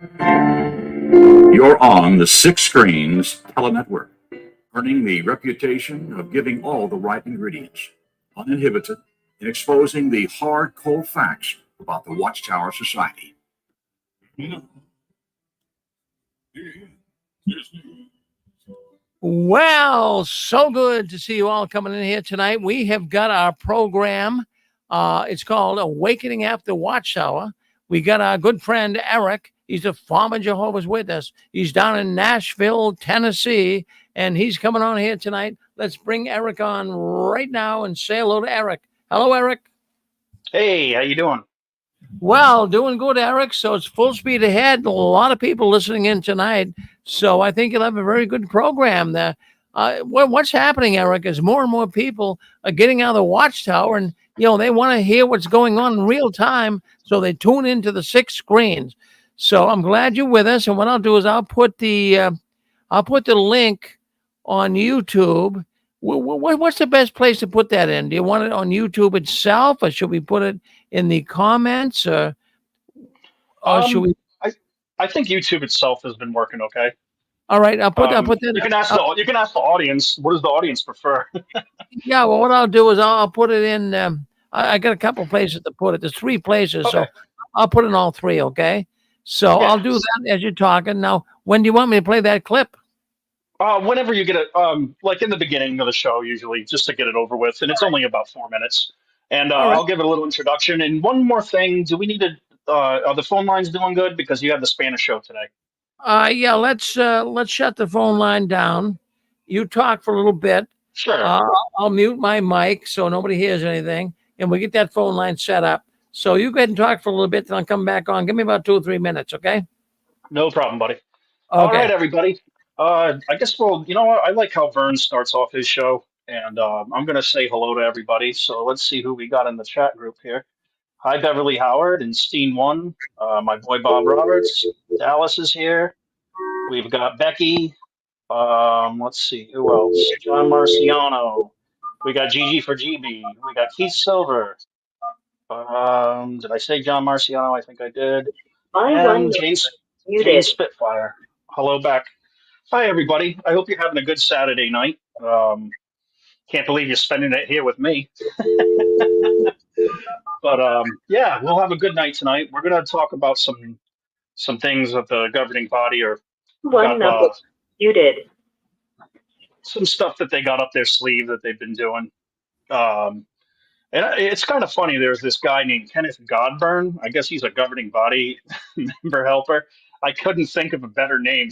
You're on the Six Screens Telenetwork, earning the reputation of giving all the right ingredients, uninhibited, in exposing the hard, cold facts about the Watchtower Society. Well, so good to see you all coming in here tonight. We have got our program. It's called Awakening After Watchtower. We got our good friend Eric. He's a former Jehovah's Witness. He's down in Nashville, Tennessee, and he's coming on here tonight. Let's bring Eric on right now and say hello to Eric. Hello, Eric. Hey, how you doing? Well, doing good, Eric. So it's full speed ahead. A lot of people listening in tonight. So I think you'll have a very good program there. What's happening, Eric, is more and more people are getting out of the watchtower and, they want to hear what's going on in real time. So they tune into the six screens. So I'm glad you're with us. And what I'll do is I'll put the link on YouTube. What's the best place to put that in? Do you want it on YouTube itself, or should we put it in the comments, or should Um, we? I I think YouTube itself has been working okay. All right, I'll put You that. can ask the audience. What does the audience prefer? Yeah, well, what I'll do is I'll put it in. I got a couple places to put it. There's three places, so Okay. I'll put it in all three. Okay, so Yeah. I'll do that as you're talking. Now, when do you want me to play that clip? Whenever you get it, like in the beginning of the show, usually just to get it over with, and it's only about 4 minutes. And All right. I'll give it a little introduction. And one more thing, do we need to? Are the phone lines doing good? Because you have the Spanish show today. Yeah, let's shut the phone line down. You talk for a little bit. Sure. I'll mute my mic so nobody hears anything, and we get that phone line set up. So you go ahead and talk for a little bit, then I'll come back on. Give me about 2 or 3 minutes, okay? No problem, buddy. All right, Okay. everybody. I guess you know what? I like how Vern starts off his show, and I'm going to say hello to everybody. So let's see who we got in the chat group here. Hi, Beverly Howard and Steen One. My boy Bob Roberts. Dallas is here. We've got Becky. Let's see who else. John Marciano. We got Gigi for GB. We got Keith Silver. Did I say John Marciano? I think I did. And Jane Spitfire. Hello back. Hi, everybody. I hope you're having a good Saturday night. Can't believe you're spending it here with me. But yeah, we'll have a good night tonight. We're going to talk about some things that the governing body or got some stuff that they got up their sleeve that they've been doing. Um, and it's kind of funny. There's this guy named Kenneth Godburn. I guess he's a governing body member helper. I couldn't think of a better name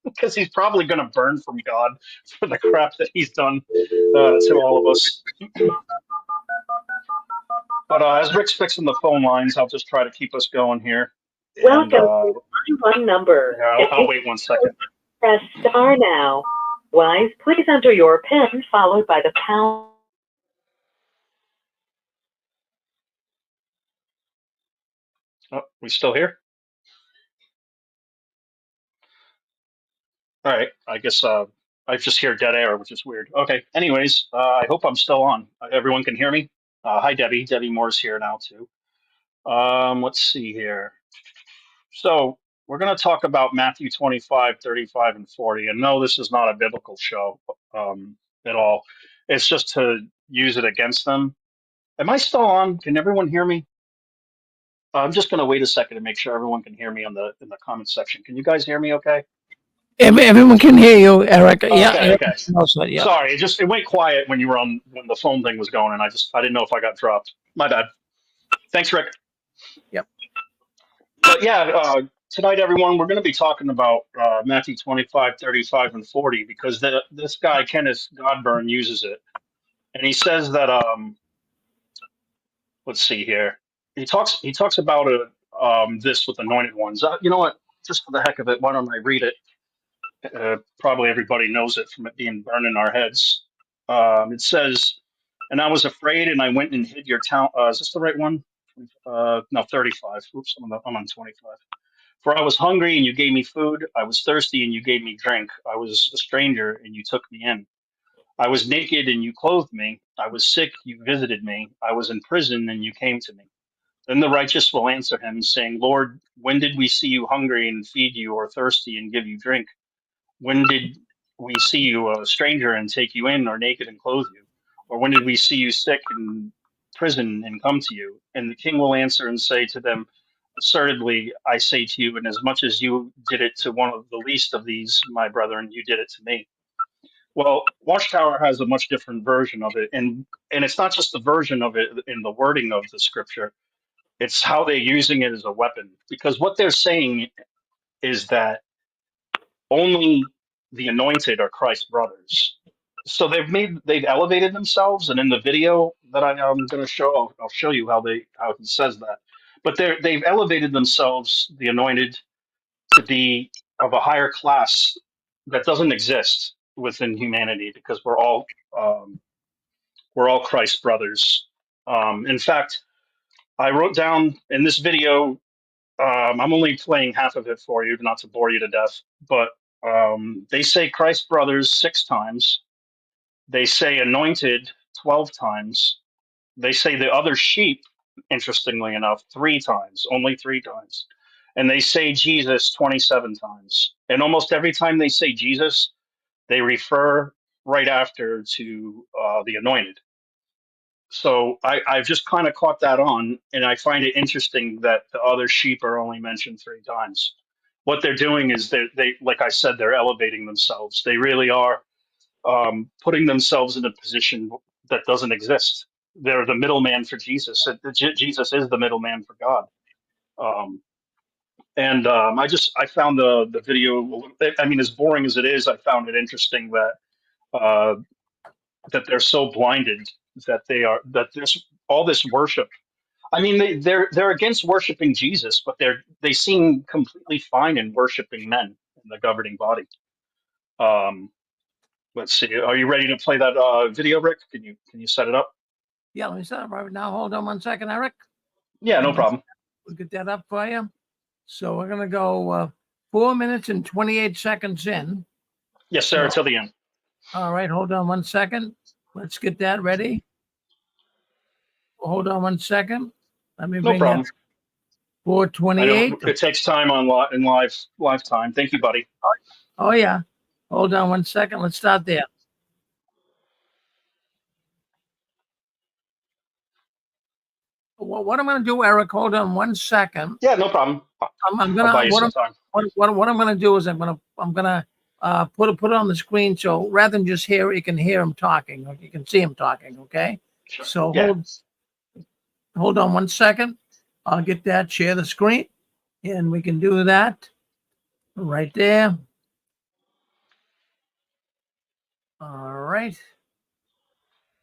because he's probably going to burn from God for the crap that he's done to all of us. But as Rick's fixing the phone lines, I'll just try to keep us going here. And, One number. I'll wait 1 second. Press star now. Wise, please enter your PIN followed by the pound. Oh, we still here? All right. I guess I just hear dead air, which is weird. Okay. Anyways, I hope I'm still on. Everyone can hear me. Hi, Debbie. Debbie Moore's here now too. Let's see here. So we're going to talk about Matthew 25, 35, and 40. And no, this is not a biblical show at all. It's just to use it against them. Am I still on? Can everyone hear me? I'm just going to wait a second to make sure everyone can hear me in the comment section. Can you guys hear me okay? Everyone can hear you, Eric. Yeah. Okay, okay. Yeah. Sorry, it went quiet when when the phone thing was going, and I didn't know if I got dropped. My bad. Thanks, Rick. Yep. But yeah, tonight, everyone, we're going to be talking about Matthew 25, 35, and 40 because this guy Kenneth Godburn uses it, and he says that let's see here. He talks about this with anointed ones. You know what? Just for the heck of it, why don't I read it? Probably everybody knows it from it being burned in our heads. It says, "And I was afraid, and I went and hid your town." Is this the right one? No, 35. Oops, I'm on 25. "For I was hungry, and you gave me food. I was thirsty, and you gave me drink. I was a stranger, and you took me in. I was naked, and you clothed me. I was sick, you visited me. I was in prison, and you came to me." Then the righteous will answer him, saying, Lord, when did we see you hungry and feed you, or thirsty and give you drink? When did we see you a stranger and take you in, or naked and clothe you? Or when did we see you sick in prison and come to you? And the king will answer and say to them, Assuredly, I say to you, inasmuch as you did it to one of the least of these, my brethren, you did it to me. Well, Watchtower has a much different version of it, and it's not just the version of it in the wording of the scripture, it's how they're using it as a weapon. Because what they're saying is that only the anointed are Christ's brothers. So they've elevated themselves, and in the video that I'm going to show, I'll show you how he says that. But they've elevated themselves, the anointed, to be of a higher class that doesn't exist within humanity, because we're all Christ's brothers. In fact, I wrote down in this video. I'm only playing half of it for you, not to bore you to death, but they say Christ brothers 6 times. They say anointed 12 times. They say the other sheep, interestingly enough, 3 times, only 3 times. And they say Jesus 27 times. And almost every time they say Jesus, they refer right after to the anointed. So I've just kind of caught that on, and I find it interesting that the other sheep are only mentioned 3 times. What they're doing is they like I said, they're elevating themselves. They really are putting themselves in a position that doesn't exist. They're the middleman for Jesus. Jesus is the middleman for God. Um, I found the video. I mean, as boring as it is, I found it interesting that uh, that they're so blinded that there's all this worship. I mean, they're against worshiping Jesus, but they seem completely fine in worshiping men in the governing body. Let's see. Are you ready to play that video, Rick? Can you set it up? Yeah, let me set up right now. Hold on one second, Eric. Yeah, no problem. We'll get that up for you. So we're going to go 4 minutes and 28 seconds in. Yes, sir, till the end. All right, hold on one second. Let's get that ready. Hold on one second. Let me No bring problem. that 428. It takes time in live time. Thank you, buddy. Oh, yeah. Hold on one second. Let's start there. What I'm going to do, Eric, hold on one second. Yeah, no problem. I'm gonna I'll buy you some time. What I'm gonna do is I'm gonna put it on the screen, so rather than just hear, you can hear him talking, or you can see him talking. Okay. Sure. So Yeah. hold on one second. I'll get that. Share the screen, and we can do that right there. All right.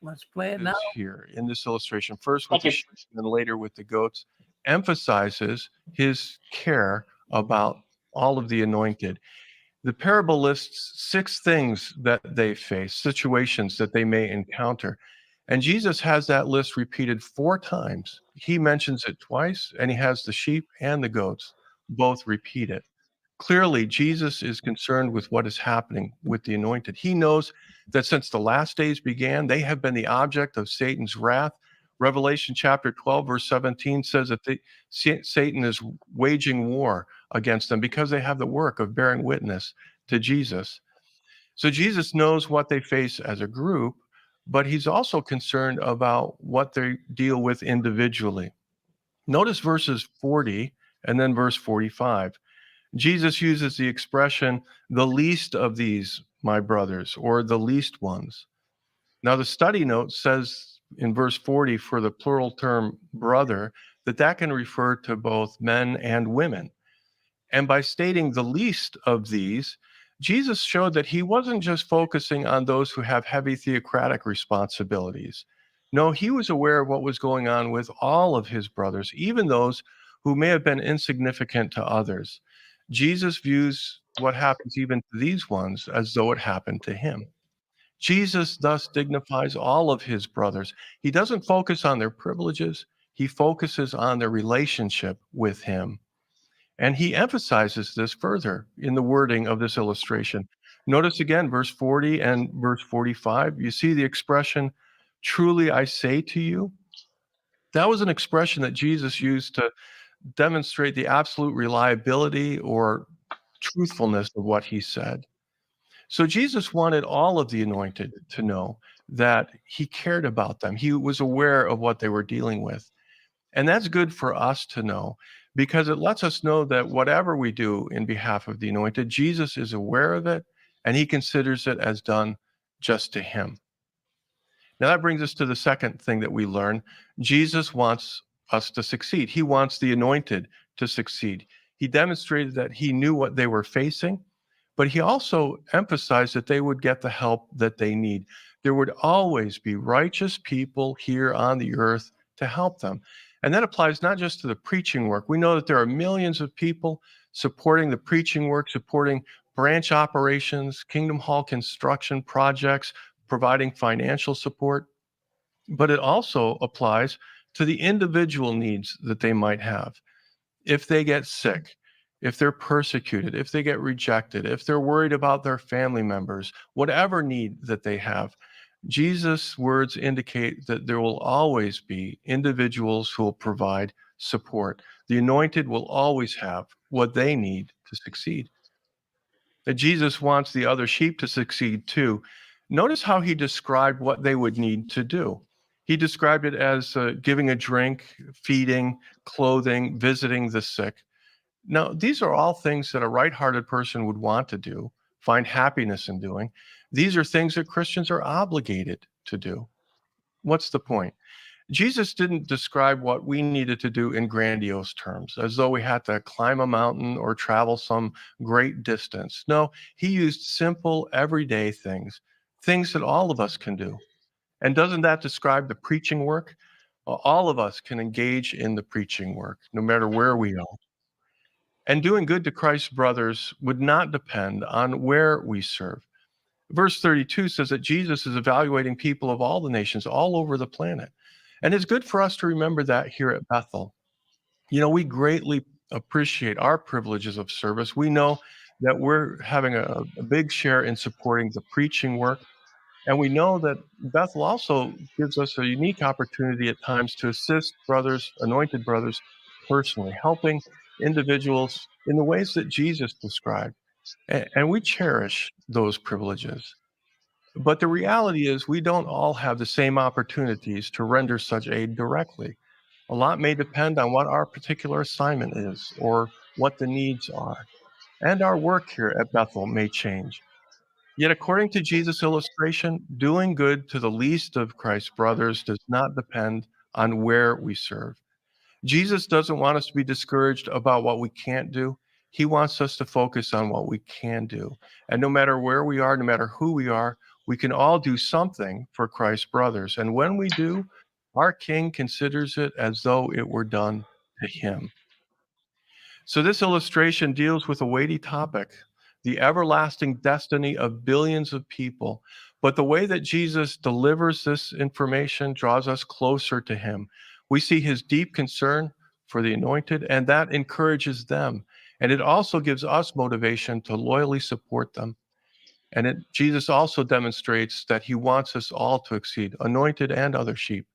Let's play it now. Here in this illustration, first with the sheep and then later with the goats, emphasizes his care about all of the anointed. The parable lists 6 things that they face, situations that they may encounter. And Jesus has that list repeated 4 times. He mentions it twice, and he has the sheep and the goats both repeat it. Clearly, Jesus is concerned with what is happening with the anointed. He knows that since the last days began, they have been the object of Satan's wrath. Revelation chapter 12, verse 17 says that Satan is waging war against them because they have the work of bearing witness to Jesus. So Jesus knows what they face as a group, but he's also concerned about what they deal with individually. Notice verses 40 and then verse 45. Jesus uses the expression, the least of these, my brothers, or the least ones. Now, the study note says in verse 40 for the plural term brother, that can refer to both men and women. And by stating the least of these, Jesus showed that he wasn't just focusing on those who have heavy theocratic responsibilities. No, he was aware of what was going on with all of his brothers, even those who may have been insignificant to others. Jesus views what happens even to these ones as though it happened to him. Jesus thus dignifies all of his brothers. He doesn't focus on their privileges. He focuses on their relationship with him. And he emphasizes this further in the wording of this illustration. Notice again, verse 40 and verse 45, you see the expression, truly I say to you. That was an expression that Jesus used to demonstrate the absolute reliability or truthfulness of what he said. So Jesus wanted all of the anointed to know that he cared about them. He was aware of what they were dealing with. And that's good for us to know because it lets us know that whatever we do in behalf of the anointed, Jesus is aware of it and he considers it as done just to him. Now, that brings us to the second thing that we learn. Jesus wants us to succeed. He wants the anointed to succeed. He demonstrated that he knew what they were facing, but he also emphasized that they would get the help that they need. There would always be righteous people here on the earth to help them. And that applies not just to the preaching work. We know that there are millions of people supporting the preaching work, supporting branch operations, Kingdom Hall construction projects, providing financial support, but it also applies to the individual needs that they might have. If they get sick, if they're persecuted, if they get rejected, if they're worried about their family members, whatever need that they have, Jesus' words indicate that there will always be individuals who will provide support. The anointed will always have what they need to succeed. That Jesus wants the other sheep to succeed too. Notice how he described what they would need to do. He described it as giving a drink, feeding, clothing, visiting the sick. Now, these are all things that a right-hearted person would want to do, find happiness in doing. These are things that Christians are obligated to do. What's the point? Jesus didn't describe what we needed to do in grandiose terms, as though we had to climb a mountain or travel some great distance. No, he used simple, everyday things, things that all of us can do. And doesn't that describe the preaching work? Well, all of us can engage in the preaching work, no matter where we are. And doing good to Christ's brothers would not depend on where we serve. Verse 32 says that Jesus is evaluating people of all the nations all over the planet. And it's good for us to remember that here at Bethel. You know, we greatly appreciate our privileges of service. We know that we're having a big share in supporting the preaching work. And we know that Bethel also gives us a unique opportunity at times to assist brothers, anointed brothers, personally, helping individuals in the ways that Jesus described. And we cherish those privileges. But the reality is, we don't all have the same opportunities to render such aid directly. A lot may depend on what our particular assignment is or what the needs are. And our work here at Bethel may change. Yet, according to Jesus' illustration, doing good to the least of Christ's brothers does not depend on where we serve. Jesus doesn't want us to be discouraged about what we can't do. He wants us to focus on what we can do. And no matter where we are, no matter who we are, we can all do something for Christ's brothers. And when we do, our King considers it as though it were done to him. So this illustration deals with a weighty topic, the everlasting destiny of billions of people. But the way that Jesus delivers this information draws us closer to him. We see his deep concern for the anointed, and that encourages them. And it also gives us motivation to loyally support them. And Jesus also demonstrates that he wants us all to exceed, anointed and other sheep.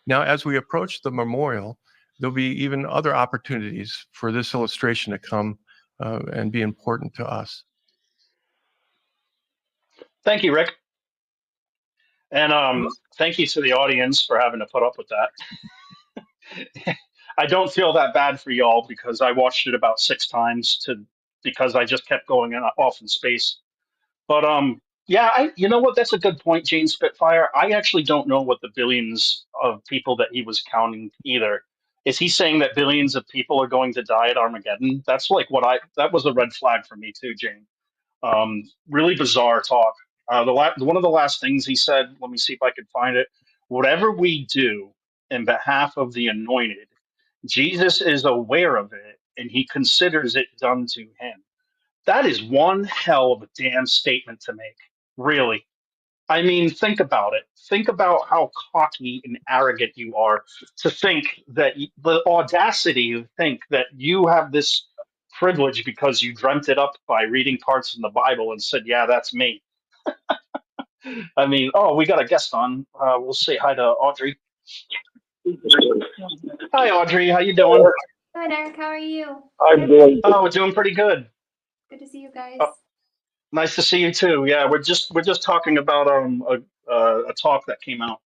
Now, as we approach the memorial, there'll be even other opportunities for this illustration to come and be important to us. Thank you, Rick. And thank you to the audience for having to put up with that. I don't feel that bad for y'all because I watched it about 6 times because I just kept going off in space. But yeah, you know what? That's a good point, Jane Spitfire. I actually don't know what the billions of people that he was counting either. Is he saying that billions of people are going to die at Armageddon? That's like that was a red flag for me too, Jane. Really bizarre talk. One of the last things he said, let me see if I can find it. Whatever we do in behalf of the anointed, Jesus is aware of it and he considers it done to him. That is one hell of a damn statement to make. Really. I mean, think about it. Think about how cocky and arrogant you are to think that the audacity to think that you have this privilege because you dreamt it up by reading parts in the Bible and said, yeah, that's me. I mean, oh, we got a guest on. We'll say hi to Audrey. Hi, Audrey. How you doing? Good, Eric. How are you? I'm doing Oh, we're doing pretty good. Good to see you guys. Oh, nice to see you too. Yeah, we're just talking about a talk that came out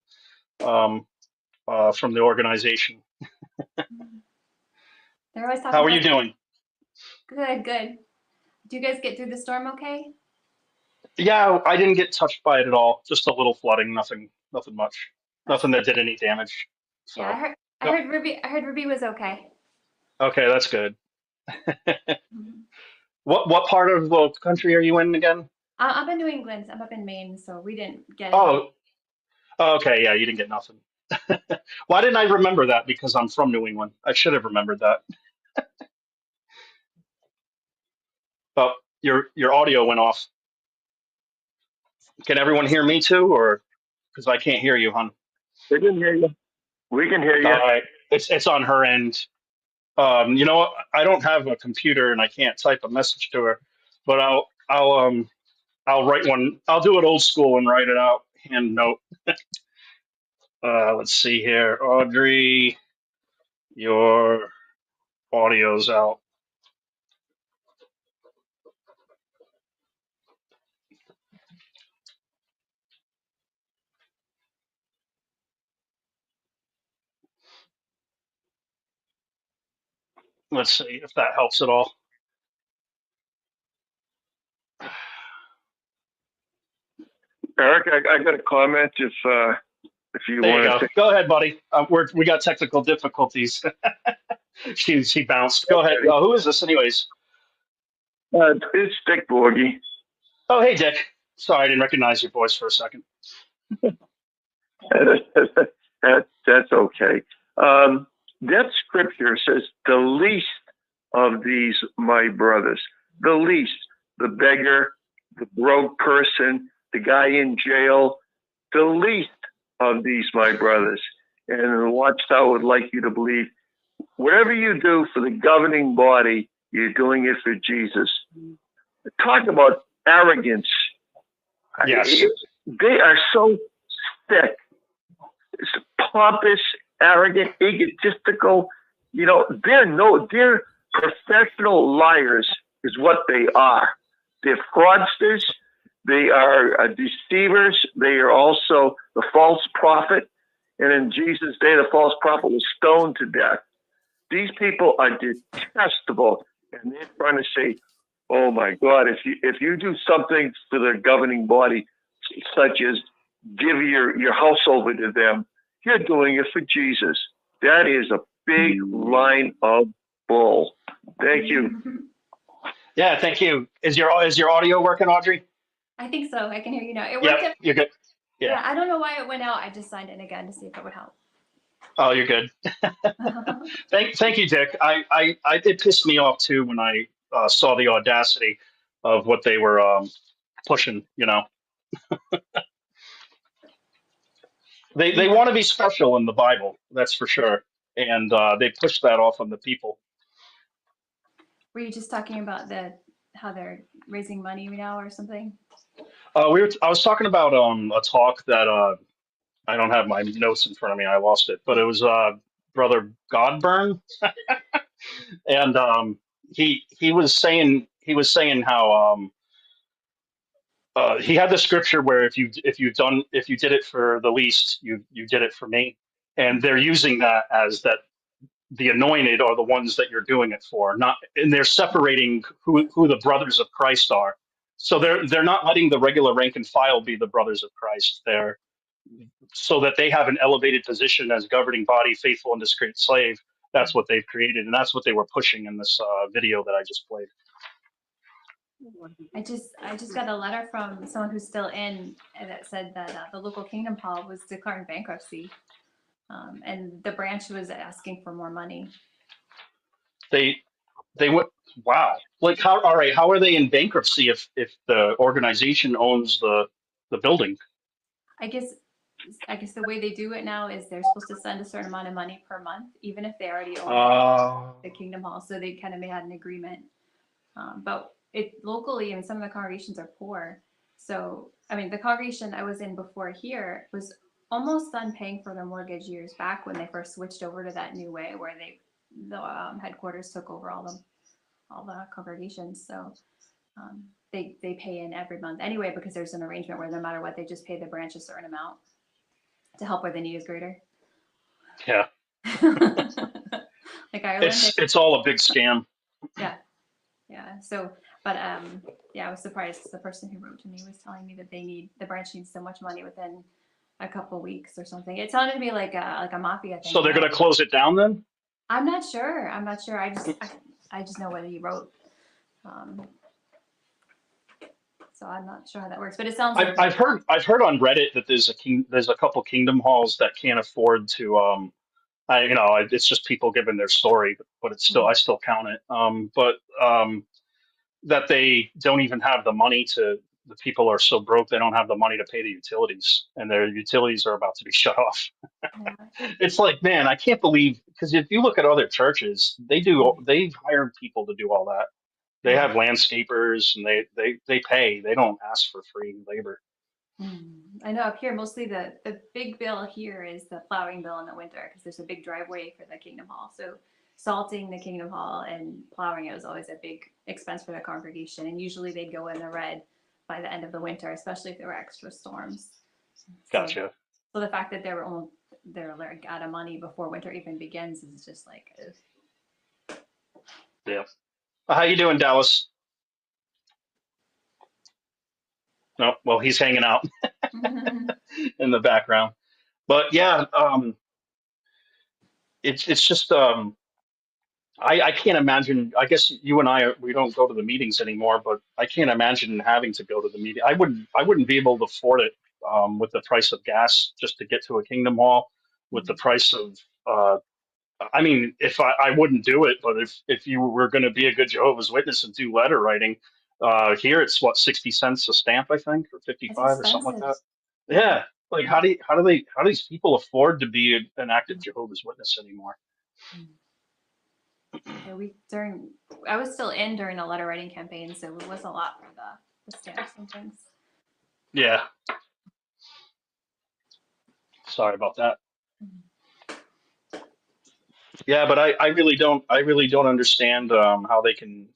um from the organization. They're always How talking are you about doing? good, good. Do you guys get through the storm okay? Yeah, I didn't get touched by it at all. Just a little flooding, nothing much. That's Nothing good. that did any damage. Yeah, I So, heard I yep. heard Ruby was okay. Okay, that's good. Mhm. What part of the country are you in again? I'm in New England. I'm up in Maine, so we didn't get anything. Oh, okay, yeah, you didn't get nothing. Why didn't I remember that? Because I'm from New England. I should have remembered that. But your audio went off. Can everyone hear me too, or because I can't hear you, hon? We can hear you. We can hear All you. right, it's on her end. You know, I don't have a computer and I can't type a message to her, but I'll write one. I'll do it old school and write it out hand note. Let's see here, Audrey, your audio's out. Let's see if that helps at all. Eric, I got a comment if you There you want go. to. Go ahead, buddy. We got technical difficulties. She bounced. Go ahead. Who is this, anyways? It's Dick Borgie. Oh, hey, Dick. Sorry, I didn't recognize your voice for a second. That's okay. That scripture says, the least of these, my brothers, the least, the beggar, the broke person, the guy in jail, the least of these, my brothers. And the Watchtower would like you to believe whatever you do for the governing body, you're doing it for Jesus. Talk about arrogance. Yes. They are so thick. It's pompous, arrogant, egotistical. You know, they're professional liars is what they are. They're fraudsters. They are deceivers. They are also the false prophet. And in Jesus' day, the false prophet was stoned to death. These people are detestable, and they're trying to say, "Oh my God, if you do something for the governing body, such as give your house over to them, you're doing it for Jesus." That is a big line of bull. Thank you. Yeah, thank you. Is your audio working, Audrey? I think so. I can hear you now. It Yep, worked. you're good. Yeah, Yeah. I don't know why it went out. I just signed in again to see if it would help. Oh, you're good. Thank you, Dick. It pissed me off too when I saw the audacity of what they were pushing. You know, they Yeah. want to be special in the Bible, that's for sure, and they push that off on the people. Were you just talking about how they're raising money now or something? I was talking about a talk that I don't have my notes in front of me. I lost it, but it was Brother Godburn, and he was saying how he had the scripture where if you did it for the least, you did it for me, and they're using that as that the anointed are the ones that you're doing it for, not, and they're separating who the brothers of Christ are. So they're not letting the regular rank and file be the brothers of Christ. They're so that they have an elevated position as governing body, faithful and discreet slave. That's what they've created, and that's what they were pushing in this video that I just played. I just got a letter from someone who's still in that said that the local Kingdom Hall was declaring bankruptcy, and the branch was asking for more money. They went, wow, like how, all right, how are they in bankruptcy if the organization owns the building? I guess the way they do it now is they're supposed to send a certain amount of money per month, even if they already own the Kingdom Hall. So they kind of had an agreement, but it locally, and some of the congregations are poor. So I mean, the congregation I was in before here was almost done paying for their mortgage years back when they first switched over to that new way where the headquarters took over all the congregations. So they pay in every month anyway, because there's an arrangement where no matter what, they just pay the branch a certain amount to help where the need is greater. Yeah. Like Ireland. It's all a big scam. Yeah. Yeah. So, but yeah, I was surprised. The person who wrote to me was telling me that the branch needs so much money within a couple weeks or something. It sounded to me like a mafia thing. So they're going to close it down then? I'm not sure. I just know what he wrote. So I'm not sure how that works, but it sounds like I've heard on Reddit that there's a couple kingdom halls that can't afford to it's just people giving their story, but it's still I still count it. That they don't even have the money the people are so broke they don't have the money to pay the utilities, and their utilities are about to be shut off. yeah. It's like, man, I can't believe, because if you look at other churches, they've hired people to do all that. They have landscapers and they pay. They don't ask for free labor. I know up here, mostly the big bill here is the plowing bill in the winter, because there's a big driveway for the Kingdom Hall. So salting the Kingdom Hall and plowing it was always a big expense for the congregation. And usually they'd go in the red by the end of the winter, especially if there were extra storms. Gotcha. So the fact that they're like out of money before winter even begins is just like, ugh. Yeah. How you doing, Dallas? No, well, he's hanging out in the background. But yeah, it's just I can't imagine. I guess you and we don't go to the meetings anymore, but I can't imagine having to go to the meeting. I wouldn't be able to afford it with the price of gas just to get to a Kingdom Hall, with the price of I mean, if I wouldn't do it, but if you were going to be a good Jehovah's Witness and do letter writing, here it's what, 60 cents a stamp, I think, or 55 or something like that. Yeah, like how do these people afford to be an active Jehovah's Witness anymore? Yeah, I was still in during the letter writing campaign, so it was a lot for the stamps and things. Yeah. Sorry about that. Yeah, but I really don't understand how they can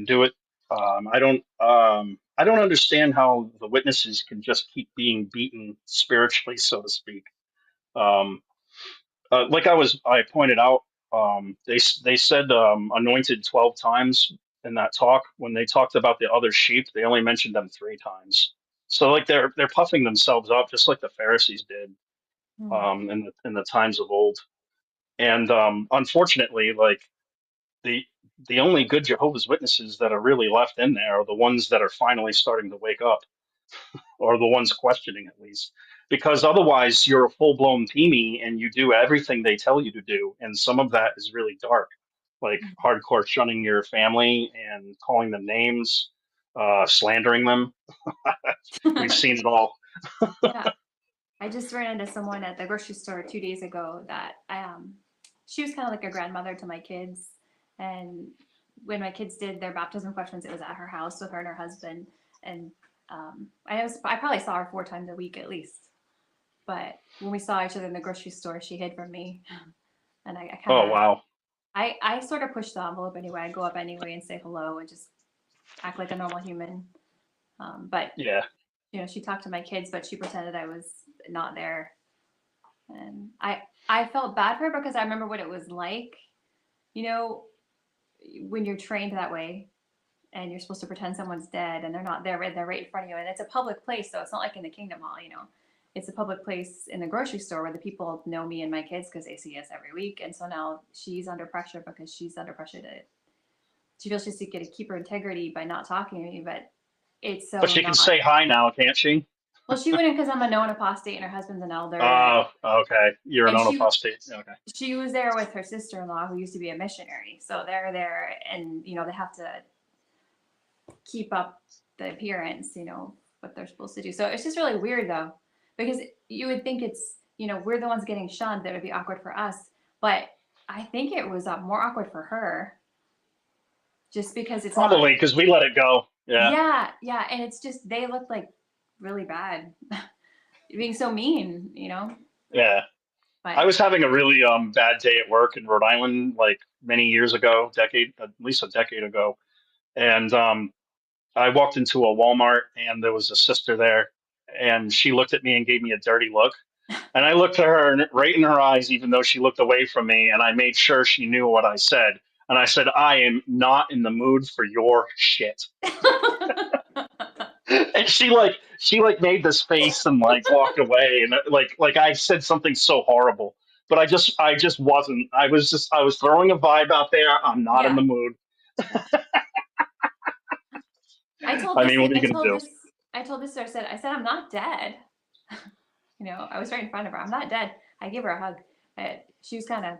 do it. I don't understand how the witnesses can just keep being beaten spiritually, so to speak. Um, like I pointed out, they said anointed 12 times in that talk. When they talked about the other sheep, they only mentioned them 3 times. So like they're puffing themselves up, just like the Pharisees did in the times of old. And unfortunately, like the only good Jehovah's Witnesses that are really left in there are the ones that are finally starting to wake up, or the ones questioning at least. Because otherwise, you're a full blown teamy and you do everything they tell you to do, and some of that is really dark, like hardcore shunning your family and calling them names, slandering them. We've seen it all. Yeah. I just ran into someone at the grocery store 2 days ago that she was kind of like a grandmother to my kids. And when my kids did their baptism questions, it was at her house with her and her husband. And I probably saw her 4 times a week at least. But when we saw each other in the grocery store, she hid from me. And I kind of, Oh, wow. I sort of pushed the envelope anyway. I go up anyway and say hello and just act like a normal human. But Yeah. she talked to my kids, but she pretended I was not there. And I felt bad for her because I remember what it was like, when you're trained that way and you're supposed to pretend someone's dead and they're not there, they're right in front of you. And it's a public place, so it's not like in the Kingdom Hall, It's a public place in the grocery store where the people know me and my kids because they see us every week. And so now she's under pressure because she's under pressure she feels she's going to keep her integrity by not talking to me, but it's so. But she can say hi now, can't she? Well, she wouldn't because I'm a known apostate and her husband's an elder. Oh, okay. You're a known apostate. Okay. She was there with her sister-in-law who used to be a missionary. So they're there and, they have to keep up the appearance, what they're supposed to do. So it's just really weird though, because you would think it's, we're the ones getting shunned. That would be awkward for us. But I think it was more awkward for her. Just because it's probably because we let it go. Yeah. Yeah. And it's just, they look like really bad. being so mean, Yeah. But I was having a really bad day at work in Rhode Island, like many years ago, at least a decade ago. And I walked into a Walmart and there was a sister there and she looked at me and gave me a dirty look. And I looked at her right in her eyes, even though she looked away from me, and I made sure she knew what I said. And I said, I am not in the mood for your shit. And she made this face and like walked away, and like I said something so horrible. But I just wasn't. I was throwing a vibe out there. I'm not in yeah. the mood. I told I this, mean, what are you I gonna told do? this, I told this, I said, I'm not dead. I was right in front of her. I'm not dead. I gave her a hug. She was kind of,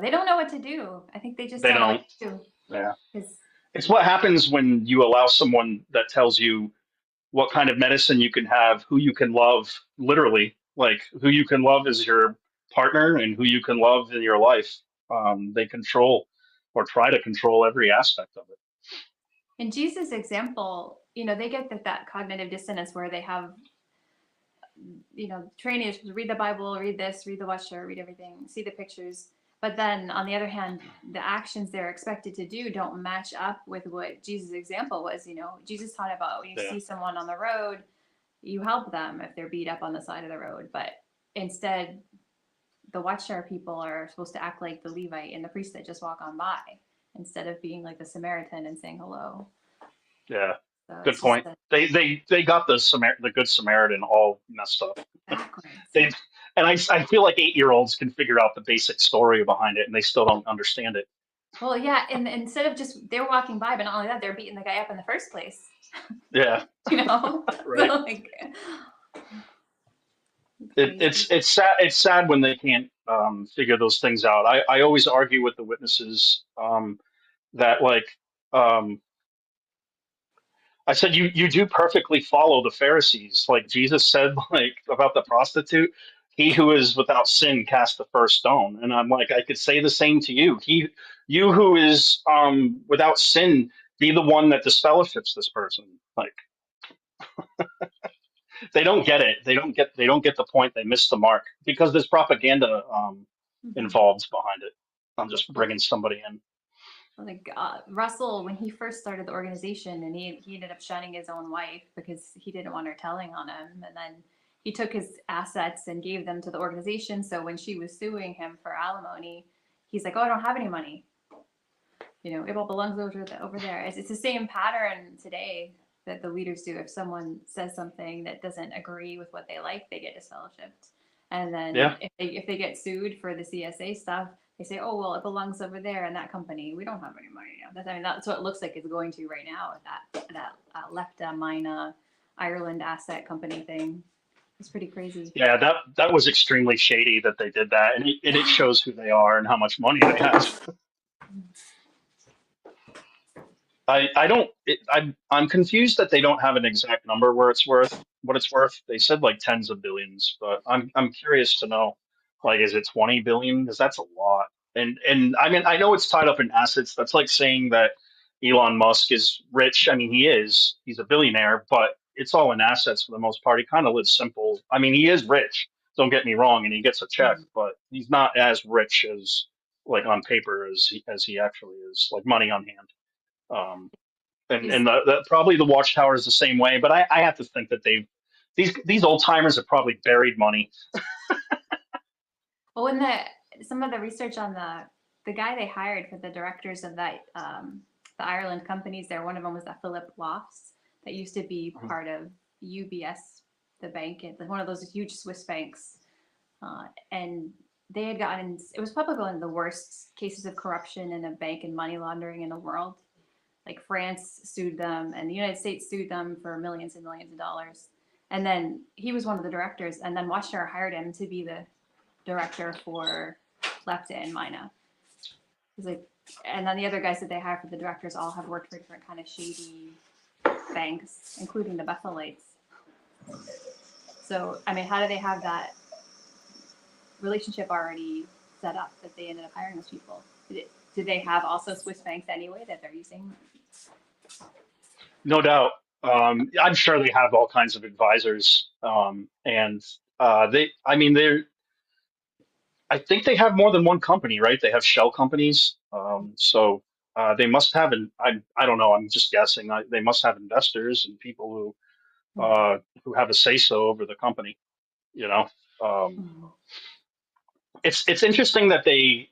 they don't know what to do. I think they just They don't know what don't. to do. Yeah. 'Cause- It's what happens when you allow someone that tells you what kind of medicine you can have, who you can love, literally, like who you can love as your partner and who you can love in your life. They control or try to control every aspect of it. In Jesus' example, they get that cognitive dissonance where they have, training is read the Bible, read this, read the Watchtower, read everything, see the pictures. But then on the other hand, the actions they're expected to do don't match up with what Jesus' example was. Jesus taught about when you Yeah. see someone on the road, you help them if they're beat up on the side of the road. But instead, the Watchtower people are supposed to act like the Levite and the priest that just walk on by instead of being like the Samaritan and saying hello. Yeah. So Good it's just point. They got the Good Samaritan all messed up. backwards. They and I feel like 8-year-olds can figure out the basic story behind it, and they still don't understand it. Well, yeah, and instead of just they're walking by, but not only that, they're beating the guy up in the first place. Yeah. Right. So, like, It's sad. It's sad when they can't figure those things out. I always argue with the witnesses that um, I said you do perfectly follow the Pharisees. Like Jesus said, like about the prostitute, he who is without sin cast the first stone. And I'm like, I could say the same to you. You who is without sin, be the one that disfellowships this person. Like they don't get it. They don't get the point. They miss the mark because there's propaganda involved behind it. I'm just bringing somebody in. like Russell, when he first started the organization, and he ended up shunning his own wife because he didn't want her telling on him, and then he took his assets and gave them to the organization. So when she was suing him for alimony, he's like, "Oh, I don't have any money. It all belongs over there." It's the same pattern today that the leaders do. If someone says something that doesn't agree with what they like, they get disfellowshipped. And then Yeah. if they get sued for the CSA stuff, they say, "Oh, well, it belongs over there in that company. We don't have any money now." That's what it looks like it's going to right now with that left Mina Ireland asset company thing. It's pretty crazy. Yeah, that was extremely shady that they did that, and it shows who they are and how much money they have. I don't. I'm confused that they don't have an exact number where it's worth what it's worth. They said like tens of billions, but I'm curious to know, like, is it 20 billion? Because that's a lot. And I mean, I know it's tied up in assets. That's like saying that Elon Musk is rich. I mean, he is. He's a billionaire, but it's all in assets for the most part. He kind of lives simple. I mean, he is rich. Don't get me wrong, and he gets a check, but he's not as rich as like on paper as he actually is, like money on hand. And probably the Watchtower is the same way, but I have to think that these old timers have probably buried money. Well, when some of the research on the guy they hired for the directors of that the Ireland companies there, one of them was that Philip Lofts that used to be part of UBS, the bank, one of those huge Swiss banks, and they had gotten, it was probably one of the worst cases of corruption in a bank and money laundering in the world. Like France sued them and the United States sued them for millions and millions of dollars. And then he was one of the directors, and then Watchtower hired him to be the director for Lepta and Mina. He's like, and then the other guys that they hired for the directors all have worked for different kind of shady banks, including the Bethelites. So, I mean, how do they have that relationship already set up that they ended up hiring those people? Do they have also Swiss banks anyway that they're using? No doubt. I'm sure they have all kinds of advisors. And I think they have more than one company, right? They have shell companies. So they must have I don't know. I'm just guessing. They must have investors and people who have a say so over the company. You know, Mhm. it's interesting that they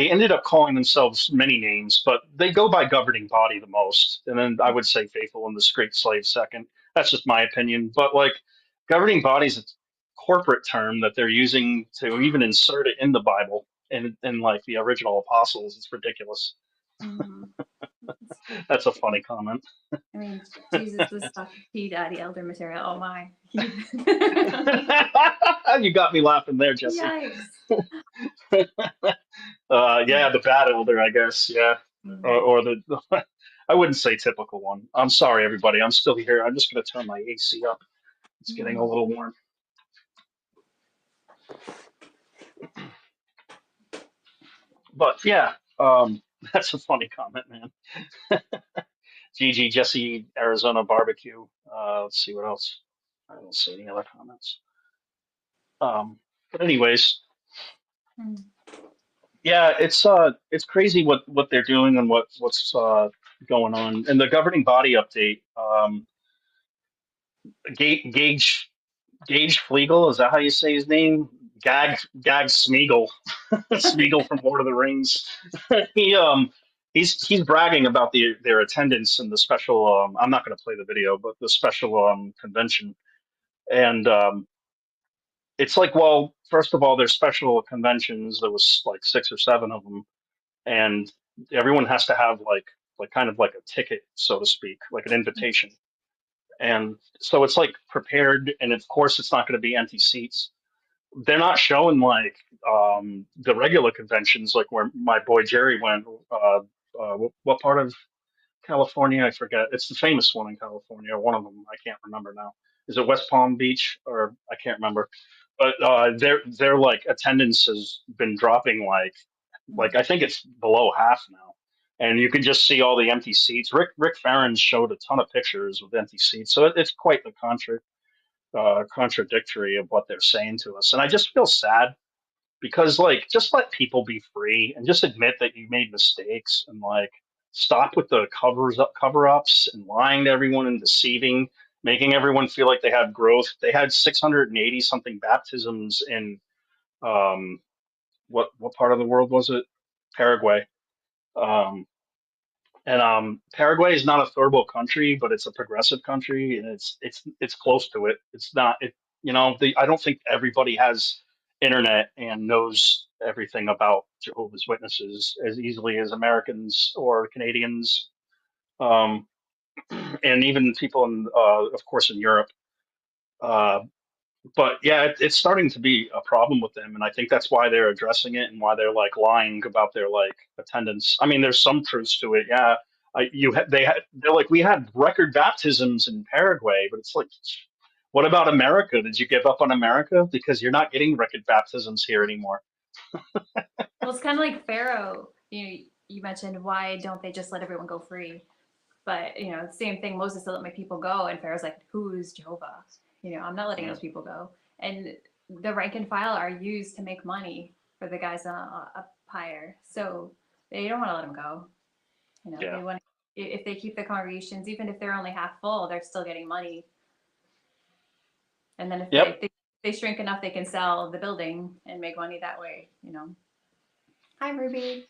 ended up calling themselves many names, but they go by governing body the most, and then I would say faithful and the great slave second. That's just my opinion, but like governing body is a corporate term that they're using to even insert it in the Bible and in like the original apostles. It's ridiculous. Mhm. That's a funny comment. I mean, Jesus was talking P Daddy Elder material. Oh my. You got me laughing there, Jesse. Yikes. Yeah, the bad elder, I guess. Yeah, Mhm. or the I wouldn't say typical one. I'm sorry, everybody. I'm still here. I'm just going to turn my AC up. It's getting a Mhm. little warm. But yeah, that's a funny comment, man. GG Jesse Arizona barbecue. Let's see what else. I don't see any other comments. But anyways, Mhm. yeah, it's crazy what they're doing and what's going on. And the governing body update. Gage Flegel, is that how you say his name? Gag Smeagol, Smeagol from Lord of the Rings. he he's bragging about their attendance in the special. I'm not going to play the video, but the special convention, and it's like, well, first of all, there's special conventions. There was like 6 or 7 of them, and everyone has to have like kind of like a ticket, so to speak, like an invitation. And so it's like prepared, and of course, it's not going to be empty seats. They're not showing like the regular conventions, like where my boy Jerry went. What part of California? I forget. It's the famous one in California. One of them. I can't remember now. Is it West Palm Beach or I can't remember. But their like attendance has been dropping like I think it's below half now, and you can just see all the empty seats. Rick Farron showed a ton of pictures with empty seats, so it's quite the contradictory of what they're saying to us. And I just feel sad because like just let people be free and just admit that you made mistakes and like stop with the cover ups and lying to everyone and deceiving, making everyone feel like they have growth. They had 680 something baptisms in um, what part of the world was it? Paraguay. Um, and Paraguay is not a third world country, but it's a progressive country, and it's close to it. It's not it. I don't think everybody has internet and knows everything about Jehovah's Witnesses as easily as Americans or Canadians, um, and even people in, of course, in Europe. Uh, but yeah, it's starting to be a problem with them, and I think that's why they're addressing it and why they're like lying about their like attendance. I mean, there's some truths to it. Yeah, they're like, we had record baptisms in Paraguay, but it's like, what about America? Did you give up on America because you're not getting record baptisms here anymore? Well, it's kind of like Pharaoh. You mentioned why don't they just let everyone go free? But same thing. Moses said, "Let my people go," and Pharaoh's like, "Who is Jehovah? I'm not letting Yeah. those people go." And the rank and file are used to make money for the guys up higher, so they don't want to let them go. Yeah. They want if they keep the congregations, even if they're only half full, they're still getting money. And then if Yep. they shrink enough, they can sell the building and make money that way. Hi, Ruby.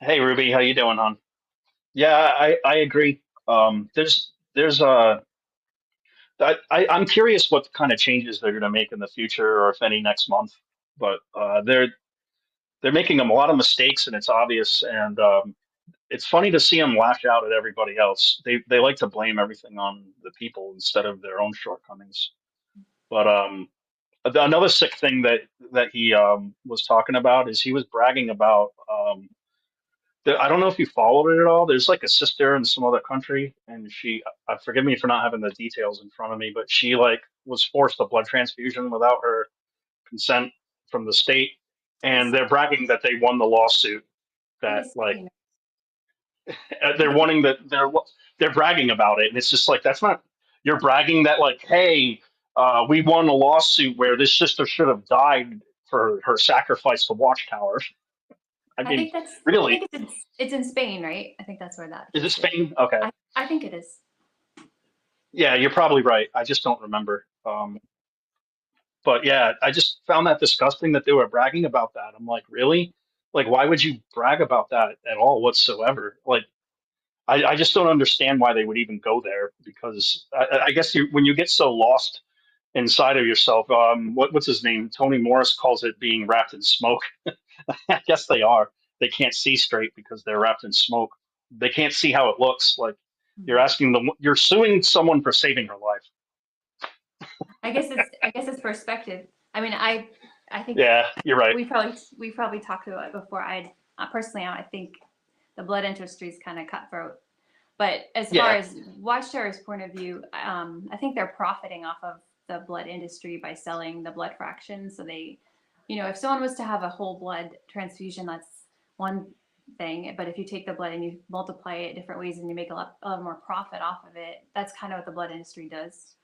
Hey, Ruby, how you doing, hon? Yeah, I agree. There's I'm curious what kind of changes they're going to make in the future, or if any next month. But they're making a lot of mistakes, and it's obvious. And it's funny to see them lash out at everybody else. They like to blame everything on the people instead of their own shortcomings. But another sick thing that he was talking about is he was bragging about. I don't know if you followed it at all. There's like a sister in some other country, and forgive me for not having the details in front of me, but she like was forced a blood transfusion without her consent from the state, I and they're bragging that they won the lawsuit. I That like, seen. They're wanting that they're bragging about it, and it's just like that's not. You're bragging that like, hey, we won a lawsuit where this sister should have died for her sacrifice to Watchtower. I I mean, think that's. I really, think it's in Spain, right? I think that's where that is it case is. Spain? Okay, I think it is. yeah, you're probably right. I just don't remember. But yeah, I just found that disgusting that they were bragging about that. I'm like, really? Like, why would you brag about that at all whatsoever? Like, I just don't understand why they would even go there because I guess when you get so lost inside of yourself, what's his name? Tony Morris calls it being wrapped in smoke. I guess they are. They can't see straight because they're wrapped in smoke. They can't see how it looks. Like you're suing someone for saving her life. I guess it's perspective. I mean, I think Yeah, you're right. we probably talked about it before. Personally, I think the blood industry is kind of cutthroat. But as far Yeah. as Watchtower's point of view, I think they're profiting off of the blood industry by selling the blood fractions. So they, if someone was to have a whole blood transfusion, that's one thing. But if you take the blood and you multiply it different ways and you make a lot more profit off of it, that's kind of what the blood industry does.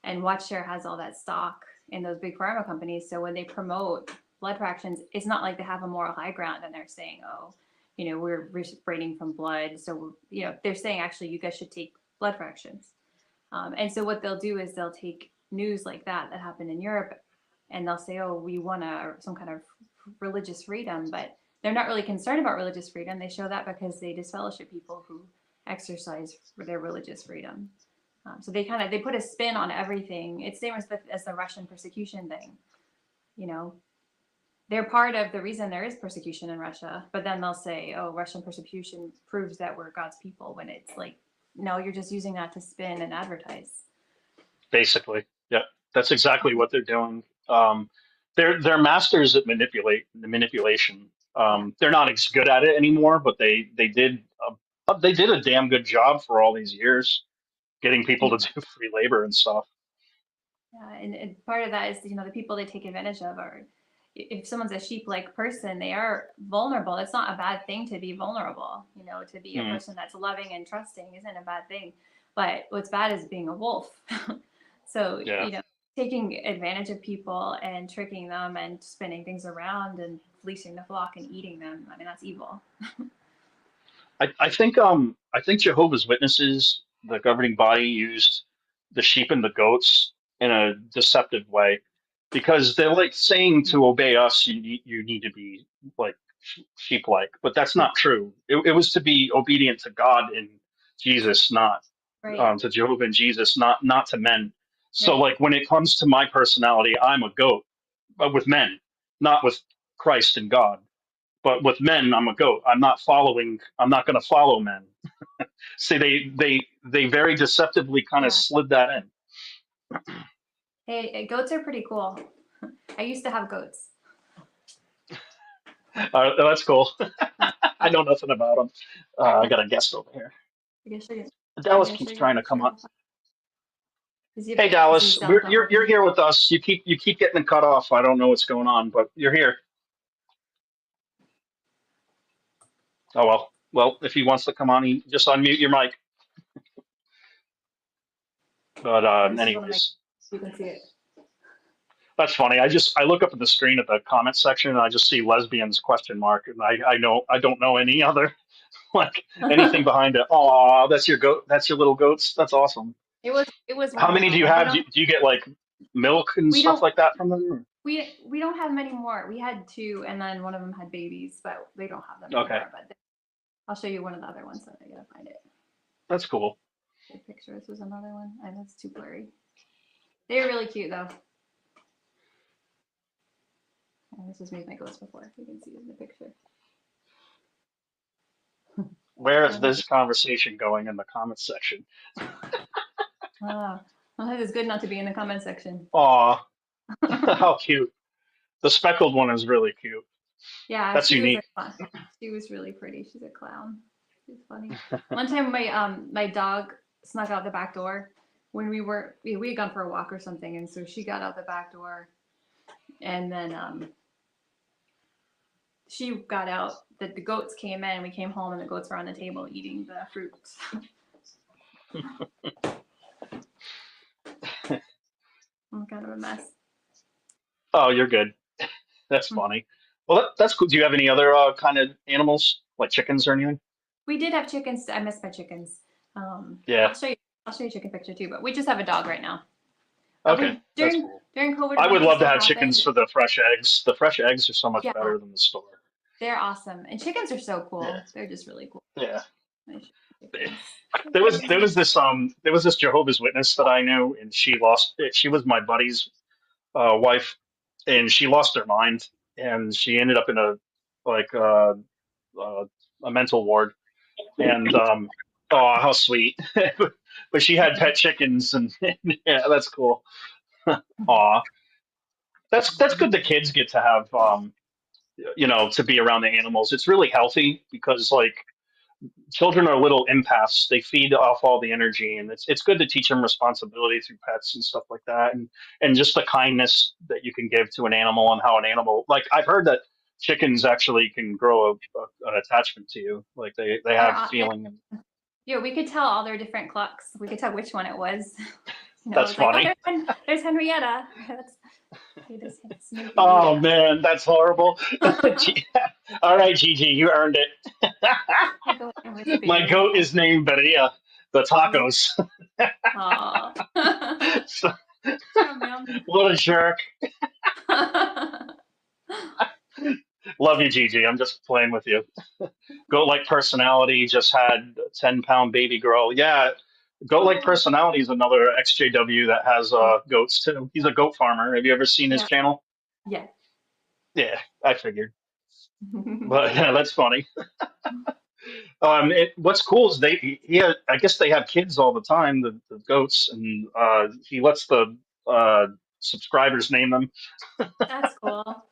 And Watchtower has all that stock in those big pharma companies. So when they promote blood fractions, it's not like they have a moral high ground and they're saying, oh, we're refraining from blood. So, they're saying actually you guys should take blood fractions. And so what they'll do is they'll take news like that happened in Europe and they'll say, oh, we want some kind of religious freedom, but they're not really concerned about religious freedom. They show that because they disfellowship people who exercise for their religious freedom. So they put a spin on everything. It's same as the Russian persecution thing. They're part of the reason there is persecution in Russia, but then they'll say, oh, Russian persecution proves that we're God's people, when it's like, no, you're just using that to spin and advertise. Basically, yeah, that's exactly what they're doing. They're masters at manipulation. They're not as good at it anymore, but they did a damn good job for all these years, getting people to do free labor and stuff. Yeah, and part of that is, the people they take advantage of are, if someone's a sheep-like person, they are vulnerable. It's not a bad thing to be vulnerable. To be a person that's loving and trusting isn't a bad thing. But what's bad is being a wolf. So, taking advantage of people and tricking them and spinning things around and fleecing the flock and eating them, I mean, that's evil. I think Jehovah's Witnesses, the governing body, used the sheep and the goats in a deceptive way, because they're like saying to obey us, you need to be like sheep-like, but that's not true. It was to be obedient to God and Jesus, not Right. to Jehovah and Jesus, not to men. So Right. like when it comes to my personality, I'm a goat, but with men, not with Christ and God. But with men, I'm a goat. I'm not going to follow men. See, they very deceptively kind of slid that in. Hey, goats are pretty cool. I used to have goats. That's cool. I know nothing about them. I got a guest over here. I guess Dallas keeps trying to come up. Hey, Hey, Dallas, you're here with us. You keep getting cut off. I don't know what's going on, but you're here. Oh well. If he wants to come on, he just unmute your mic. But anyways, you can see it. that's funny. I look up at the screen at the comment section and I just see lesbians ? And I don't know any other like anything behind it. Oh, that's your goat. That's your little goats. That's awesome. It was one. How many do you have? Do you get like milk and stuff like that from them? We don't have many more. We had 2, and then one of them had babies, but they don't have them anymore. But I'll show you one of the other ones. I gotta find it. That's cool. Good picture. This was another one. I know it's too blurry. They're really cute though. Oh, this was me with my goats before. You can see it in the picture. Where is this conversation going in the comments section? It's good not to be in the comment section. Aw, how cute. The speckled one is really cute. Yeah, that's unique. She was really pretty. She's a clown. She's funny. One time my dog snuck out the back door when we had gone for a walk or something, and so she got out the back door, and then she got out. The goats came in. We came home, and the goats were on the table eating the fruits. I'm kind of a mess. Oh, you're good. That's funny. Well, that's cool. Do you have any other kind of animals, like chickens or anything? We did have chickens. I miss my chickens. Yeah. I'll show you. I'll show you a chicken picture too. But we just have a dog right now. Okay, that's During cool. COVID, I when would they love to still have chickens happened, for the fresh eggs. The fresh eggs are so much yeah, better than the store. they're awesome. And chickens are so cool. Yeah. They're just really cool. Yeah. I show you chickens. There was this Jehovah's Witness that I knew, and she was my buddy's wife, and she lost her mind, and she ended up in a mental ward, and oh, how sweet. But she had pet chickens, and yeah, that's cool. Aw, that's good. The kids get to have to be around the animals. It's really healthy because like children are little empaths. They feed off all the energy, and it's good to teach them responsibility through pets and stuff like that, and just the kindness that you can give to an animal and how an animal, like I've heard that chickens actually can grow an attachment to you, like they have feeling. Yeah, we could tell all their different clucks. We could tell which one it was. That's it's like, funny. oh, there's Henrietta. Oh man, that's horrible. All right, Gigi, you earned it. My goat is named Berea, the tacos. So, what a jerk. Love you, Gigi. I'm just playing with you. Goat-like personality just had a 10-pound baby girl. Yeah, goat-like personality is another XJW that has goats too. He's a goat farmer. Have you ever seen his channel? Yeah. Yeah, I figured. But yeah, that's funny. What's cool is I guess they have kids all the time, the goats, and he lets the subscribers name them. That's cool.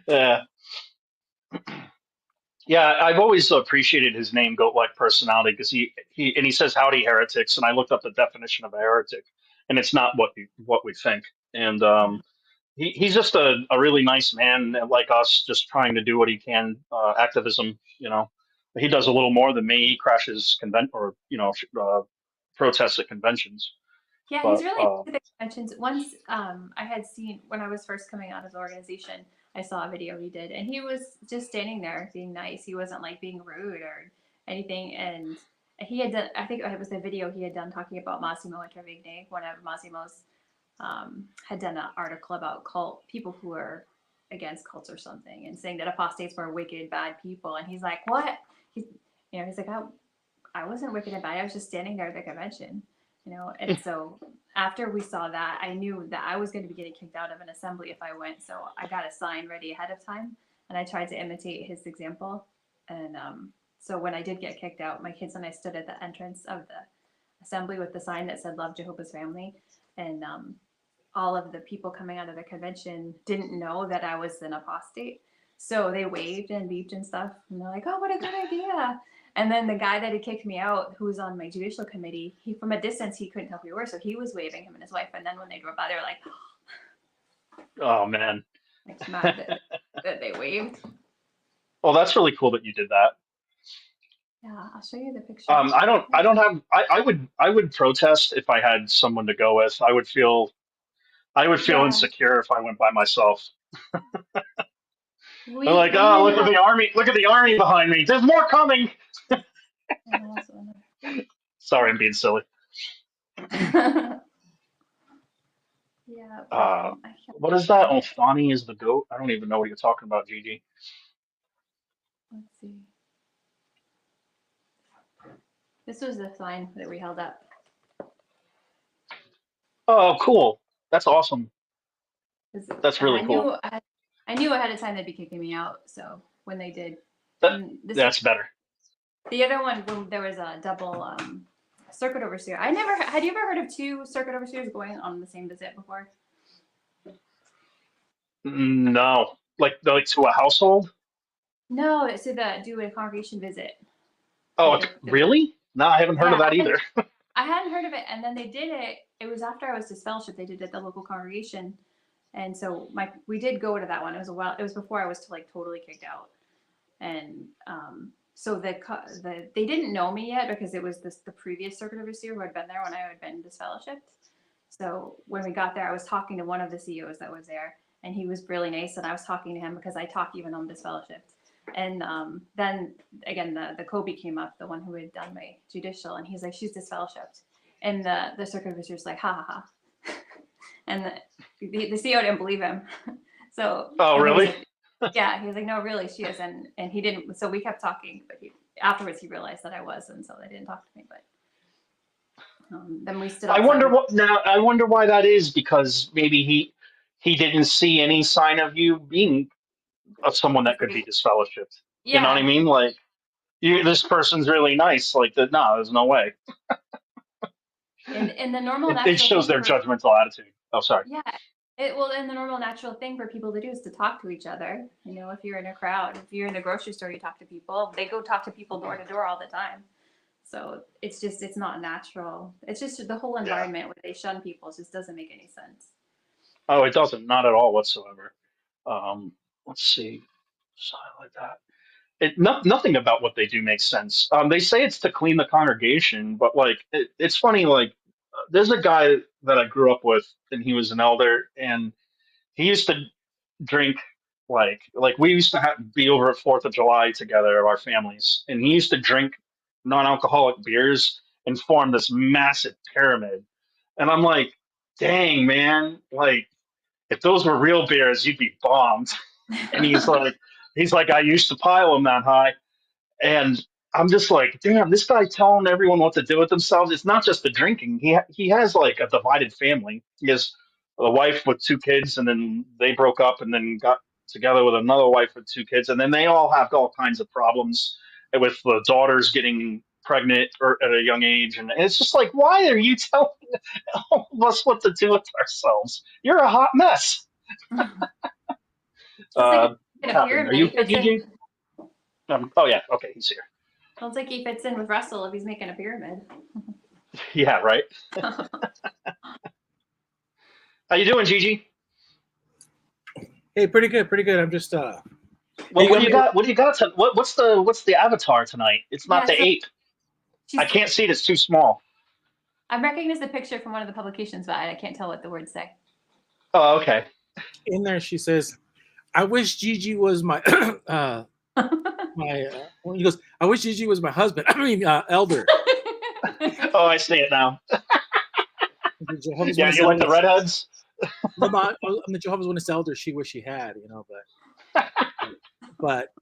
Yeah. Yeah, I've always appreciated his name, goat-like personality, because he says howdy heretics, and I looked up the definition of a heretic, and it's not what we think. And he's just a really nice man like us, just trying to do what he can, activism. He does a little more than me. He crashes protests at conventions. Yeah, But he's really into the conventions. Once I had seen, when I was first coming out of the organization, I saw a video he did, and he was just standing there being nice. He wasn't like being rude or anything. And he had done, I think it was the video he had done talking about Massimo Intervigne. One of Massimo's had done an article about people who are against cults or something, and saying that apostates were wicked, bad people. And he's like, what? He's like, I wasn't wicked and bad. I was just standing there at the convention. And so after we saw that, I knew that I was going to be getting kicked out of an assembly if I went. So I got a sign ready ahead of time, and I tried to imitate his example. And so when I did get kicked out, my kids and I stood at the entrance of the assembly with the sign that said "Love Jehovah's Family," and all of the people coming out of the convention didn't know that I was an apostate. So they waved and beeped and stuff, and they're like, "Oh, what a good idea!" And then the guy that had kicked me out, who was on my judicial committee, he from a distance he couldn't tell who we were, so he was waving, him and his wife. And then when they drove by, they were like, "Oh man!" Like mad that they waved. Well, that's really cool that you did that. Yeah, I'll show you the picture. I would protest if I had someone to go with. I would feel insecure if I went by myself. They're like, oh, look at the army behind me. There's more coming. Sorry, I'm being silly. Yeah. What is that? Oh, Fani is the goat? I don't even know what you're talking about, Gigi. Let's see. This was the sign that we held up. Oh, cool. That's awesome. That's really cool. I knew ahead of time they'd be kicking me out, so when they did. That's better. The other one, when there was a double circuit overseer. Had you ever heard of two circuit overseers going on the same visit before? No. Like to a household? No, it's to do a congregation visit. Oh, really? No, I haven't heard of that either. I hadn't heard of it, and then they did it. It was after I was disfellowship. They did it at the local congregation, and so we did go to that one. It was before I was totally kicked out. And so they didn't know me yet because it was the previous circuit overseer who had been there when I had been disfellowshipped. So when we got there, I was talking to one of the CEOs that was there, and he was really nice, and I was talking to him because I talk even on disfellowshipped. And then again, the Kobe came up, the one who had done my judicial, and he's like, she's disfellowshipped. And the circuit officer's like, ha ha ha. And the CEO didn't believe him. So Oh, really? like, yeah, he was like, no, really, she is. And he didn't. So we kept talking, but afterwards he realized that I was, and so they didn't talk to me. But then we stood. I outside. wonder what now. I wonder why that is, because maybe he didn't see any sign of you being of someone that could be disfellowshipped. You know what I Yeah. mean? Like, this person's really nice. Like, that? No, there's no way. And the normal It natural shows thing their judgmental attitude. Oh, sorry. Yeah. And the normal natural thing for people to do is to talk to each other. You know, if you're in a crowd, if you're in the grocery store, you talk to people. They go talk to people door to door all the time. So it's not natural. It's just the whole environment where they shun people just doesn't make any sense. Oh, it doesn't. Not at all whatsoever. Let's see. Something like that. Nothing about what they do makes sense. They say it's to clean the congregation, but like it's funny. Like, there's a guy that I grew up with, and he was an elder, and he used to drink like we used to be over at Fourth of July together, our families, and he used to drink non-alcoholic beers and form this massive pyramid. And I'm like, dang man, like if those were real beers, you'd be bombed. And he's like, I used to pile them that high. And I'm just like, damn, this guy telling everyone what to do with themselves. It's not just the drinking. He has like a divided family. He has a wife with two kids, and then they broke up, and then got together with another wife with two kids, and then they all have all kinds of problems with the daughters getting pregnant or at a young age, and it's just like, why are you telling all of us what to do with ourselves? You're a hot mess. It's like in a Catherine, are pyramid. you He fits Gigi? in. Oh yeah, okay, he's here. Sounds like he fits in with Russell if he's making a pyramid. Yeah, right. How you doing, Gigi? Hey, pretty good, pretty good. I'm just Well, what do you got? What do you got? What's the avatar tonight? It's not Yeah, the so ape. I can't see it. It's too small. I recognized the picture from one of the publications, but I can't tell what the words say. Oh, okay. in there. She says, "I wish Gigi was my Well, he goes, I wish Gigi was my husband. I mean, elder." Oh, I see it now. Yeah, you like the redheads? I'm the Jehovah's Witness elder. She wish she had, you know, but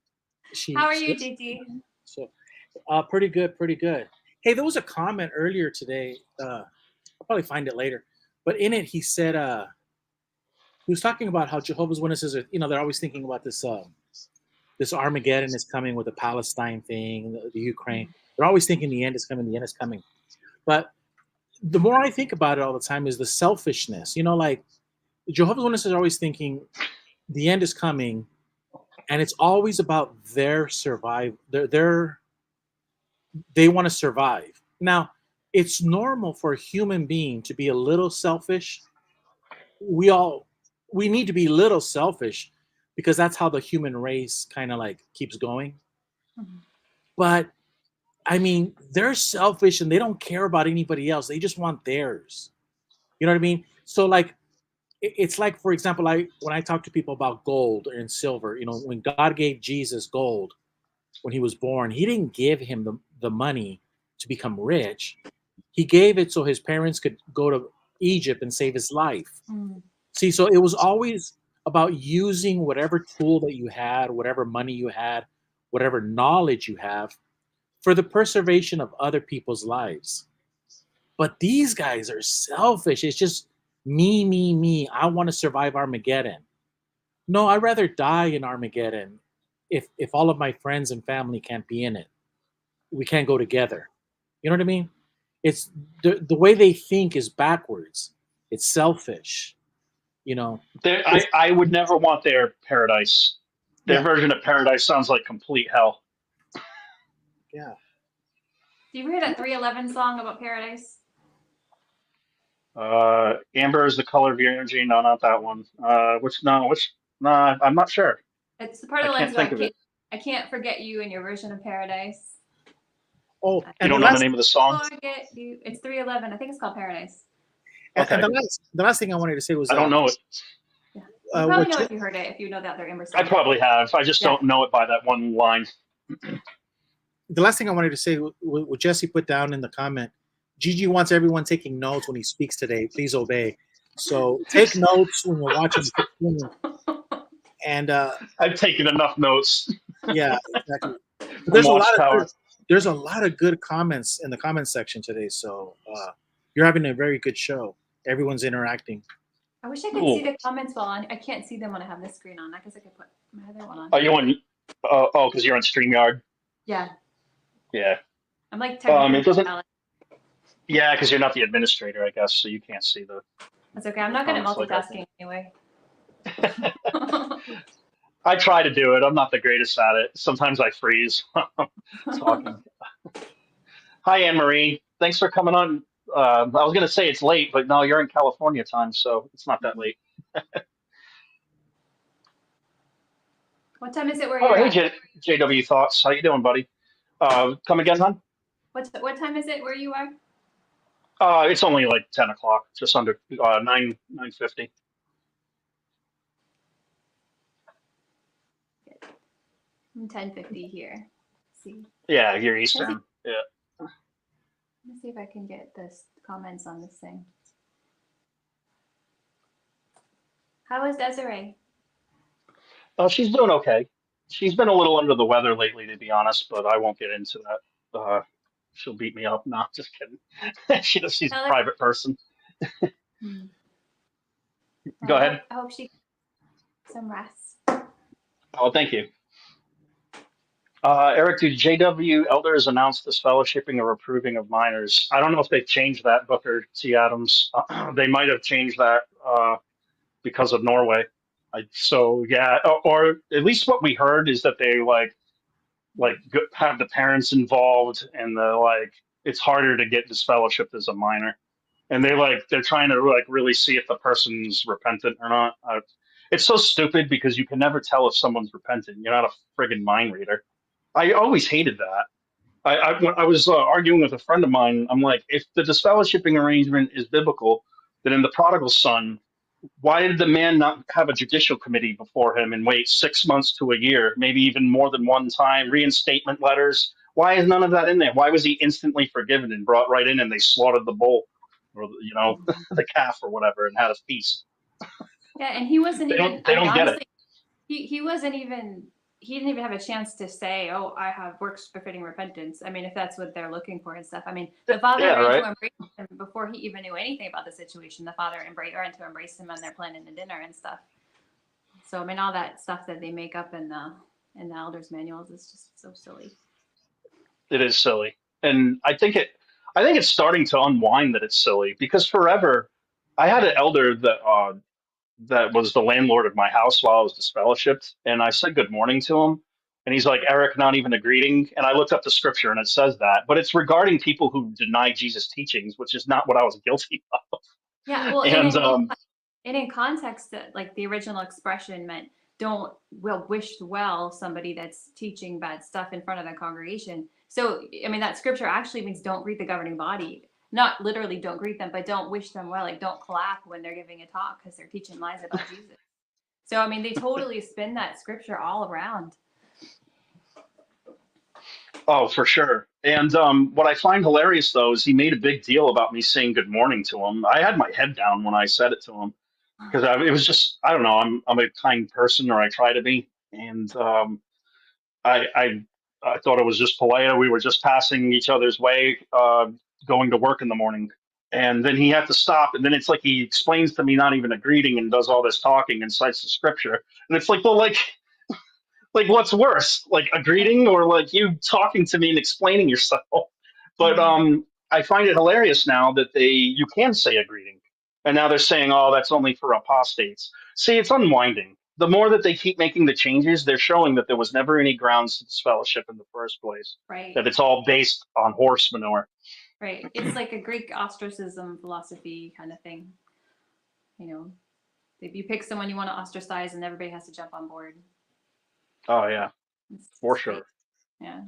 she. How are you, Gigi? So, pretty good, pretty good. Hey, there was a comment earlier today. I'll probably find it later, but in it he said he was talking about how Jehovah's Witnesses are, you know, they're always thinking about this this Armageddon is coming with the Palestine thing, the Ukraine. They're always thinking the end is coming, the end is coming. But the more I think about it all the time is the selfishness. You know, like Jehovah's Witnesses are always thinking the end is coming, and it's always about their survive. They want to survive. Now, it's normal for a human being to be a little selfish. We need to be a little selfish because that's how the human race kind of like keeps going. Mhm. But I mean, they're selfish and they don't care about anybody else. They just want theirs. You know what I mean? So like it's like, for example, when I talk to people about gold and silver, you know, when God gave Jesus gold when he was born, he didn't give him the money to become rich. He gave it so his parents could go to Egypt and save his life. Mm. See, so it was always about using whatever tool that you had, whatever money you had, whatever knowledge you have for the preservation of other people's lives. But these guys are selfish. It's just me, me, me. I want to survive Armageddon. No, I'd rather die in Armageddon if all of my friends and family can't be in it. We can't go together. You know what I mean? It's the way they think is backwards. It's selfish. You know. I would never want their paradise. Their Yeah. version of paradise sounds like complete hell. Yeah. Do you hear that 311 song about paradise? Amber is the color of your energy. No, not that one. No, I'm not sure. It's the part of I the can't lines think going, of it. I can't forget you in your version of Paradise. Oh, You and don't know the name of the song? Forget you. It's 311. I think it's called Paradise. Okay. and the last thing I wanted to say was I don't know it. Yeah. You probably what know Je- if you heard it, if you know that they're Emerson. I probably have. I just Yeah. don't know it by that one line. the last thing I wanted to say, what Jesse put down in the comment, Gigi wants everyone taking notes when he speaks today. Please obey. So take notes when you're watching the stream. And I've taken enough notes yeah, exactly. But from Watchtower. there's a lot of good comments in the comment section today. So you're having a very good show. Everyone's interacting. I wish I could Cool. see the comments well. I can't see them when I have this screen on. I guess I could put my other one on. Are you on? Oh, because you're on StreamYard. Yeah. Yeah. I'm like technically. It doesn't. Yeah, because you're not the administrator, I guess, so you can't see the. That's okay. I'm not good at Like I multitasking anyway. I try to do it. I'm not the greatest at it. Sometimes I freeze talking. Hi, Anne Marie. Thanks for coming on. I was going to say it's late, but no, you're in California time, so it's not that late. What time is it where Oh, you're hey, at? JW Thoughts. How you doing, buddy? Come again, hon? What time is it where you are? It's only like 10 o'clock, just under 9:50. I'm 10:50 here. Let's see. Yeah, you're Eastern. Yeah. Let me see if I can get this comments on this thing. How is Desiree? Oh, she's doing okay. She's been a little under the weather lately, to be honest, but I won't get into that. She'll beat me up. No, just kidding. She's a private person. Go ahead. I hope she gets some rest. Oh, thank you. Eric, do JW elders announce this fellowshipping or approving of minors? I don't know if they've changed that, Booker T. Adams. They might have changed that because of Norway. So yeah, or at least what we heard is that they have the parents involved, and it's harder to get disfellowshipped as a minor, and they're trying to really see if the person's repentant or not. It's so stupid because you can never tell if someone's repentant. You're not a friggin' mind reader. I always hated that. When I was arguing with a friend of mine, I'm like, if the disfellowshipping arrangement is biblical, then in the prodigal son, why did the man not have a judicial committee before him and wait 6 months to a year, maybe even more than one time, reinstatement letters? Why is none of that in there? Why was he instantly forgiven and brought right in and they slaughtered the bull or, the calf or whatever and had a feast? Yeah, and he wasn't They even. don't get it. He wasn't even. He didn't even have a chance to say, "Oh, I have works befitting repentance." I mean, if that's what they're looking for and stuff. I mean, the father ran to embrace him before he even knew anything about the situation. The father ran to embrace him, and they're planning the dinner and stuff. So I mean, all that stuff that they make up in the elders' manuals is just so silly. It is silly, and I think it's starting to unwind that it's silly because forever, I had an elder that was the landlord of my house while I was disfellowshipped, and I said good morning to him, and he's like, Eric, not even a greeting. And I looked up the scripture, and it says that, but it's regarding people who deny Jesus' teachings, which is not what I was guilty of. Yeah, well, and in context, that like the original expression meant don't wish well somebody that's teaching bad stuff in front of the congregation. So I mean that scripture actually means don't greet the governing body. Not literally don't greet them, but don't wish them well. Like don't clap when they're giving a talk because they're teaching lies about Jesus. So I mean they totally spin that scripture all around. Oh, for sure. And what I find hilarious though is he made a big deal about me saying good morning to him. I had my head down when I said it to him because it was just, I don't know, I'm a kind person, or I try to be, and I thought it was just polite. We were just passing each other's way, going to work in the morning. And then he had to stop. And then it's like he explains to me not even a greeting and does all this talking and cites the scripture. And it's like, well, like what's worse, like a greeting or like you talking to me and explaining yourself? But I find it hilarious now that you can say a greeting. And now they're saying, oh, that's only for apostates. See, it's unwinding. The more that they keep making the changes, they're showing that there was never any grounds to disfellowship in the first place. Right. That it's all based on horse manure. Right. It's like a Greek ostracism philosophy kind of thing. You know, if you pick someone you want to ostracize and everybody has to jump on board. Oh, yeah. For It's great. sure. Yeah.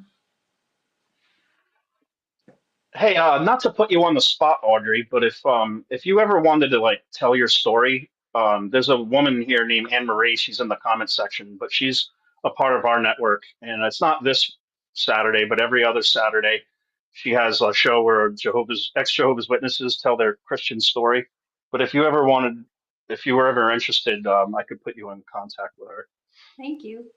Hey, not to put you on the spot, Audrey, but if you ever wanted to like tell your story, there's a woman here named Anne Marie. She's in the comment section, but she's a part of our network, and it's not this Saturday, but every other Saturday, she has a show where ex-Jehovah's Witnesses tell their Christian story. But if you were ever interested, I could put you in contact with her. Thank you.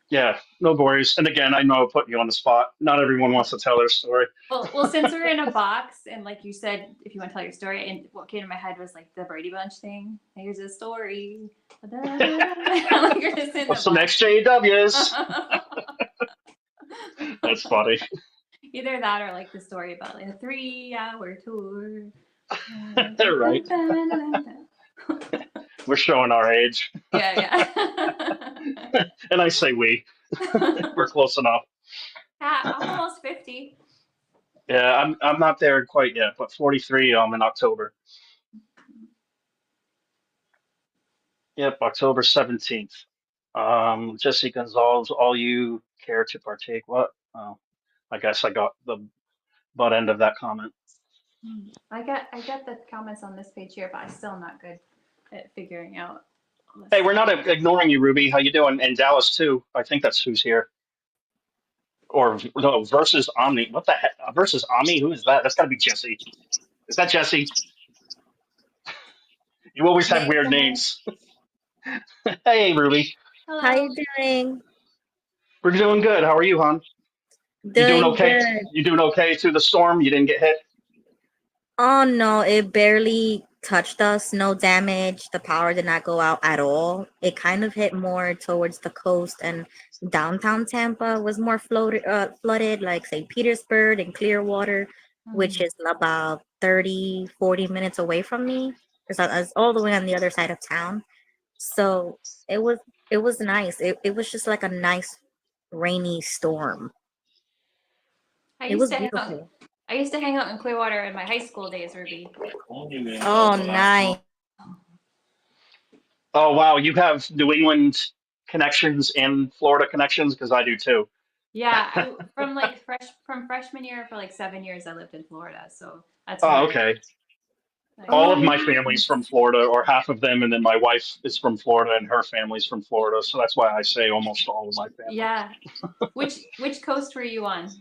Yeah, no worries. And again, I know I put you on the spot. Not everyone wants to tell their story. Well, since we're in a box, and like you said, if you want to tell your story, and what came to my head was like the Brady Bunch thing. Here's a story. Like you're just in the Some box. XJWs. That's funny. Either that or like the story about like a 3-hour tour. Right. We're showing our age. Yeah. And I say we. We're close enough. I'm almost 50. Yeah, I'm not there quite yet, but 43 in October. Yep, October 17th. Jesse Gonzalez, all you care to partake? What? Oh, I guess I got the butt end of that comment. I get the comments on this page here, but I'm still not good at figuring out. Hey, we're not ignoring you, Ruby. How you doing? And Dallas too. I think that's who's here. Or no, versus Omni. What the heck? Versus Omni? Who is that? That's got to be Jesse. Is that Jesse? You always have weird names. Hey, Ruby. Hello. How you doing? We're doing good. How are you, hon? You doing Doing okay? good. You doing okay through the storm? You didn't get hit? Oh no, it barely touched us. No damage. The power did not go out at all. It kind of hit more towards the coast, and downtown Tampa was more flooded, like St. Petersburg and Clearwater, which is about 30, 40 minutes away from me. Because I was all the way on the other side of town. So it was nice. It was just like a nice rainy storm. I It used was to hang out. beautiful. I used to hang out in Clearwater in my high school days, Ruby. Oh, nice. Oh wow, you have New England connections and Florida connections because I do too. Yeah, from freshman year for like 7 years, I lived in Florida, so that's Oh, where. okay. Like, All of Oh, my family's from Florida, or half of them, and then my wife is from Florida, and her family's from Florida. So that's why I say almost all of my family. yeah. Which coast were you on?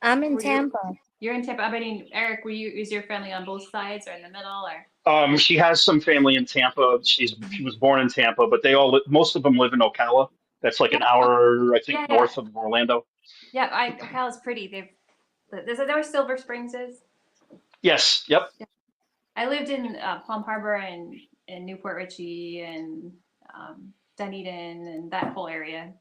I'm in Tampa. You're in Tampa. I mean, Eric, is your family on both sides or in the middle or? She has some family in Tampa. She was born in Tampa, but most of them live in Ocala. That's like an hour, I think, north of Orlando. Yeah, Ocala's pretty. Is that where Silver Springs is? Yes. Yep. Yeah. I lived in Palm Harbor and in Newport Richey and Dunedin and that whole area.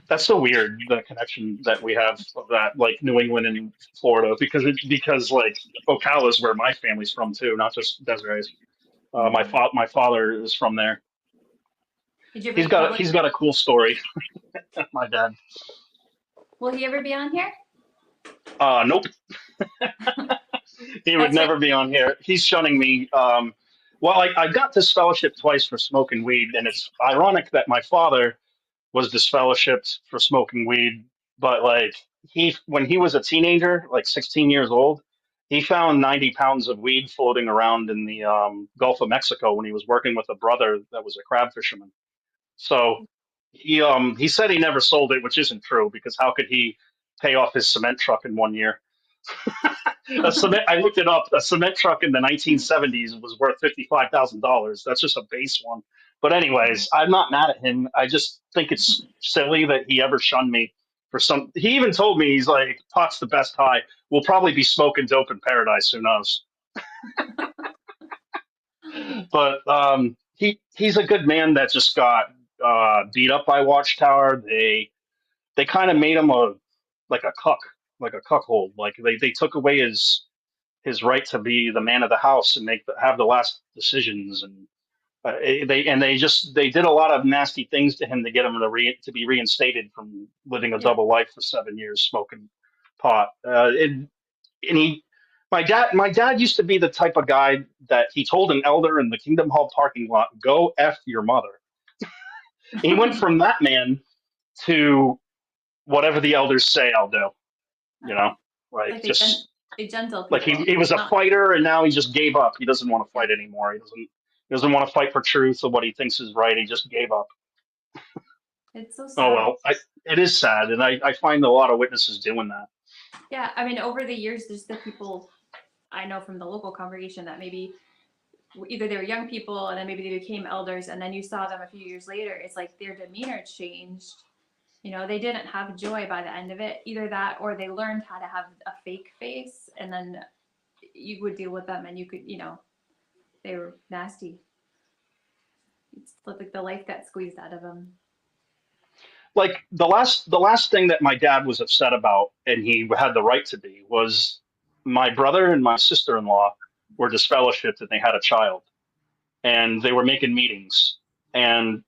That's so weird, the connection that we have of that, like New England and Florida, because like Ocala is where my family's from too, not just Desiree's. My father is from there. He's got a cool story. My dad. Will he ever be on here? Nope. He would never be on here. He's shunning me. Well, I got this fellowship twice for smoking weed, and it's ironic that my father was disfellowshipped for smoking weed, but like when he was a teenager, like 16 years old, he found 90 pounds of weed floating around in the Gulf of Mexico when he was working with a brother that was a crab fisherman. So he said he never sold it, which isn't true because how could he pay off his cement truck in 1 year? I looked it up. A cement truck in the 1970s was worth $55,000. That's just a base one. But anyways, I'm not mad at him. I just think it's silly that he ever shunned me for some. He even told me, he's like, "Pot's the best high. We'll probably be smoking dope in paradise. Who knows?" But he's a good man that just got beat up by Watchtower. They kind of made him like a cuckold. Like they took away his right to be the man of the house and have the last decisions, and they did a lot of nasty things to him to get him to be reinstated from living a double life for 7 years smoking pot. My dad used to be the type of guy that he told an elder in the Kingdom Hall parking lot, "Go F your mother." He went from that man to whatever the elders say I'll do. You know, like just they gentle like people. he was a Not- fighter and now he just gave up. He doesn't want to fight anymore. He doesn't want to fight for truth or what he thinks is right. He just gave up. It's so Oh sad. well, it is sad, and I find a lot of witnesses doing that. Yeah, I mean, over the years, there's the people I know from the local congregation that maybe either they were young people and then maybe they became elders, and then you saw them a few years later. It's like their demeanor changed. You know, they didn't have joy by the end of it. Either that, or they learned how to have a fake face, and then you would deal with them, and you could, you know, they were nasty. It's like the life got squeezed out of them. Like the last thing that my dad was upset about, and he had the right to be, was my brother and my sister-in-law were disfellowshipped and they had a child, and they were making meetings. And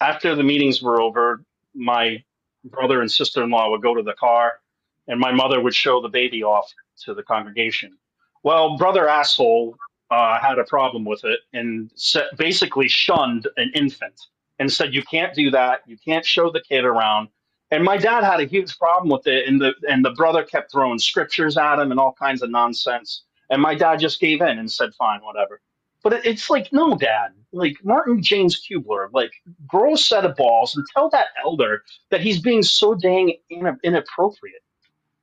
after the meetings were over, my brother and sister-in-law would go to the car, and my mother would show the baby off to the congregation. Well, brother asshole had a problem with it and basically shunned an infant and said, "You can't do that. You can't show the kid around." And my dad had a huge problem with it, and the brother kept throwing scriptures at him and all kinds of nonsense. And my dad just gave in and said, "Fine, whatever." But it's like, no, Dad. Like Martin James Kubler, like grow a set of balls and tell that elder that he's being so dang inappropriate.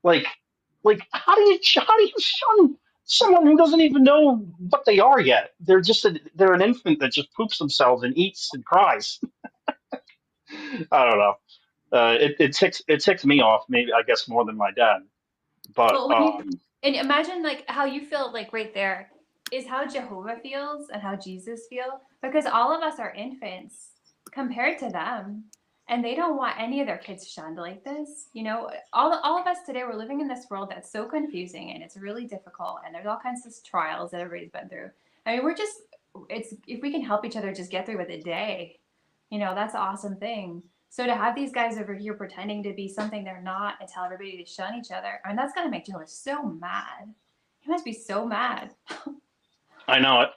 Like, how do you shun someone who doesn't even know what they are yet? They're an infant that just poops themselves and eats and cries. I don't know. It ticks me off, maybe I guess more than my dad. But Well, when you and imagine like how you feel like right there is how Jehovah feels and how Jesus feel, because all of us are infants compared to them, and they don't want any of their kids shunned like this. You know, all of us today, we're living in this world that's so confusing and it's really difficult, and there's all kinds of trials that everybody's been through. I mean, it's if we can help each other just get through with a day, you know, that's an awesome thing. So to have these guys over here pretending to be something they're not and tell everybody to shun each other, I mean, that's gonna make Joe so mad. He must be so mad. I know it.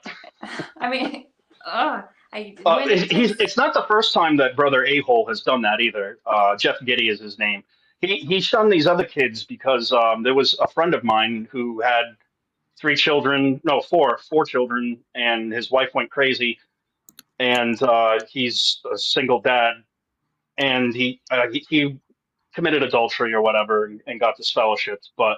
I mean, ugh. It's not the first time that Brother A-hole has done that either. Jeff Giddy is his name. He shunned these other kids because there was a friend of mine who had four children, and his wife went crazy, and he's a single dad, and he committed adultery or whatever and got disfellowshipped. But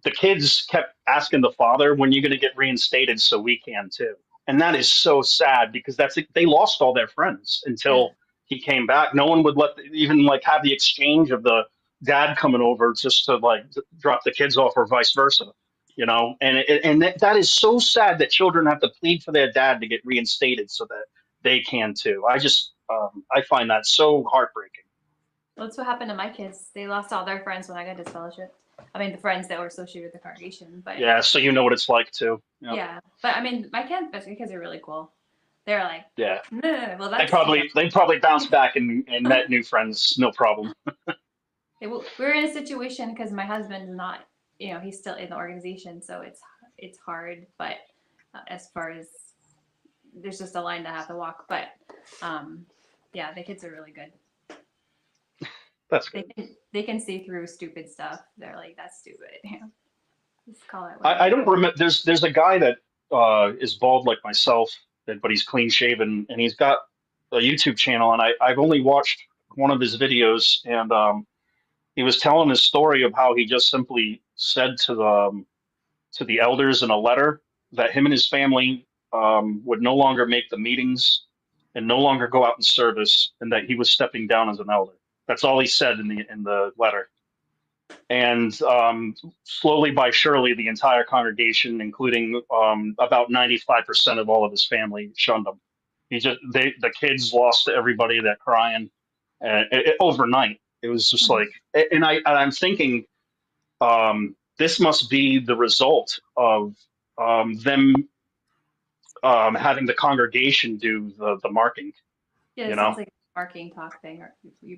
the kids kept asking the father, "When are you going to get reinstated so we can too?" And that is so sad because they lost all their friends until he came back. No one would even like have the exchange of the dad coming over just to like drop the kids off or vice versa, you know. And that is so sad that children have to plead for their dad to get reinstated so that they can too. I find that so heartbreaking. Well, that's what happened to my kids. They lost all their friends when I got disfellowshipped. I mean, the friends that were associated with the congregation, but Yeah, so you know what it's like too. Yep. yeah. But I mean, my kids are really cool. They're like, Yeah. nah. Well, They that's probably bounced back and met new friends, no problem. we're in a situation because my husband's not, you know, he's still in the organization, so it's hard. But as far as there's just a line to have to walk. But yeah, the kids are really good. That's good. They can see through stupid stuff. They're like, that's stupid. Yeah. Just call it. I don't remember. There's a guy that is bald like myself, but he's clean shaven, and he's got a YouTube channel, and I've only watched one of his videos, and he was telling his story of how he just simply said to the elders in a letter that him and his family would no longer make the meetings and no longer go out in service, and that he was stepping down as an elder. That's all he said in the letter. And slowly by surely, the entire congregation, including about 95% of all of his family, shunned him. The kids lost everybody. That crying overnight. It was just like, and I'm thinking, this must be the result of them having the congregation do the marking. Yeah, it sounds like a marking talk thing.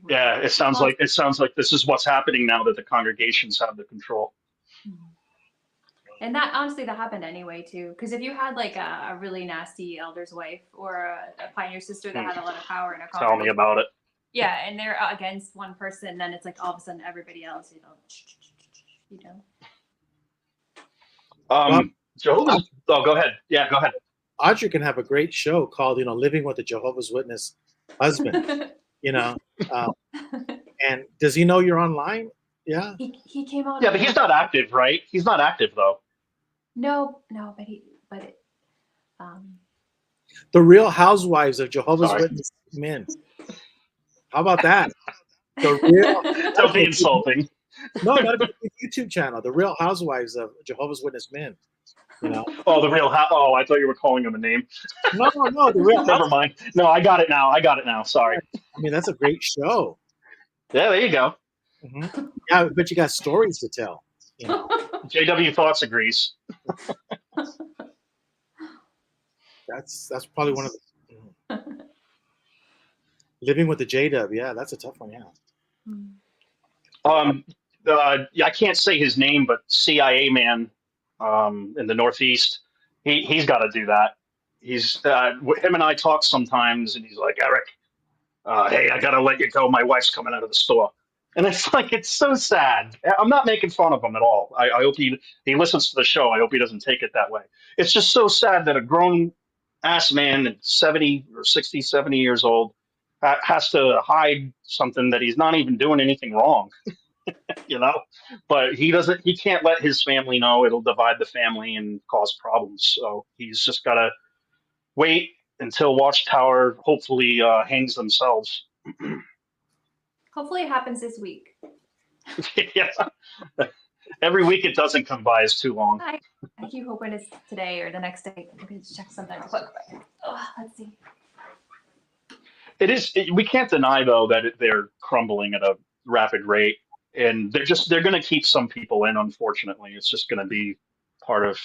Yeah, it sounds like this is what's happening now that the congregations have the control. And that honestly, that happened anyway too. Because if you had like a really nasty elder's wife or a pioneer sister that had a lot of power in a Tell me congregation, about it. yeah, and they're against one person, then it's like all of a sudden everybody else, you know. Well, Jehovah's. Oh, go ahead. Yeah, go ahead. Audrey can have a great show called, Living with a Jehovah's Witness Husband. you know, uh, and does he know you're online? Yeah. He came out. Yeah, but he's not active, right? He's not active though. No, but it, The Real Housewives of Jehovah's Sorry. Witness Men. How about that? The real. Don't be insulting. No, not a YouTube channel. The Real Housewives of Jehovah's Witness Men. Oh, the real. Oh, I thought you were calling him a name. No, the Real. Never mind. No, I got it now. Sorry. I mean, that's a great show. Yeah, there you go. Mm-hmm. Yeah, but you got stories to tell. JW Thoughts agrees. That's probably one of the. Living with the JW. Yeah, that's a tough one. Yeah. Yeah, I can't say his name, but CIA man, in the Northeast, he's got to do that. He's him and I talk sometimes, and he's like, Eric, hey, I gotta let you go. My wife's coming out of the store, and it's like it's so sad. I'm not making fun of him at all. I hope he listens to the show. I hope he doesn't take it that way. It's just so sad that a grown ass man at 70 or 60, 70 years old has to hide something that he's not even doing anything wrong. But he can't let his family know. It'll divide the family and cause problems. So he's just got to wait until Watchtower hopefully hangs themselves. hopefully it happens this week. Yeah. Every week it doesn't come by as too long. I keep hoping it's today or the next day. I'm going to check something quick. Let's see. It is. We can't deny though that they're crumbling at a rapid rate, and they're going to keep some people in. Unfortunately, it's just going to be part of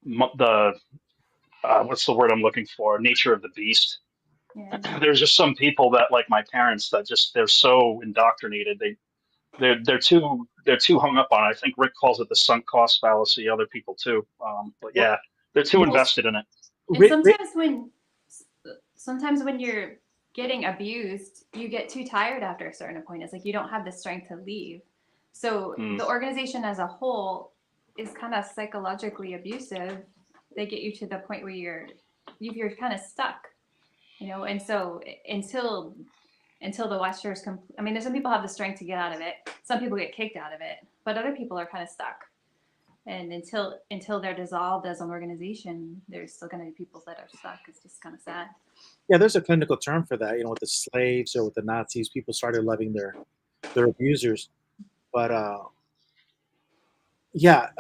the what's the word I'm looking for? Nature of the beast. Yeah. There's just some people that, like my parents, that they're so indoctrinated. They're too hung up on it. I think Rick calls it the sunk cost fallacy. Other people too. But yeah, they're too invested in it. And sometimes when you're getting abused, you get too tired after a certain point. It's like you don't have the strength to leave. So the organization as a whole is kind of psychologically abusive. They get you to the point where you're kind of stuck, and so until the Watchers come, I mean, there's some people have the strength to get out of it. Some people get kicked out of it, but other people are kind of stuck. And until they're dissolved as an organization, there's still going to be people that are stuck. It's just kind of sad. Yeah, there's a clinical term for that. With the slaves or with the Nazis, people started loving their abusers. But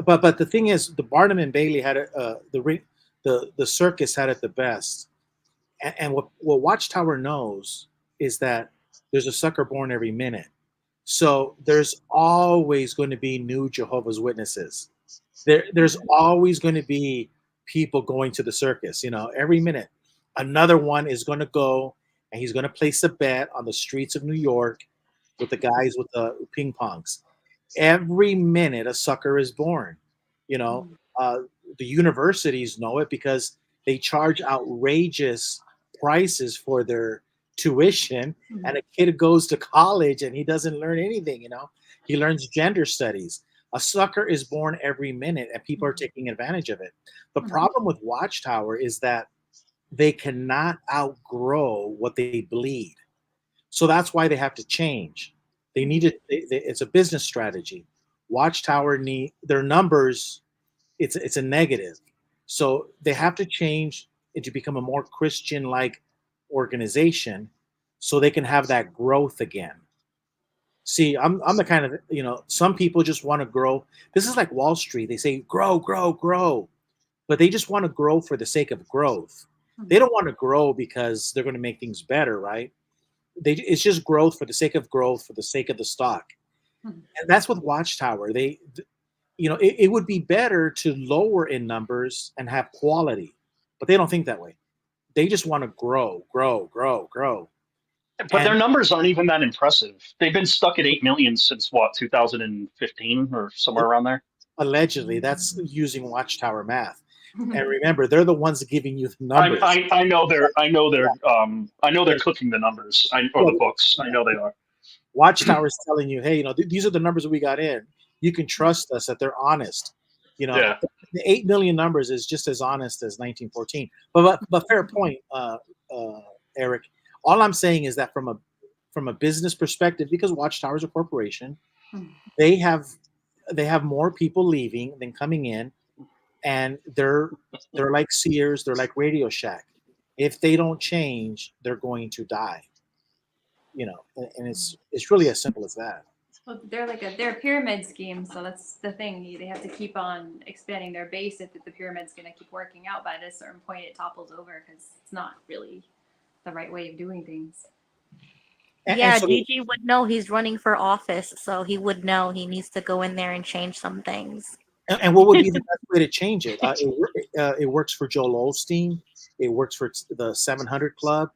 but the thing is, the Barnum and Bailey had the circus had it the best. And what Watchtower knows is that there's a sucker born every minute. So there's always going to be new Jehovah's Witnesses. There's always going to be people going to the circus. Every minute, another one is going to go, and he's going to place a bet on the streets of New York with the guys with the ping pongs. Every minute, a sucker is born. The universities know it because they charge outrageous prices for their tuition, and a kid goes to college and he doesn't learn anything. He learns gender studies. A sucker is born every minute, and people are taking advantage of it. The problem with Watchtower is that they cannot outgrow what they bleed. So that's why they have to change. They need it. It's a business strategy. Watchtower their numbers. It's a negative. So they have to change and to become a more Christian-like organization so they can have that growth again. See, I'm the kind of, some people just want to grow. This is like Wall Street. They say, grow, grow, grow. But they just want to grow for the sake of growth. They don't want to grow because they're going to make things better, right? It's just growth for the sake of growth, for the sake of the stock. And that's with Watchtower. It would be better to lower in numbers and have quality. But they don't think that way. They just want to grow, grow, grow, grow. But their numbers aren't even that impressive. They've been stuck at 8 million since 2015 or somewhere around there. Allegedly, that's using Watchtower math. And remember, they're the ones giving you the numbers. I know they're Yeah. cooking the numbers or Yeah, the books. I know they are. Watchtower is telling you, hey, these are the numbers that we got in. You can trust us that they're honest. Yeah. The 8 million numbers is just as honest as 1914. But fair point, Eric. All I'm saying is that from a business perspective, because Watchtower is a corporation, they have more people leaving than coming in, and they're like Sears, they're like Radio Shack. If they don't change, they're going to die. And it's really as simple as that. Well, they're a pyramid scheme, so that's the thing. They have to keep on expanding their base if the pyramid's going to keep working out. But at a certain point, it topples over because it's not really the right way of doing things. Yeah, Gigi would know. He's running for office, so he would know he needs to go in there and change some things. And what would be the best way to change it? It works for Joel Osteen. It works for the 700 Club.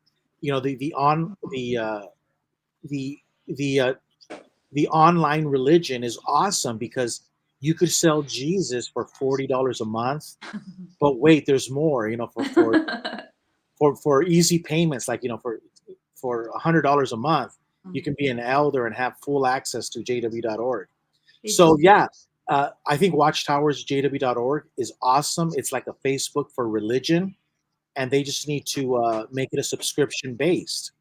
The online religion is awesome because you could sell Jesus for $40 a month. But wait, there's more. For easy payments, like for $100 a month, you can be an elder and have full access to jw.org. So yeah, I think Watchtower's jw.org is awesome. It's like a Facebook for religion, and they just need to make it a subscription based.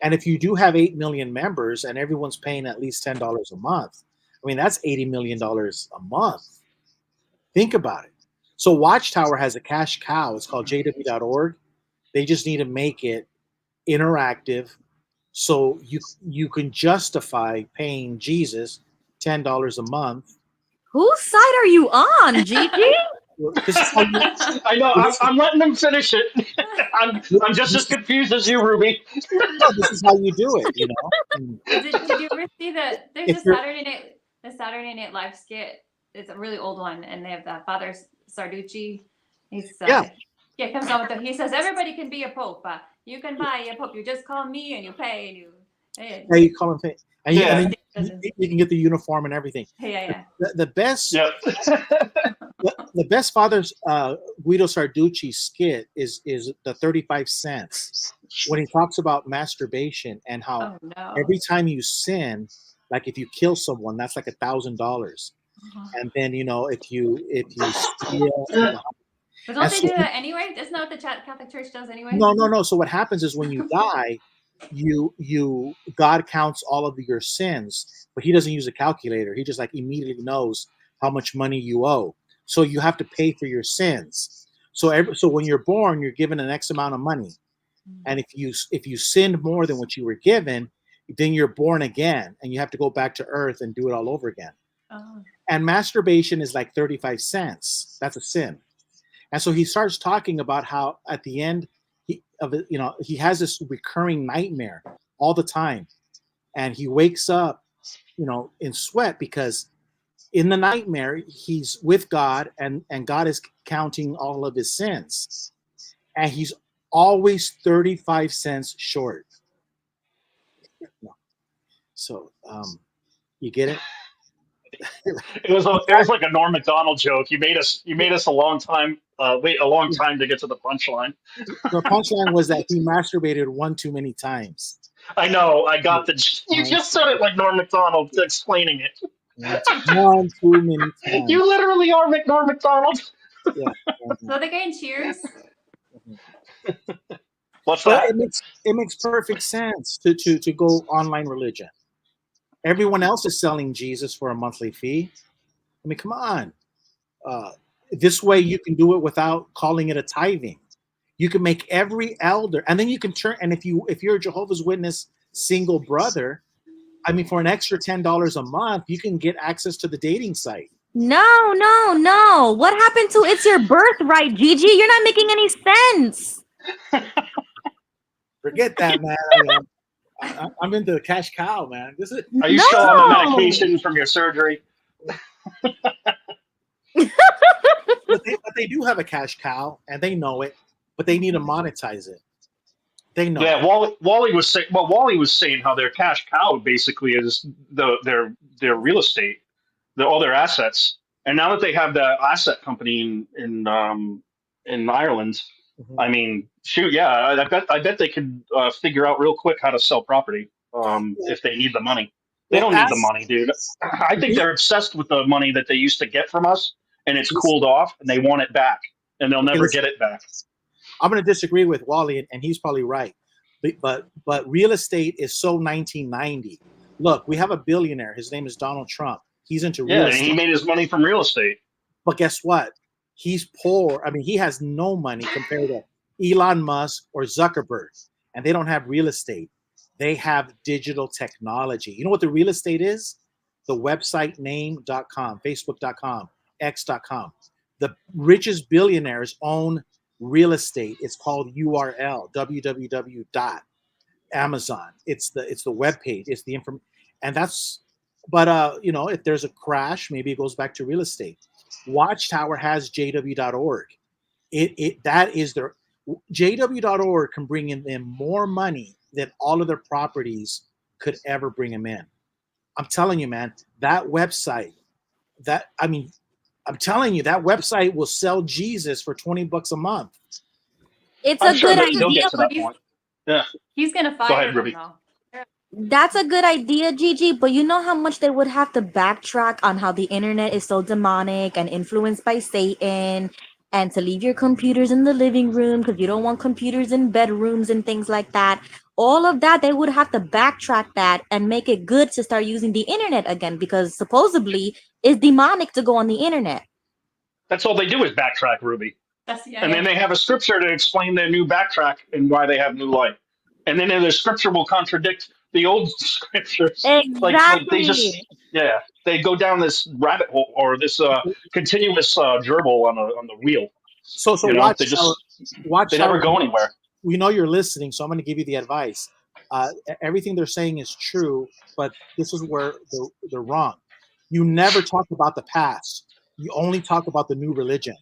And if you do have 8 million members and everyone's paying at least $10 a month, I mean, that's $80 million a month. Think about it. So Watchtower has a cash cow. It's called jw.org. They just need to make it interactive so you can justify paying Jesus $10 a month. Whose side are you on, Gigi? I know. I'm letting them finish it. I'm just as confused as you, Ruby. No, this is how you do it. Did you ever see that? There's the Saturday Night Live skit. It's a really old one, and they have the Father Sarducci. He's comes on with he says everybody can be a pope. You can buy a pope. You just call me and you pay and you. Yeah, you call him pay. And you can get the uniform and everything. Yeah. The best. Yeah. The best Father Guido Sarducci skit is the 35 cents when he talks about masturbation and how every time you sin, like if you kill someone, that's like $1,000. And then if you steal. But don't they do that anyway? Isn't that what the Catholic Church does anyway? No. So what happens is when you die, God counts all of your sins, but he doesn't use a calculator. He just like immediately knows how much money you owe. So you have to pay for your sins. So when you're born, you're given an X amount of money. And if you sinned more than what you were given, then you're born again and you have to go back to earth and do it all over again. And masturbation is like 35 cents. That's a sin. And so he starts talking about how at the end he has this recurring nightmare all the time. And he wakes up, in sweat because in the nightmare, he's with God and God is counting all of his sins. And he's always 35 cents short. So you get it? It was like a Norm Macdonald joke. You made us a long time wait a long time to get to the punchline. The punchline was that he masturbated one too many times. I know. I got you just said it like Norm Macdonald explaining it. One too many times. You literally are Norm Macdonald. Yeah. So the guy in Cheers. What's that? It makes perfect sense to go online religion. Everyone else is selling Jesus for a monthly fee. I mean, come on. This way you can do it without calling it a tithing. You can make every elder, and then you can turn. And if you're a Jehovah's Witness single brother, I mean, for an extra $10 a month, you can get access to the dating site. No. What happened to it's your birthright, Gigi? You're not making any sense. Forget that, man. I'm into the cash cow, man. Are you still on the medication from your surgery? But they do have a cash cow, and they know it, but they need to monetize it. They know. Yeah, Wally was saying how their cash cow basically is their real estate, all their assets. And now that they have the asset company in Ireland, Mhm. I mean, shoot, yeah, I bet they could figure out real quick how to sell property if they need the money. They Well, don't need the money, dude. I think they're obsessed with the money that they used to get from us, and it's cooled off, and they want it back, and they'll never listen, get it back. I'm going to disagree with Wally, and he's probably right. But real estate is so 1990. Look, we have a billionaire. His name is Donald Trump. He's into Yeah, real and estate. he made his money from real estate. But guess what? He's poor. I mean, he has no money compared to Elon Musk or Zuckerberg, and they don't have real estate. They have digital technology. You know what the real estate is? The website name.com, facebook.com, x.com. The richest billionaires own real estate. It's called URL, www.amazon. It's the web page. It's the information, and that's. But you know, if there's a crash, maybe it goes back to real estate. Watchtower has jw.org. That is their jw.org can bring in them more money than all of their properties could ever bring them in. I'm telling you, man, that website, I'm telling you, that website will sell Jesus for $20 a month. It's I'm a sure good that they'll idea, get to but that point. Yeah. He's gonna Go fire ahead, them Ruby. though. that's a good idea, Gigi, but you know how much they would have to backtrack on how the internet is so demonic and influenced by Satan, and to leave your computers in the living room because you don't want computers in bedrooms and things like that. All of that, they would have to backtrack that and make it good to start using the internet again because supposedly it's demonic to go on the internet. That's all they do is backtrack, Ruby. Yeah, And then they have a scripture to explain their new backtrack and why they have new life. And then the scripture will contradict the old scriptures. Like they just, Exactly. yeah, they go down this rabbit hole or this continuous gerbil on the wheel. So You know, they never go anywhere. We know you're listening, so I'm going to give you the advice. Everything they're saying is true, but this is where they're wrong. You never talk about the past. You only talk about the new religion.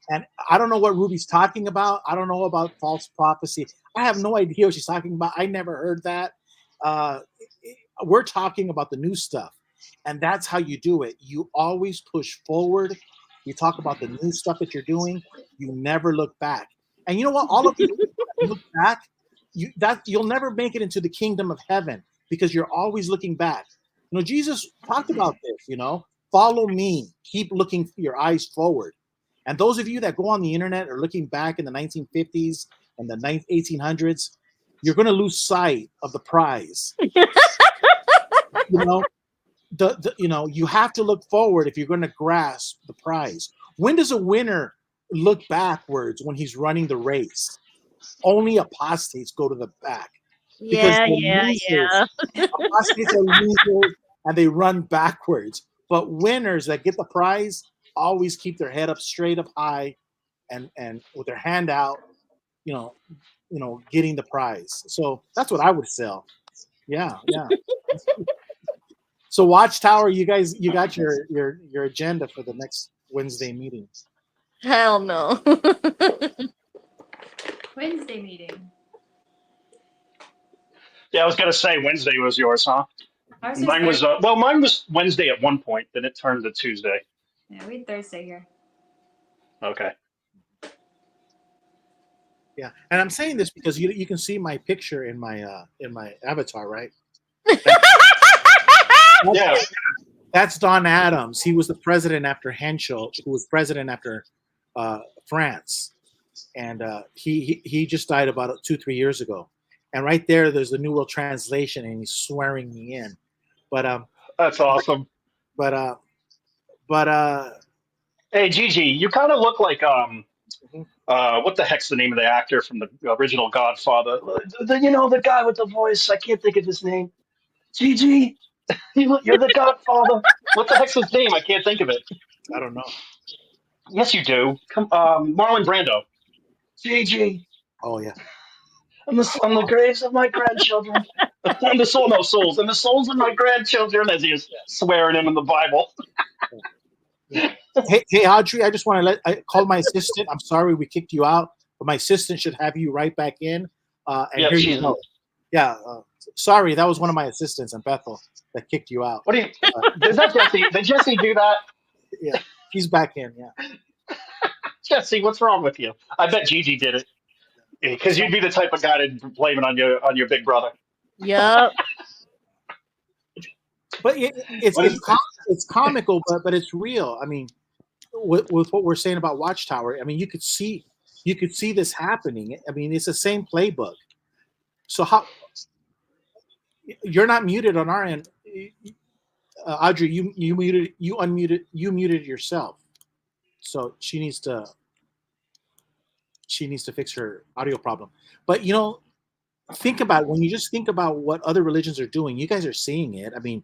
And I don't know what Ruby's talking about. I don't know about false prophecy. I have no idea what she's talking about. I never heard that. Uh, we're talking about the new stuff. And that's how you do it. You always push forward. You talk about the new stuff that you're doing. You never look back. And you know what? All of you look back, you'll never make it into the kingdom of heaven because you're always looking back. You know, Jesus talked about this, you know, follow me, keep looking your eyes forward. And those of you that go on the internet or looking back in the 1950s and the 1800s, you're going to lose sight of the prize. You know, you have to look forward if you're going to grasp the prize. When does a winner look backwards when he's running the race? Only apostates go to the back. Because apostates are losers and they run backwards. But winners that get the prize always keep their head up straight up high and with their hand out, you know, getting the prize. So that's what I would sell. Yeah. So Watchtower, you got your agenda for the next Wednesday meeting. Hell no. Wednesday meeting. Yeah, I was gonna say Wednesday was yours, huh? Mine was mine was Wednesday at one point. Then it turned to Tuesday. Yeah, we had Thursday here. Okay. Yeah, and I'm saying this because you can see my picture in my avatar, right? Yeah. That's Don Adams. He was the president after Henschel, who was president after France, and he just died about 2-3 years ago. And right there's the New World Translation, and he's swearing me in. But that's awesome. But hey, Gigi, you kind of look like what the heck's the name of the actor from the original Godfather? The guy with the voice. I can't think of his name. Gigi, you're the Godfather. What the heck's his name? I can't think of it. I don't know. Yes, you do. Come, Marlon Brando. Gigi. Oh yeah. On the graves of my grandchildren. On the souls of my grandchildren, as he is swearing him in the Bible. Hey, Audrey, I just want to I called my assistant. I'm sorry we kicked you out, but my assistant should have you right back in. And yeah, here you go. Yeah, sorry, that was one of my assistants in Bethel that kicked you out. What do you? Does that Jesse? Did Jesse do that? Yeah, she's back in. Yeah. Jesse, what's wrong with you? I bet Gigi did it because So, you'd be the type of guy to blame it on your big brother. Yep. but What is? it's comical, but it's real. I mean, with what we're saying about Watchtower, I mean, you could see this happening. I mean, it's the same playbook. So how you're not muted on our end, Audrey? You muted yourself. So she needs to fix her audio problem. But think about it. When you just think about what other religions are doing, you guys are seeing it. I mean,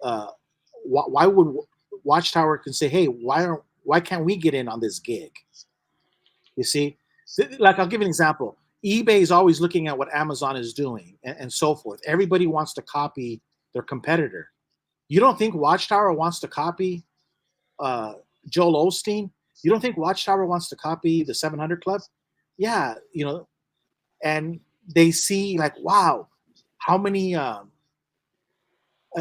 uh, why would Watchtower can say, "Hey, why can't we get in on this gig?" You see, like I'll give you an example. eBay is always looking at what Amazon is doing and so forth. Everybody wants to copy their competitor. You don't think Watchtower wants to copy uh, Joel Osteen? You don't think Watchtower wants to copy the 700 Club? Yeah, and they see like, wow, how many?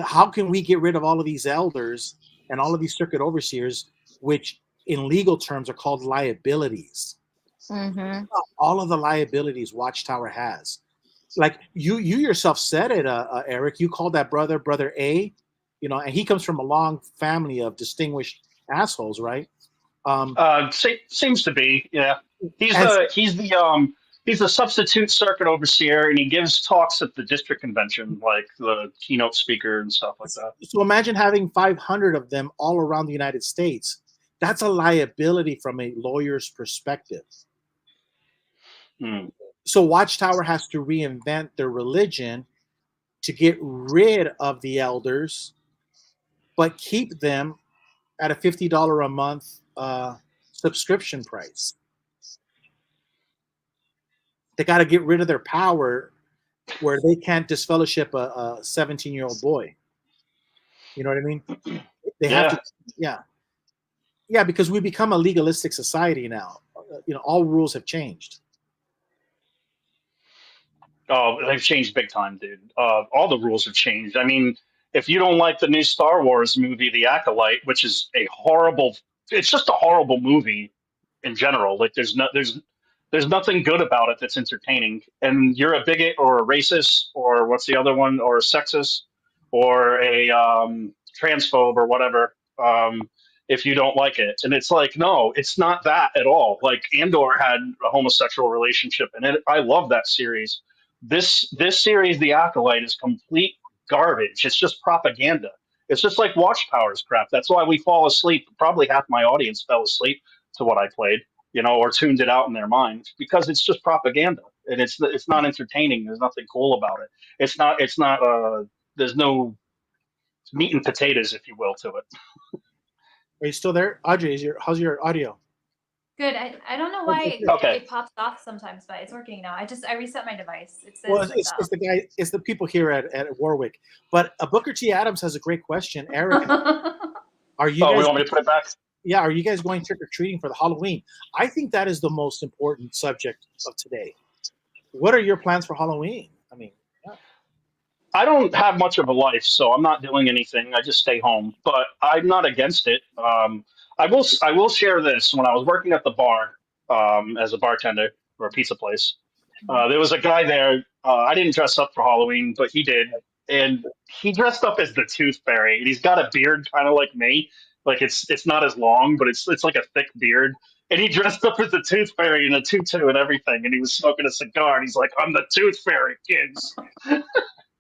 How can we get rid of all of these elders and all of these circuit overseers, which in legal terms are called liabilities? Mm-hmm. All of the liabilities Watchtower has. Like you yourself said it, Eric. You called that brother A, and he comes from a long family of distinguished assholes, right? Seems to be, yeah. He's As the he's the substitute circuit overseer, and he gives talks at the district convention, like the keynote speaker and stuff like that. so imagine having 500 of them all around the United States. That's a liability from a lawyer's perspective. Hmm. So Watchtower has to reinvent their religion to get rid of the elders, but keep them at a $50 a month subscription price. They got to get rid of their power where they can't disfellowship a 17-year-old boy. You know what I mean? They have Yeah. to, yeah. Yeah, because we become a legalistic society now. All rules have changed. Oh, they've changed big time, dude. All the rules have changed. I mean, if you don't like the new Star Wars movie, The Acolyte, which is it's just a horrible movie in general. Like, there's nothing good about it that's entertaining. And you're a bigot or a racist or what's the other one, or a sexist or a transphobe or whatever. If you don't like it, and it's like, no, it's not that at all. Like Andor had a homosexual relationship, and I love that series. This series, The Acolyte, is complete garbage. It's just propaganda. It's just like Watchtower's crap. That's why we fall asleep. Probably half my audience fell asleep to what I played, or tuned it out in their mind because it's just propaganda and it's not entertaining. There's nothing cool about it. It's not. There's no meat and potatoes, if you will, to it. Are you still there, Audrey? How's your audio? Good. I don't know why Okay. it pops off sometimes, but it's working now. I reset my device. It says Well, like it's the guy, it's the people here at Warwick. But Booker T. Adams has a great question. Eric, are you Oh, we guys? want me to put it back? Yeah, are you guys going trick or treating for the Halloween? I think that is the most important subject of today. What are your plans for Halloween? I mean, yeah. I don't have much of a life, so I'm not doing anything. I just stay home, but I'm not against it. I will share this. When I was working at the bar as a bartender for a pizza place, there was a guy there. I didn't dress up for Halloween, but he did, and he dressed up as the Tooth Fairy. And he's got a beard, kind of like me. Like it's not as long, but it's like a thick beard. And he dressed up as the Tooth Fairy in a tutu and everything. And he was smoking a cigar. And he's like, "I'm the Tooth Fairy, kids."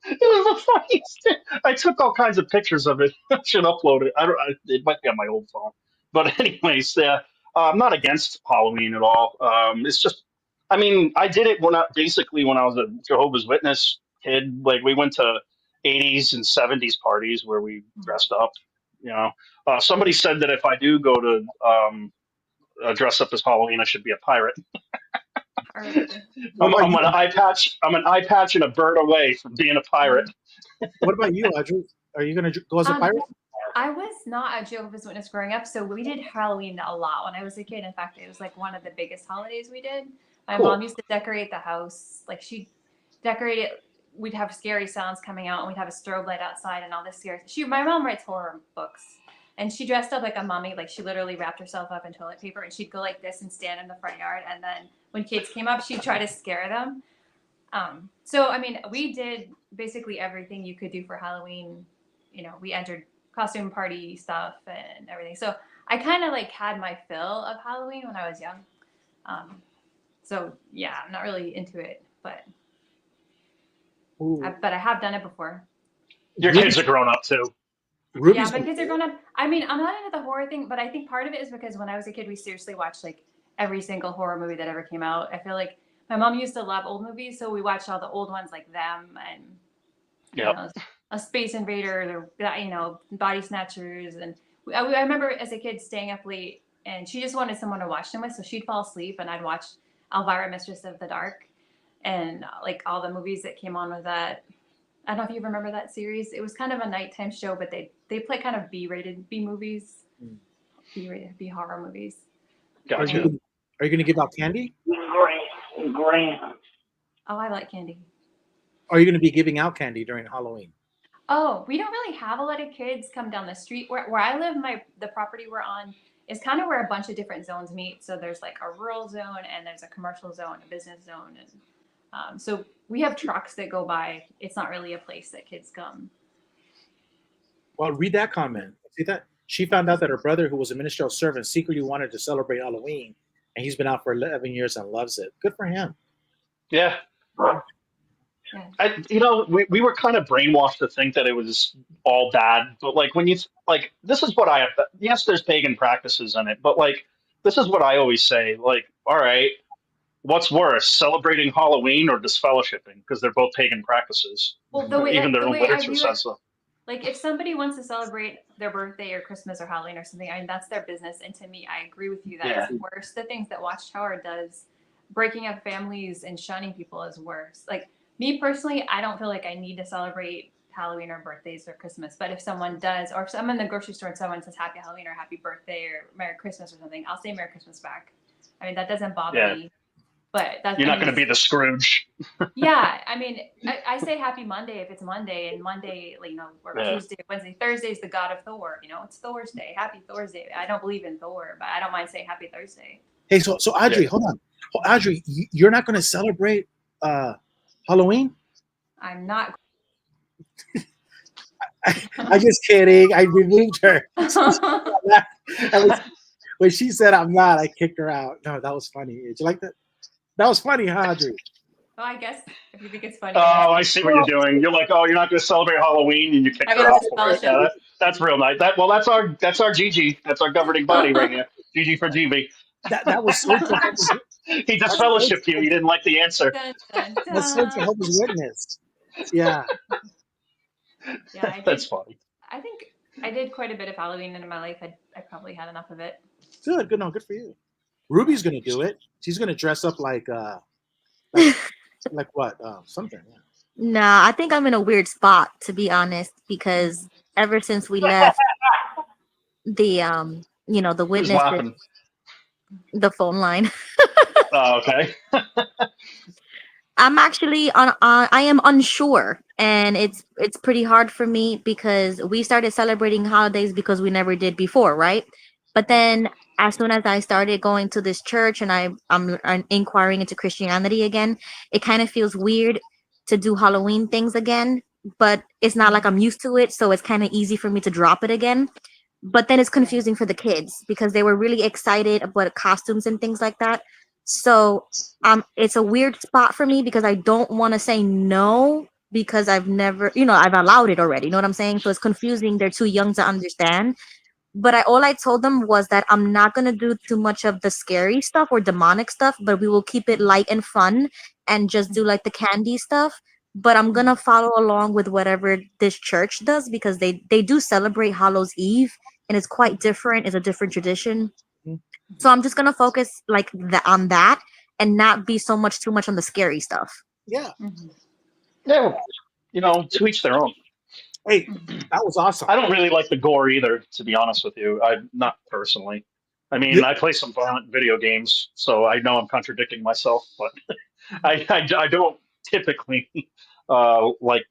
It was the funniest thing. I took all kinds of pictures of it. I should upload it. I don't. It might be on my old phone. But anyways, yeah, I'm not against Halloween at all. It's just, I mean, I did it when I was a Jehovah's Witness kid. Like we went to 80s and 70s parties where we dressed up. Somebody said that if I do go to dress up as Halloween, I should be a pirate. What about I'm you? an eye patch. I'm an eye patch and a bird away from being a pirate. What about you, Audrey? Are you going to go as a pirate? I was not a Jehovah's Witness growing up, so we did Halloween a lot when I was a kid. In fact, it was like one of the biggest holidays we did. My mom used to decorate the house. Like she'd decorate it. We'd have scary sounds coming out, and we'd have a strobe light outside and all this scary. My mom writes horror books, And she dressed up like a mummy, like she literally wrapped herself up in toilet paper, and she'd go like this and stand in the front yard. And then when kids came up, she'd try to scare them. So I mean, we did basically everything you could do for Halloween. You know, we entered costume party stuff and everything. So I kind of like had my fill of Halloween when I was young. So yeah, I'm not really into it, but I have done it before. Your kids are grown up too. Yeah, my kids are grown up. I mean, I'm not into the horror thing, but I think part of it is because when I was a kid, we seriously watched like every single horror movie that ever came out. I feel like my mom used to love old movies, so we watched all the old ones like Them and you know, a Space Invader, or you know, Body Snatchers, and I remember as a kid staying up late, and she just wanted someone to watch them with, so she'd fall asleep, and I'd watch Elvira, Mistress of the Dark, and like all the movies that came on with that. I don't know if you remember that series. It was kind of a nighttime show, but they play kind of B-rated B movies, B-rated B horror movies. Gotcha. Are you going to give out candy? Grand. Oh, I like candy. Are you going to be giving out candy during Halloween? Oh, we don't really have a lot of kids come down the street. Where I live, the property we're on is kind of where a bunch of different zones meet. So there's like a rural zone, and there's a commercial zone, a business zone, and so we have trucks that go by. It's not really a place that kids come. Well, read that comment. See that? She found out that her brother, who was a ministerial servant, secretly wanted to celebrate Halloween, and he's been out for 11 years and loves it. Good for him. Yeah. We were kind of brainwashed to think that it was all bad, but like when you like, this is what I have. Yes, there's pagan practices in it, but like, this is what I always say. Like, all right, what's worse, celebrating Halloween or disfellowshipping? Because they're both pagan practices. Well, even their own literature says so. Like, if somebody wants to celebrate their birthday or Christmas or Halloween or something, I mean, that's their business. And to me, I agree with you that it's worse. The things that Watchtower does, breaking up families and shunning people, is worse. Like, me personally, I don't feel like I need to celebrate Halloween or birthdays or Christmas. But if someone does, or if I'm in the grocery store and someone says Happy Halloween or Happy Birthday or Merry Christmas or something, I'll say Merry Christmas back. I mean, that doesn't bother me. But that's, you're not going to be the Scrooge. Yeah, I mean, I say Happy Monday if it's Monday, and Monday, you know, or Tuesday, Wednesday, Thursday is the god of Thor. You know, it's Thor's Day. Happy Thor's Day. I don't believe in Thor, but I don't mind saying Happy Thursday. Hey, so Audrey, hold on. Audrey, you're not going to celebrate Halloween? I'm not. I'm just kidding. I removed her. When she said I'm not, I kicked her out. No, that was funny. Did you like that? That was funny, huh, Audrey? Well, I guess if you think it's funny. Oh, I see what you're doing. You're like, oh, you're not going to celebrate Halloween, and you kick her off for it. Yeah, that's real nice. That's our Gigi. That's our governing body right here. Gigi for GB. That was so. He just fellowshipped you. You didn't like the answer. Dun, dun, dun. That's such a Jehovah's Witness. Yeah. Yeah, that's funny. I think I did quite a bit of Halloween in my life. I probably had enough of it. Good. No, good for you. Ruby's gonna do it. She's gonna dress up like what? Something. Yeah. Nah, I think I'm in a weird spot, to be honest, because ever since we left the the witness, the phone line. Oh, okay. I'm actually I am unsure, and it's pretty hard for me because we started celebrating holidays because we never did before, right? But then as soon as I started going to this church and I'm inquiring into Christianity again, it kind of feels weird to do Halloween things again, but it's not like I'm used to it, so it's kind of easy for me to drop it again. But then it's confusing for the kids because they were really excited about costumes and things like that. So it's a weird spot for me because I don't want to say no because I've never, I've allowed it already. You know what I'm saying? So it's confusing. They're too young to understand. But all I told them was that I'm not going to do too much of the scary stuff or demonic stuff, but we will keep it light and fun and just do like the candy stuff. But I'm going to follow along with whatever this church does because they do celebrate Hallows Eve and it's quite different. It's a different tradition. So I'm just going to focus on that and not be too much on the scary stuff. Yeah. Yeah. To each their own. Hey, that was awesome. I don't really like the gore either, to be honest with you. Not personally. I mean, I play some violent video games, so I know I'm contradicting myself, but I don't typically like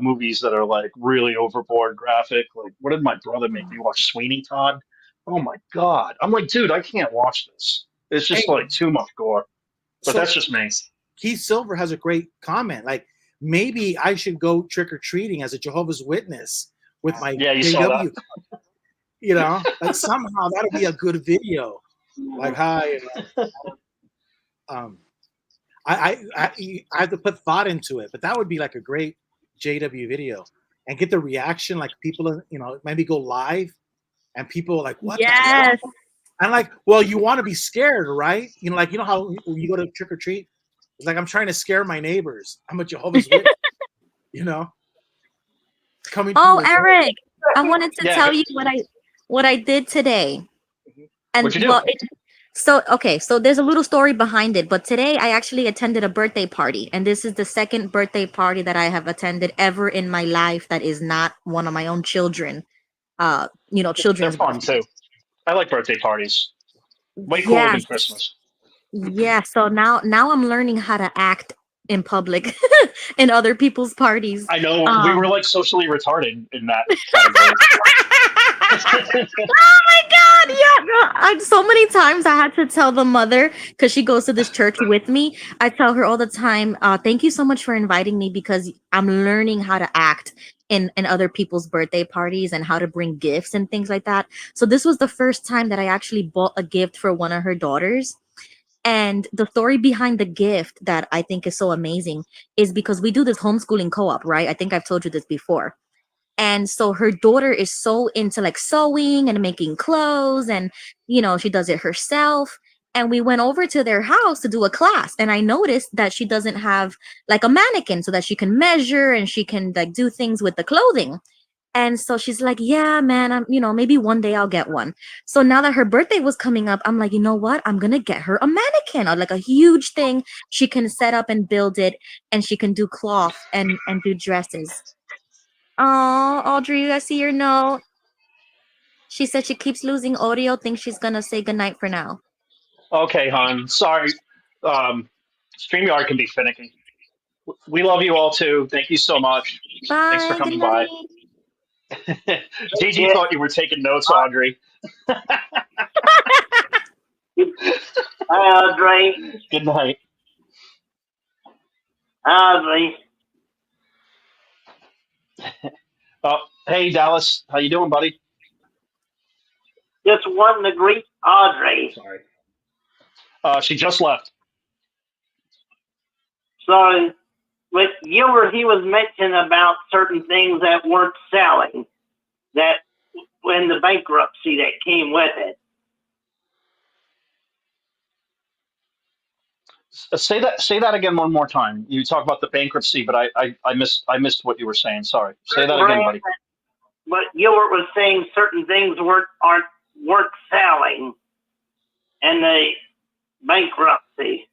movies that are like really overboard graphic. Like, what did my brother make me watch? Sweeney Todd. Oh my God! I'm like, dude, I can't watch this. It's just Hey, like too much gore. But so that's just me. Keith Silver has a great comment. Like, maybe I should go trick or treating as a Jehovah's Witness with my Yeah, you saw that. JW. You know, like somehow that'll be a good video. Like, hi. Um, I have to put thought into it, but that would be like a great JW video and get the reaction. Like people, maybe go live and people are like, what the hell? Yes. I'm like, well, you want to be scared, right? Like, how when you go to trick or treat, it's like, I'm trying to scare my neighbors. I'm a Jehovah's Witness, you know, coming. Oh, Eric, I wanted to Yeah. tell you what I did today. And What'd you do? so there's a little story behind it, but today I actually attended a birthday party, and this is the second birthday party that I have attended ever in my life that is not one of my own children. They're Children's fun too. I like birthday parties. Way cooler than Yes. Christmas. Yeah, so now I'm learning how to act in public in other people's parties. I know we were like socially retarded in that category. Oh my God! Yeah, no, so many times I had to tell the mother because she goes to this church with me. I tell her all the time, "Thank you so much for inviting me because I'm learning how to act in other people's birthday parties and how to bring gifts and things like that." So this was the first time that I actually bought a gift for one of her daughters. And the story behind the gift that I think is so amazing is because we do this homeschooling co-op, right? I think I've told you this before. And so her daughter is so into like sewing and making clothes, and she does it herself. And we went over to their house to do a class, and I noticed that she doesn't have like a mannequin so that she can measure and she can like do things with the clothing. And so she's like, yeah, man, maybe one day I'll get one. So now that her birthday was coming up, I'm like, you know what? I'm going to get her a mannequin, or like a huge thing. She can set up and build it, and she can do cloth and do dresses. Oh, Audrey, I see your note. She said she keeps losing audio, thinks she's going to say goodnight for now. Okay, hon. Sorry. StreamYard can be finicky. We love you all too. Thank you so much. Thanks for Bye. Good coming by. night. Gigi thought you were taking notes, Audrey. Hi, Audrey. Good night. Audrey. Hey, Dallas. How you doing, buddy? Just wanting to greet Audrey. Sorry. She just left. So, with he was mentioning about certain things that weren't selling, that when the bankruptcy that came with it. Say that again one more time. You talk about the bankruptcy, but I missed what you were saying. Sorry. Say that again, buddy. But Gilbert was saying certain things weren't selling, and the bankruptcy.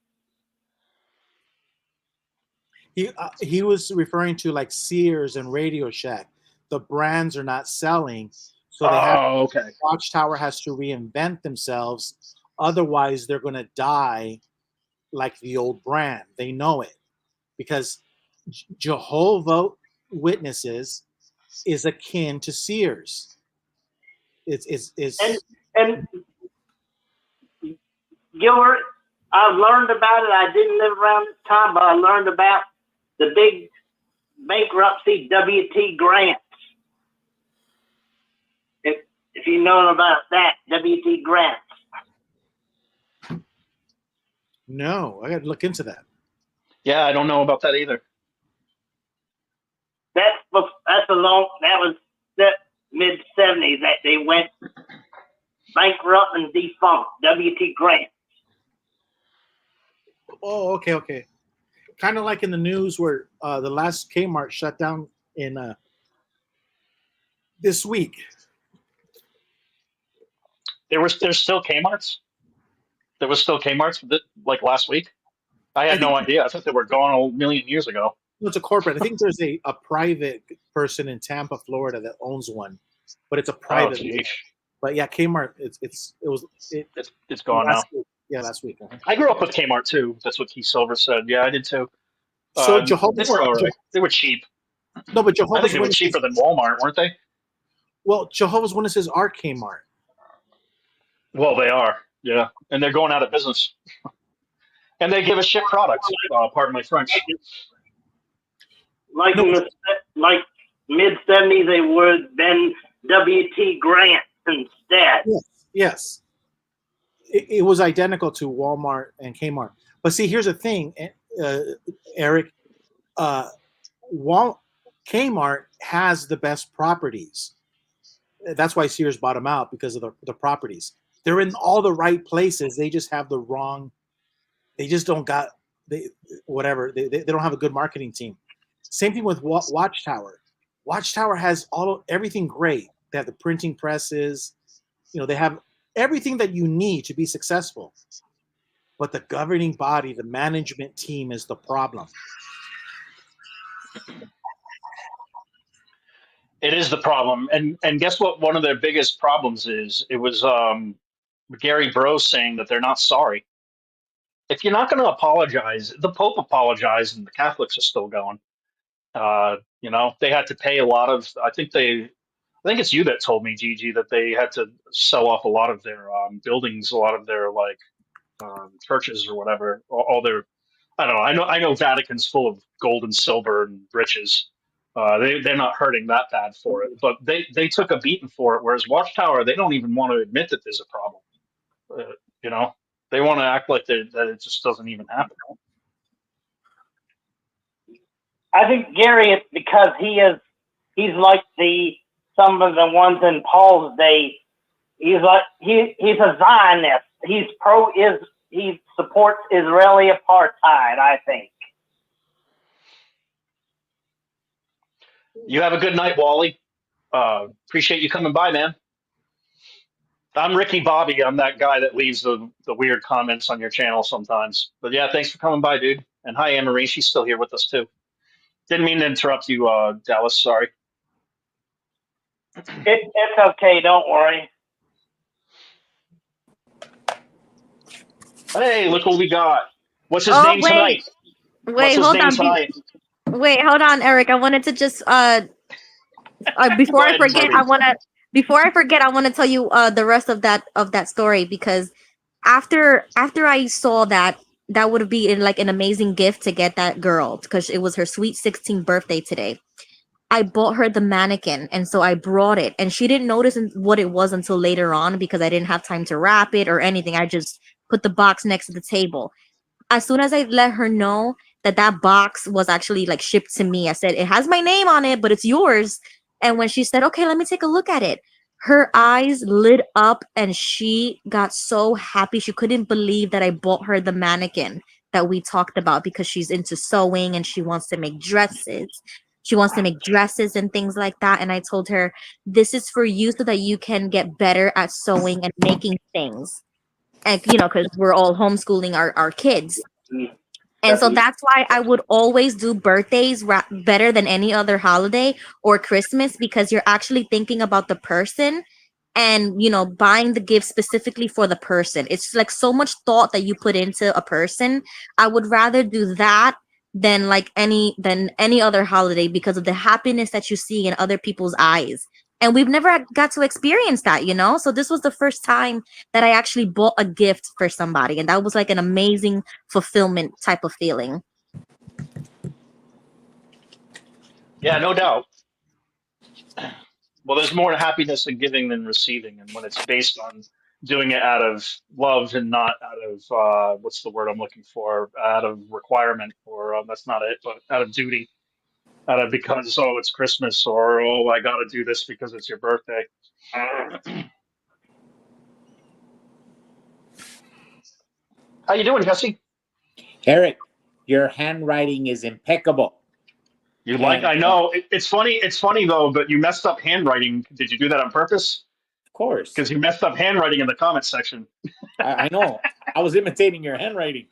He was referring to like Sears and Radio Shack. The brands are not selling, so they okay. Watchtower has to reinvent themselves. Otherwise, they're going to die like the old brand. They know it because Jehovah Witnesses is akin to Sears. It's and Gilbert, I've learned about it. I didn't live around this time, but I learned about the big bankruptcy W.T. Grants. If you know about that, W.T. Grants. No, I got to look into that. Yeah, I don't know about that either. That was the mid-70s that they went bankrupt and defunct. W.T. Grants. Oh, okay. Kind of like in the news where the last Kmart shut down in this week. There's still Kmart's? There was still Kmart's like last week? I had no idea. I thought they were gone a million years ago. It's a corporate. I think there's a private person in Tampa, Florida that owns one, but it's a private. Oh, but yeah, Kmart. It's gone now. Week. Yeah, last week. I grew up with Kmart too. That's what Keith Silver said. Yeah, I did too. So They were all right. They were cheap. No, but I think Jehovah's they were Witnesses. cheaper than Walmart, weren't they? Well, Jehovah's Witnesses are Kmart. Well, they are. Yeah, and they're going out of business. And they give a shit product. Pardon my French. Like No. in the like mid '70s, they would have been W.T. Grant instead. Yes. It was identical to Walmart and Kmart. But see, here's the thing, Eric. Kmart has the best properties. That's why Sears bought them out, because of the properties. They're in all the right places. They just have the wrong. They just don't got whatever. They don't have a good marketing team. Same thing with Watchtower. Watchtower has everything great. They have the printing presses. They have everything that you need to be successful. But the governing body, the management team, is the problem. It is the problem, and guess what? One of their biggest problems is it was Gary Brose saying that they're not sorry. If you're not going to apologize, the Pope apologized, and the Catholics are still going. They had to pay a lot of. I think it's you that told me, Gigi, that they had to sell off a lot of their buildings, a lot of their churches or whatever, all their. I don't know. I know Vatican's full of gold and silver and riches. They're not hurting that bad for it, but they took a beating for it. Whereas Watchtower, they don't even want to admit that there's a problem. They want to act like that it just doesn't even happen. I think Gary, it's because he's like some of the ones in Paul's day. He's a Zionist. He supports Israeli apartheid, I think. You have a good night, Wally. Appreciate you coming by, man. I'm Ricky Bobby. I'm that guy that leaves the weird comments on your channel sometimes. But yeah, thanks for coming by, dude. And hi, Anne-Marie. She's still here with us, too. Didn't mean to interrupt you, Dallas. Sorry. It's okay. Don't worry. Hey, look what we got. What's his name tonight? Wait, hold on. Wait, hold on, Eric. I wanted to just before I forget, I want to tell you the rest of that story, because after I saw that would be like an amazing gift to get that girl, because it was her sweet 16th birthday today. I bought her the mannequin, and so I brought it, and she didn't notice what it was until later on, because I didn't have time to wrap it or anything. I just put the box next to the table. As soon as I let her know that box was actually like shipped to me, I said, it has my name on it, but it's yours. And when she said, okay, let me take a look at it, her eyes lit up and she got so happy. She couldn't believe that I bought her the mannequin that we talked about, because she's into sewing and she wants to make dresses. She wants to make dresses and things like that. And I told her, this is for you so that you can get better at sewing and making things. And, because we're all homeschooling our kids. And so that's why I would always do birthdays better than any other holiday or Christmas, because you're actually thinking about the person and, buying the gift specifically for the person. It's like so much thought that you put into a person. I would rather do that than any other holiday, because of the happiness that you see in other people's eyes. And we've never got to experience that, So this was the first time that I actually bought a gift for somebody. And that was like an amazing fulfillment type of feeling. Yeah, no doubt. Well, there's more happiness in giving than receiving. And when it's based on doing it out of love and not out of, what's the word I'm looking for, out of requirement, or that's not it, but out of duty. Out of because, it's Christmas, or, I got to do this because it's your birthday. How you doing, Jesse? Eric, your handwriting is impeccable. I know. It's funny. It's funny, though, but you messed up handwriting. Did you do that on purpose? Of course. Because you messed up handwriting in the comment section. I know. I was imitating your handwriting.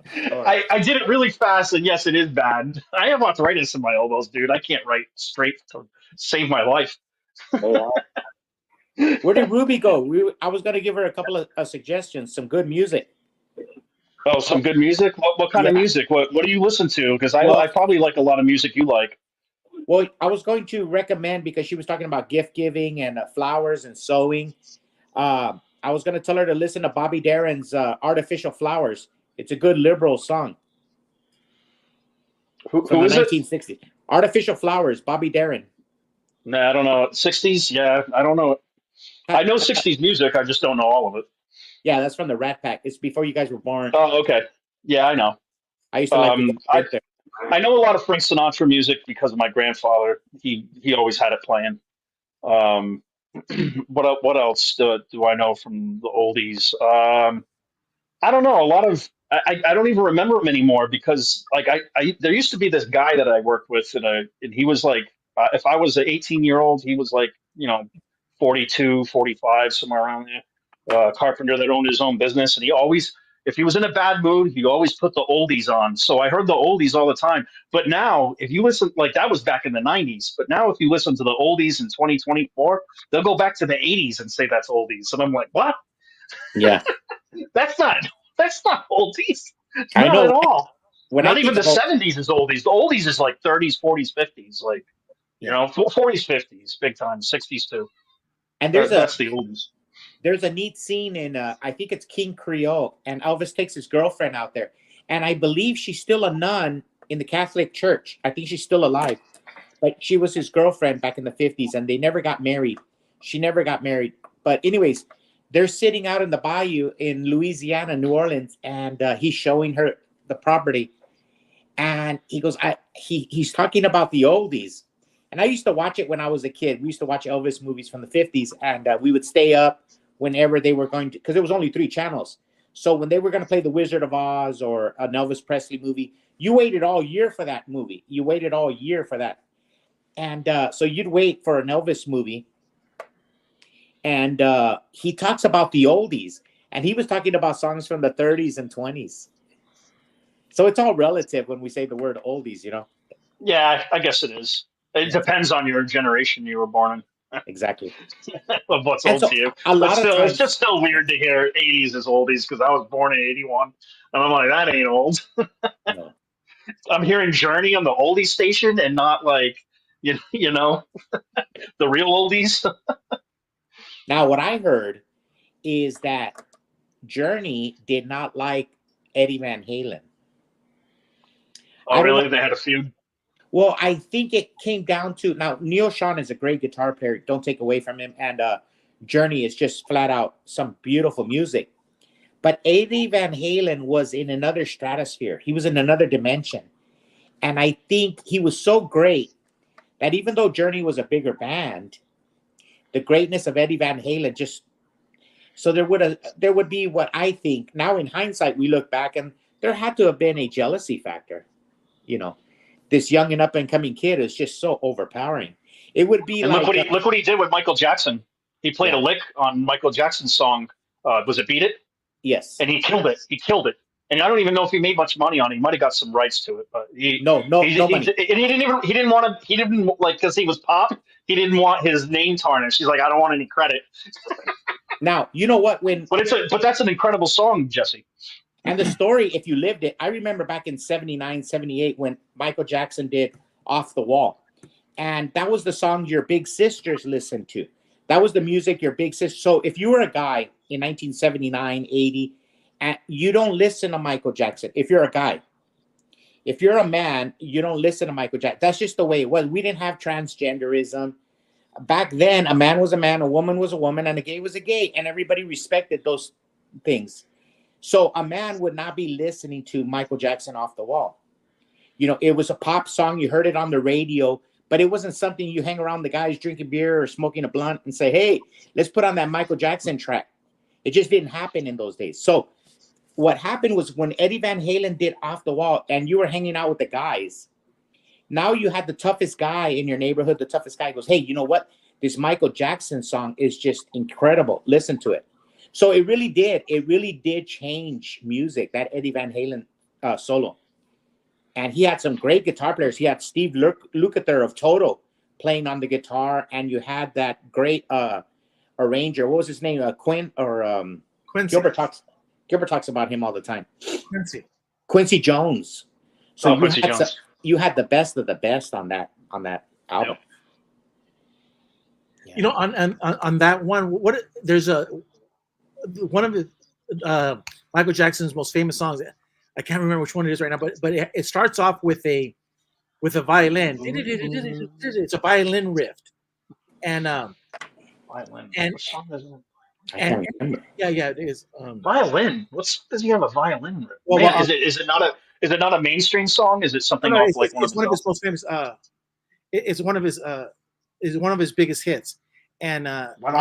I did it really fast, and yes, it is bad. I have arthritis in my elbows, dude. I can't write straight to save my life. Where did Ruby go? I was going to give her a couple of suggestions, some good music. Oh, some good music. What kind of Yeah. music? What do you listen to? Because Well, I probably like a lot of music you like. well, I was going to recommend because she was talking about gift giving and flowers and sewing. I was going to tell her to listen to Bobby Darin's "Artificial Flowers." It's a good liberal song from Who the is it? 1960s. "Artificial Flowers," Bobby Darin. Nah, I don't know. 60s? Yeah, I don't know. I know 60s music. I just don't know all of it. Yeah, that's from the Rat Pack. It's before you guys were born. Oh, okay. Yeah, I know. I used to like the guy I Victor. I know a lot of Frank Sinatra music because of my grandfather. He always had it playing. Um, what else do I know from the oldies? I don't know. A lot of I don't even remember him anymore because like I there used to be this guy that I worked with and he was like if I was an 18-year-old he was like 42, 45 somewhere around there. Carpenter that owned his own business and he always if he was in a bad mood he always put the oldies on. So I heard the oldies all the time. But now if you listen like that was back in the 90s. But now if you listen to the oldies in 2024 they'll go back to the 80s and say that's oldies. And I'm like what? Yeah, That's not oldies. I Not at know. all. When I Not even think the about 70s is oldies. The oldies is like 30s, 40s, 50s, like yeah, 40s, 50s, big time, 60s too. and That's the oldies. there's a neat scene in I think it's King Creole, and Elvis takes his girlfriend out there, and I believe she's still a nun in the Catholic Church. I think she's still alive, but she was his girlfriend back in the 50s, and they never got married. She never got married. But anyways, they're sitting out in the bayou in Louisiana, New Orleans, and he's showing her the property, and he goes, he's talking about the oldies. And I used to watch it when I was a kid. We used to watch Elvis movies from the 50s, and we would stay up whenever they were going to, because there was only 3 channels. So when they were going to play The Wizard of Oz or an Elvis Presley movie, you waited all year for that movie. You waited all year for that. And so you'd wait for an Elvis movie. And he talks about the oldies. And he was talking about songs from the 30s and 20s. So it's all relative when we say the word oldies, Yeah, I guess it is. It depends on your generation you were born in. Exactly. Of what's And old so to you. a But lot of still, it's times, just still weird to hear 80s as oldies because I was born in 81. And I'm like, that ain't old. no. I'm hearing Journey on the oldies station and not like, the real oldies. Now, what I heard is that Journey did not like Eddie Van Halen. Oh, I don't really? know. They had a feud? Well, I think it came down to now Neil Sean is a great guitar player. Don't take away from him. And Journey is just flat out some beautiful music. But Eddie Van Halen was in another stratosphere. He was in another dimension. And I think he was so great that even though Journey was a bigger band, the greatness of Eddie Van Halen just so there would be what I think now in hindsight we look back and there had to have been a jealousy factor. This young and up and coming kid is just so overpowering. It would be And like look what he did with Michael Jackson. He played a lick on Michael Jackson's song. Was it Beat It? yes, And he killed it. He killed it. And I don't even know if he made much money on it. He might have got some rights to it, but no money. and he didn't want to. He didn't like because he was pop. He didn't want his name tarnished. He's like, I don't want any credit. Now you know what But that's an incredible song, Jesse. And the story, if you lived it, I remember back in 79, 78 when Michael Jackson did Off the Wall. And that was the song your big sisters listened to. That was the music your big sister. So if you were a guy in 1979, 80, and you don't listen to Michael Jackson, if you're a guy, if you're a man, you don't listen to Michael Jackson. That's just the way it was. We didn't have transgenderism. Back then, a man was a man, a woman was a woman, and a gay was a gay. And everybody respected those things. So a man would not be listening to Michael Jackson Off the Wall. It was a pop song. You heard it on the radio, but it wasn't something you hang around the guys drinking beer or smoking a blunt and say, hey, let's put on that Michael Jackson track. It just didn't happen in those days. So what happened was when Eddie Van Halen did Off the Wall and you were hanging out with the guys, now you had the toughest guy in your neighborhood. The toughest guy goes, hey, you know what? This Michael Jackson song is just incredible. Listen to it. So it really did change music, that Eddie Van Halen solo. And he had some great guitar players. He had Steve Lukather of Toto playing on the guitar, and you had that great arranger. What was his name? Quinn or Quincy. Gilbert talks. Gilbert talks about him all the time. Quincy. Quincy Jones. So Oh, Quincy Jones. You had the best of the best on that album. You know, on that one, there's one of the Michael Jackson's most famous songs. I can't remember which one it is right now, but it starts off with a violin. It's a violin riff, and Violin. And what song is it? I can't remember. Yeah, it is. Violin. Does he have a violin riff? Well, Man, is it not a mainstream song? Is it something off it's, like it's one of his most famous. It's one of his biggest hits. And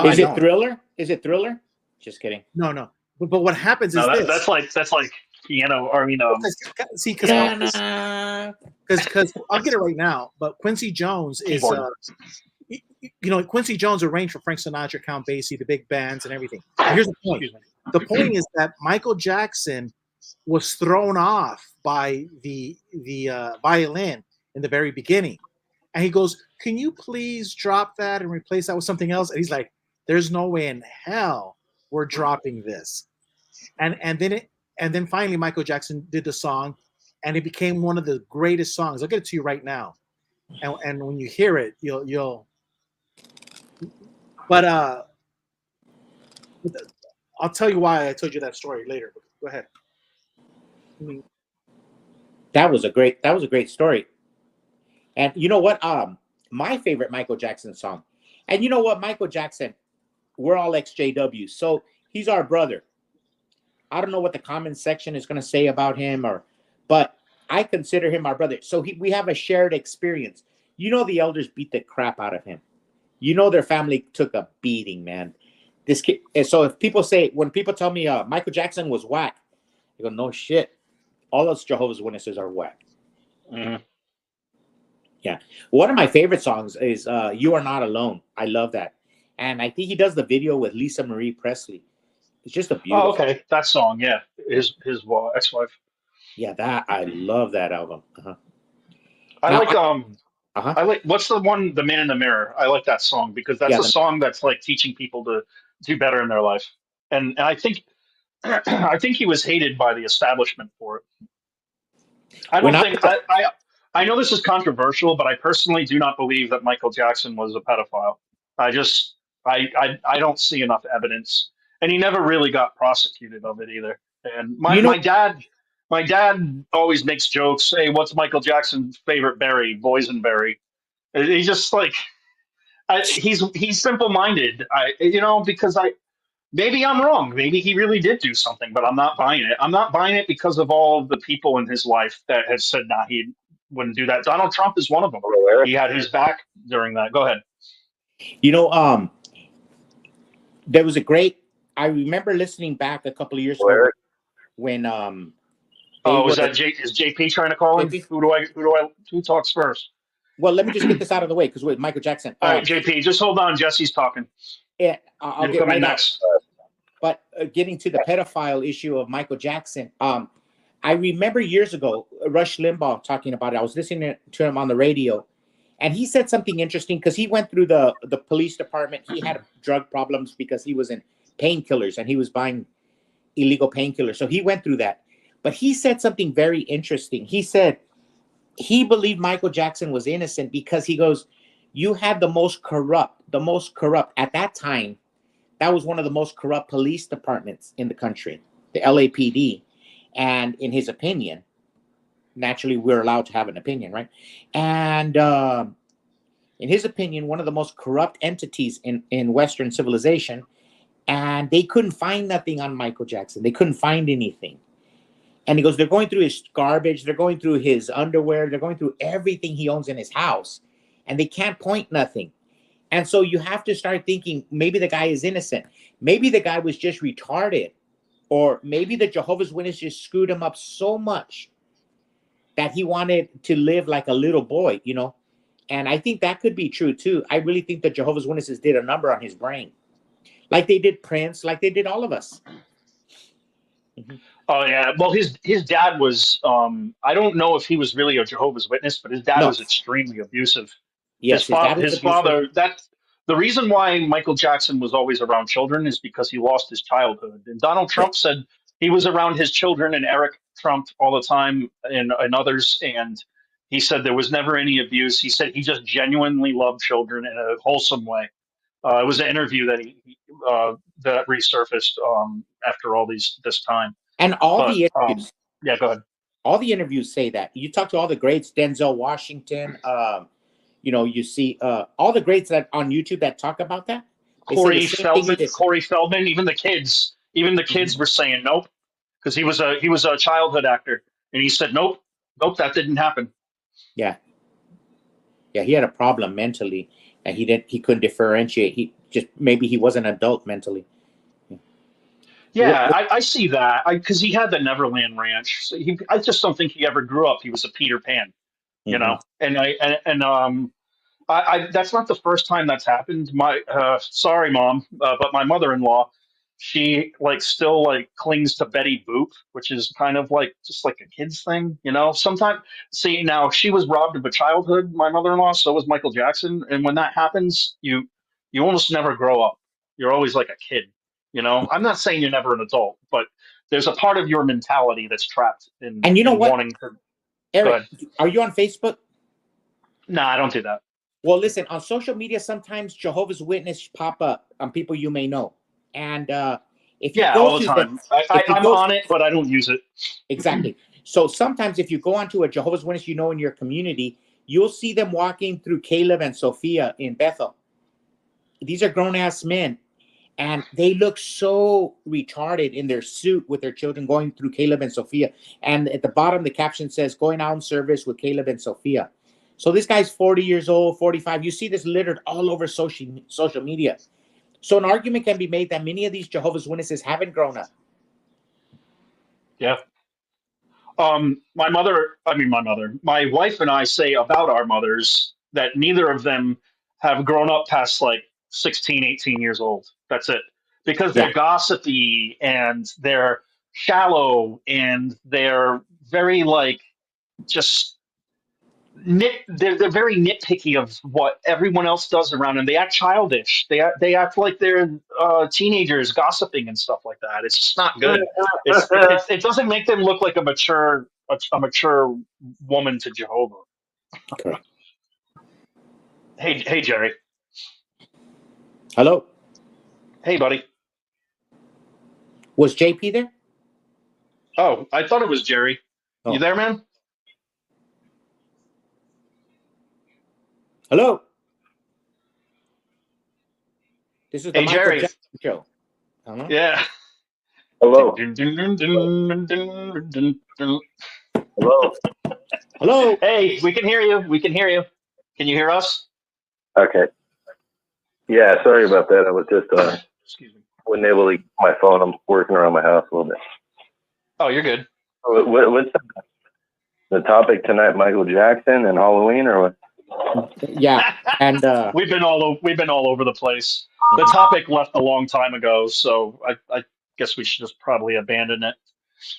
is it Thriller? Is it Thriller? Just kidding. No. But what happens is this. That's like piano. Or see, because I'll get it right now. But Quincy Jones is. Quincy Jones arranged for Frank Sinatra, Count Basie, the big bands, and everything. And here's the point. The point is that Michael Jackson was thrown off by the violin in the very beginning. And he goes, "Can you please drop that and replace that with something else?" And he's like, "There's no way in hell we're dropping this." And then finally Michael Jackson did the song, and it became one of the greatest songs. I'll get it to you right now. And when you hear it, you'll. But I'll tell you why I told you that story later. Go ahead. That was a great story. And you know what? My favorite Michael Jackson song. And you know what, Michael Jackson, we're all ex-JW, so he's our brother. I don't know what the comment section is going to say about him, but I consider him our brother. So we have a shared experience. You know, the elders beat the crap out of him. You know, their family took a beating, man. This kid. And so when people tell me Michael Jackson was whack, I go, no shit. All those Jehovah's Witnesses are whack. Mm-hmm. Yeah. One of my favorite songs is You Are Not Alone. I love that. And I think he does the video with Lisa Marie Presley. It's just a beautiful. Oh, okay. That song, yeah. His ex-wife. Yeah, I love that album. Uh-huh. I like what's the one, The Man in the Mirror? I like that song because that's a song that's like teaching people to do better in their life. And I think he was hated by the establishment for it. I know this is controversial, but I personally do not believe that Michael Jackson was a pedophile. I don't see enough evidence, and he never really got prosecuted of it either. And my dad always makes jokes. Hey, what's Michael Jackson's favorite berry? Boysenberry. He's just like he's simple-minded. Because maybe I'm wrong. Maybe he really did do something, but I'm not buying it. I'm not buying it because of all of the people in his life that have said, nah, he wouldn't do that. Donald Trump is one of them. He had his back during that. Go ahead. There was I remember listening back a couple of years ago when is JP trying to call him? Who talks first? Well, let me just get this out of the way because with Michael Jackson. All right, JP, just hold on. Jesse's talking. Yeah, I'll get right next. But getting to the pedophile issue of Michael Jackson, I remember years ago, Rush Limbaugh talking about it. I was listening to him on the radio, and he said something interesting because he went through the police department. He had drug problems because he was in painkillers and he was buying illegal painkillers. So he went through that. But he said something very interesting. He said he believed Michael Jackson was innocent because he goes, you had the most corrupt at that time. That was one of the most corrupt police departments in the country, the LAPD. And in his opinion, naturally, we're allowed to have an opinion, right? And in his opinion, one of the most corrupt entities in Western civilization. And they couldn't find nothing on Michael Jackson. They couldn't find anything. And he goes, they're going through his garbage. They're going through his underwear. They're going through everything he owns in his house. And they can't point nothing. And so you have to start thinking, maybe the guy is innocent. Maybe the guy was just retarded. Or maybe the Jehovah's Witnesses just screwed him up so much that he wanted to live like a little boy, And I think that could be true, too. I really think the Jehovah's Witnesses did a number on his brain. Like they did Prince, like they did all of us. Mm-hmm. Oh, yeah. Well, his dad was, I don't know if he was really a Jehovah's Witness, but his dad was extremely abusive. Yes, his father, the reason why Michael Jackson was always around children is because he lost his childhood. And Donald Trump said he was around his children and Eric Trump all the time and others, and he said there was never any abuse. He said he just genuinely loved children in a wholesome way. It was an interview that that resurfaced after all this time. And all But the interviews, yeah, go ahead. all the interviews say that. You talk to all the greats, Denzel Washington. You see all the greats that on YouTube that talk about that. Corey Feldman, even the kids were saying nope, because he was a childhood actor, and he said nope, that didn't happen. Yeah, he had a problem mentally, and he couldn't differentiate. Maybe he was an adult mentally. Yeah, I see that, because he had the Neverland Ranch. So I just don't think he ever grew up. He was a Peter Pan, you know. And I that's not the first time that's happened. Sorry, Mom, but my mother-in-law, she still clings to Betty Boop, which is kind of just like a kid's thing, you know. Sometimes, see, now she was robbed of a childhood, my mother-in-law. So was Michael Jackson, and when that happens, you almost never grow up. You're always like a kid, you know. I'm not saying you're never an adult, but there's a part of your mentality that's trapped in. And you know what, wanting to. Eric, are you on Facebook? No, I don't do that. Well, listen, on social media, sometimes Jehovah's Witness pop up on people you may know. And if you go all the time. I'm on it, but I don't use it. Exactly. So sometimes if you go onto a Jehovah's Witness you know in your community, you'll see them walking through Caleb and Sophia in Bethel. These are grown-ass men, and they look so retarded in their suit with their children going through Caleb and Sophia. And at the bottom, the caption says, going out in service with Caleb and Sophia. So this guy's 40 years old, 45. You see this littered all over social media. So an argument can be made that many of these Jehovah's Witnesses haven't grown up. Yeah. My wife and I say about our mothers that neither of them have grown up past 16, 18 years old. That's it. Because they're gossipy and they're shallow and they're very just they're very nitpicky of what everyone else does around them. They act childish. They act like they're teenagers gossiping and stuff like that. It's just not good. It doesn't make them look like a mature woman to Jehovah. Okay. Hey Jerry. Hello. Hey buddy. Was JP there? Oh, I thought it was Jerry. You there, man? Hello. This is the Michael Jerry. Jackson show. Hello? Yeah. Hello. Hello. Hello. Hey, we can hear you. Can you hear us? Okay. Yeah, sorry about that. I was just Excuse me. wasn't able to get my phone. I'm working around my house a little bit. Oh, you're good. What's the topic tonight? Michael Jackson and Halloween, or what? Yeah, and we've been all over the place. The topic left a long time ago, so I guess we should just probably abandon it.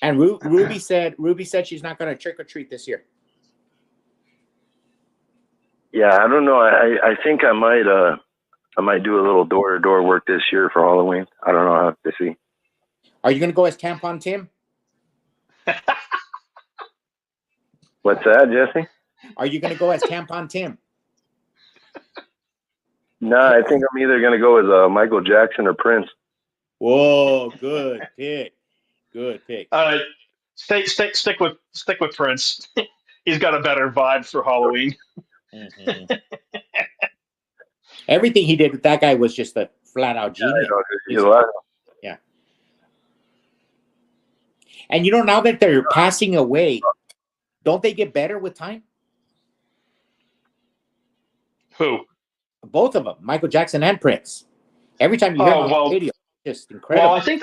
And Ruby said she's not going to trick or treat this year. Yeah, I don't know. I think I might do a little door-to-door work this year for Halloween. I don't know. I'll have to see. Are you going to go as Tampon Tim? What's that, Jesse? Are you going to go as Tampon Tim? No, I think I'm either going to go as Michael Jackson or Prince. Whoa, good pick. Good pick. Stick with Prince. He's got a better vibe for Halloween. Mm-hmm. Everything he did with that guy was just a flat-out genius. Yeah. And now that they're passing away, don't they get better with time? Who? Both of them, Michael Jackson and Prince. Every time you hear them on the radio, just incredible. Well, I think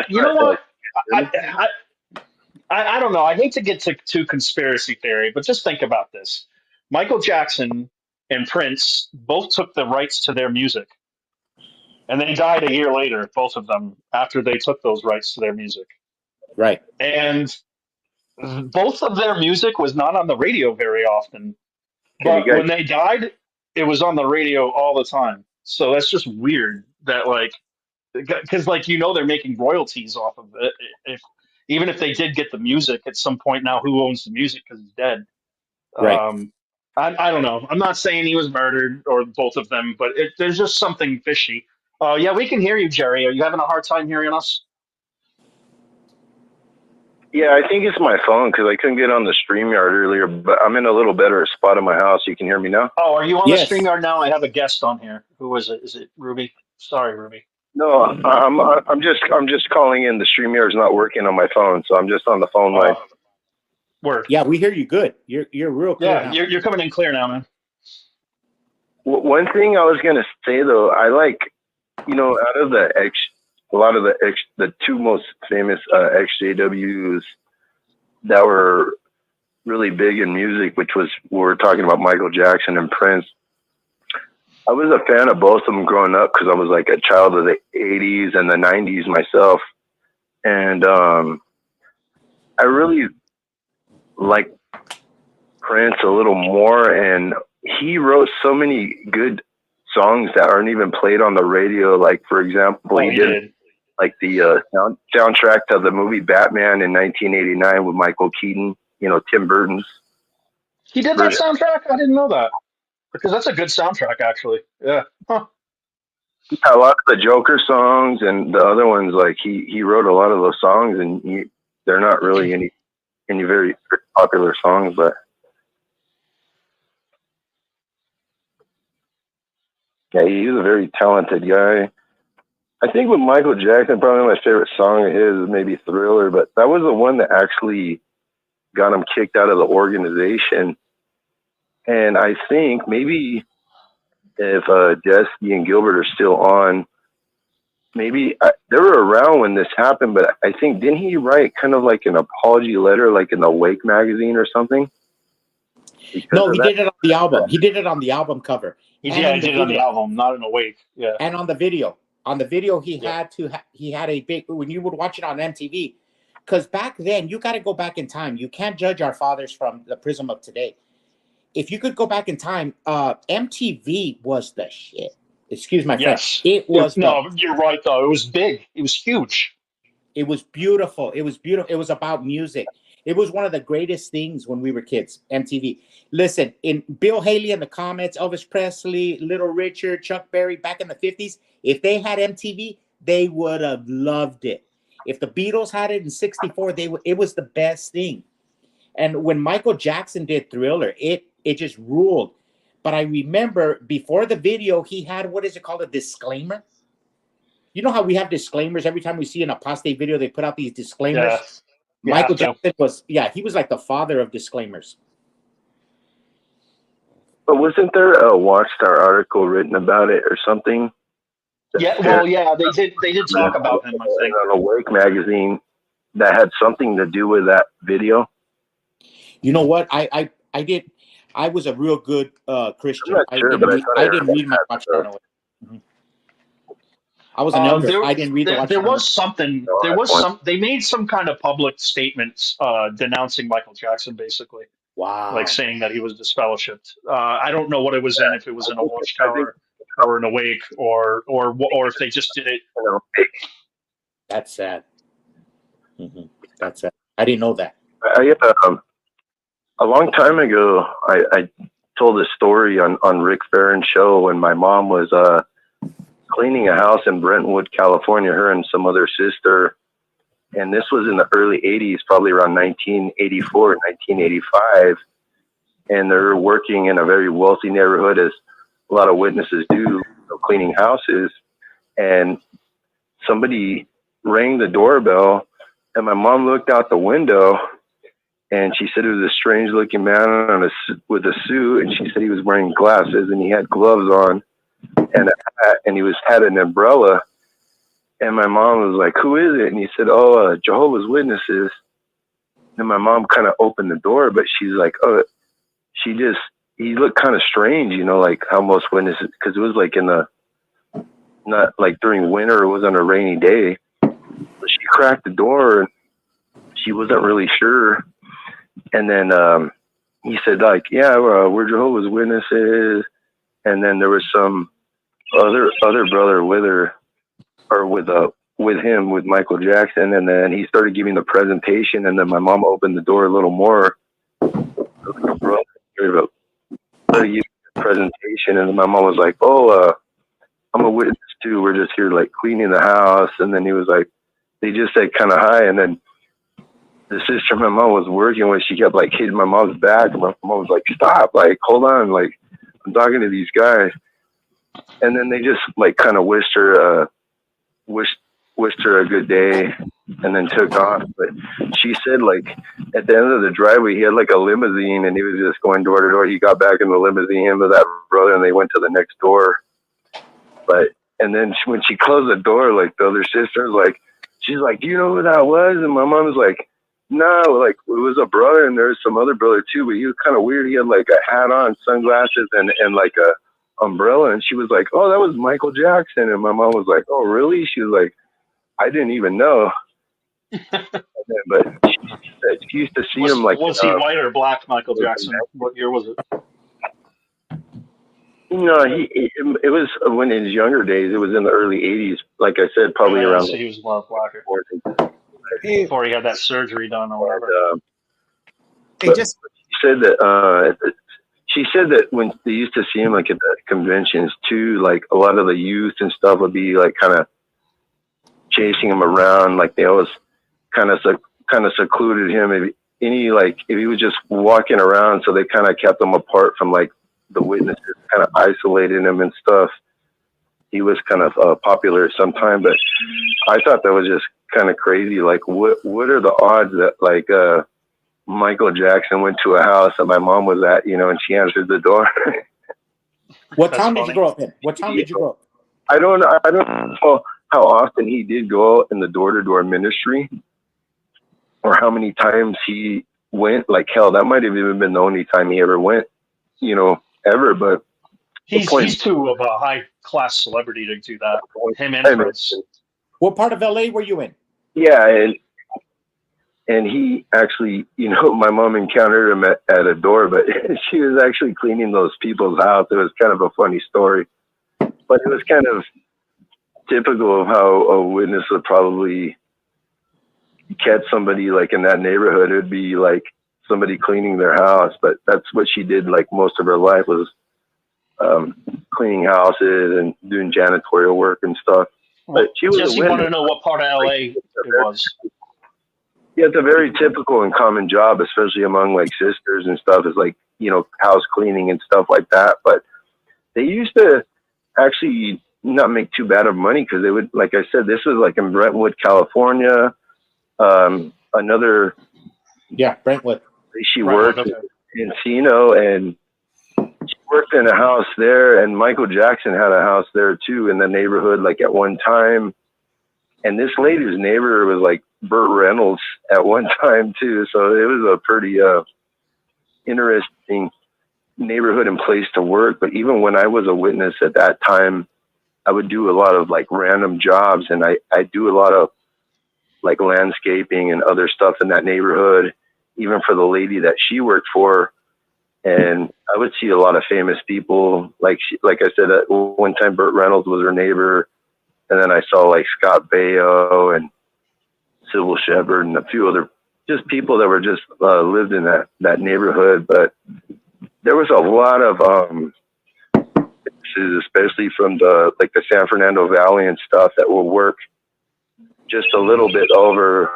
you know what? I don't know. I hate to get to conspiracy theory, but just think about this. Michael Jackson and Prince both took the rights to their music. And they died a year later, both of them, after they took those rights to their music. Right. And both of their music was not on the radio very often. But when they died, it was on the radio all the time. So that's just weird that because like they're making royalties off of it. If even if they did get the music at some point now, who owns the music because he's dead? Right. I don't know. I'm not saying he was murdered or both of them, but there's just something fishy. Yeah, we can hear you, Jerry. Are you having a hard time hearing us? Yeah, I think it's my phone because I couldn't get on the StreamYard earlier, but I'm in a little better spot in my house. You can hear me now? Oh, are you on Yes. the StreamYard now? I have a guest on here. Who is it? Is it Ruby? Sorry, Ruby. No, I'm just calling in. The StreamYard's not working on my phone, so I'm just on the phone line. Word. Yeah, we hear you good. You're real clear. Yeah, now. you're coming in clear now, man. One thing I was gonna say though, I like, out of the two most famous XJWs that were really big in music, which was we're talking about Michael Jackson and Prince. I was a fan of both of them growing up because I was like a child of the 80s and the 90s myself. And I really like Prince a little more. And he wrote so many good songs that aren't even played on the radio. Like, for example, he did like the soundtrack to the movie Batman in 1989 with Michael Keaton, Tim Burton's. He did that soundtrack? I didn't know that. Because that's a good soundtrack, actually. Yeah. Huh. A lot of the Joker songs and the other ones, like he wrote a lot of those songs, and they're not really any very popular songs, but yeah, he's a very talented guy. I think with Michael Jackson, probably my favorite song of his is maybe Thriller, but that was the one that actually got him kicked out of the organization. And I think maybe if Jesse and Gilbert are still on, maybe they were around when this happened, but I think, didn't he write kind of like an apology letter, like in the Wake magazine or something? No, he did it on the album. He did it on the album cover. He did it on the album, not in Awake. Yeah. And on the video. On the video, he had a big, when you would watch it on MTV, because back then, you got to go back in time. You can't judge our fathers from the prism of today. If you could go back in time, MTV was the shit. Excuse my French. It was you're right, though. It was big. It was huge. It was beautiful. It was beautiful. It was about music. It was one of the greatest things when we were kids, MTV. Listen, in Bill Haley in the comments, Elvis Presley, Little Richard, Chuck Berry, back in the 50s, if they had MTV, they would have loved it. If the Beatles had it in 64, it was the best thing. And when Michael Jackson did Thriller, it just ruled. But I remember before the video, he had, what is it called, a disclaimer? You know how we have disclaimers every time we see an apostate video, they put out these disclaimers? Yeah. Michael Jackson he was like the father of disclaimers. But wasn't there a Watchtower article written about it or something? Yeah, well, yeah, they did talk about him, I think. On a Wake magazine that had something to do with that video. You know what? I did. I was a real good Christian. I didn't read my Watchtower. I was an elder. I didn't read the Watchtower. There was something. They made some kind of public statements denouncing Michael Jackson, basically. Wow. Like saying that he was disfellowshipped. I don't know what it was in, if it was in a Watchtower or in Awake, or if they just did it. That's sad. Mm-hmm. That's sad. I didn't know that. A long time ago, I told this story on Rick Barron's show when my mom was cleaning a house in Brentwood, California, her and some other sister. And this was in the early 80s, probably around 1984, 1985. And they're working in a very wealthy neighborhood, as a lot of witnesses do, cleaning houses. And somebody rang the doorbell, and my mom looked out the window, and she said it was a strange looking man with a suit. And she said he was wearing glasses and he had gloves on and a hat, and he had an umbrella. And my mom was like, "Who is it?" And he said, "Oh, Jehovah's Witnesses." And my mom kind of opened the door, but she's like, "Oh," he looked kind of strange, like how most witnesses, because it was like not like during winter, it wasn't a rainy day. But she cracked the door and she wasn't really sure. And then he said, like, "Yeah, we're Jehovah's Witnesses." And then there was some other brother with her. or with him, with Michael Jackson, and then he started giving the presentation, and then my mom opened the door a little more. Like a brother, started giving the presentation, and then my mom was like, "Oh, I'm a witness too. We're just here like cleaning the house." And then he was like, they just said kind of hi, and then the sister my mom was working with, she kept like hitting my mom's back, and my mom was like, "Stop! Like, hold on! Like, I'm talking to these guys." And then they just like kind of wished her a good day, and then took off. But she said like at the end of the driveway, he had like a limousine, and he was just going door to door. He got back in the limousine, him with that brother, and they went to the next door. But and then when she closed the door, like the other sister, like she's like, "Do you know who that was?" And my mom was like, "No, like it was a brother, and there's some other brother too, but he was kind of weird. He had like a hat on, sunglasses, and like a umbrella." And she was like, "Oh, that was Michael Jackson." And my mom was like, "Oh, really?" She was like, "I didn't even know." But she used to see him like. Was he white or black, Michael Jackson? What year was it? No, it was when in his younger days. It was in the early '80s. Like I said, probably around. So he was more blacker. Hey, Before he had that surgery done or whatever. hey, just She said that when they used to see him like at the conventions too, like a lot of the youth and stuff would be like kind of chasing him around. Like they always kind of secluded him. If he was just walking around, so they kind of kept him apart from like the witnesses, kind of isolated him and stuff. He was kind of popular at some time, but I thought that was just kind of crazy. Like, what are the odds that like Michael Jackson went to a house that my mom was at, and she answered the door. What town did you grow up in? What town did you grow up? I don't know how often he did go out in the door-to-door ministry, or how many times he went. Like hell, that might have even been the only time he ever went, ever. But he's too of a high-class celebrity to do that. Him and Prince. What part of LA were you in? Yeah, and he actually, my mom encountered him at a door, but she was actually cleaning those people's house. It was kind of a funny story, but it was kind of typical of how a witness would probably catch somebody like in that neighborhood. It would be like somebody cleaning their house, but that's what she did like most of her life, was cleaning houses and doing janitorial work and stuff. But she was Jesse wanted to know what part of LA it was. Yeah, it's a very typical and common job, especially among like sisters and stuff, is like, house cleaning and stuff like that. But they used to actually not make too bad of money, because they would, like I said, this was like in Brentwood, California. Brentwood. She worked in Encino, and she worked in a house there, and Michael Jackson had a house there too in the neighborhood, like at one time. And this lady's neighbor was like Burt Reynolds at one time too. So it was a pretty interesting neighborhood and place to work. But even when I was a witness at that time, I would do a lot of like random jobs, and I do a lot of like landscaping and other stuff in that neighborhood, even for the lady that she worked for. And I would see a lot of famous people. Like I said, at one time, Burt Reynolds was her neighbor. And then I saw like Scott Baio and Sybil Shepherd and a few other just people that were just lived in that neighborhood. But there was a lot of especially from the San Fernando Valley and stuff, that will work just a little bit over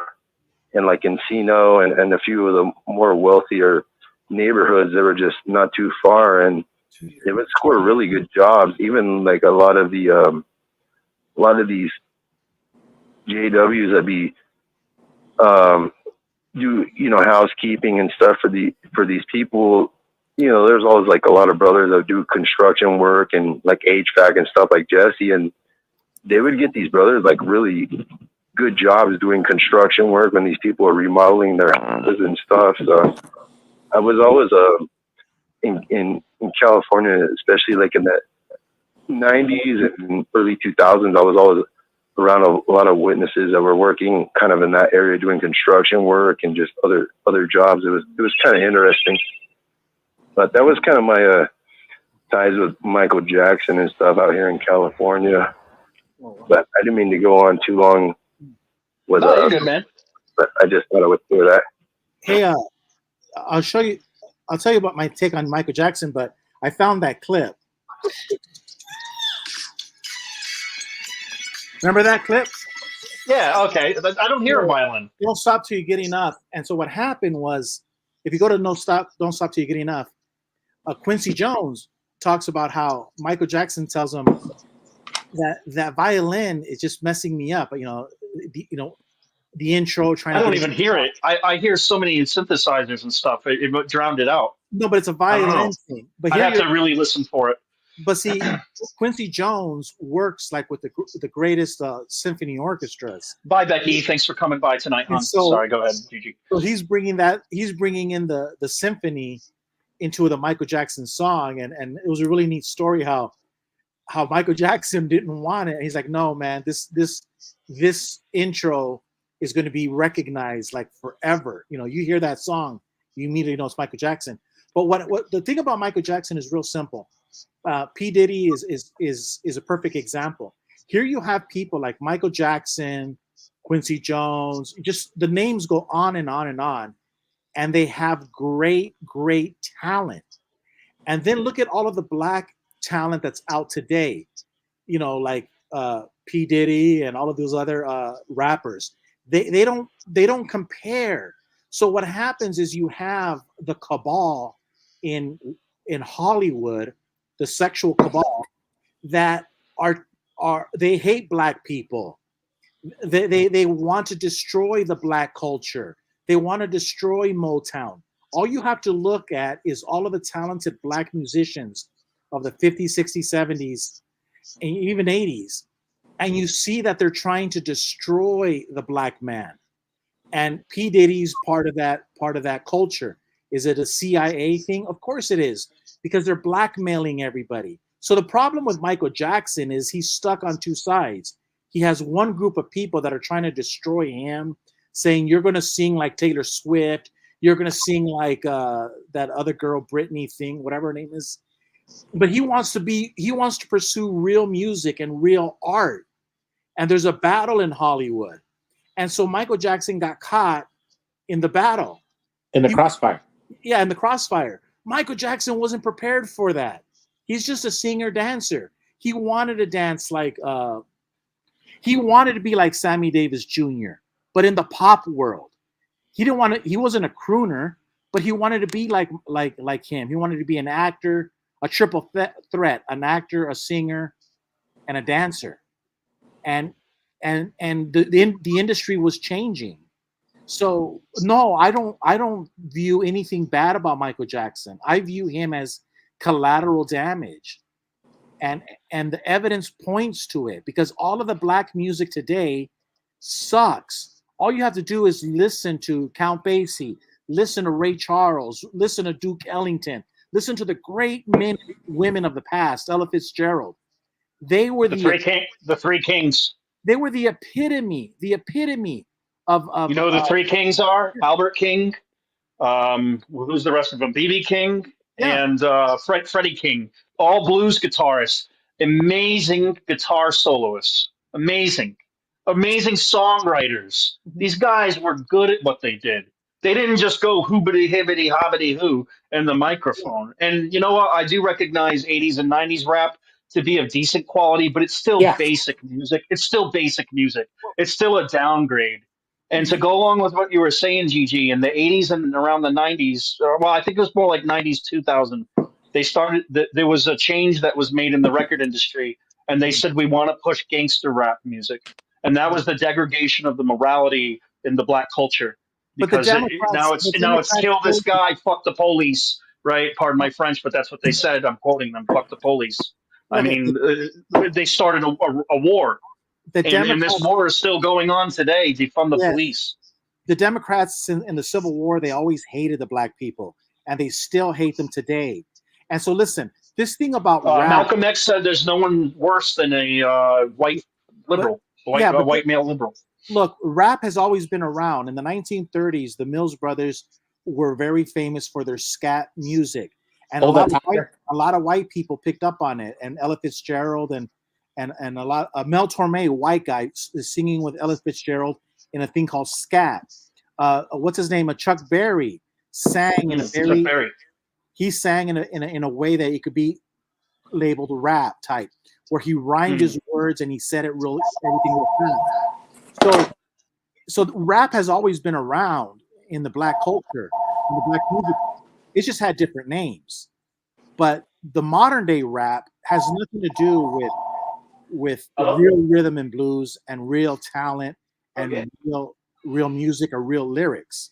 in like Encino and a few of the more wealthier neighborhoods that were just not too far, and they would score really good jobs. Even like a lot of these JWs that be do housekeeping and stuff for these people. There's always like a lot of brothers that do construction work and like HVAC and stuff, like Jesse, and they would get these brothers like really good jobs doing construction work when these people are remodeling their houses and stuff. So I was always in California, especially like in the 90s and early 2000s, I was always around a lot of witnesses that were working kind of in that area doing construction work and just other jobs. It was kind of interesting. But that was kind of my ties with Michael Jackson and stuff out here in California. But I didn't mean to go on too long with No, you're good, man. but I just thought I would do that. Hey, I'll tell you about my take on Michael Jackson, but I found that clip. Remember that clip? Yeah, okay. I don't hear a violin. Don't Stop Till You Get Enough. And so what happened was, if you go to Don't Stop Till You Get Enough, Quincy Jones talks about how Michael Jackson tells him that violin is just messing me up. The intro trying. I don't even hear it. I hear so many synthesizers and stuff. It drowned it out. No, but it's a violin thing. But I have to really listen for it. But see, Quincy Jones works like with the greatest symphony orchestras. Bye, Becky. Thanks for coming by tonight, hon. Sorry, go ahead, Gigi. So he's bringing in the symphony into the Michael Jackson song, and it was a really neat story how Michael Jackson didn't want it. And he's like, no, man, this intro is going to be recognized like forever. You hear that song, you immediately know it's Michael Jackson. But what the thing about Michael Jackson is real simple. P. Diddy is a perfect example. Here you have people like Michael Jackson, Quincy Jones, just the names go on and on and on, and they have great talent. And then look at all of the black talent that's out today, like P. Diddy and all of those other rappers. They don't compare. So what happens is you have the cabal in Hollywood, the sexual cabal, that are they hate black people. They want to destroy the black culture. They want to destroy Motown. All you have to look at is all of the talented black musicians of the 50s, 60s, 70s, and even 80s. And you see that they're trying to destroy the black man. And P. Diddy's part of that culture. Is it a CIA thing? Of course it is, because they're blackmailing everybody. So the problem with Michael Jackson is he's stuck on two sides. He has one group of people that are trying to destroy him, saying you're going to sing like Taylor Swift, you're going to sing like that other girl, Britney thing, whatever her name is. But he wants to pursue real music and real art. And there's a battle in Hollywood. And so Michael Jackson got caught in the battle. In the crossfire. Yeah, in the crossfire. Michael Jackson wasn't prepared for that. He's just a singer-dancer. He wanted to dance like he wanted to be like Sammy Davis Jr., but in the pop world. He wasn't a crooner, but he wanted to be like him. He wanted to be an actor, a triple threat, an actor, a singer, and a dancer. And the industry was changing. So no, I don't view anything bad about Michael Jackson. I view him as collateral damage. And the evidence points to it, because all of the black music today sucks. All you have to do is listen to Count Basie, listen to Ray Charles, listen to Duke Ellington, listen to the great men, women of the past, Ella Fitzgerald. They were the three kings. They were the epitome of the three kings are Albert King, who's the rest of them? B.B. King, yeah, and Freddie King, all blues guitarists, amazing guitar soloists, amazing songwriters. These guys were good at what they did. They didn't just go hoobity hibbity hobbity hoo in the microphone. And you know what? I do recognize 80s and 90s rap to be of decent quality, but it's still basic music. It's still basic music. It's still a downgrade. And to go along with what you were saying, Gigi, in the 80s and around the 90s, well, I think it was more like 90s, 2000, there was a change that was made in the record industry, and they said, we want to push gangster rap music. And that was the degradation of the morality in the black culture. Because now it's kill this guy, fuck the police, right? Pardon my French, but that's what they said. I'm quoting them, fuck the police. I mean, they started a war. And this war is still going on today, defund the police. The Democrats in the Civil War, they always hated the black people, and they still hate them today. And so listen, this thing about rap, Malcolm X said there's no one worse than a white liberal, white male liberal. Look, rap has always been around. In the 1930s, the Mills Brothers were very famous for their scat music. And a lot of white people picked up on it, and Ella Fitzgerald and and a lot. Mel Torme, white guy, is singing with Ella Fitzgerald in a thing called scat. What's his name? Chuck Berry sang in a Chuck Berry. He sang in a way that it could be labeled rap type, where he rhymed his words and he said everything real fast. So rap has always been around in the black culture, in the black music. It's just had different names. But the modern day rap has nothing to do with real rhythm and blues and real talent and real music or real lyrics.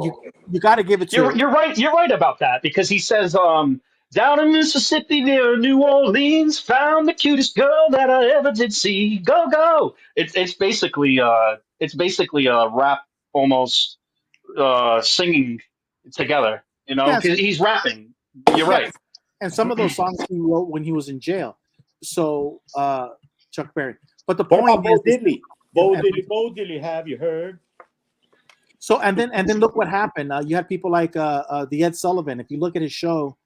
You got to give it to. You're right. You're right about that, because he says, down in Mississippi near New Orleans, found the cutest girl that I ever did see. Go go! It's basically a rap almost singing together. You know, Yes. he's rapping. You're right. And some of those songs he wrote when he was in jail. So Chuck Berry. But the What point about Bo is, Diddley? Bo Diddley, have you heard? so and then look what happened. You had people like the Ed Sullivan. If you look at his show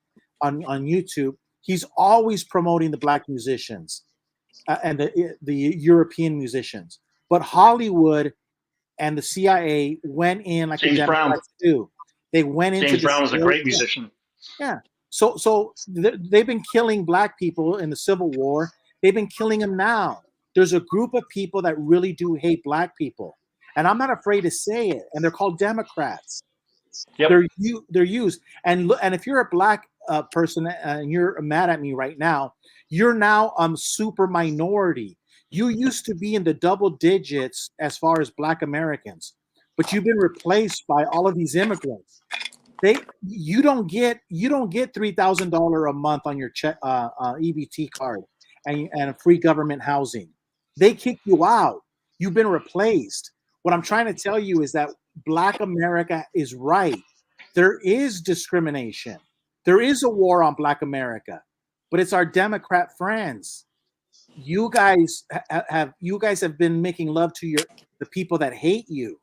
on YouTube, he's always promoting the black musicians and the European musicians. But Hollywood and the CIA went in like James the Brown. Democrats do. They went into James this Brown was a great musician. Yeah. So they've been killing black people in the Civil War. They've been killing them now. There's a group of people that really do hate black people, and I'm not afraid to say it. And they're called Democrats. Yep. They're used. And if you're a black person and you're mad at me right now, you're now super minority. You used to be in the double digits as far as black Americans, but you've been replaced by all of these immigrants. You don't get $3,000 a month on your check EBT card and free government housing. They kick you out. You've been replaced. What I'm trying to tell you is that Black America is right. There is discrimination. There is a war on Black America, but it's our Democrat friends. You guys have been making love to the people that hate you.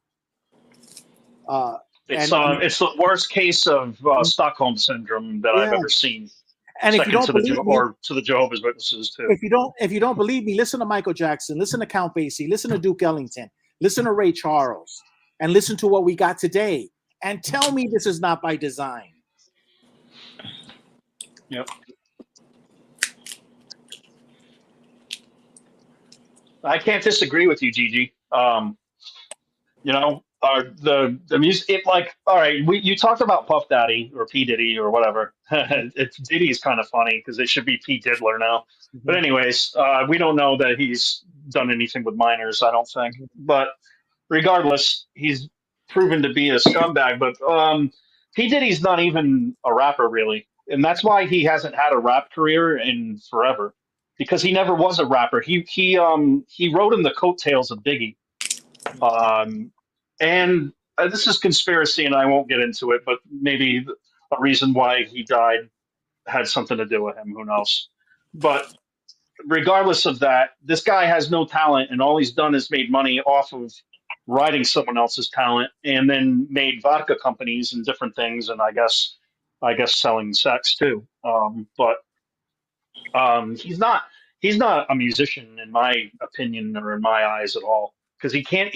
It's the worst case of Stockholm syndrome that I've ever seen. And if you don't believe me, or to the Jehovah's Witnesses too. If you don't believe me, listen to Michael Jackson, listen to Count Basie, listen to Duke Ellington, listen to Ray Charles, and listen to what we got today. And tell me this is not by design. Yep. I can't disagree with you, Gigi. You know, the music, like, all right, you talked about Puff Daddy or P Diddy or whatever. Diddy is kind of funny because it should be P Diddler now. Mm-hmm. But anyways, we don't know that he's done anything with minors, I don't think. But regardless, he's proven to be a scumbag. But P Diddy's not even a rapper, really. And that's why he hasn't had a rap career in forever, because he never was a rapper. He wrote in the coattails of Biggie. And this is conspiracy, and I won't get into it, but maybe a reason why he died had something to do with him. Who knows? But regardless of that, this guy has no talent, and all he's done is made money off of writing someone else's talent, and then made vodka companies and different things, and I guess selling sex too. But he's not a musician in my opinion, or in my eyes at all, because he can't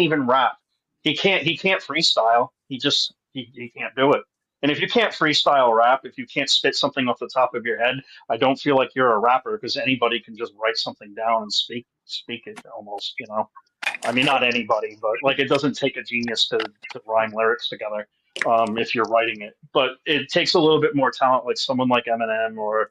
even rap. He can't freestyle. He can't do it. And if you can't freestyle rap, if you can't spit something off the top of your head, I don't feel like you're a rapper, because anybody can just write something down and speak it almost, you know. I mean, not anybody, but like, it doesn't take a genius to rhyme lyrics together if you're writing it. But it takes a little bit more talent, like someone like Eminem or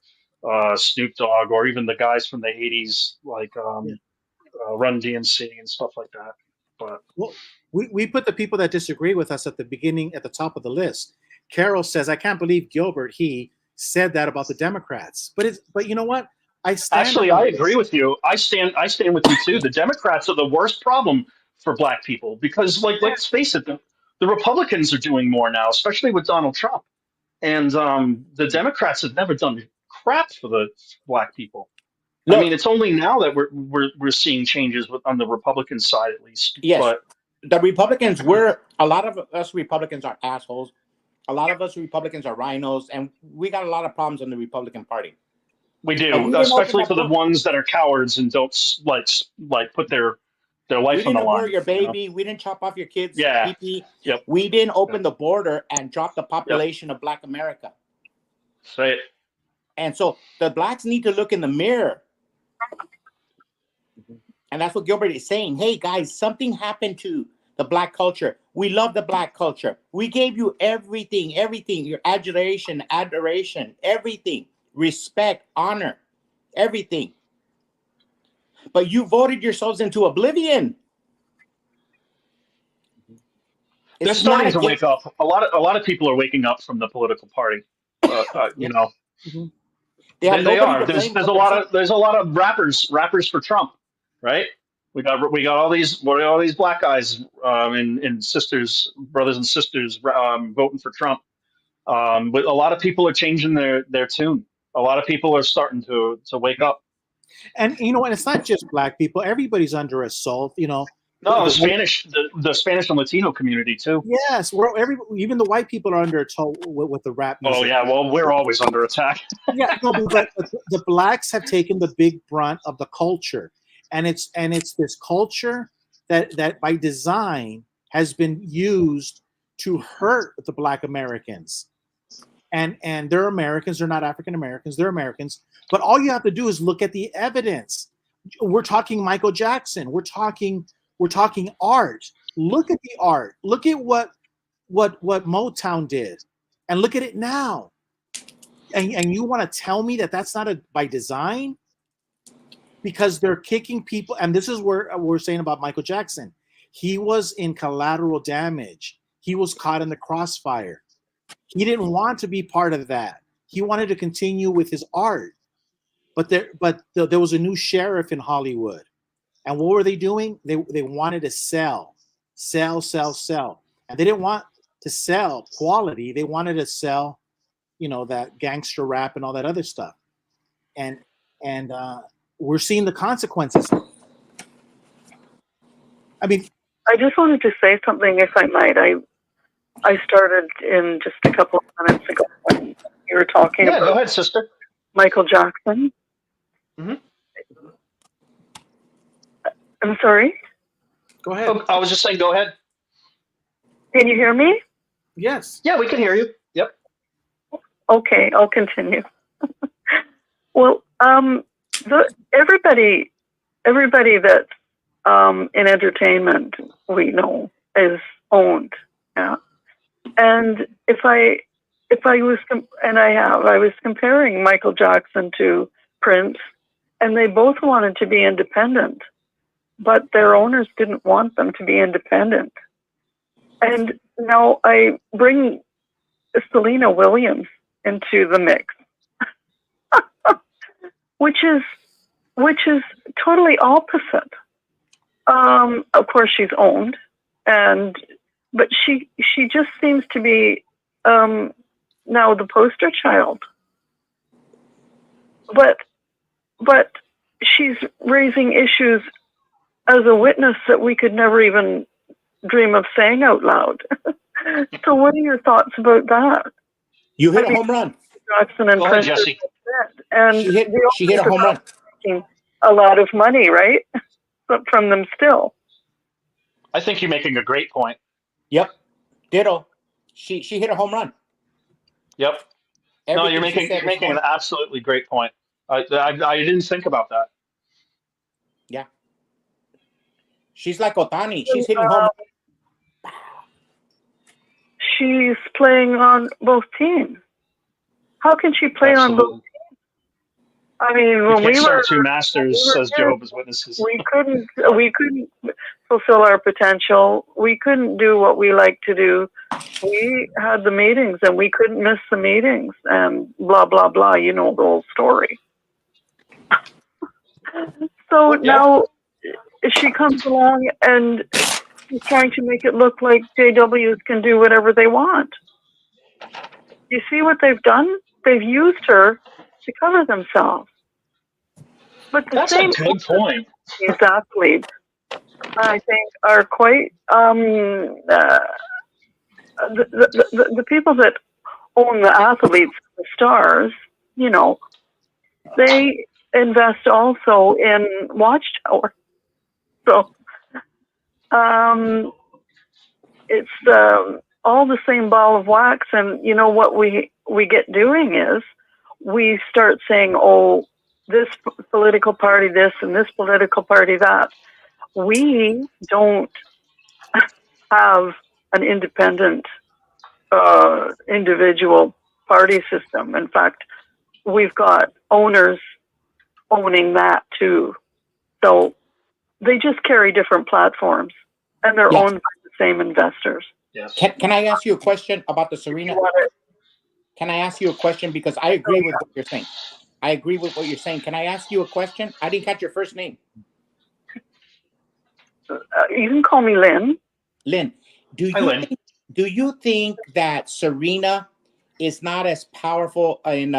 Snoop Dogg, or even the guys from the 80s, like Run DMC and stuff like that. But well, we put the people that disagree with us at the top of the list. Carol says, "I can't believe Gilbert he said that about the Democrats." But you know what? I agree with you. I stand with you too. The Democrats are the worst problem for Black people, because, like, let's face it, the Republicans are doing more now, especially with Donald Trump, and the Democrats have never done crap for the Black people. No. I mean, it's only now that we're seeing changes on the Republican side, at least. Yes, but the Republicans a lot of us Republicans are assholes. A lot of us Republicans are rhinos, and we got a lot of problems in the Republican Party. We And do, we didn't open especially that for the book. ones that are cowards and don't like put their life We on didn't the abort line. your You know? baby. We didn't chop off your kids' Yeah. pee-pee. Yep. We didn't open Yep. the border and drop the Yep. population of Black America. Say it. And so the Blacks need to look in the mirror. And that's what Gilbert is saying. Hey, guys, something happened to the Black culture. We love the Black culture. We gave you everything, your adoration, everything, respect, honor, everything. But you voted yourselves into oblivion. They're starting to wake up. A lot of people are waking up from the political party. You know, They have they nobody are. to blame There's but themselves. a lot of rappers for Trump, right? We got all these black guys and sisters, brothers and sisters voting for Trump. But a lot of people are changing their tune. A lot of people are starting to wake up. And you know, and it's not just Black people. Everybody's under assault. You know, No, the Spanish and Latino community too. Yes, even the white people are under assault with the rap music. Oh yeah, well we're always under attack. Yeah, no, but the Blacks have taken the big brunt of the culture, and it's this culture that by design has been used to hurt the Black Americans. And they're Americans, they're not African Americans, they're Americans. But all you have to do is look at the evidence. We're talking Michael Jackson. We're talking art. Look at the art. Look at what Motown did, and look at it now. And you want to tell me that that's not by design? Because they're kicking people, and this is where we're saying about Michael Jackson. He was in collateral damage. He was caught in the crossfire. He didn't want to be part of that. He wanted to continue with his art. But there was a new sheriff in Hollywood. And what were they doing? They wanted to sell. And they didn't want to sell quality. They wanted to sell, that gangster rap and all that other stuff. And we're seeing the consequences. I mean, I just wanted to say something, if I might. I started in just a couple of minutes ago when you were talking about go ahead, sister. Michael Jackson. Mm-hmm. I'm sorry? Go ahead. Oh, I was just saying, go ahead. Can you hear me? Yes. Yeah, we can hear you. Yep. Okay, I'll continue. Well, everybody that's in entertainment, we know, is owned. Yeah. And I was comparing Michael Jackson to Prince, and they both wanted to be independent, but their owners didn't want them to be independent. And now I bring Selena Williams into the mix, which is totally opposite. Of course, she's owned, but she just seems to be now the poster child. But she's raising issues as a witness that we could never even dream of saying out loud. So what are your thoughts about that? You hit a home run. Jackson and Go ahead, Prince, Jesse. and she hit a home run. Making a lot of money, right? But from them still. I think you're making a great point. Yep. Ditto. She hit a home run. Yep. No, you're making an absolutely great point. I didn't think about that. Yeah. She's like Otani. She's hitting home runs. She's playing on both teams. How can she play on both teams? I mean, when we were two masters as Jehovah's Witnesses. we couldn't fulfill our potential. We couldn't do what we like to do. We had the meetings and we couldn't miss the meetings and blah blah blah. You know the whole story. So now she comes along and she's trying to make it look like JWs can do whatever they want. You see what they've done? They've used her to cover themselves. But That's a good point. These athletes, I think, are quite the people that own the athletes, the stars. they invest also in Watchtower. So it's all the same ball of wax. And you know what we get doing is we start saying, oh, this political party this and this political party that. We don't have an independent individual party system. In fact, we've got owners owning that too. So they just carry different platforms and they're Yeah. owned by the same investors. Yes. Can I ask you a question about the Serena? Can I ask you a question? Because I agree with what you're saying. I agree with what you're saying. Can I ask you a question? I didn't catch your first name. You can call me Lynn. Lynn, do you think that Serena is not as powerful in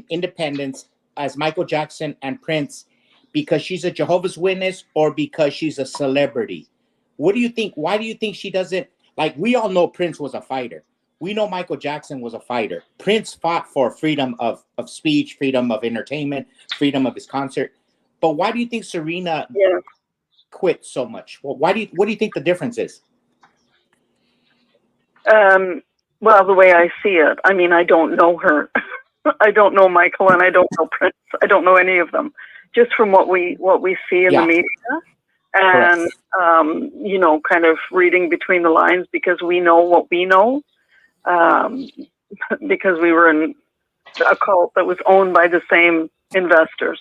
independence as Michael Jackson and Prince because she's a Jehovah's Witness or because she's a celebrity? What do you think? Why do you think she doesn't? Like, we all know Prince was a fighter. We know Michael Jackson was a fighter. Prince fought for freedom of speech, freedom of entertainment, freedom of his concert. But why do you think Serena quit so much? Well, what do you think the difference is? Well, the way I see it, I mean, I don't know her. I don't know Michael and I don't know Prince. I don't know any of them. Just from what we see in the media and, you know, kind of reading between the lines because we know what we know. Because we were in a cult that was owned by the same investors.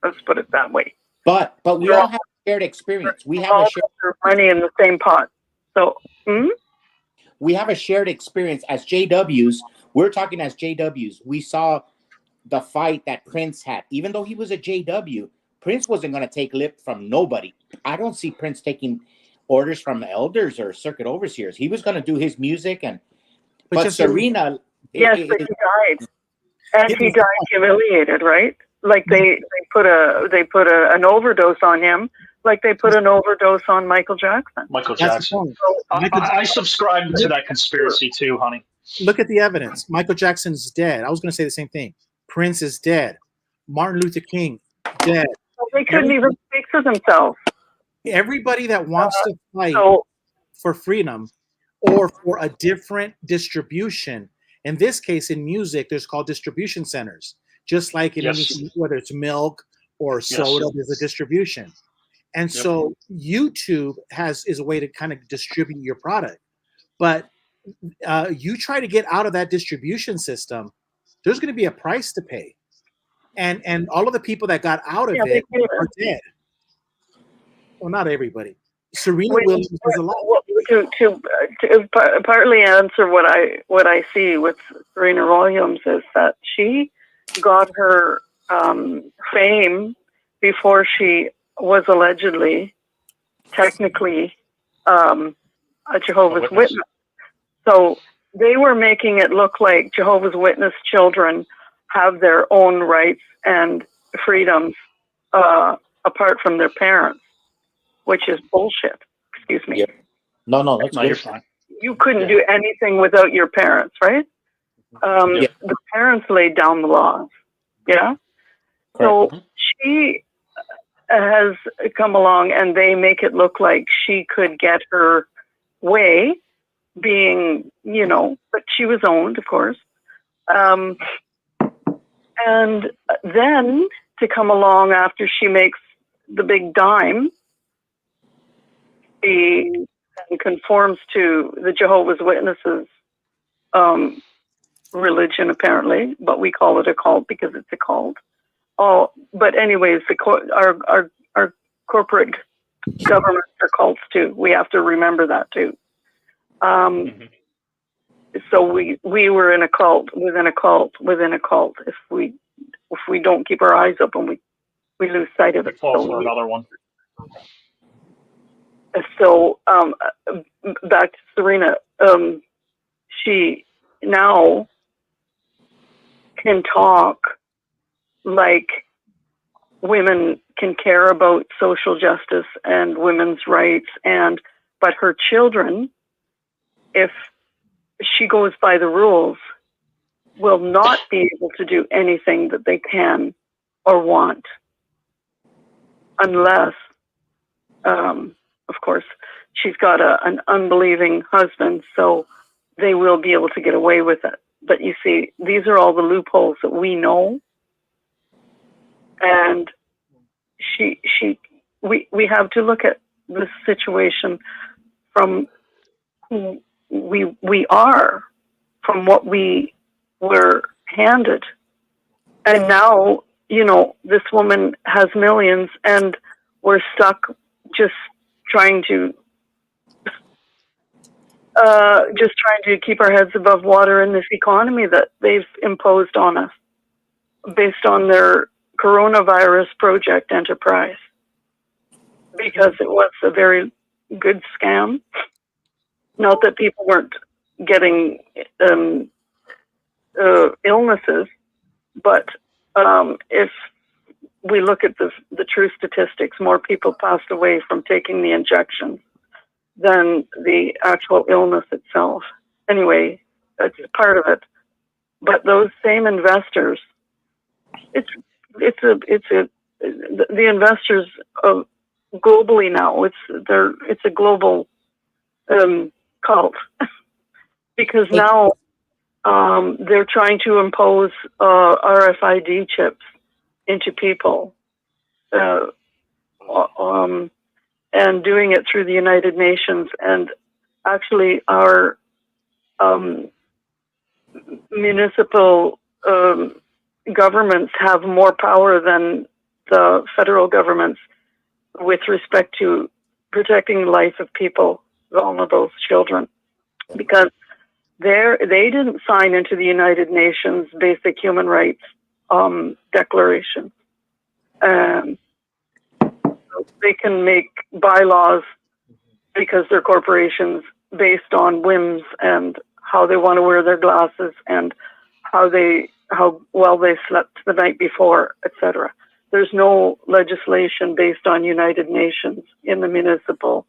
Let's put it that way. But we all have shared experience. We have a shared money in the same pot. So we have a shared experience as JWs. We're talking as JWs. We saw the fight that Prince had. Even though he was a JW, Prince wasn't going to take lip from nobody. I don't see Prince taking orders from elders or circuit overseers. He was going to do his music but Serena, yes, but he died, and he died humiliated, right? Like they put an overdose on him, like they put an overdose on Michael Jackson. Michael Jackson. I subscribe to that conspiracy too, honey. Look at the evidence. Michael Jackson's dead. I was going to say the same thing. Prince is dead. Martin Luther King, dead. Well, they couldn't even speak for themselves. Everybody that wants to fight for freedom or for a different distribution. In this case, in music, there's called distribution centers. Just like in anything, whether it's milk or soda, there's a distribution. And so YouTube is a way to kind of distribute your product. But you try to get out of that distribution system, there's going to be a price to pay. And all of the people that got out of it are dead. Well, not everybody. Serena Williams is alive. To partly answer what I see with Serena Williams is that she got her fame before she was allegedly, technically, a Jehovah's Witness. So they were making it look like Jehovah's Witness children have their own rights and freedoms apart from their parents, which is bullshit. Excuse me. Yep. No, that's good. You're fine. You couldn't do anything without your parents, right? The parents laid down the laws. Yeah. So she has come along and they make it look like she could get her way being, you know, but she was owned, of course. And then to come along after she makes the big dime, she conforms to the Jehovah's Witnesses religion, apparently, but we call it a cult because it's a cult. Oh, but anyways, our corporate governments are cults too. We have to remember that too. So we were in a cult within a cult within a cult. If we don't keep our eyes open, we lose sight of it. Fall for another one. So back to Serena. She now can talk like women can care about social justice and women's rights, but her children, if she goes by the rules, will not be able to do anything that they can or want, unless, of course, she's got an unbelieving husband, so they will be able to get away with it. But you see, these are all the loopholes that we know, and we have to look at this situation from who we are, from what we were handed. And now, you know, this woman has millions, and we're stuck just trying to keep our heads above water in this economy that they've imposed on us based on their coronavirus project enterprise, because it was a very good scam. Not that people weren't getting illnesses, but if we look at the true statistics, more people passed away from taking the injections than the actual illness itself. Anyway, that's part of it. But those same investors, the investors globally now, it's a global cult because now they're trying to impose RFID chips into people, and doing it through the United Nations. And actually, our municipal governments have more power than the federal governments with respect to protecting the life of people, vulnerable children, because they didn't sign into the United Nations Basic Human Rights Declaration. They can make bylaws because they're corporations based on whims and how they want to wear their glasses and how well they slept the night before, etc. There's no legislation based on United Nations in the municipal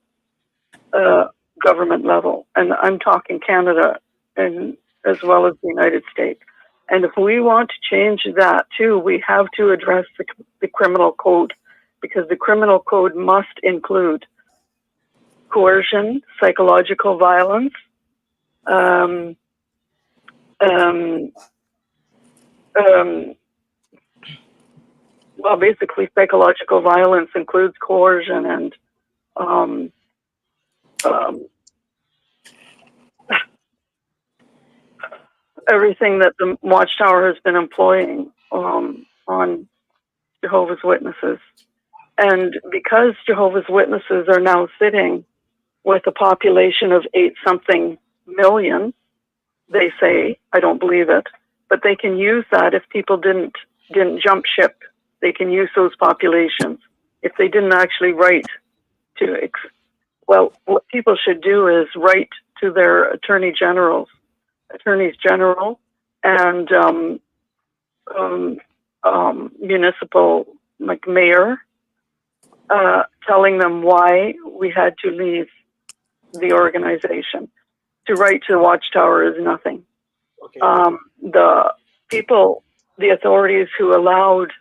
government level, and I'm talking Canada and as well as the United States. And if we want to change that too, we have to address the criminal code, because the criminal code must include coercion, psychological violence, well, basically psychological violence includes coercion and everything that the Watchtower has been employing on Jehovah's Witnesses. And because Jehovah's Witnesses are now sitting with a population of 8-something million, they say, I don't believe it, but they can use that if people didn't jump ship. They can use those populations. If they didn't actually write to, well, what people should do is write to their attorneys general, and municipal, like mayor, telling them why we had to leave the organization. To write to the Watchtower is nothing. Okay. The authorities who allowed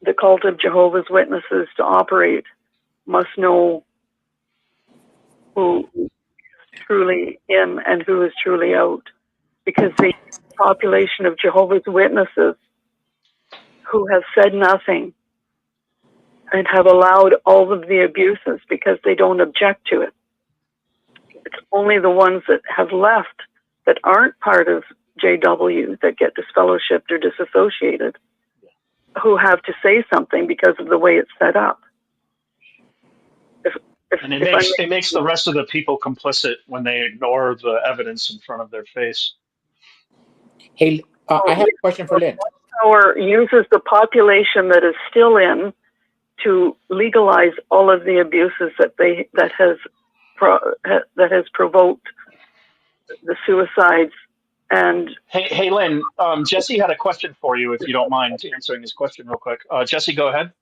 the cult of Jehovah's Witnesses to operate must know who is truly in and who is truly out, because the population of Jehovah's Witnesses who have said nothing and have allowed all of the abuses because they don't object to it. It's only the ones that have left that aren't part of JW that get disfellowshipped or disassociated who have to say something because of the way it's set up. And it makes the rest of the people complicit when they ignore the evidence in front of their face. Hey, I have a question for Lynn. Watchtower uses the population that is still in to legalize all of the abuses that has provoked the suicides. And hey Lynn, Jesse had a question for you, if you don't mind answering his question real quick. Jesse, go ahead.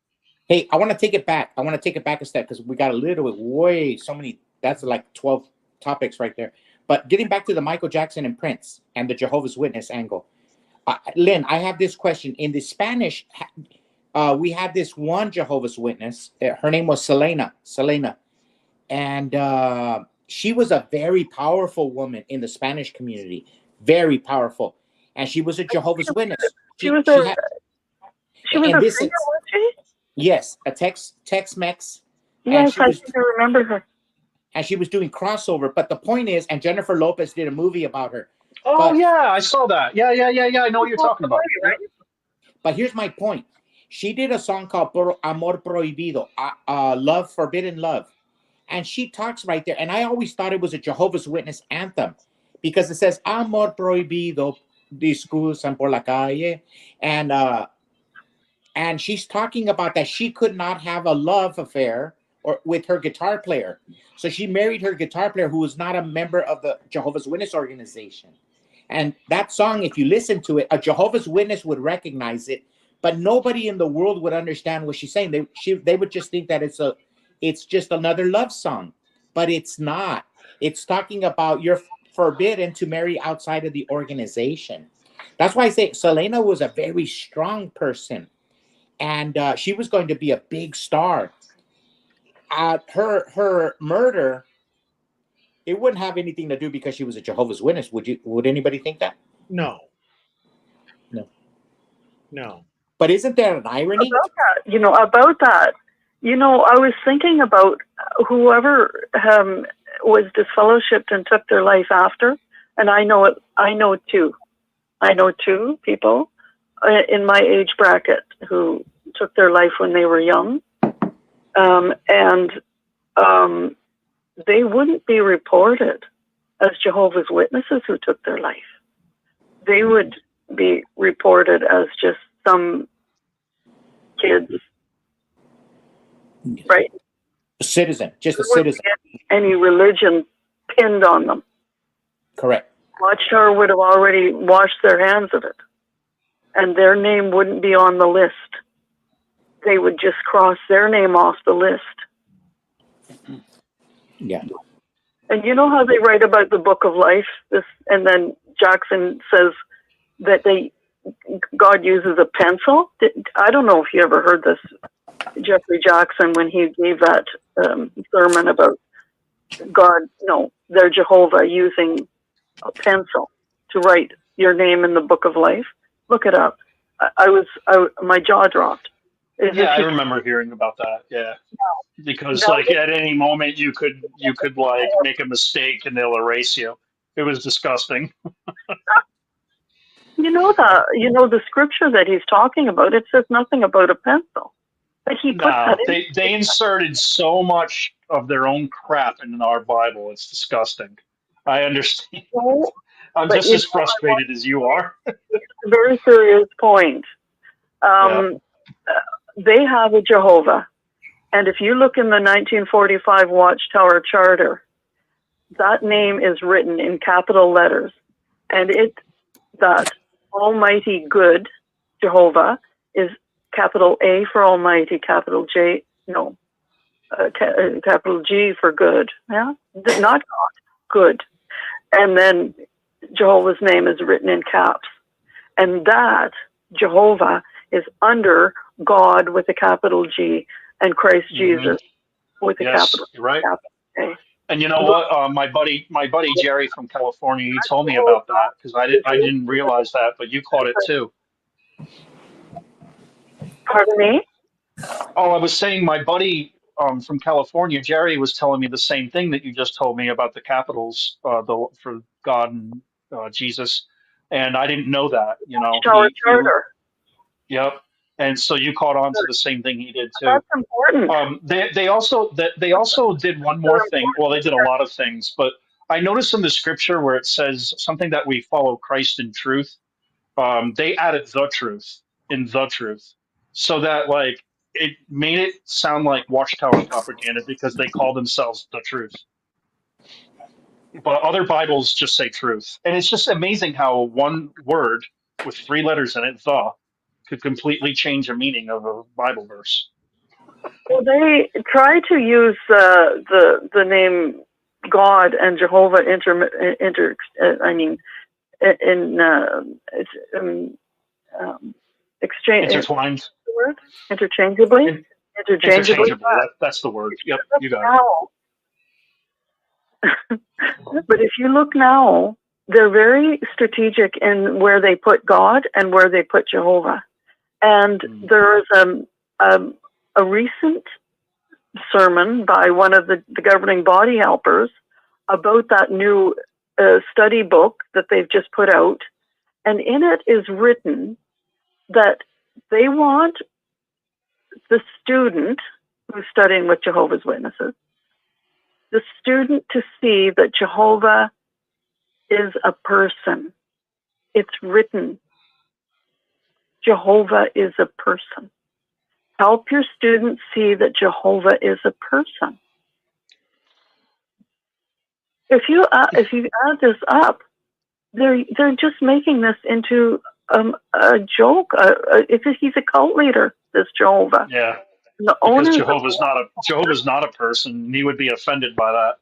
Hey, I want to take it back. I want to take it back a step, because we got a little bit so many. That's like 12 topics right there. But getting back to the Michael Jackson and Prince and the Jehovah's Witness angle, Lynn, I have this question. In the Spanish, we had this one Jehovah's Witness. Her name was Selena. And she was a very powerful woman in the Spanish community. Very powerful. And she was a Jehovah's Witness. She was a and singer, this is, was she? yes, a Tex-Mex. Yes, I think I remember her. And she was doing crossover. But the point is, and Jennifer Lopez did a movie about her. Oh, yeah, I saw that. Yeah. I know what you're talking about. Right? But here's my point. She did a song called Amor Prohibido, Love, Forbidden Love. And she talks right there. And I always thought it was a Jehovah's Witness anthem because it says, Amor Prohibido, discusan por la calle. And she's talking about that she could not have a love affair or with her guitar player. So she married her guitar player who was not a member of the Jehovah's Witness organization. And that song, if you listen to it, a Jehovah's Witness would recognize it, but nobody in the world would understand what she's saying. They would just think that it's just another love song, but it's not. It's talking about you're forbidden to marry outside of the organization. That's why I say Selena was a very strong person, and she was going to be a big star. Her murder, it wouldn't have anything to do because she was a Jehovah's Witness. Would anybody think that? No. But isn't there an irony? About that, I was thinking about whoever was disfellowshipped and took their life after, and I know two people in my age bracket who took their life when they were young, and they wouldn't be reported as Jehovah's Witnesses who took their life. They would be reported as just some kids, right? A citizen, just a They wouldn't citizen. get any religion pinned on them. Correct. Watchtower would have already washed their hands of it, and their name wouldn't be on the list. They would just cross their name off the list. Yeah. And you know how they write about the book of life, and then Jackson says that God uses a pencil. I don't know if you ever heard this, Jeffrey Jackson, when he gave that sermon about they're Jehovah using a pencil to write your name in the book of life. Look it up. My jaw dropped. I remember hearing about that. Yeah, because at any moment you could make a mistake and they'll erase you. It was disgusting. The scripture that he's talking about, it says nothing about a pencil. But he put that in. They inserted so much of their own crap in our Bible. It's disgusting. I understand. I'm just as frustrated as you are. It's a very serious point. They have a Jehovah. And if you look in the 1945 Watchtower Charter, that name is written in capital letters. And that Almighty Good Jehovah is capital A for Almighty, capital G for good. Yeah, not God, good. And then Jehovah's name is written in caps, and that Jehovah is under God with a capital G and Christ Jesus with a capital A. And you know what? My buddy Jerry from California, he told me about that because I didn't realize that, but you caught it too. Pardon me? Oh, I was saying my buddy from California, Jerry, was telling me the same thing that you just told me about the capitals for God and Jesus, and I didn't know that. Charter. Yep. And so you caught on to the same thing he did too. That's important. They also did one more thing. Well, they did a lot of things, but I noticed in the scripture where it says something that we follow Christ in truth. They added the truth in the truth, so that it made it sound like Watchtower propaganda because they call themselves the truth. But other Bibles just say truth, and it's just amazing how one word with 3 letters in it, the, could completely change the meaning of a Bible verse. Well, they try to use the name God and Jehovah Intertwined. Word? Interchangeably? Interchangeably. Interchangeably. That's the word. Yep, you got it. Now, but if you look now, they're very strategic in where they put God and where they put Jehovah. And there is a recent sermon by one of the governing body helpers about that new study book that they've just put out. And in it is written that they want the student who's studying with Jehovah's Witnesses, the student to see that Jehovah is a person. It's written. Jehovah is a person. Help your students see that Jehovah is a person. If you add this up, they're just making this into a joke. He's a cult leader, this Jehovah. Yeah. The Because owners Jehovah's not a person. He would be offended by that.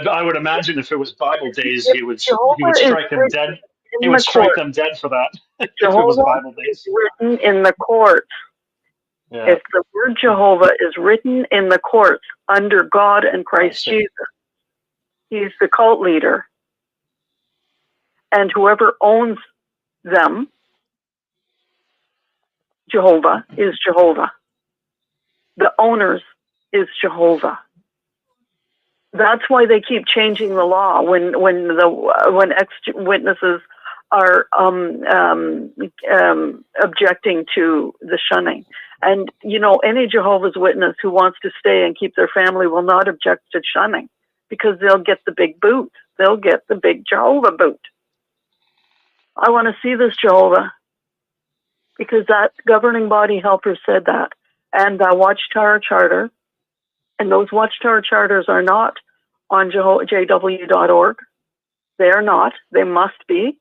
I would imagine if it was Bible days, he would strike them dead. He would strike them dead for that. If it was Jehovah Bible days. is written in the courts. Yeah. If the word Jehovah is written in the courts under God and Christ Jesus, he's the cult leader. And whoever owns them, Jehovah, is Jehovah. The owners is Jehovah. That's why they keep changing the law when ex-witnesses are objecting to the shunning. And, any Jehovah's Witness who wants to stay and keep their family will not object to shunning because they'll get the big boot. They'll get the big Jehovah boot. I want to see this Jehovah because that governing body helper said that. And the Watchtower Charter, and those Watchtower Charters are not on jw.org. They are not. They must be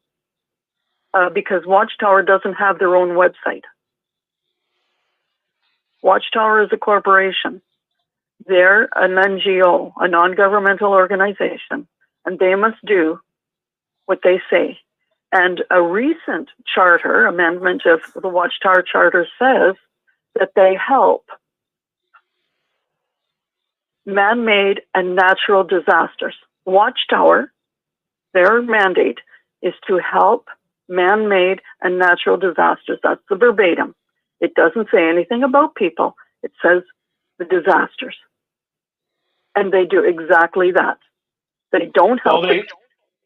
because Watchtower doesn't have their own website. Watchtower is a corporation. They're an NGO, a non-governmental organization, and they must do what they say. And a recent charter, amendment of the Watchtower Charter, says that they help man-made and natural disasters. Watchtower, their mandate is to help man-made and natural disasters. That's the verbatim. It doesn't say anything about people. It says the disasters. And they do exactly that. They don't help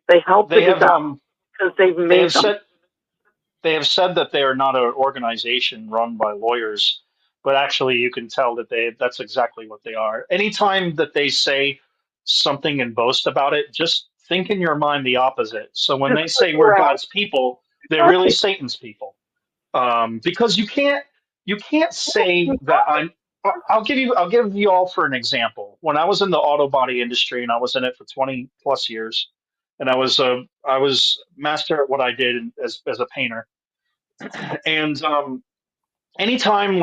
they help the disasters because they've made them. They have said that they are not an organization run by lawyers, but actually you can tell that that's exactly what they are. Anytime that they say something and boast about it, just think in your mind the opposite. So when they say we're God's people, they're really Satan's people. Because you can't say that I'll give you all for an example. When I was in the auto body industry and I was in it for 20 plus years, and I was master at what I did as a painter. And anytime,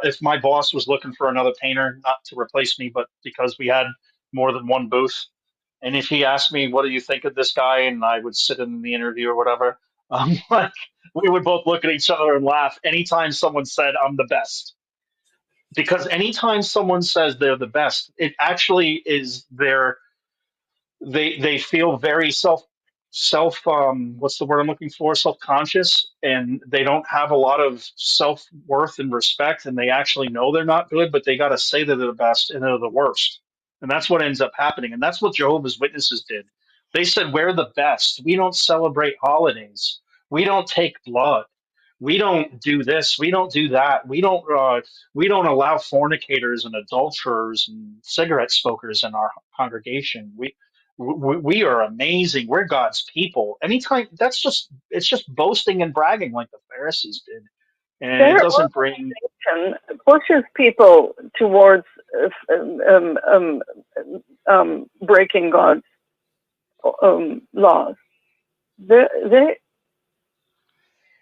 if my boss was looking for another painter, not to replace me, but because we had more than one booth, and if he asked me, "What do you think of this guy?" and I would sit in the interview or whatever, we would both look at each other and laugh. Anytime someone said, "I'm the best," because anytime someone says they're the best, it actually is they feel very self what's the word I'm looking for, self-conscious, and they don't have a lot of self-worth and respect, and they actually know they're not good, but they got to say that they're the best and they're the worst, and that's what ends up happening. And that's what Jehovah's Witnesses did. They said, we're the best. We don't celebrate holidays. We don't take blood. We don't do this. We don't do that. We don't allow fornicators and adulterers and cigarette smokers in our congregation. We are amazing. We're God's people. Anytime it's just boasting and bragging like the Pharisees did, and it doesn't bring pushes people towards breaking God's laws.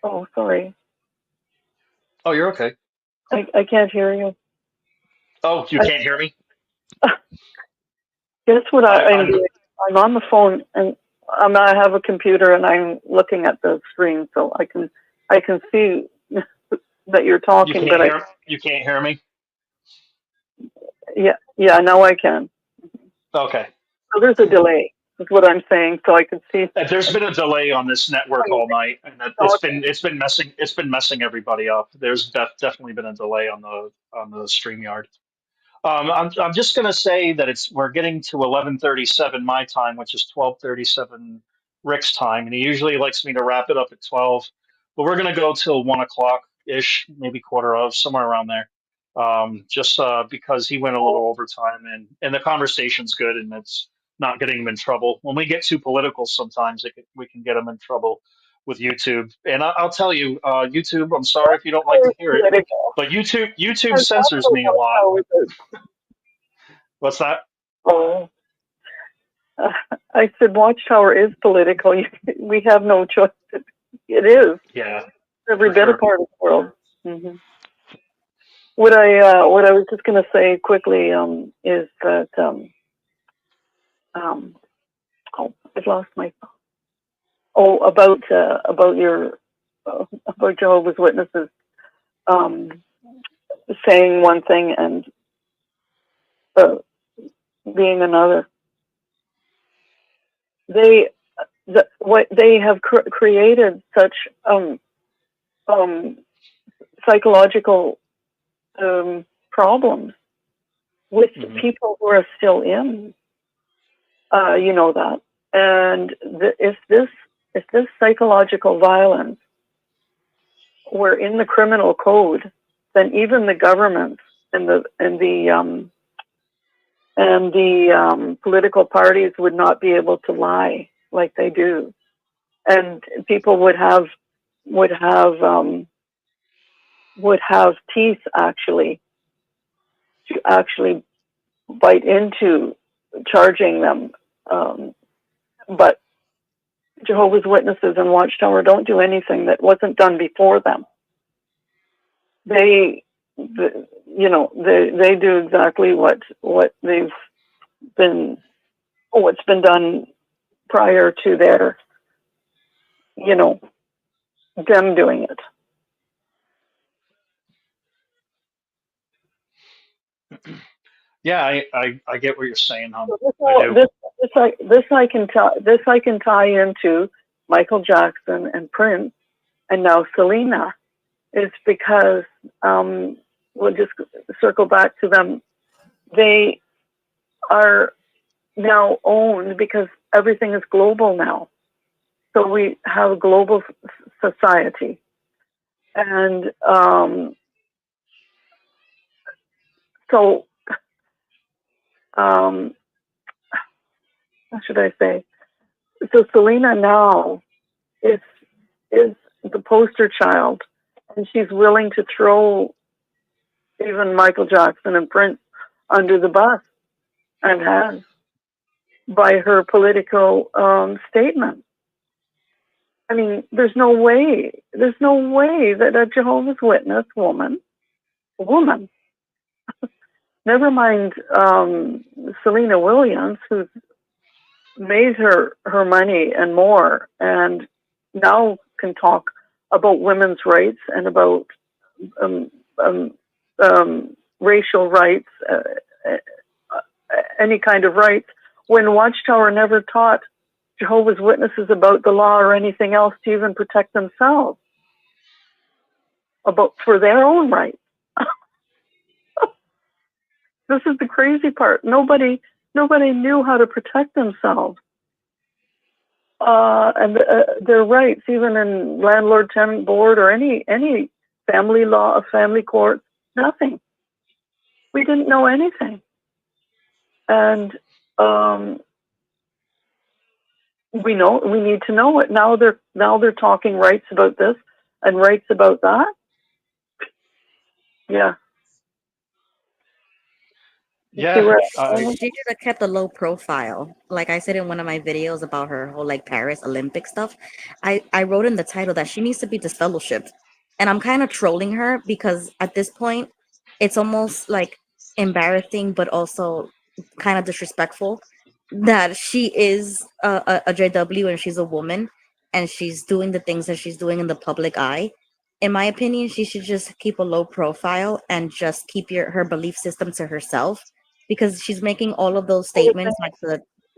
Oh, sorry. Oh, you're okay. I can't hear you. Oh, you can't hear me? Guess what I'm doing? I'm on the phone and I have a computer and I'm looking at the screen so I can see that you're talking, but you can't hear me. yeah, now I can. Okay. So there's a delay. Is what I'm saying. So I can see. There's been a delay on this network all night, and Okay. it's been messing everybody up. There's definitely been a delay on the StreamYard. I'm just going to say that we're getting to 11:37 my time, which is 12:37 Rick's time, and he usually likes me to wrap it up at 12. But we're going to go till 1 o'clock ish, maybe quarter of, somewhere around there. Just because he went a little overtime, and the conversation's good, and it's not getting him in trouble. When we get too political, sometimes we can get him in trouble with YouTube. And I'll tell you, YouTube, I'm sorry if you don't like to hear it, but YouTube censors me a lot. What's that? Oh, I said Watchtower is political. We have no choice. It is. Yeah. Every bit a part of the world. Mm-hmm. What I was just going to say quickly is that I've lost my. Oh, about your about Jehovah's Witnesses saying one thing and being another. What they have created such psychological problems with people who are still in. You know that, and if this psychological violence were in the criminal code, then even the government and the political parties would not be able to lie like they do, and people would have teeth actually to actually bite into charging them. But Jehovah's Witnesses and Watchtower don't do anything that wasn't done before them. They do exactly what's been done prior to their, them doing it. Yeah, I get what you're saying, hon. This I can tie into Michael Jackson and Prince, and now Selena, is because we'll just circle back to them. They are now owned because everything is global now. So we have a global society, and what should I say? So Selena now is the poster child, and she's willing to throw even Michael Jackson and Prince under the bus, and has, by her political statement. I mean, there's no way that a Jehovah's Witness woman, never mind Serena Williams, who's made her money and more, and now can talk about women's rights and about racial rights, any kind of rights, when Watchtower never taught Jehovah's Witnesses about the law or anything else to even protect themselves for their own rights. This is the crazy part. Nobody knew how to protect themselves and their rights, even in landlord-tenant board or any family law, family court. Nothing. We didn't know anything, and we need to know it now. They're talking rights about this and rights about that. Yeah. Yeah. She should have kept a low profile. Like I said in one of my videos about her whole Paris Olympic stuff, I wrote in the title that she needs to be disfellowshipped. And I'm kind of trolling her because at this point, it's almost embarrassing, but also kind of disrespectful that she is a JW and she's a woman and she's doing the things that she's doing in the public eye. in my opinion, she should just keep a low profile and just keep her belief system to herself, because she's making all of those statements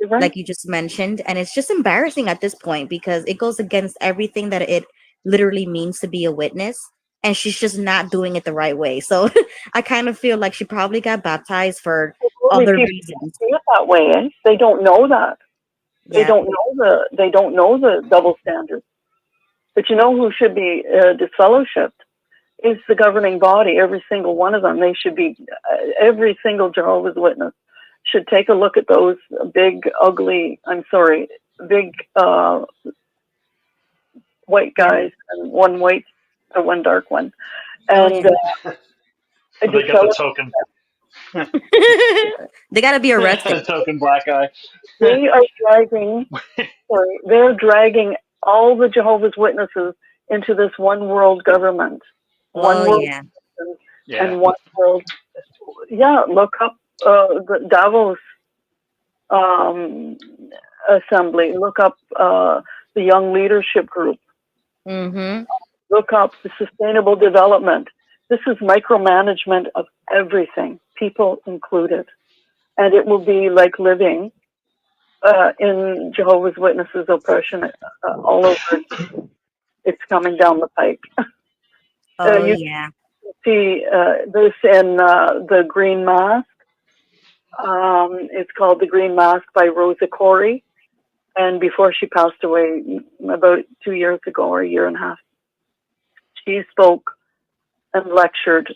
like you just mentioned, and it's just embarrassing at this point because it goes against everything that it literally means to be a witness, and she's just not doing it the right way. So I kind of feel like she probably got baptized for Only other people reasons. see it that way, eh? They don't know that. They Yeah. don't know the double standards. But you know who should be disfellowshipped is the governing body. Every single one of them. They should be. Every single Jehovah's Witness should take a look at those big, ugly. Big white guys and one white, one dark one, and They got the token. They got to be arrested. Token black guy. They are dragging. They're dragging all the Jehovah's Witnesses into this one world government. One world and one world. Yeah, look up the Davos assembly. Look up the Young Leadership Group. Mm-hmm. Look up the Sustainable Development. This is micromanagement of everything, people included. And it will be like living in Jehovah's Witnesses oppression all over. It's coming down the pike. You see this in the Green Mask. It's called The Green Mask by Rosa Corey. And before she passed away, about 2 years ago or a year and a half, she spoke and lectured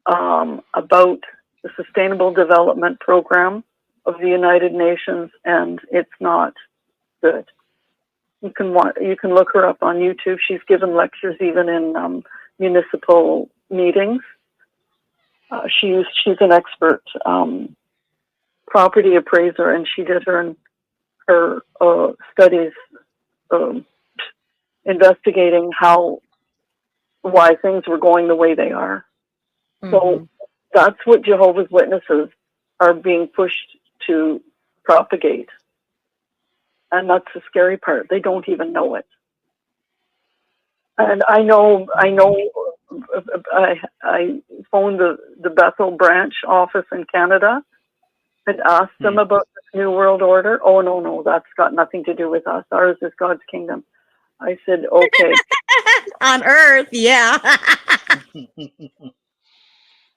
about the Sustainable Development Program of the United Nations, and it's not good. You can look her up on YouTube. She's given lectures even in municipal meetings. She's an expert property appraiser, and she did her studies investigating why things were going the way they are. Mm-hmm. So that's what Jehovah's Witnesses are being pushed to propagate. And that's the scary part. They don't even know it. And I know I phoned the Bethel branch office in Canada and asked them about this New World Order. Oh, no, that's got nothing to do with us. Ours is God's kingdom. I said, okay. On earth, yeah.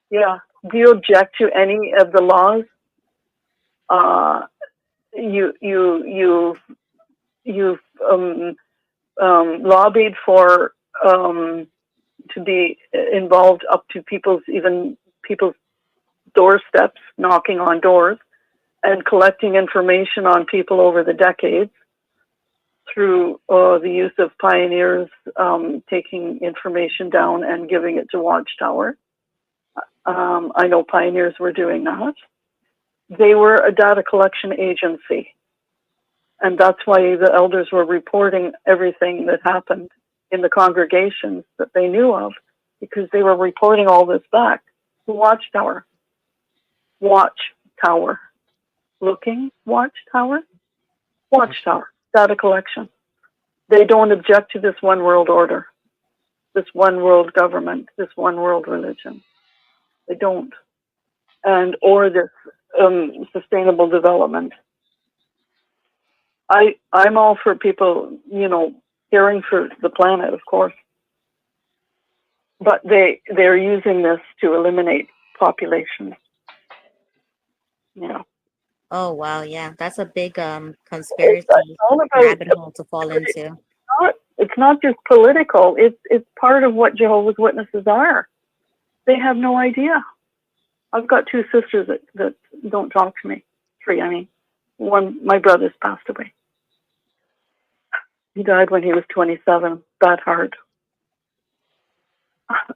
Yeah. Do you object to any of the laws? You've lobbied for to be involved up to people's doorsteps, knocking on doors, and collecting information on people over the decades through the use of pioneers taking information down and giving it to Watchtower. I know pioneers were doing that. They were a data collection agency. And that's why the elders were reporting everything that happened in the congregations that they knew of, because they were reporting all this back to Watchtower. Watchtower. Looking Watchtower? Watchtower. Data collection. They don't object to this one world order, this one world government, this one world religion. They don't. Or this sustainable development. I'm all for people, caring for the planet, of course. But they're using this to eliminate populations. Yeah. Oh wow, yeah, that's a big conspiracy rabbit hole to fall into. It's not just political. It's part of what Jehovah's Witnesses are. They have no idea. I've got two sisters that don't talk to me. Three, I mean. One, my brother's passed away. He died when he was 27. That hard.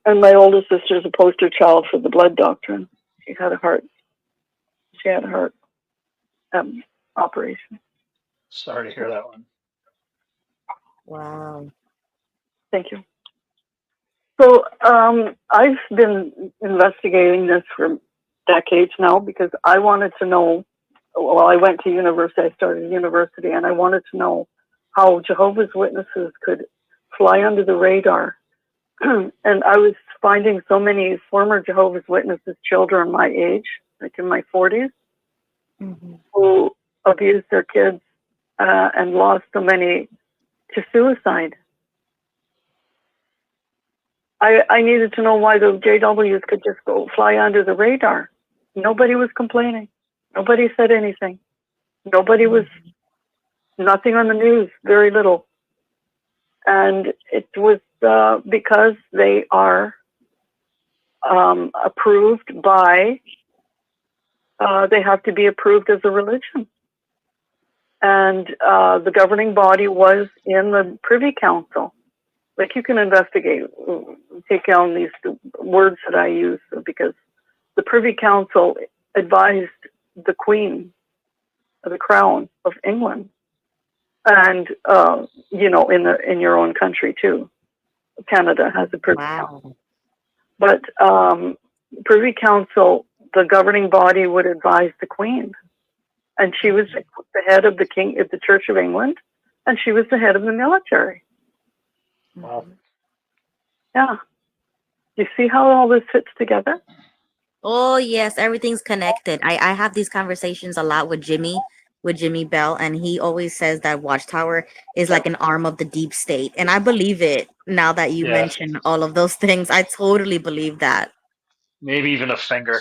And my older sister's a poster child for the blood doctrine. She had a heart operation. Sorry to hear that one. Wow. Thank you. So I've been investigating this for decades now because I wanted to know. Well, I went to university. I started university, and I wanted to know how Jehovah's Witnesses could fly under the radar and I was finding so many former Jehovah's Witnesses children my age, like in my 40s, who abused their kids and lost so many to suicide. I needed to know why the JWs could just go fly under the radar. Nobody was complaining. Nobody said anything. Nobody was, nothing on the news, very little. And it was because they are approved by, they have to be approved as a religion. And the governing body was in the Privy Council. Like, you can investigate, take down these words that I use, because the Privy Council advised the Queen of the Crown of England, and you know, in your own country too. Canada has a Privy Council, but Privy Council, the governing body, would advise the Queen, and she was the head of the Church of England, and she was the head of the military. Wow. Yeah. You see how all this fits together? Oh yes, everything's connected. I have these conversations a lot with Jimmy Bell, and he always says that Watchtower is like an arm of the deep state. And I believe it now that you mention all of those things. I totally believe that. Maybe even a finger.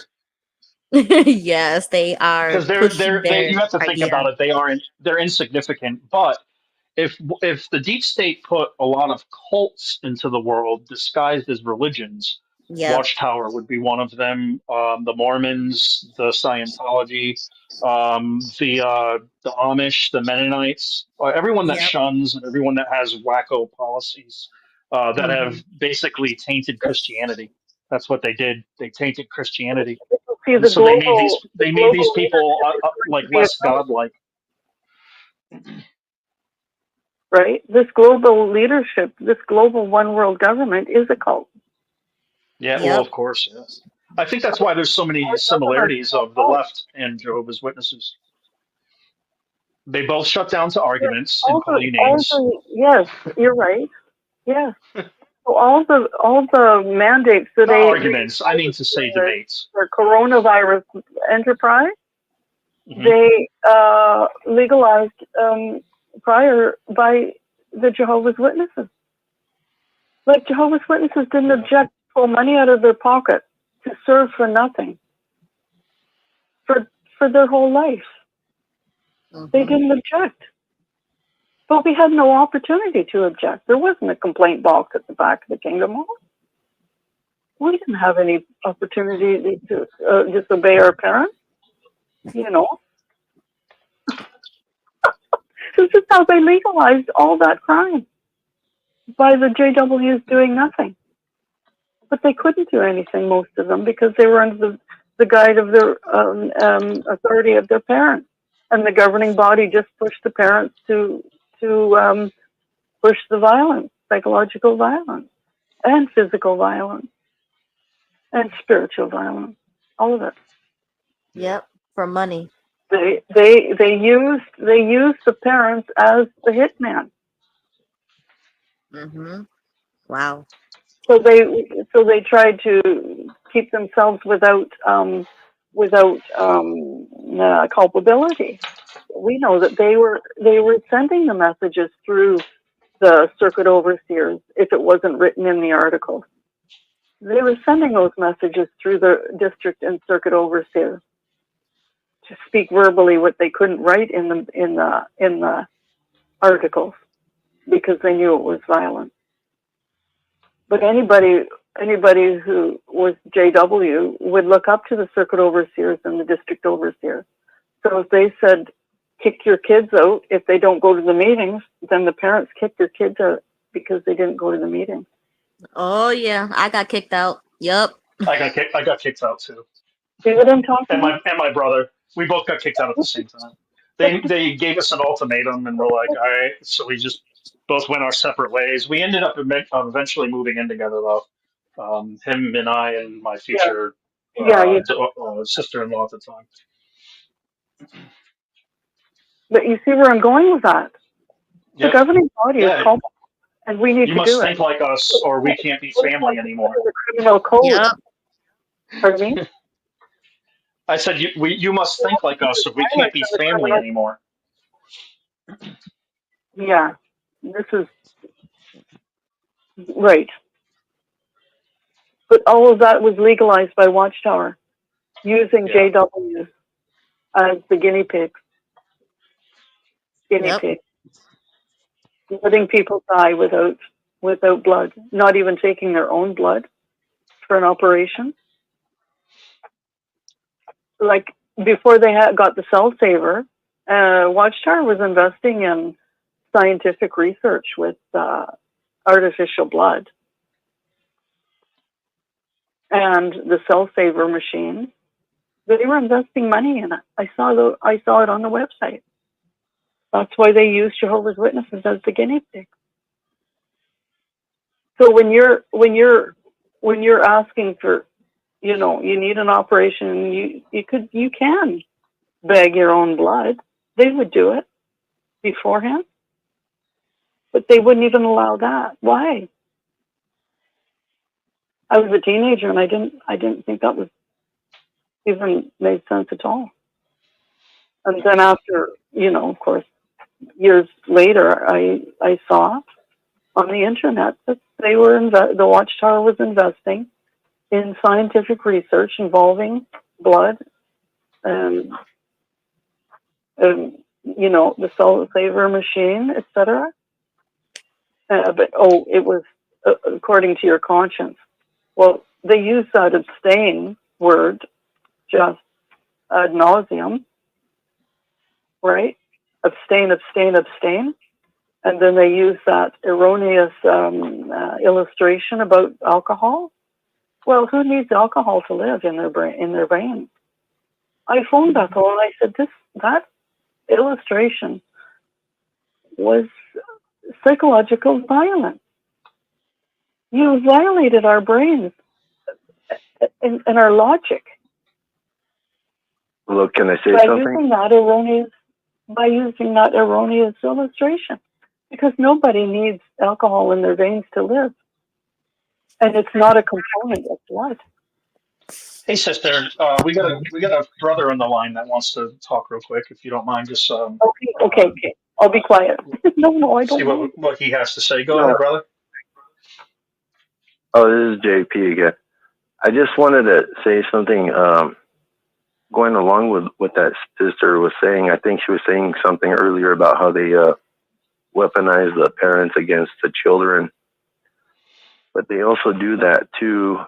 Yes, they are Because pushing their you have to think idea. about it. They're insignificant, but if the deep state put a lot of cults into the world disguised as religions, Yep. Watchtower would be one of them. The Mormons, the Scientology, the Amish, the Mennonites, everyone that Yep. shuns and everyone that has wacko policies that have basically tainted Christianity. That's what they did. They tainted Christianity, See, and the so global they made these people like less godlike. Right? This global leadership, this global one world government is a cult. Yeah, well, of course, yeah. I think that's why there's so many similarities of the left and Jehovah's Witnesses. They both shut down to arguments and calling names. Yes, you're right. Yes. So all the mandates that Not arguments. I mean to say debates. for coronavirus enterprise, Mm-hmm. they legalized prior by the Jehovah's Witnesses. Like, Jehovah's Witnesses didn't object to pull money out of their pocket to serve for nothing for their whole life. They didn't object. But we had no opportunity to object. There wasn't a complaint box at the back of the Kingdom Hall. We didn't have any opportunity to disobey our parents, you know. This is how they legalized all that crime, by the JWs doing nothing. But they couldn't do anything, most of them, because they were under the guide of their authority of their parents. And the governing body just pushed the parents to push the violence, psychological violence, and physical violence, and spiritual violence, all of it. Yep, for money. They used the parents as the hitman. Wow. So they tried to keep themselves without culpability. We know that they were sending the messages through the circuit overseers if it wasn't written in the article. They were sending those messages through the district and circuit overseers to speak verbally what they couldn't write in the articles, because they knew it was violent. But anybody who was JW would look up to the circuit overseers and the district overseers. So if they said, kick your kids out if they don't go to the meetings, then the parents kicked their kids out because they didn't go to the meetings. Oh yeah, I got kicked out. Yep. I got kicked out too. See what I'm talking about? And my brother. We both got kicked out at the same time. They gave us an ultimatum, and we're like, all right. So we just both went our separate ways. We ended up eventually moving in together, though. Him and I and my future sister-in-law at the time. But you see where I'm going with that. The governing body is culpable, and we need You to must do it. think like us, or we can't be family anymore. The criminal code. Yeah. Pardon me? I said you must think like us, or we can't be family anymore. Yeah, this is right. But all of that was legalized by Watchtower, using Yeah. JWs as the guinea pigs. Guinea Yep. pigs. Letting people die without blood, not even taking their own blood for an operation. Like before they got the cell saver, Watchtower was investing in scientific research with artificial blood and the cell saver machine. They were investing money in it. I saw it on the website. That's why they use Jehovah's Witnesses as the guinea pig. So when you're asking for, you need an operation, you can bag your own blood. They would do it beforehand, but they wouldn't even allow that. Why? I was a teenager and I didn't think that was even made sense at all. And then after, of course, years later, I saw on the internet that the Watchtower was investing in scientific research involving blood and the cell saver machine, etc. But it was according to your conscience. Well, they use that abstain word just ad nauseum, right? Abstain, abstain, abstain. And then they use that erroneous illustration about alcohol. Well, who needs alcohol to live in their brain, in their veins? I phoned Bethel and I said, that illustration was psychological violence. You violated our brains and our logic. Look, can I say by something? Using that erroneous illustration, because nobody needs alcohol in their veins to live, and it's not a component of blood. Hey, sister, we got a brother on the line that wants to talk real quick. If you don't mind, just Okay. I'll be quiet. No, I don't see know. what he has to say. Go No. ahead, brother. Oh, this is JP again. I just wanted to say something. Going along with what that sister was saying, I think she was saying something earlier about how they weaponize the parents against the children. But they also do that too,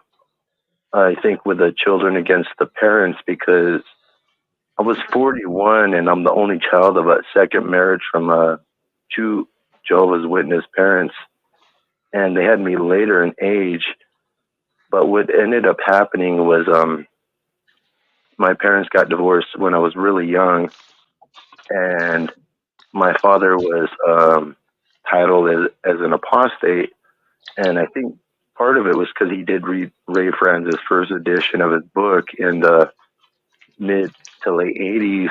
I think, with the children against the parents, because I was 41 and I'm the only child of a second marriage from two Jehovah's Witness parents. And they had me later in age. But what ended up happening was my parents got divorced when I was really young. And my father was titled as an apostate. And I think part of it was because he did read Ray Franz's first edition of his book in the mid to late 80s.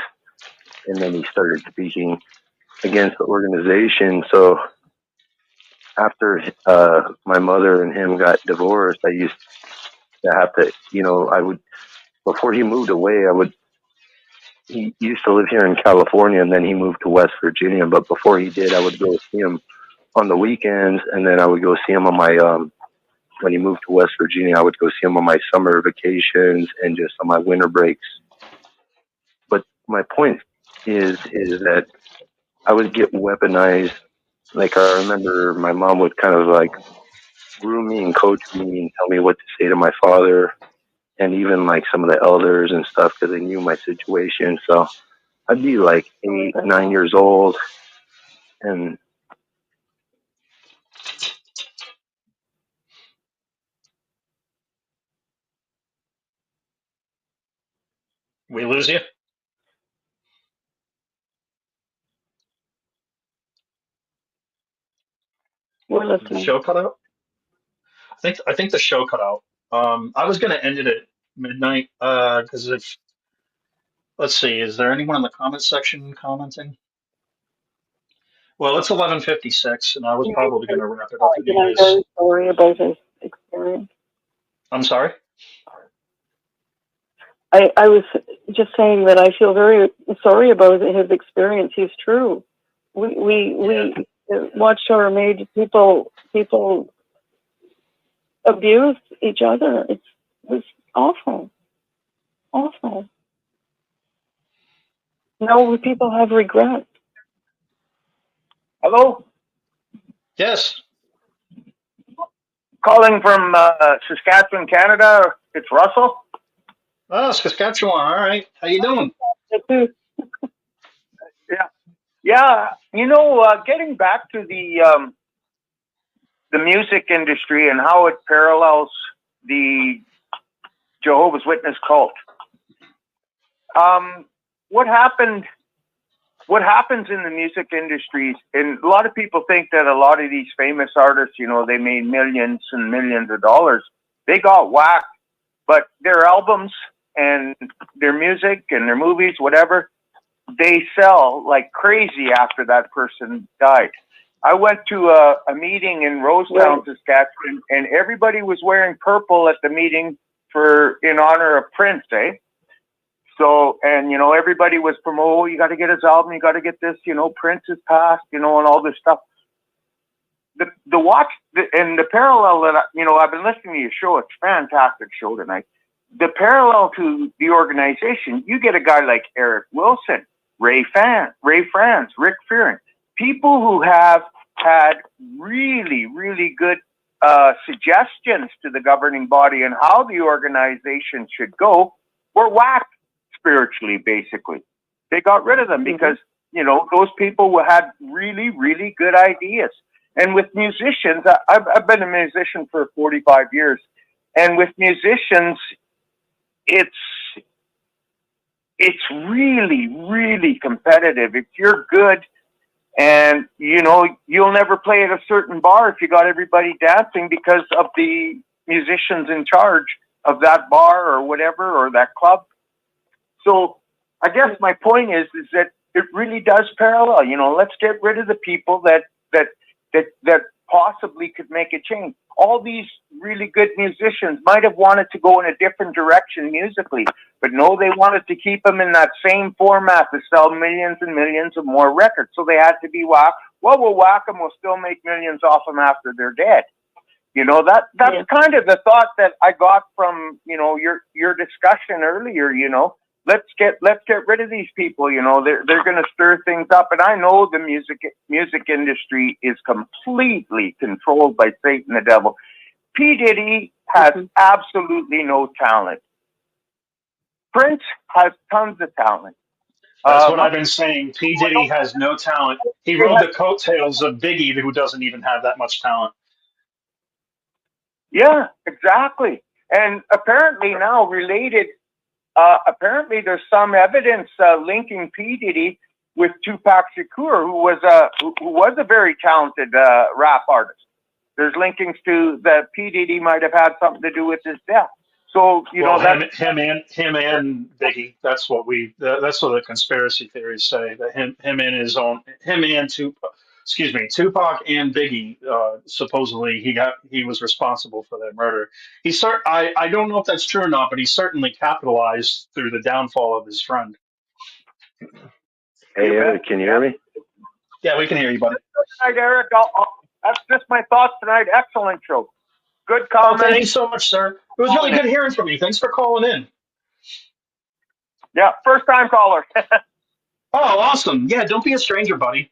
And then he started speaking against the organization. So after my mother and him got divorced, I used to have to, before he moved away, he used to live here in California and then he moved to West Virginia. But before he did, I would go see him on the weekends, and then I would go see him on my, when he moved to West Virginia, I would go see him on my summer vacations and just on my winter breaks. But my point is that I would get weaponized. Like, I remember my mom would kind of like groom me and coach me and tell me what to say to my father, and even like some of the elders and stuff, because they knew my situation. So I'd be like 8, 9 years old, and We lose you? We're Did the listening. show cut out? I think the show cut out. I was going to end it at midnight because let's see, is there anyone in the comment section commenting? Well, it's 11:56, and I was He made probably going sense, to wrap it up and I'm anyways. very sorry about his experience. I'm sorry? I was just saying that I feel very sorry about his experience. He's true. We Watchtower made people abuse each other. It was awful, awful. Now people have regret. Hello, Yes. calling from Saskatchewan, Canada. It's Russell. Oh, Saskatchewan. All right. How you doing? Yeah, yeah. You know, getting back to the music industry and how it parallels the Jehovah's Witness cult. What happened? What happens in the music industries? And a lot of people think that a lot of these famous artists, you know, they made millions and millions of dollars. They got whacked, but their albums and their music and their movies, whatever, they sell like crazy after that person died. I went to a meeting in Rosetown, Saskatchewan, and everybody was wearing purple at the meeting in honor of Prince, eh? So, and you know, everybody was promoting, oh, you got to get his album, you got to get this, you know, Prince is passed, you know, and all this stuff. And the parallel that you know, I've been listening to your show. It's a fantastic show tonight. The parallel to the organization, you get a guy like Eric Wilson, Ray Franz, Rick Fearon, people who have had really, really good suggestions to the governing body and how the organization should go, were whacked spiritually, basically. They got rid of them because, you know, those people had really, really good ideas. And with musicians, I've been a musician for 45 years, and with musicians, it's really, really competitive. If you're good, and you know, you'll never play at a certain bar if you got everybody dancing because of the musicians in charge of that bar or whatever, or that club. So I guess my point is that it really does parallel. You know, let's get rid of the people that possibly could make a change. All these really good musicians might have wanted to go in a different direction musically, but no, they wanted to keep them in that same format to sell millions and millions of more records. So they had to be whacked. Well, we'll whack them. We'll still make millions off them after they're dead. You know, that's kind of the thought that I got from, you know, your discussion earlier. You know, let's get rid of these people. You know, they're going to stir things up, and I know the music industry is completely controlled by Satan the devil. P. Diddy has absolutely no talent. Prince has tons of talent. That's what I've been saying. P. Diddy has no talent. He rode the coattails of Biggie, who doesn't even have that much talent. Yeah, exactly. And apparently now related, apparently there's some evidence linking P. Diddy with Tupac Shakur, who was a very talented rap artist. There's linkings to that P. Diddy might have had something to do with his death. So you know that him and Biggie. That's what the conspiracy theories say, that him and Tupac and Biggie, supposedly he was responsible for that murder. I don't know if that's true or not, but he certainly capitalized through the downfall of his friend. Hey, Eric, can you hear me? Yeah, we can hear you, buddy. Good night, Eric. That's just my thoughts tonight. Excellent show. Good comments. Oh, thanks so much, sir. It was really good hearing from you. Thanks for calling in. Yeah, first time caller. Oh, awesome. Yeah, don't be a stranger, buddy.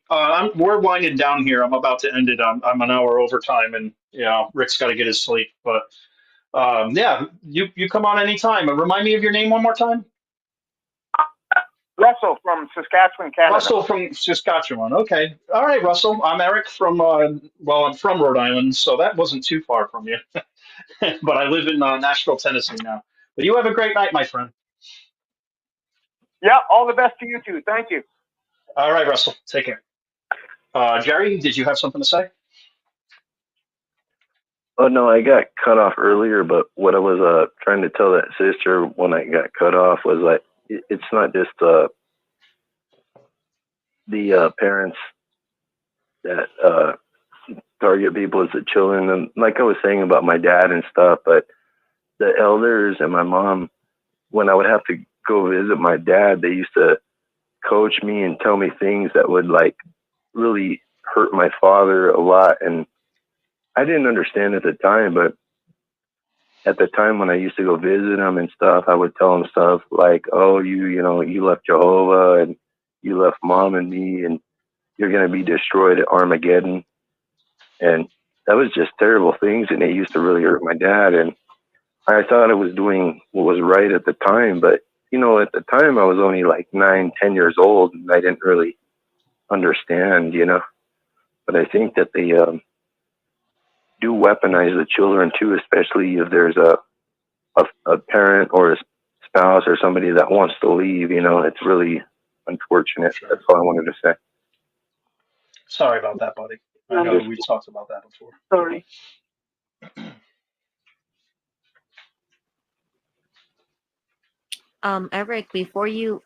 We're winding down here. I'm about to end it. I'm an hour overtime, and Rick's got to get his sleep. But yeah, you come on anytime. Remind me of your name one more time. Russell from Saskatchewan, Canada. Russell from Saskatchewan. Okay. All right, Russell. I'm Eric from I'm from Rhode Island, so that wasn't too far from you. But I live in Nashville, Tennessee now. But you have a great night, my friend. Yeah, all the best to you too. Thank you. All right, Russell. Take care. Jerry, did you have something to say? Oh no, I got cut off earlier, but what I was trying to tell that sister when I got cut off was like it's not just the parents that target people as the children. And like I was saying about my dad and stuff, but the elders and my mom, when I would have to go visit my dad, they used to coach me and tell me things that would like really hurt my father a lot. And I didn't understand at the time, but at the time when I used to go visit him and stuff, I would tell him stuff like, "Oh, you left Jehovah and you left mom and me, and you're going to be destroyed at Armageddon." And that was just terrible things, and it used to really hurt my dad. And I thought I was doing what was right at the time, but at the time I was only like 9, 10 years old, and I didn't really understand. But I think that they do weaponize the children too, especially if there's a parent or a spouse or somebody that wants to leave. It's really unfortunate. Sure. That's all I wanted to say. Sorry about that, buddy. I know we've talked about that before. Sorry. Eric, before you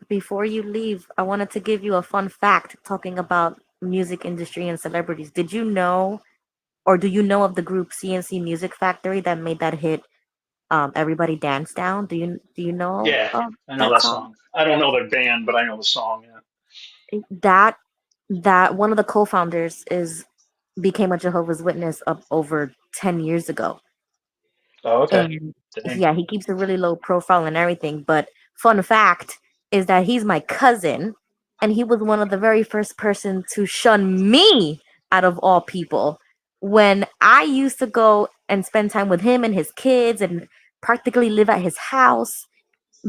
leave, I wanted to give you a fun fact talking about music industry and celebrities. Did you know, or do you know of the group CNC Music Factory that made that hit Everybody Dance Down? Do you know Yeah, of I know that that song? song. I don't know the band, but I know the song. Yeah. That one of the co-founders became a Jehovah's Witness up over 10 years ago. Oh, okay. And Dang. yeah, he keeps a really low profile and everything. But fun fact is that he's my cousin, and he was one of the very first person to shun me out of all people when I used to go and spend time with him and his kids and practically live at his house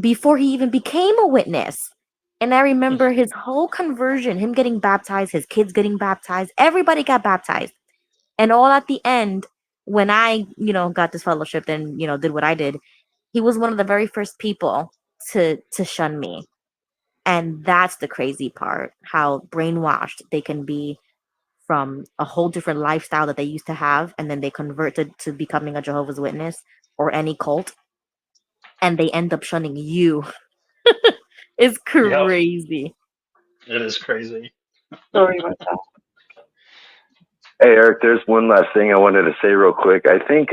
before he even became a witness. And I remember his whole conversion, him getting baptized, his kids getting baptized, everybody got baptized. And all at the end, when I, got this fellowship and, did what I did, he was one of the very first people to shun me. And that's the crazy part, how brainwashed they can be from a whole different lifestyle that they used to have, and then they converted to becoming a Jehovah's Witness or any cult, and they end up shunning you. It's Yep. crazy. It is crazy. Sorry about that. Hey, Eric, there's one last thing I wanted to say real quick. I think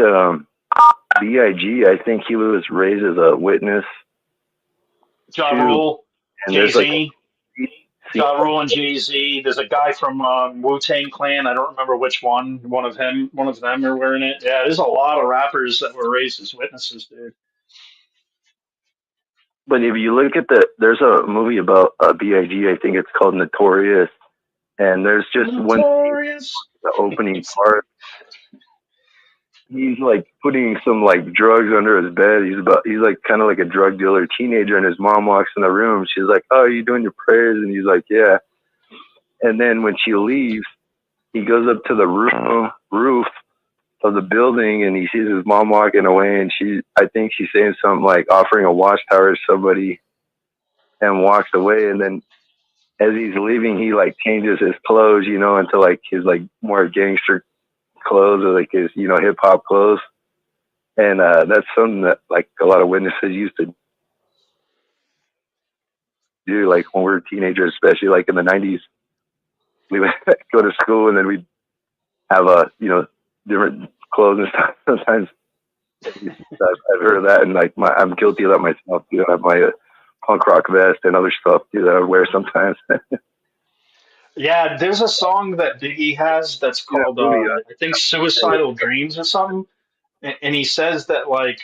BIG, I think he was raised as a witness. Ja too. Rule, And Jay there's like Z, Ja Rule and Jay Z. There's a guy from Wu-Tang Clan. I don't remember which one. One of them are wearing it. Yeah, there's a lot of rappers that were raised as witnesses, dude. But if you look at there's a movie about BIG, I think it's called Notorious, and there's just one Notorious. the opening part. He's like putting some like drugs under his bed. He's like kind of like a drug dealer teenager, and his mom walks in the room. She's like, "Oh, are you doing your prayers?" And he's like, "Yeah." And then when she leaves, he goes up to the roof of the building, and he sees his mom walking away, and I think she's saying something like offering a Watchtower to somebody, and walks away. And then as he's leaving, he like changes his clothes, into like his like more gangster clothes or like his hip hop clothes. And that's something that like a lot of witnesses used to do, like when we were teenagers, especially like in the 90s. We would go to school and then we'd have different clothes and stuff. Sometimes I've heard of that, and like I'm guilty of that myself too. I have my punk rock vest and other stuff too that I wear sometimes. Yeah, there's a song that Biggie has that's called Movie, I think "Suicidal Dreams" or something, and he says that like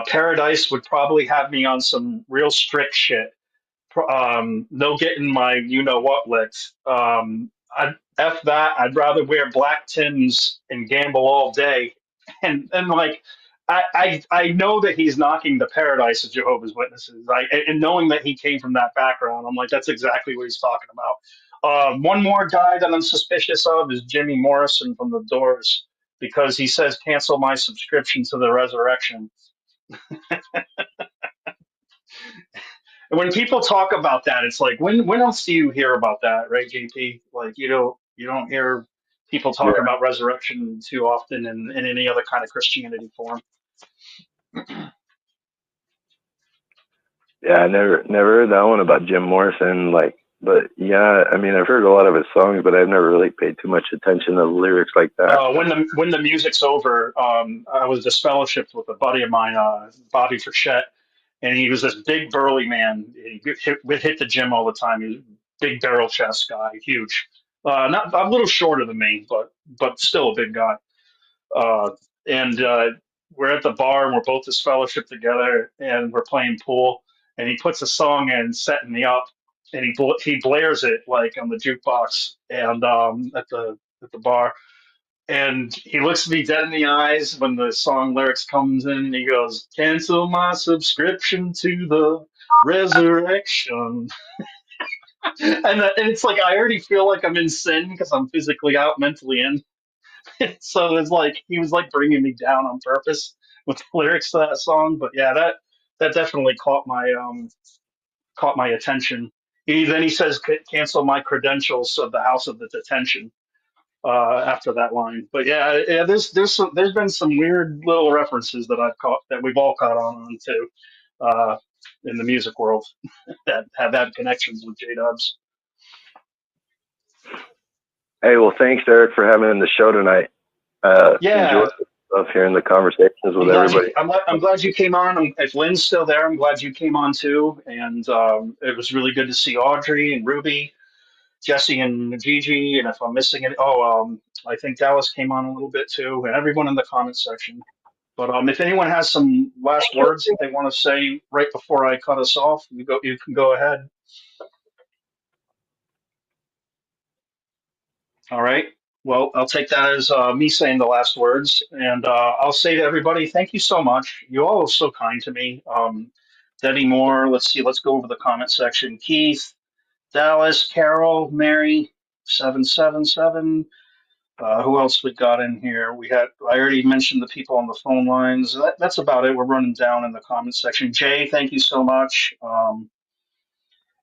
Paradise would probably have me on some real strict shit. No getting my you know what licks. I'd F that. I'd rather wear black Tims and gamble all day. And like I know that he's knocking the paradise of Jehovah's Witnesses. And knowing that he came from that background, I'm like, that's exactly what he's talking about. One more guy that I'm suspicious of is Jimmy Morrison from The Doors, because he says cancel my subscription to the resurrection. And when people talk about that, it's like when else do you hear about that, right, JP? Like you don't hear people yeah, talk about resurrection too often in any other kind of Christianity form. yeah, I never heard that one about Jim Morrison. Like But yeah, I mean, I've heard a lot of his songs, but I've never really paid too much attention to the lyrics like that. When the music's over, I was disfellowshipped with a buddy of mine, Bobby Frechette, and he was this big burly man. Would hit the gym all the time. He was a big barrel chest guy, huge. Not a little shorter than me, but still a big guy. Uh, and we're at the bar and we're both disfellowshipped together and we're playing pool. And he puts a song in, setting me up, and he blares it like on the jukebox and at the bar. And he looks me dead in the eyes when the song lyrics comes in, and he goes, "Cancel my subscription to the resurrection." And it's like I already feel like I'm in sin because I'm physically out, mentally in. So it's like he was like bringing me down on purpose with the lyrics to that song. But yeah, that definitely caught my attention. Then he says, "Cancel my credentials of the house of the detention." After that line. But yeah, there's been some weird little references that I've caught that we've all caught on to in the music world that have had connections with J Dubs. Hey, well, thanks, Eric, for having the show tonight. Yeah, Enjoy stuff hearing the conversations with everybody. I'm glad you came on. If Lynn's still there, I'm glad you came on too. And it was really good to see Audrey and Ruby, Jesse and Gigi. And if I'm missing it, I think Dallas came on a little bit too, and everyone in the comment section. But if anyone has some last words that they want to say right before I cut us off, you can go ahead. All right. Well, I'll take that as me saying the last words, and I'll say to everybody, thank you so much. You all are so kind to me. Debbie Moore. Let's see. Let's go over the comment section. Keith, Dallas, Carol, Mary, 777. Who else we got in here? I already mentioned the people on the phone lines. That's about it. We're running down in the comment section. Jay, thank you so much.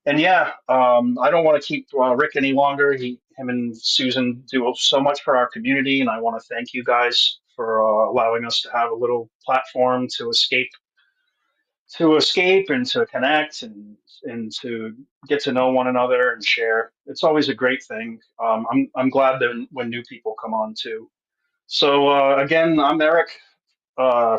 And yeah, I don't want to keep Rick any longer. Him and Susan do so much for our community, and I want to thank you guys for allowing us to have a little platform to escape and to connect and to get to know one another and share. It's always a great thing. I'm glad that when new people come on too. So again, I'm Eric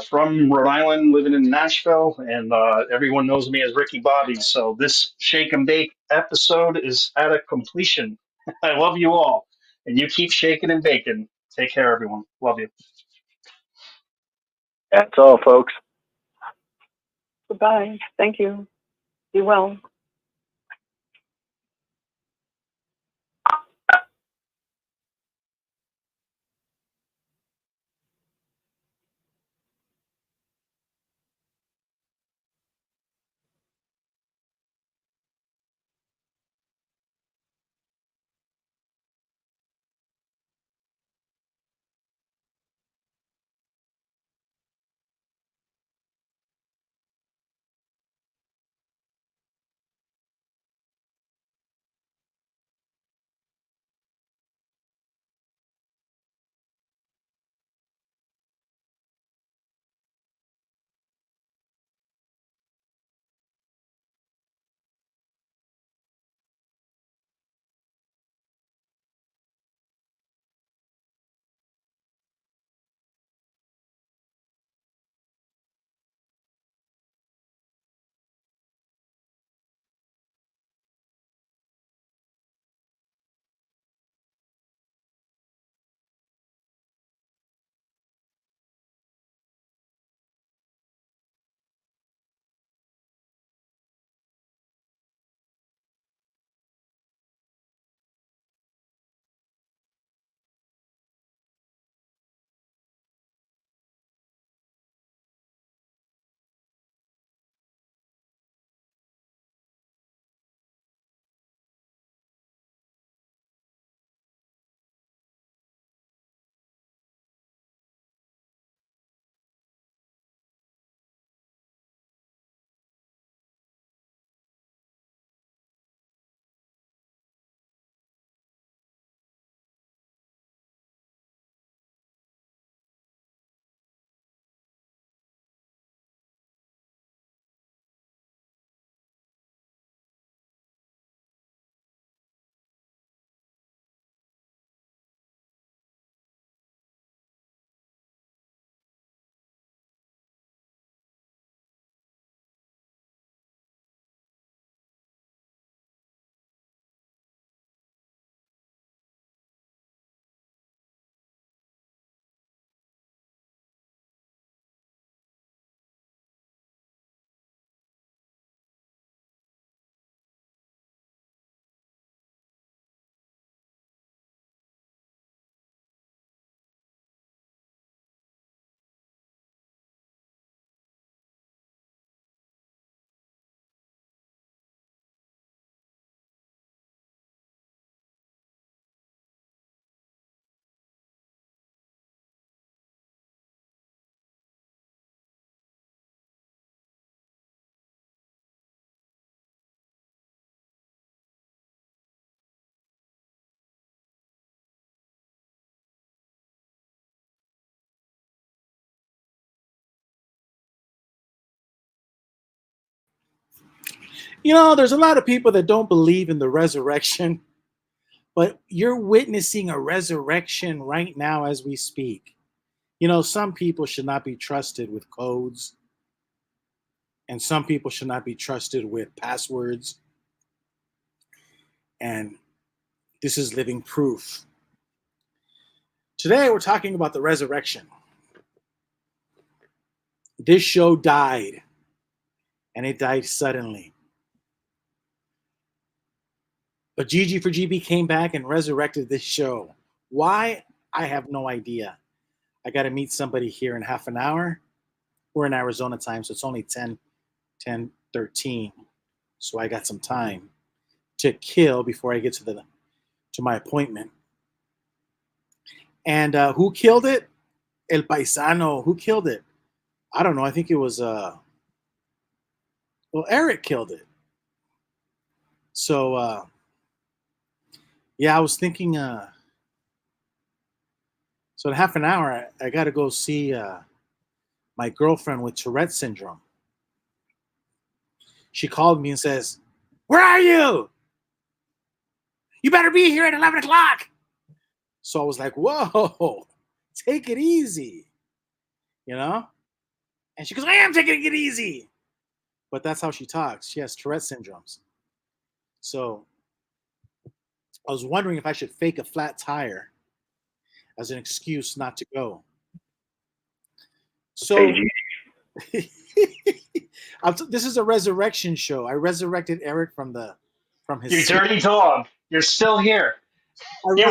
from Rhode Island, living in Nashville, and everyone knows me as Ricky Bobby. So this shake and bake episode is at a completion. I love you all, and you keep shaking and baking. Take care, everyone. Love you. That's all, folks. Goodbye. Thank you. Be well. You know, there's a lot of people that don't believe in the resurrection, but you're witnessing a resurrection right now as we speak. You know, some people should not be trusted with codes, and some people should not be trusted with passwords. And this is living proof. Today, we're talking about the resurrection. This show died, and it died suddenly. But Gigi for GB came back and resurrected this show. Why? I have no idea. I got to meet somebody here in half an hour. We're in Arizona time, so it's only 10:13. So I got some time to kill before I get to my appointment. And who killed it? El Paisano. Who killed it? I don't know. I think it was Eric killed it. So yeah, I was thinking so in half an hour I got to go see my girlfriend with Tourette syndrome. She called me and says, "Where are you? You better be here at 11 o'clock." So I was like, "Whoa, take it easy," you know? And she goes, "I am taking it easy." But that's how she talks. She has Tourette syndromes. So I was wondering if I should fake a flat tire as an excuse not to go. So this is a resurrection show. I resurrected Eric from his. You dirty dog! You're still here. You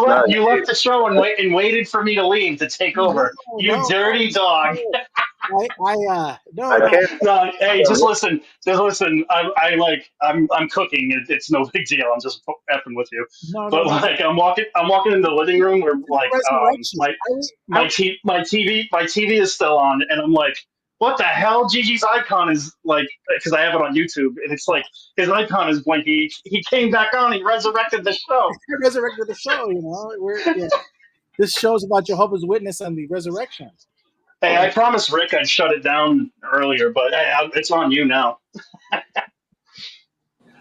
left the show and waited for me to leave to take over. You dirty dog! No. Hey, just listen. I'm cooking. It's no big deal. I'm just effing with you. But I'm walking in the living room where my TV is still on, and I'm like, what the hell? Gigi's icon is like, because I have it on YouTube, and it's like his icon is blinking. He came back on. He resurrected the show. He resurrected the show. You know, this show's about Jehovah's Witness and the resurrection. Hey, I promised Rick I'd shut it down earlier, but it's on you now.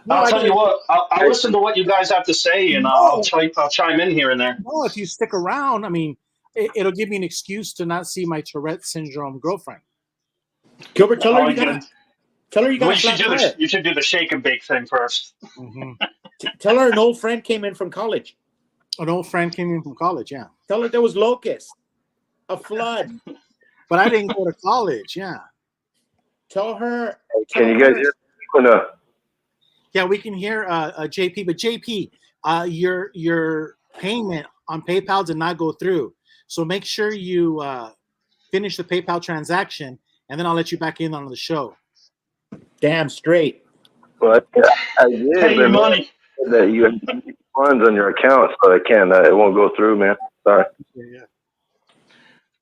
I'll tell you what. I'll listen to what you guys have to say, and I'll chime in here and there. No, if you stick around, I mean, it'll give me an excuse to not see my Tourette syndrome girlfriend. Gilbert, tell her you got a flat tire. You should do the shake and bake thing first. Mm-hmm. Tell her an old friend came in from college. An old friend came in from college, yeah. Tell her there was locusts, a flood. But I didn't go to college, yeah. Tell her. Can you guys hear me? No. Yeah, we can hear JP. But JP, your payment on PayPal did not go through. So make sure you finish the PayPal transaction, and then I'll let you back in on the show. Damn straight. Well, I did. Pay your money. That you have funds on your account, so it won't go through, man. Sorry.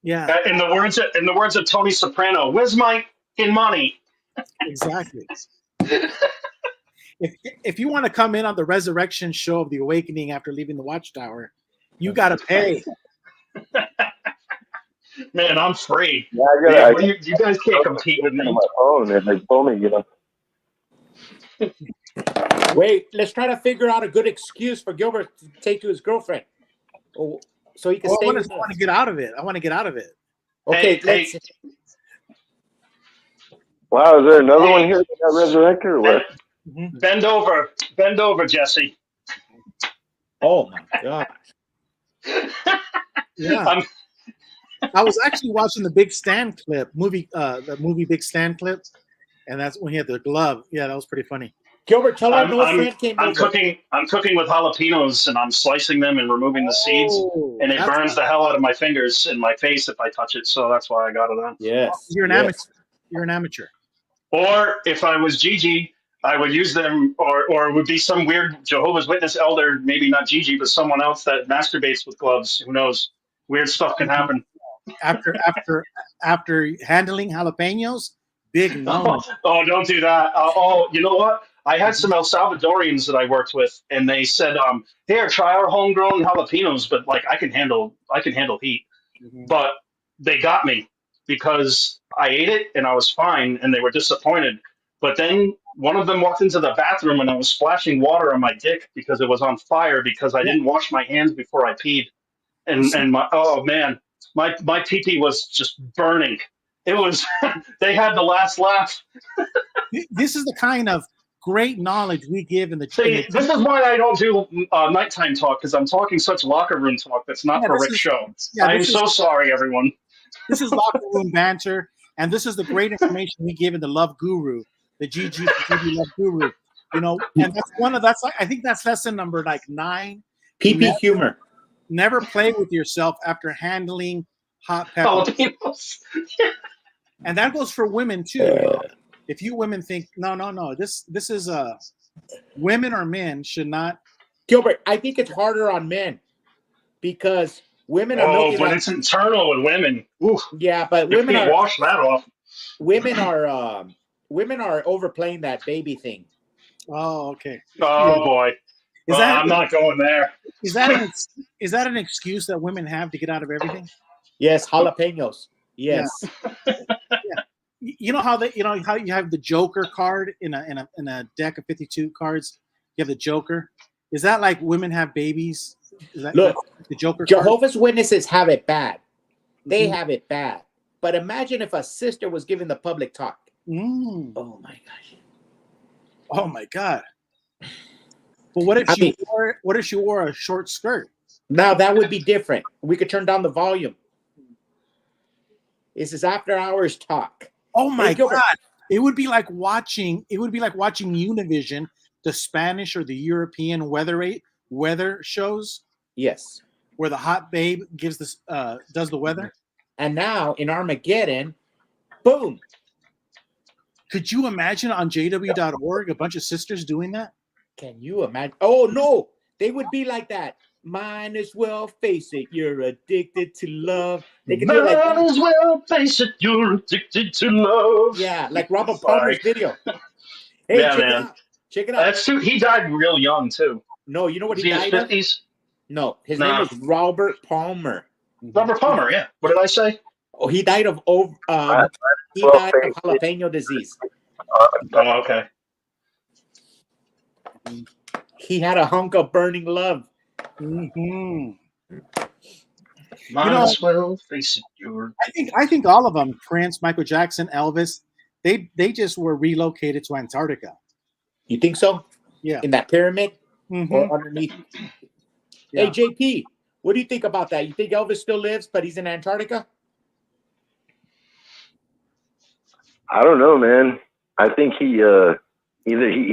Yeah. In the words of Tony Soprano, where's my money? Exactly. If you want to come in on the resurrection show of the awakening after leaving the Watchtower, you got to pay. Man, I'm free. Yeah, you guys can't compete with me. On my phone, and they told me, Wait, let's try to figure out a good excuse for Gilbert to take to his girlfriend, so he can stay. I want to get out of it. Okay, hey. Wow, is there another one here that got resurrected or what? Bend over, Jesse. Oh my God. Yeah. I was actually watching the Big Stan movie Big Stan clip, and that's when he had the glove. Yeah, that was pretty funny. Gilbert, tell her no friend came over. I'm cooking with jalapenos, and I'm slicing them and removing the seeds, and it burns the hell out of my fingers and my face if I touch it. So that's why I got it on. Yes. You're an amateur. You're an amateur. Or if I was Gigi, I would use them, or it would be some weird Jehovah's Witness elder, maybe not Gigi, but someone else that masturbates with gloves. Who knows? Weird stuff can happen. After handling jalapenos, big no. Oh, don't do that. You know what? I had some El Salvadorians that I worked with, and they said, "Here, try our homegrown jalapenos." But like, I can handle heat. Mm-hmm. But they got me because I ate it and I was fine, and they were disappointed. But then one of them walked into the bathroom and I was splashing water on my dick because it was on fire because I didn't wash my hands before I peed. And my oh man, my pee pee was just burning. It was they had the last laugh. This is the kind of great knowledge we give in the. See, this is why I don't do nighttime talk because I'm talking such locker room talk that's not for Rick's show. I am so sorry, everyone. This is locker room banter, and this is the great information we give in the Love Guru, the GG Love Guru. You know, and I think that's lesson number like 9. PP humor. Never play with yourself after handling hot peppers. And that goes for women too. You know? If you women think no, this is women or men should not. Gilbert, I think it's harder on men because women are. Oh, but it's internal with women. Oof. Yeah, but you women can't are wash that off. Women are overplaying that baby thing. Oh, okay. Oh boy. I'm not going there. Is that an excuse that women have to get out of everything? Yes, jalapenos. Yes. Yeah. You know how you have the Joker card in a deck of 52 cards. You have the Joker. Is that like women have babies? Look, the Joker. Jehovah's Witnesses have it bad. They have it bad. But imagine if a sister was giving the public talk. Oh my gosh. Oh my God. But what if she wore a short skirt? Now that would be different. We could turn down the volume. This is after hours talk. Oh my God. It would be like watching Univision, the Spanish or the European weather shows. Yes. Where the hot babe gives this does the weather. And now in Armageddon, boom. Could you imagine on jw.org a bunch of sisters doing that? Can you imagine? Oh no, they would be like that. Might as well face it, you're addicted to love. They can do like that. Might as well face it, you're addicted to love. Yeah, like Robert Palmer's video. Hey, yeah, man. Check it out. That's true. He died real young too. No, you know what he died of? 50s? No, his name is Robert Palmer. Robert Palmer, yeah. What did I say? Oh, he died of jalapeno disease. Oh, okay. He had a hunk of burning love. Might as well face it. I think all of them, Prince, Michael Jackson, Elvis, they just were relocated to Antarctica. You think so? Yeah. In that pyramid or underneath? Yeah. Hey, JP, what do you think about that? You think Elvis still lives, but he's in Antarctica? I don't know, man. I think he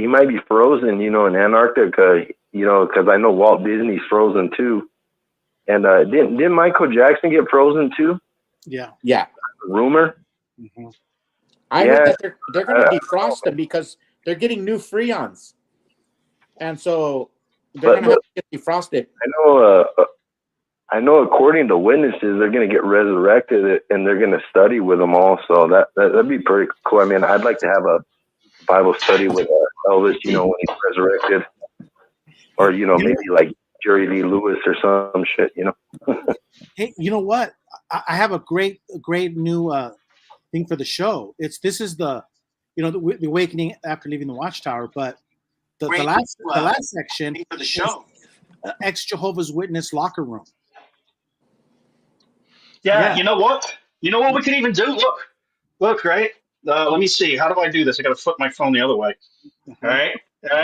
might be frozen, in Antarctica, because I know Walt Disney's frozen too. And didn't Michael Jackson get frozen too? Yeah. Yeah. Rumor? Mm-hmm. I heard that they're going to defrost them because they're getting new freons. And so they're going to have to get defrosted. I know according to witnesses, they're going to get resurrected and they're going to study with them all. So that'd be pretty cool. I mean, I'd like to have a Bible study with Elvis, when he's resurrected. Or, maybe like Jerry Lee Lewis or some shit, Hey, you know what? I have a great new thing for the show. This is the awakening after leaving the Watchtower, but the last section for the show, ex Jehovah's Witness locker room. Yeah, you know what? You know what we can even do? Look, right? Let me see. How do I do this? I got to flip my phone the other way. All right.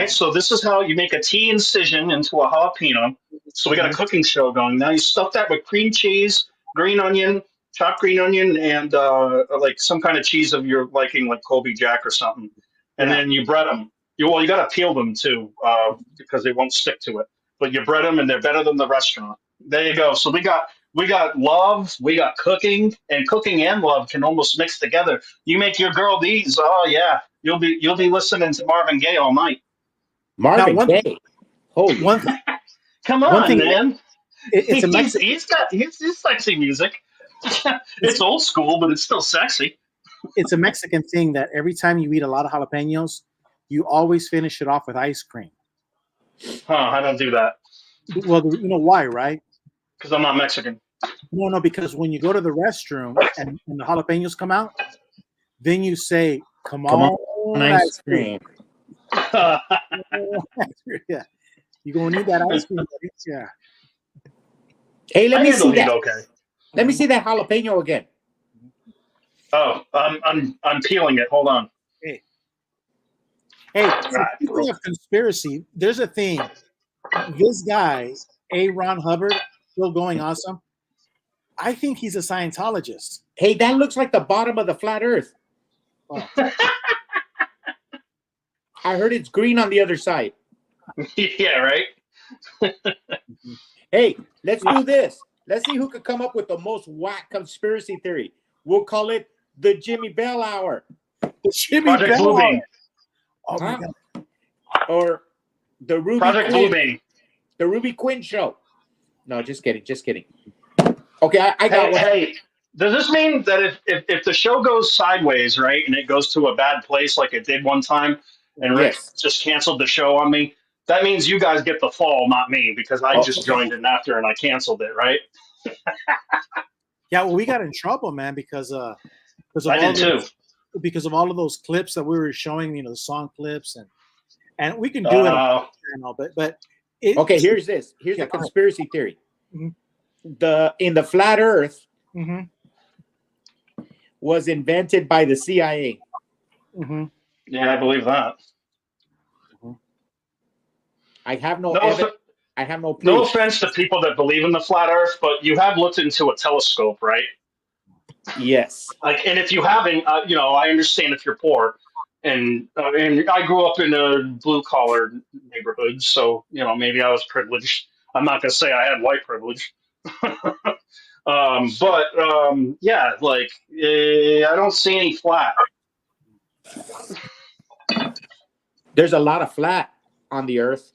So this is how you make a T incision into a jalapeno. So we got a cooking show going. Now you stuff that with cream cheese, green onion, chopped green onion, and like some kind of cheese of your liking, like Colby Jack or something. And then you bread them. You got to peel them too because they won't stick to it. But you bread them, and they're better than the restaurant. There you go. So we got love, we got cooking, and cooking and love can almost mix together. You make your girl these, oh yeah, you'll be listening to Marvin Gaye all night. Marvin Gaye, holy one. Come on, man. He's sexy music. It's old school, but it's still sexy. It's a Mexican thing that every time you eat a lot of jalapenos, you always finish it off with ice cream. I don't do that. Well, you know why, right? Because I'm not Mexican. No, because when you go to the restroom and the jalapenos come out, then you say, come on, ice cream. Yeah, you're gonna need that ice cream, buddy. Yeah. Hey, let I me handle see heat that. okay. Let me see that jalapeno again. Oh, I'm peeling it. Hold on. Hey, so Ah, speaking of conspiracy, there's a thing. This guy, A. Ron Hubbard, still going awesome. I think he's a Scientologist. Hey, that looks like the bottom of the flat Earth. Oh. I heard it's green on the other side. Yeah, right. Hey, let's do this. Let's see who could come up with the most whack conspiracy theory. We'll call it the Jimmy Bell Hour. The Jimmy Project Bell. Bluebeam. Oh my God. Or the Ruby Project Quinn. Bluebeam. The Ruby Quinn show. No, just kidding. Just kidding. Okay, I got one. Hey, does this mean that if the show goes sideways, right, and it goes to a bad place like it did one time, and Rick Yes. just canceled the show on me, that means you guys get the fall, not me, because I just joined in after and I canceled it, right? Yeah, well, we got in trouble, man, because of I all did too. because of all of those clips that we were showing, the song clips, and we can do it on the channel, but okay, here's this. Here's the conspiracy theory. Mhm. In the flat Earth Mhm. was invented by the CIA. Mhm. Yeah, I believe that. I have no No, evidence. I have no proof. No offense to people that believe in the flat Earth, but you have looked into a telescope, right? Yes. Like, and if you haven't, I understand if you're poor, and I grew up in a blue collar neighborhood, so maybe I was privileged. I'm not gonna say I had white privilege, yeah, like I don't see any flat. There's a lot of flat on the Earth.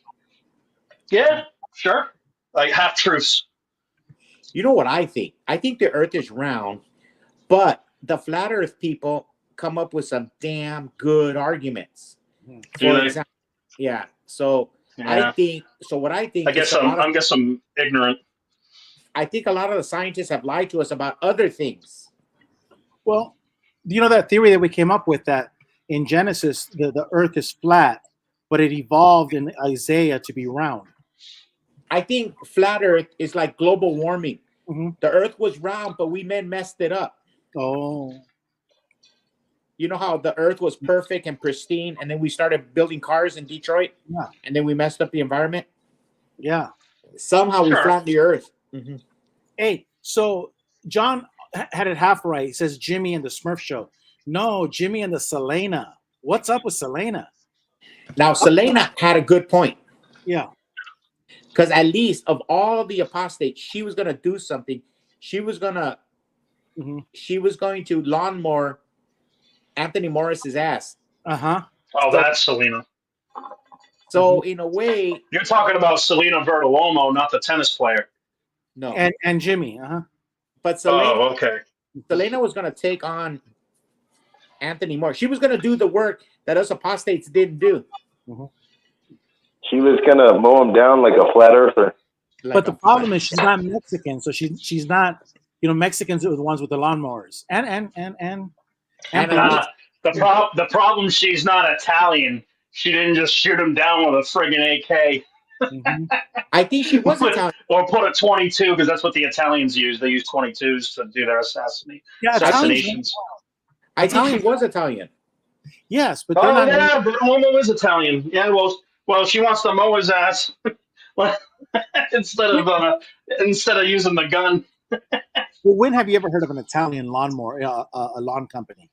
Yeah, sure. Like half truths. You know what I think? I think the Earth is round, but the flat Earth people come up with some damn good arguments. Do they? Example, yeah. So Yeah. I think. So what I think. I guess I'm ignorant. I think a lot of the scientists have lied to us about other things. Well, that theory that we came up with, that in Genesis the Earth is flat, but it evolved in Isaiah to be round. I think flat Earth is like global warming. Mm-hmm. The Earth was round, but we men messed it up. Oh. You know how the Earth was perfect and pristine, and then we started building cars in Detroit? Yeah. And then we messed up the environment? Yeah. Somehow we flattened the Earth. Mm-hmm. Hey, so John had it half right. He says Jimmy and the Smurf Show. No, Jimmy and the Selena. What's up with Selena? Now, Selena had a good point. Yeah. Because at least of all the apostates, she was going to do something. She was going to lawnmower Anthony Morris's ass. Uh-huh. Oh, that's Selena. So in a way, you're talking about Selena Vertolomo, not the tennis player. No. And Jimmy. Uh-huh. But Selena, okay. Selena was going to take on Anthony Morris. She was going to do the work that us apostates didn't do. Mm-hmm. She was gonna mow him down like a flat earther. But the problem is she's not Mexican, so she's not. Mexicans are the ones with the lawnmowers. The problem, she's not Italian. She didn't just shoot him down with a friggin' AK. Mm-hmm. I think she was Italian. Or put a 22, because that's what the Italians use. They use 22s to do their assassinations. I think she was Italian. Yes, but they're not. Yeah, Vertolomo is Italian. Yeah, well, she wants to mow his ass instead of using the gun. Well, when have you ever heard of an Italian lawnmower, a lawn company?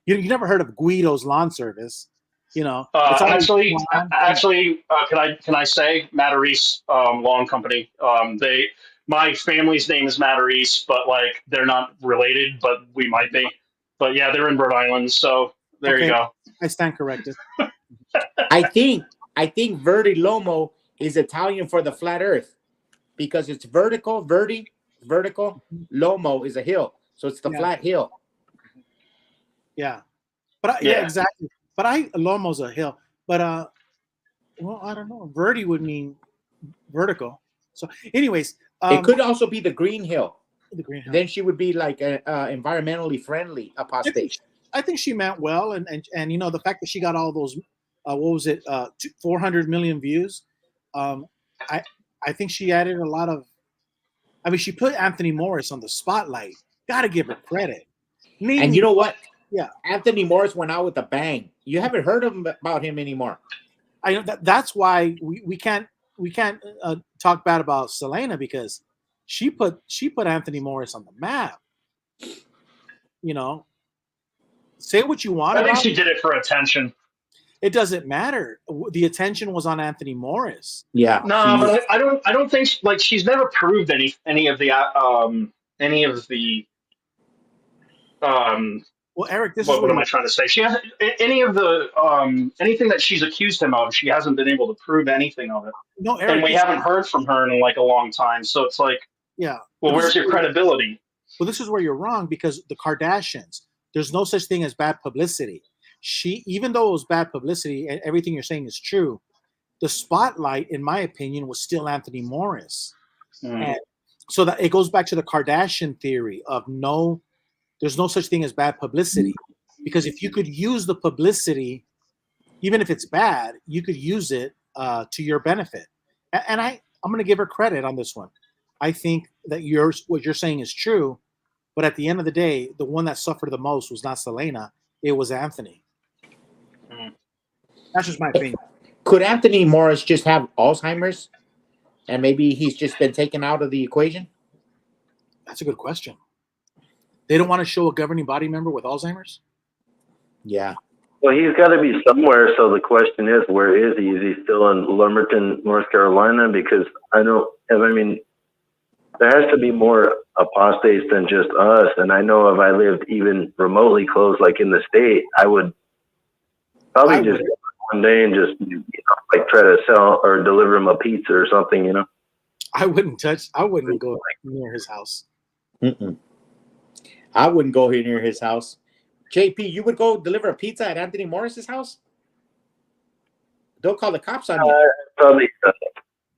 You never heard of Guido's Lawn Service? Actually, can I say Matarese Lawn Company? My family's name is Matarese, but they're not related, but we might be. But yeah, they're in Rhode Island, so there you go. I stand corrected. I think Vertilomo is Italian for the flat Earth because it's vertical. Lomo is a hill, so it's the flat hill. Yeah, but yeah, exactly. But Lomo's a hill. But I don't know. Verti would mean vertical. So, anyways, it could also be the green hill. The green hill. Then she would be like an environmentally friendly apostate. I think she meant well, and the fact that she got all those what was it? 400 million views. Um, I I think she added a lot of. I mean, she put Anthony Morris on the spotlight. Got to give her credit. And you know what? Yeah, Anthony Morris went out with a bang. You haven't heard about him anymore. I know that's why we can't talk bad about Selena, because she put Anthony Morris on the map. You know, say what you want I think about she did it for attention. it, doesn't matter. The attention was on Anthony Morris. Yeah. No, but I don't think like she's never proved any of the Well, Eric, this is what what am I trying to say? She hasn't any of the anything that she's accused him of. She hasn't been able to prove anything of it. No, Eric, And we haven't heard from her in like a long time. So it's like, yeah. well, where's your credibility? Well, this is where you're wrong, because the Kardashians, there's no such thing as bad publicity. Even though it was bad publicity and everything you're saying is true, the spotlight, in my opinion, was still Anthony Morris. And so that it goes back to the Kardashian theory of there's no such thing as bad publicity. Because if you could use the publicity, even if it's bad, you could use it to your benefit. And I'm going to give her credit on this one. I think that what you're saying is true, but at the end of the day, the one that suffered the most was not Selena, it was Anthony. That's just my opinion. Could Anthony Morris just have Alzheimer's, and maybe he's just been taken out of the equation? That's a good question. They don't want to show a governing body member with Alzheimer's? Yeah. Well, he's got to be somewhere. So the question is, where is he? Is he still in Lumberton, North Carolina? Because there has to be more apostates than just us. And I know if I lived even remotely close, like in the state, I would probably just go one day and just like try to sell or deliver him a pizza or something, I wouldn't go near his house. I wouldn't go here near his house. JP, you would go deliver a pizza at Anthony Morris's house? Don't call the cops on you. Probably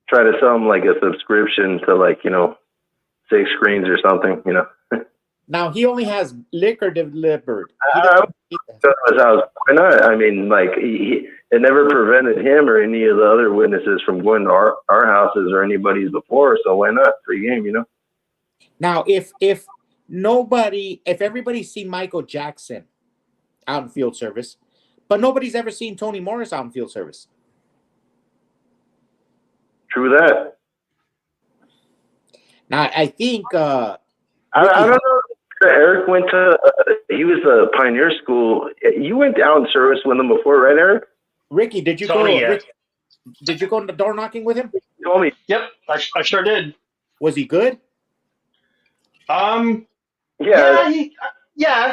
try to sell him like a subscription to 6 screens or something, Now he only has liquor delivered. His house. Why not? I mean, it never prevented him or any of the other witnesses from going to our houses or anybody's before. So why not? Free game, Now, if everybody's seen Michael Jackson out in field service, but nobody's ever seen Toni Morris out in field service. True that. Now, I think I don't know. Eric went to. He was a Pioneer School. You went down service with him before, right, Eric? Ricky, did you go? Did you go to door knocking with him? You told me. Yep, I sure did. Was he good? Yeah.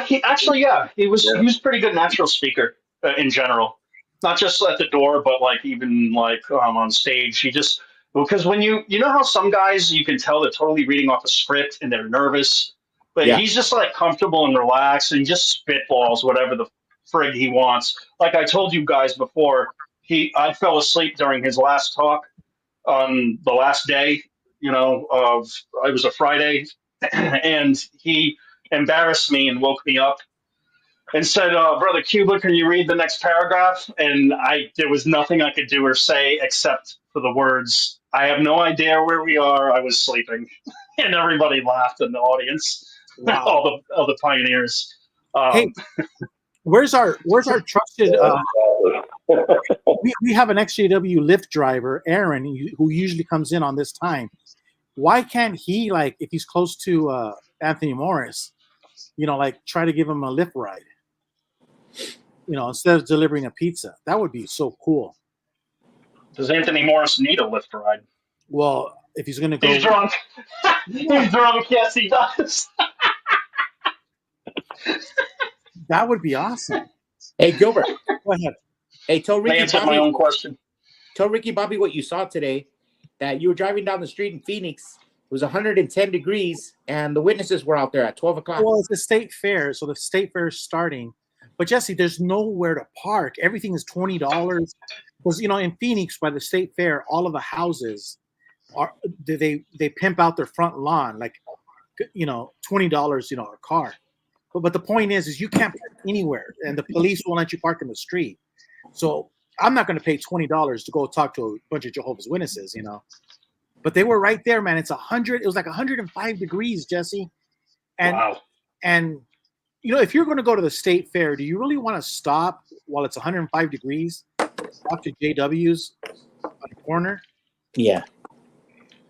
He was pretty good natural speaker in general, not just at the door, but even on stage. He just, because when you know how some guys you can tell they're totally reading off a script and they're nervous, but he's just comfortable and relaxed and just spitballs whatever the frig he wants. Like I told you guys before, I fell asleep during his last talk on the last day. It was a Friday, and he embarrassed me and woke me up and said, "Brother Cuba, can you read the next paragraph?" And there was nothing I could do or say except for the words, "I have no idea where we are. I was sleeping," and everybody laughed in the audience. Wow. all the pioneers. Hey, where's our trusted? We have an XJW Lyft driver, Aaron, who usually comes in on this time. Why can't he, if he's close to Anthony Morris, try to give him a Lyft ride? Instead of delivering a pizza. That would be so cool. Does Anthony Morris need a Lyft ride? Well, if he's going to go... He's drunk. He's drunk. Yes, he does. That would be awesome. Hey, Gilbert. Go ahead. Hey, tell Ricky Bobby, my own question. Tell Ricky Bobby what you saw today, that you were driving down the street in Phoenix. It was 110 degrees, and the witnesses were out there at 12 o'clock. Well, it's a state fair, so the state fair is starting. But, Jesse, there's nowhere to park. Everything is $20. Because, in Phoenix, by the state fair, all of the houses, they pimp out their front lawn, $20, a car. But the point is you can't park anywhere, and the police won't let you park in the street. So I'm not going to pay $20 to go talk to a bunch of Jehovah's Witnesses, you know. But they were right there, man. It's 100. It was like 105 degrees, Jesse. And Wow. and you know, if you're going to go to the state fair, do you really want to stop while it's 105 degrees? Talk to JW's on the corner. Yeah.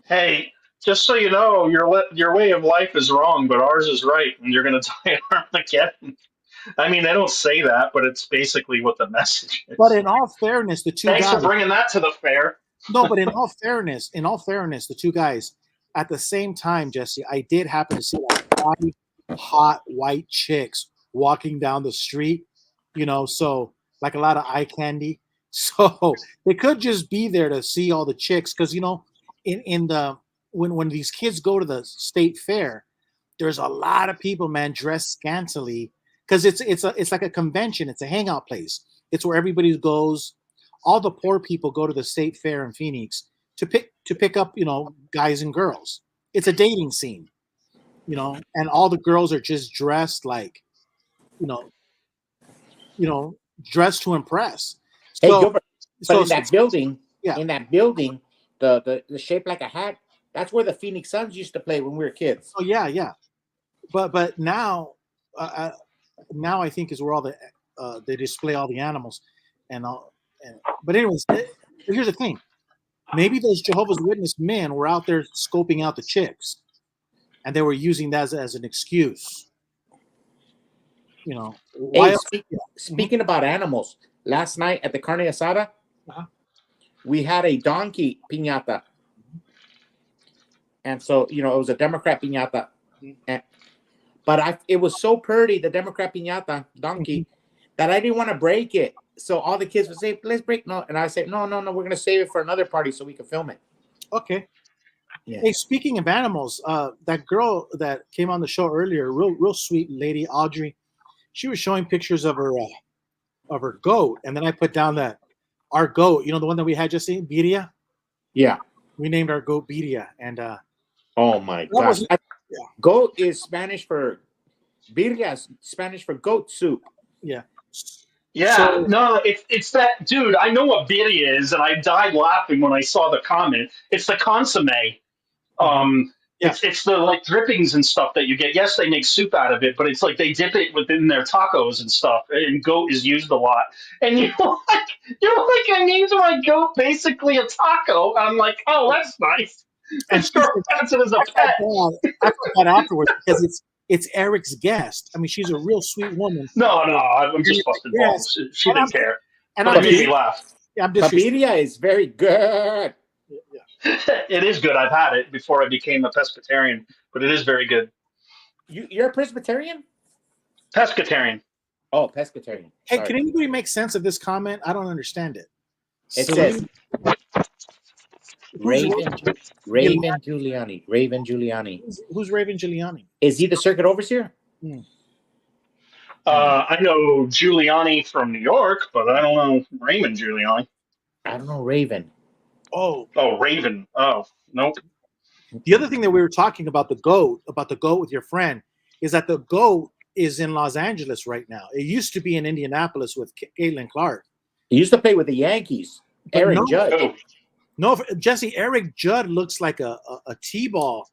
Hey, just so you know, your way of life is wrong, but ours is right, and you're going to die at Armageddon. I mean, they don't say that, but it's basically what the message is. But in all fairness, the two Thanks guys. for bringing that to the fair. No, but in all fairness, the two guys at the same time, Jesse, I did happen to see like 5 hot white chicks walking down the street. You know, so like a lot of eye candy. So they could just be there to see all the chicks, because you know, in the when these kids go to the state fair, there's a lot of people, man, dressed scantily, because it's like a convention. It's a hangout place. It's where everybody goes. All the poor people go to the state fair in Phoenix to pick up, you know, guys and girls. It's a dating scene, you know, and all the girls are just dressed like, you know, dressed to impress. Hey, So, Gilbert, but in that building, the shape like a hat, that's where the Phoenix Suns used to play when we were kids. Oh yeah. But now I think is where all they display all the animals and all. But anyways, here's the thing. Maybe those Jehovah's Witness men were out there scoping out the chicks, and they were using that as an excuse. You know. Hey, speaking about animals, last night at the carne asada, we had a donkey piñata. And so, you know, it was a Democrat piñata. But it was so pretty, the Democrat piñata donkey, that I didn't want to break it. So all the kids would say, let's break. No. And I said, no, we're going to save it for another party so we can film it. Okay. Yeah. Hey, speaking of animals, that girl that came on the show earlier, real sweet lady, Audrey, she was showing pictures of her goat. And then I put down that our goat, you know, the one that we had just seen, Birria? Yeah. We named our goat Birria. And oh my gosh. Goat is Spanish for birria, Spanish for goat soup. Yeah. Yeah, So, no, it's that, dude. I know what birria is, and I died laughing when I saw the comment. It's the consomme. It's the like drippings and stuff that you get. Yes, they make soup out of it, but it's like they dip it within their tacos and stuff. And goat is used a lot. And you're like, I named my goat basically a taco. I'm like, oh, that's nice. And sure, that's it as a pet. I thought that afterwards because it's Eric's guest. I mean, she's a real sweet woman. No, I'm just busting balls. She didn't care. And But it made me laugh. Yeah, Birria is very good. It is good. I've had it before I became a pescatarian, but it is very good. You're a Presbyterian? Pescatarian. Oh, pescatarian. Hey, Sorry. can anybody make sense of this comment? I don't understand it. It says Raven Giuliani. Raven Giuliani. Who's Raven Giuliani? Is he the circuit overseer? I know Giuliani from New York, but I don't know Raymond Giuliani. I don't know Raven. Oh, Raven. Oh, nope. The other thing that we were talking about the goat with your friend, is that the goat is in Los Angeles right now. It used to be in Indianapolis with Caitlin Clark. He used to play with the Yankees. Eric Judd. No, Jesse, Eric Judd looks like a T-ball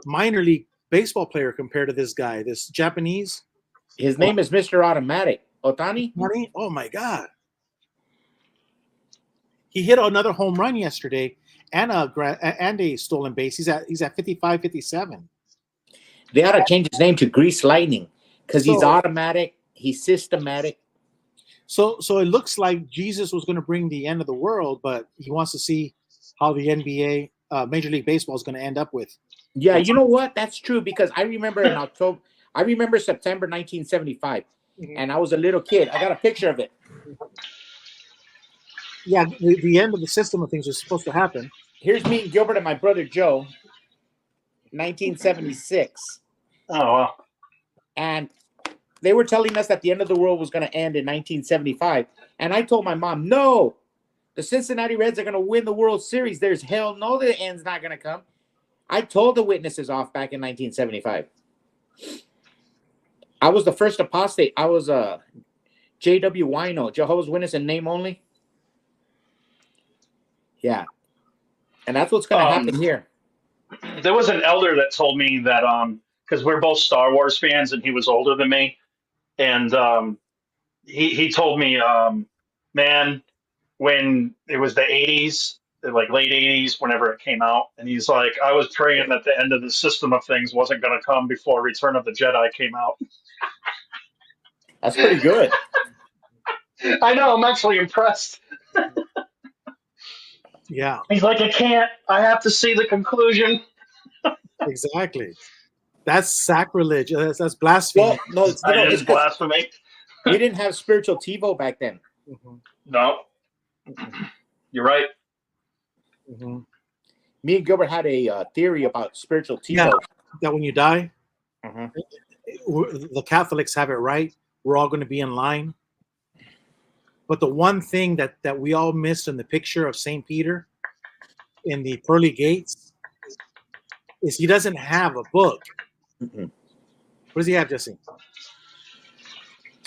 minor league baseball player compared to this guy, this Japanese. His name is Mr. Automatic. Otani? Oh, my God. He hit another home run yesterday and a stolen base. He's at 55, 57. They ought to change his name to Grease Lightning because he's automatic. He's systematic. So it looks like Jesus was going to bring the end of the world, but he wants to see how the NBA, Major League Baseball, is going to end up with. Yeah, you know what? That's true because I remember in October. I remember September 1975, and I was a little kid. I got a picture of it. Yeah, the end of the system of things was supposed to happen. Here's me and Gilbert and my brother Joe, 1976. Oh, wow. And they were telling us that the end of the world was going to end in 1975. And I told my mom, no, the Cincinnati Reds are going to win the World Series. There's hell no, the end's not going to come. I told the witnesses off back in 1975. I was the first apostate. I was a J.W. Wino, Jehovah's Witness in name only. Yeah, and that's what's going to happen here. There was an elder that told me that because we're both Star Wars fans, and he was older than me, and he told me, man, when it was the 80s, like late 80s, whenever it came out, and he's like, I was praying that the end of the system of things wasn't going to come before Return of the Jedi came out. That's pretty good. I know, I'm actually impressed. Yeah, He's like, I have to see the conclusion. exactly. That's sacrilege. That's blasphemy. Well, no, It's it's blasphemy. we didn't have spiritual TiVo back then. Mhm. No, you're right. Mm-hmm. Me and Gilbert had a theory about spiritual TiVo. Yeah, that when you die, Mm-hmm. the Catholics have it right. We're all going to be in line. But the one thing that we all missed in the picture of St. Peter in the pearly gates is he doesn't have a book. Mm-mm. What does he have, Jesse?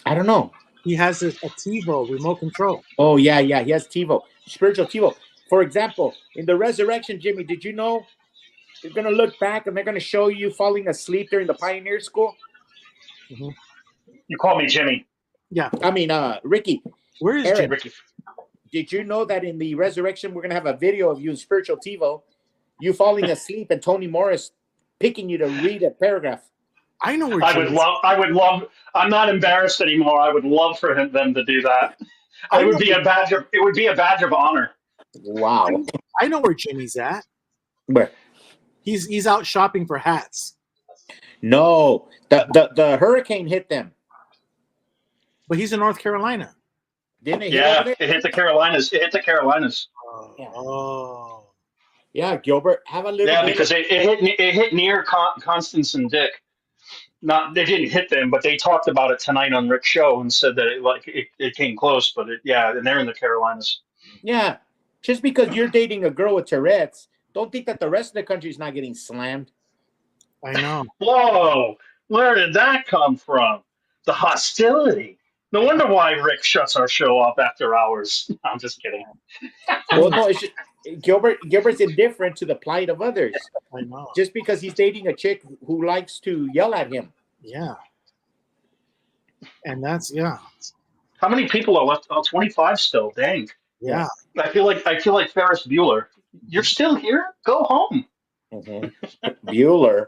I don't know. He has a TiVo remote control. Oh, yeah. He has TiVo, spiritual TiVo. For example, in the resurrection, Jimmy, did you know they're going to look back and they're going to show you falling asleep during the Pioneer School? Mm-hmm. You call me Jimmy. Yeah. I mean, Ricky. Where is Aaron, Jimmy? Ricky. Did you know that in the resurrection, we're going to have a video of you in spiritual TiVo, you falling asleep and Tony Morris picking you to read a paragraph? I know where I would love, I'm not embarrassed anymore. I would love for them to do that. It would be a badge of honor. Wow. I know where Jimmy's at. Where? He's out shopping for hats. No, the hurricane hit them. But he's in North Carolina. Didn't it? It hit the Carolinas. Oh. Yeah, Gilbert, have a little. Yeah, because it hit near Constance and Dick. They didn't hit them, but they talked about it tonight on Rick's show and said that it came close, but and they're in the Carolinas. Yeah, just because you're dating a girl with Tourette's, don't think that the rest of the country is not getting slammed. I know. Whoa, where did that come from? The hostility. No wonder why Rick shuts our show off after hours. I'm just kidding. Well, no, it's just, Gilbert's indifferent to the plight of others. I know. Just because he's dating a chick who likes to yell at him. Yeah. And that's How many people are left? Oh, 25 still. Dang. Yeah. I feel like Ferris Bueller. You're still here? Go home. Mm-hmm. Bueller.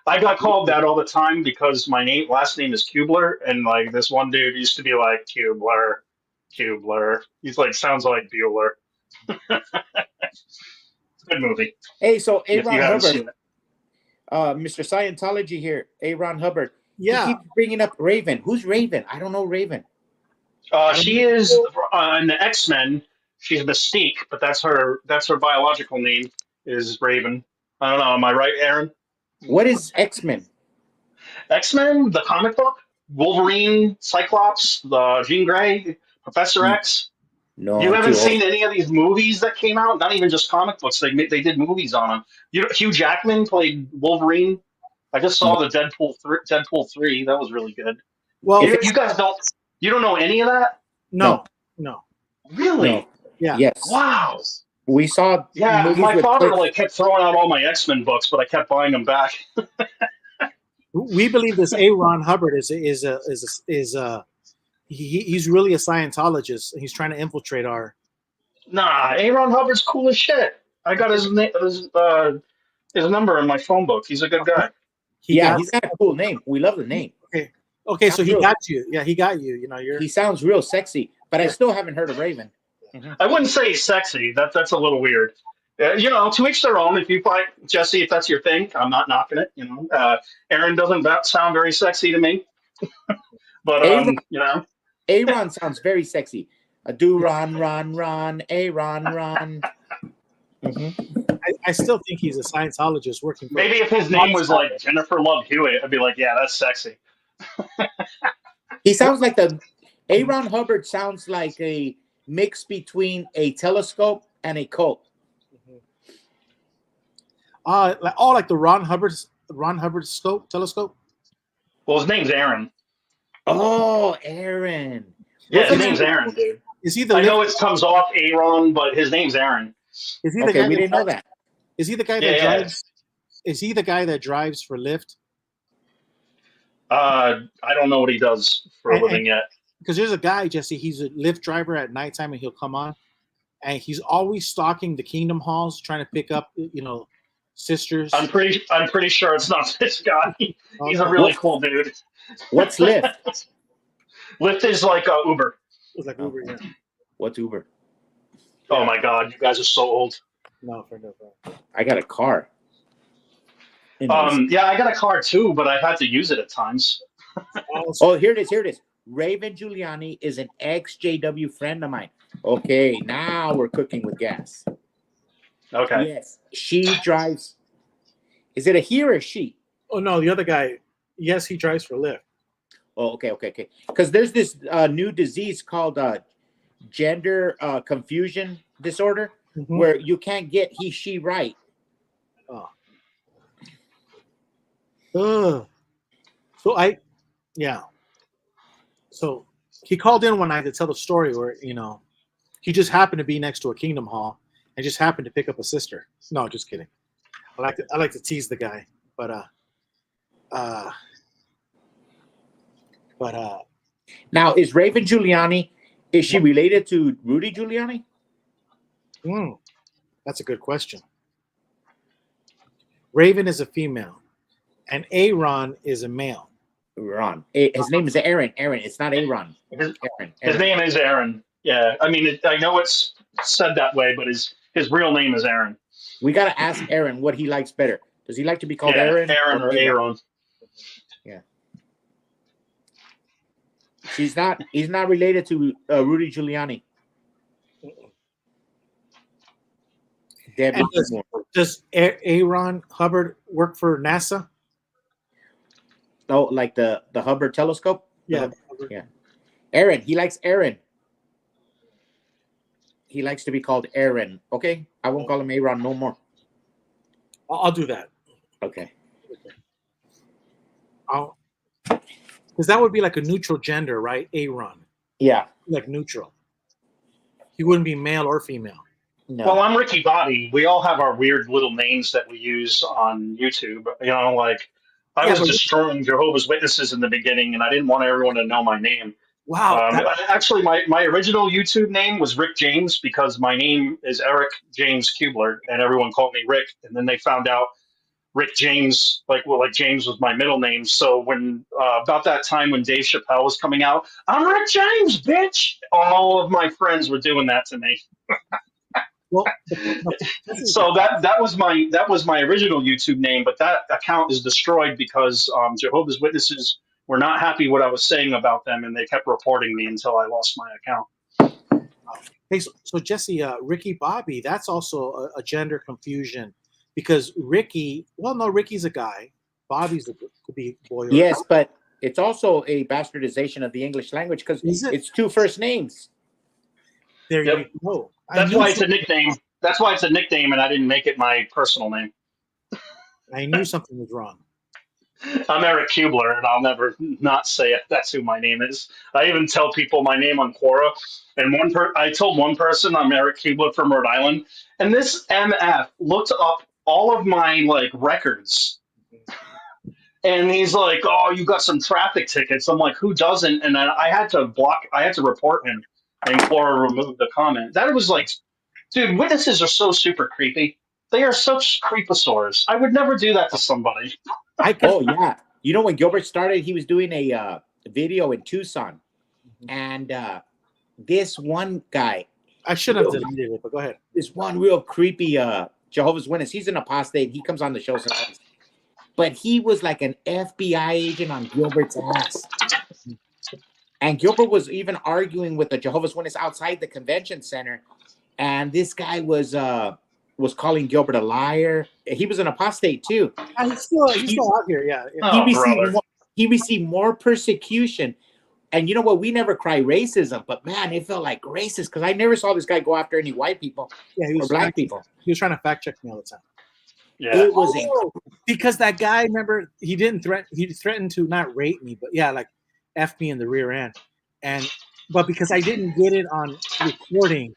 I got called that all the time because my last name is Kubler, and like this one dude used to be like Kubler. He's like sounds like Bueller. It's a good movie. Hey, so If you Aaron haven't Hubbard, seen it. Mr. Scientology here, Aaron Hubbard. Yeah. He keeps bringing up Raven. Who's Raven? I don't know Raven. She is in the X-Men. She's Mystique, but that's her biological name is Raven. I don't know. Am I right, Aaron? What is X-Men? X-Men, the comic book, Wolverine, Cyclops, Jean Grey, Professor X. No, You I'm haven't too seen old. any of these movies that came out? Not even just comic books. They did movies on them. Hugh Jackman played Wolverine. I just saw the Deadpool 3. That was really good. Well, you guys don't know any of that? No. Really? No. Yeah. Yes. Wow. We saw. Yeah, movies my with father clips. kept throwing out all my X-Men books, but I kept buying them back. We believe this Aaron Hubbard is he's really a Scientologist. He's trying to infiltrate our. Nah, Aaron Hubbard's cool as shit. I got his number in my phone book. He's a good guy. He's got a cool name. We love the name. Okay, so he got you. Yeah, he got you. You know, He sounds real sexy, but I still haven't heard of Raven. I wouldn't say he's sexy. That's a little weird. To each their own. If you find Jesse, if that's your thing, I'm not knocking it. Aaron doesn't sound very sexy to me. But Aaron sounds very sexy. Do run, Aaron, run. I still think he's a Scientologist working. Maybe if his name was like Jennifer Love Hewitt, I'd be like, yeah, that's sexy. He sounds like Aaron Hubbard sounds like a mix between a telescope and a cult. Like the Ron Hubbard telescope. Well, his name's Aaron. Oh, Aaron. Yeah, his name's Aaron. Is he the I know lift? it comes off Aaron, but his name's Aaron. Is he the Okay, guy we that didn't know drives- that. Is he the guy Yeah, that yeah. drives? Is he the guy that drives for Lyft? I don't know what he does for a living yet. Because there's a guy, Jesse. He's a Lyft driver at nighttime, and he'll come on, and he's always stalking the Kingdom Halls, trying to pick up, sisters. I'm pretty sure it's not this guy. He's a Okay. really cool dude. What's Lyft? Lyft is like Uber. It's like Uber, yeah. What's Uber? Oh my God, you guys are so old. No, for no. I got a car. Yeah, I got a car too, but I've had to use it at times. Oh, here it is. Here it is. Raven Giuliani is an ex-JW friend of mine. Okay, now we're cooking with gas. Okay. Yes, she drives. Is it a he or a she? Oh no, the other guy. Yes, he drives for Lyft. Oh, okay. Because there's this new disease called gender confusion disorder, where you can't get he, she right. Oh. So he called in one night to tell the story where, he just happened to be next to a Kingdom Hall and just happened to pick up a sister. No, just kidding. I like to tease the guy, but now is Raven Giuliani? Is she related to Rudy Giuliani? That's a good question. Raven is a female, and Aaron is a male. Aaron. His name is Aaron. Aaron. It's not Aaron. His name is Aaron. Yeah, I mean, I know it's said that way, but his real name is Aaron. We gotta ask Aaron what he likes better. Does he like to be called Aaron? Aaron or Aaron? Yeah. He's not related to Rudy Giuliani. And does Aaron Hubbard work for NASA? Oh, like the Hubbard telescope? Yeah. Yeah. Aaron. He likes Aaron. He likes to be called Aaron. Okay? I won't call him Aaron no more. I'll do that. Okay. Because that would be like a neutral gender, right? Aaron. Yeah. Like neutral. He wouldn't be male or female. No. Well, I'm Ricky Bobby. We all have our weird little names that we use on YouTube. Like I was destroying Jehovah's Witnesses in the beginning, and I didn't want everyone to know my name. Wow. Actually, my original YouTube name was Rick James because my name is Eric James Kubler, and everyone called me Rick. And then they found out Rick James, like James was my middle name. So when about that time when Dave Chappelle was coming out, I'm Rick James, bitch. All of my friends were doing that to me. Well, so that was my original YouTube name, but that account is destroyed because Jehovah's Witnesses were not happy what I was saying about them, and they kept reporting me until I lost my account. Hey, so Jesse, Ricky Bobby, that's also a gender confusion because Ricky's a guy. Bobby's could be a boy. Yes, but it's also a bastardization of the English language because it's two first names. There you go. That's why it's a nickname. That's why it's a nickname, and I didn't make it my personal name. I knew something was wrong. I'm Eric Kubler, and I'll never not say it. That's who my name is. I even tell people my name on Quora. And I told one person I'm Eric Kubler from Rhode Island, and this MF looked up all of my records, and he's like, "Oh, you got some traffic tickets." I'm like, "Who doesn't?" And then I had to report him, and Quora removed the comment. That was like, dude, witnesses are so super creepy. They are such creeposaurs. I would never do that to somebody. Oh yeah, you know when Gilbert started, he was doing a video in Tucson, and this one guy. I should have deleted it, but go ahead. This one real creepy Jehovah's Witness. He's an apostate. He comes on the show sometimes, but he was like an FBI agent on Gilbert's ass. And Gilbert was even arguing with the Jehovah's Witness outside the convention center, and this guy was calling Gilbert a liar. He was an apostate too. He's still out here, yeah. He received more persecution. And you know what? We never cry racism, but man, it felt like racist because I never saw this guy go after any white people or black people. He was trying to fact check me all the time. Yeah, it was because that guy. Remember, he didn't threaten. He threatened to not rape me, but F me in the rear end. And but because I didn't get it on recording,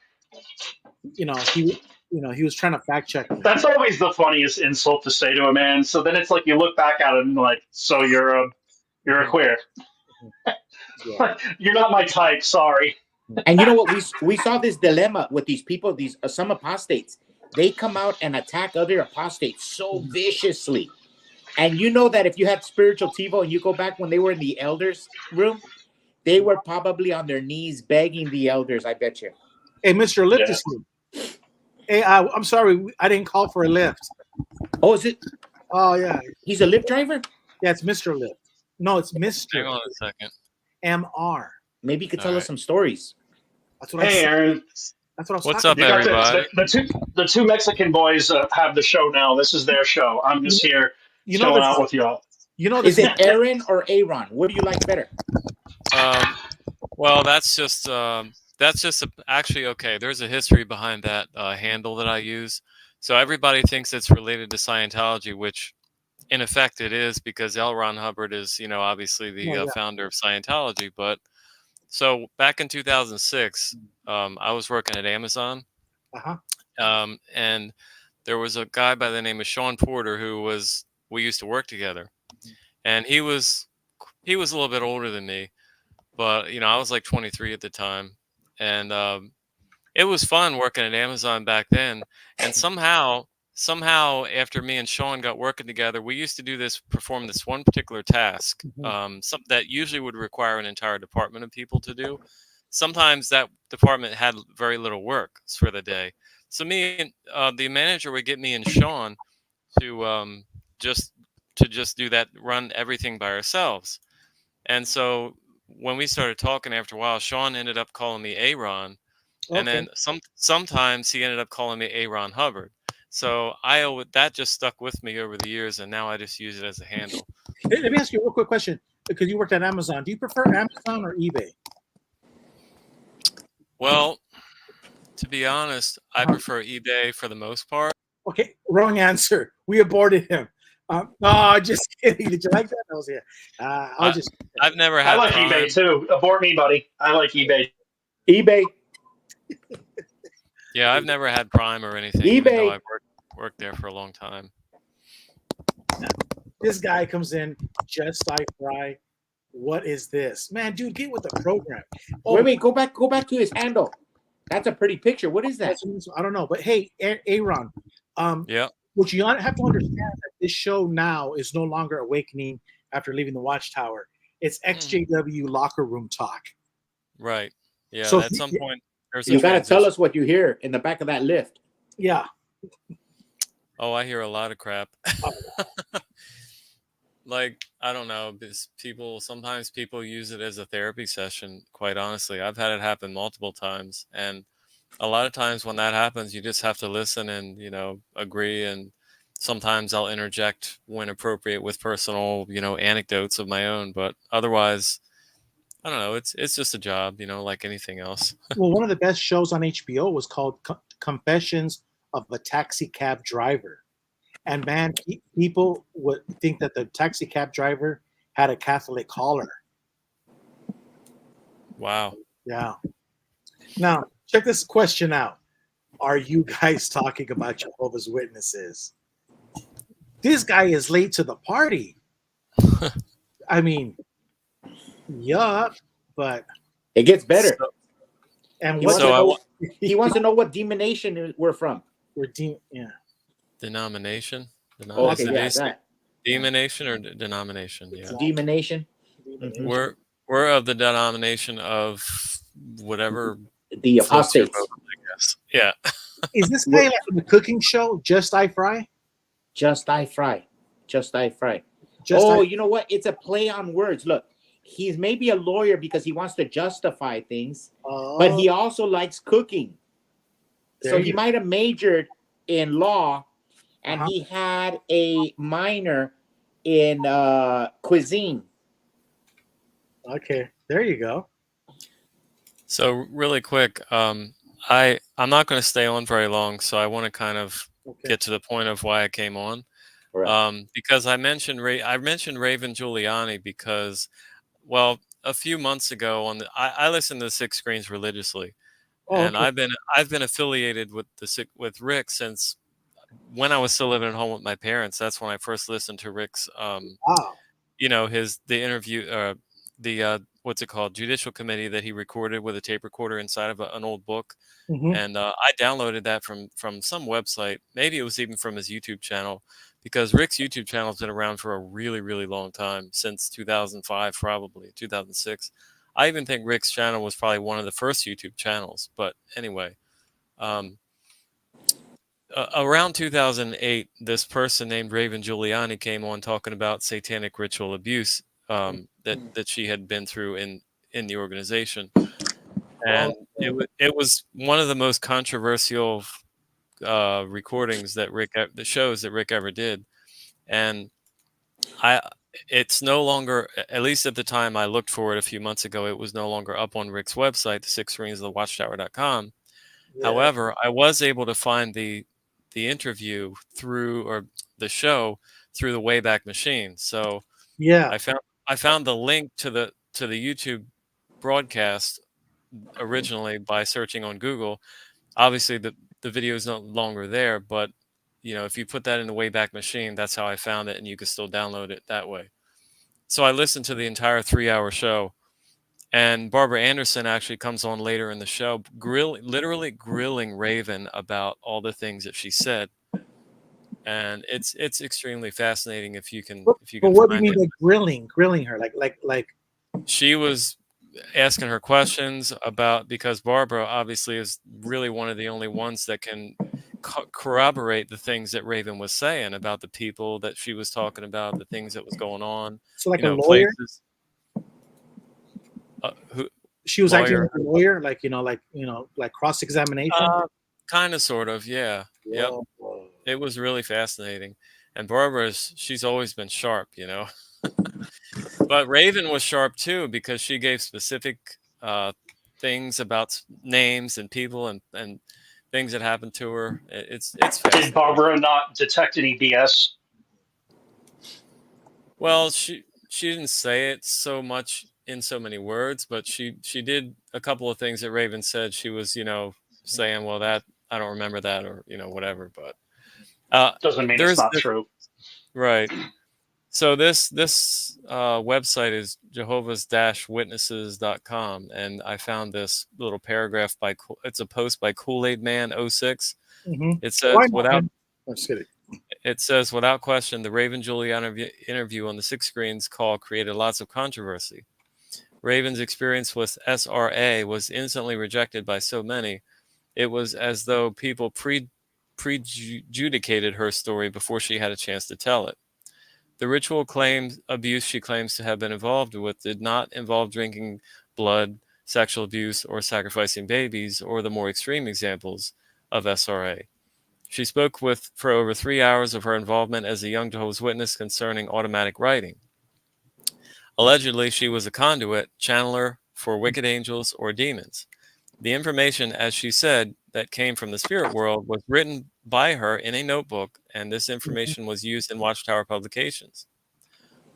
he was trying to fact check me. That's always the funniest insult to say to a man. So then it's like you look back at it and like, so you're a queer. Yeah. You're not my type. Sorry. And you know what? We saw this dilemma with these people. These some apostates. They come out and attack other apostates so viciously. And you know that if you had spiritual TiVo and you go back when they were in the elders' room, they were probably on their knees begging the elders. I bet you. Hey, Mr. Lift is here. Hey, I'm sorry, I didn't call for a lift. Oh, is it? Oh yeah, he's a Lyft driver. Yeah, it's Mr. Lift. No, it's Mr. Hang on a second. MR. Maybe you could tell us some stories. That's what I Hey, said. Aaron. That's what I was What's talking up, about. everybody? The two Mexican boys have the show now. This is their show. I'm just here chilling out with y'all. Is it Aaron or Aaron? What do you like better? Well, that's just actually okay. There's a history behind that handle that I use. So everybody thinks it's related to Scientology, which in effect it is, because L. Ron Hubbard is, obviously the founder of Scientology. But so back in 2006, I was working at Amazon, and there was a guy by the name of Sean Porter we used to work together, and he was a little bit older than me, but I was like 23 at the time, and it was fun working at Amazon back then. And somehow after me and Sean got working together, we used to perform this one particular task, something that usually would require an entire department of people to do. Sometimes that department had very little work for the day. So me and the manager would get me and Sean to just do that, run everything by ourselves. And so when we started talking after a while, Sean ended up calling me Aaron. And then sometimes he ended up calling me Aaron Hubbard. So that just stuck with me over the years, and now I just use it as a handle. Hey, let me ask you a real quick question, because you worked at Amazon. Do you prefer Amazon or eBay? Well, to be honest, I prefer eBay for the most part. Okay, wrong answer. We aborted him. No, just kidding. Did you like that? That was I've never had. I like Prime. eBay too. Abort me, buddy. I like eBay. eBay. Yeah, I've never had Prime or anything. eBay. Even though I've worked there for a long time. This guy comes in, just like Fry. What is this, man? Dude, get with the program. Oh, Wait, go back to his handle. That's a pretty picture. What is that? I don't know, but hey, Aaron. Yeah. What you have to understand is that this show now is no longer awakening after leaving the Watchtower. It's XJW locker room talk. Right. Yeah. So at some point, you got to tell us what you hear in the back of that lift. Yeah. Oh, I hear a lot of crap. Like, I don't know, sometimes people use it as a therapy session. Quite honestly, I've had it happen multiple times, and a lot of times when that happens, you just have to listen and agree. And sometimes I'll interject when appropriate with personal anecdotes of my own, but otherwise, I don't know. It's just a job, like anything else. Well, one of the best shows on HBO was called Confessions of a Taxi Cab Driver. And man, people would think that the taxi cab driver had a Catholic collar. Wow. Yeah. Now, check this question out. Are you guys talking about Jehovah's Witnesses? This guy is late to the party. I mean, yeah, but it gets better. And he wants to know what denomination we're from. Denomination? Okay, yeah, that. Demonation or denomination? Yeah. Demonation. Mm-hmm. We're of the denomination of whatever the apostates. Boat, I guess. Yeah. Is this guy like from the cooking show, Just I Fry? Just I Fry. You know what? It's a play on words. Look, he's maybe a lawyer because he wants to justify things, but he also likes cooking. So he might have majored in law, and he had a minor in cuisine. Okay, there you go. So really quick, I'm not going to stay on very long, so I want to kind of get to the point of why I came on. Right. Because I mentioned Raven Giuliani because, well, a few months ago on I listen to the Six Screens religiously, Oh, and okay. I've been affiliated with with Rick since when I was still living at home with my parents. That's when I first listened to Rick's Wow. the interview, the what's it called, judicial committee that he recorded with a tape recorder inside of an old book, Hmm. and I downloaded that from some website. Maybe it was even from his YouTube channel, because Rick's YouTube channel has been around for a really really long time, since 2005, probably 2006. I even think Rick's channel was probably one of the first YouTube channels. But anyway, um, around 2008, this person named Raven Giuliani came on talking about satanic ritual abuse that she had been through in the organization, and it was one of the most controversial recordings that the shows that Rick ever did, and I it's no longer, at least at the time I looked for it a few months ago, it was no longer up on Rick's website, the six screens of the watchtower.com. Yeah. However, I was able to find the interview through, or the show through the Wayback Machine. So Yeah. I found the link to the YouTube broadcast originally by searching on Google. Obviously the video is no longer there, but if you put that in the Wayback Machine, that's how I found it, and you can still download it that way. So I listened to the entire 3-hour show. And Barbara Anderson actually comes on later in the show, literally grilling Raven about all the things that she said, and it's extremely fascinating if you can But find what do you mean it. by grilling her? Like. She was asking her questions about, because Barbara obviously is really one of the only ones that can corroborate the things that Raven was saying about the people that she was talking about, the things that was going on. So like a lawyer. Places. She was acting Lawyer. like a lawyer, like cross-examination. Kind of, sort of, yeah. Yep. Whoa. It was really fascinating. And she's always been sharp, But Raven was sharp too, because she gave specific things about names and people and things that happened to her. It's Did fascinating. Barbara not detect any BS? Well, she didn't say it so much in so many words, but she did a couple of things that Raven said. She was, saying, well, that I don't remember that, or whatever. But doesn't mean it's not true. Right. So this website is Jehovah's-Witnesses.com, and I found this little paragraph it's a post by Kool-Aid Man 06. Mm-hmm. It says without question, the Raven Giuliani interview on the Six Screens call created lots of controversy. Raven's experience with SRA was instantly rejected by so many. It was as though people prejudiciated her story before she had a chance to tell it. The ritual abuse she claims to have been involved with did not involve drinking blood, sexual abuse, or sacrificing babies, or the more extreme examples of SRA. She spoke for over 3 hours of her involvement as a young Jehovah's Witness concerning automatic writing. Allegedly, she was a conduit, channeler for wicked angels or demons. The information, as she said, that came from the spirit world was written by her in a notebook, and this information was used in Watchtower publications.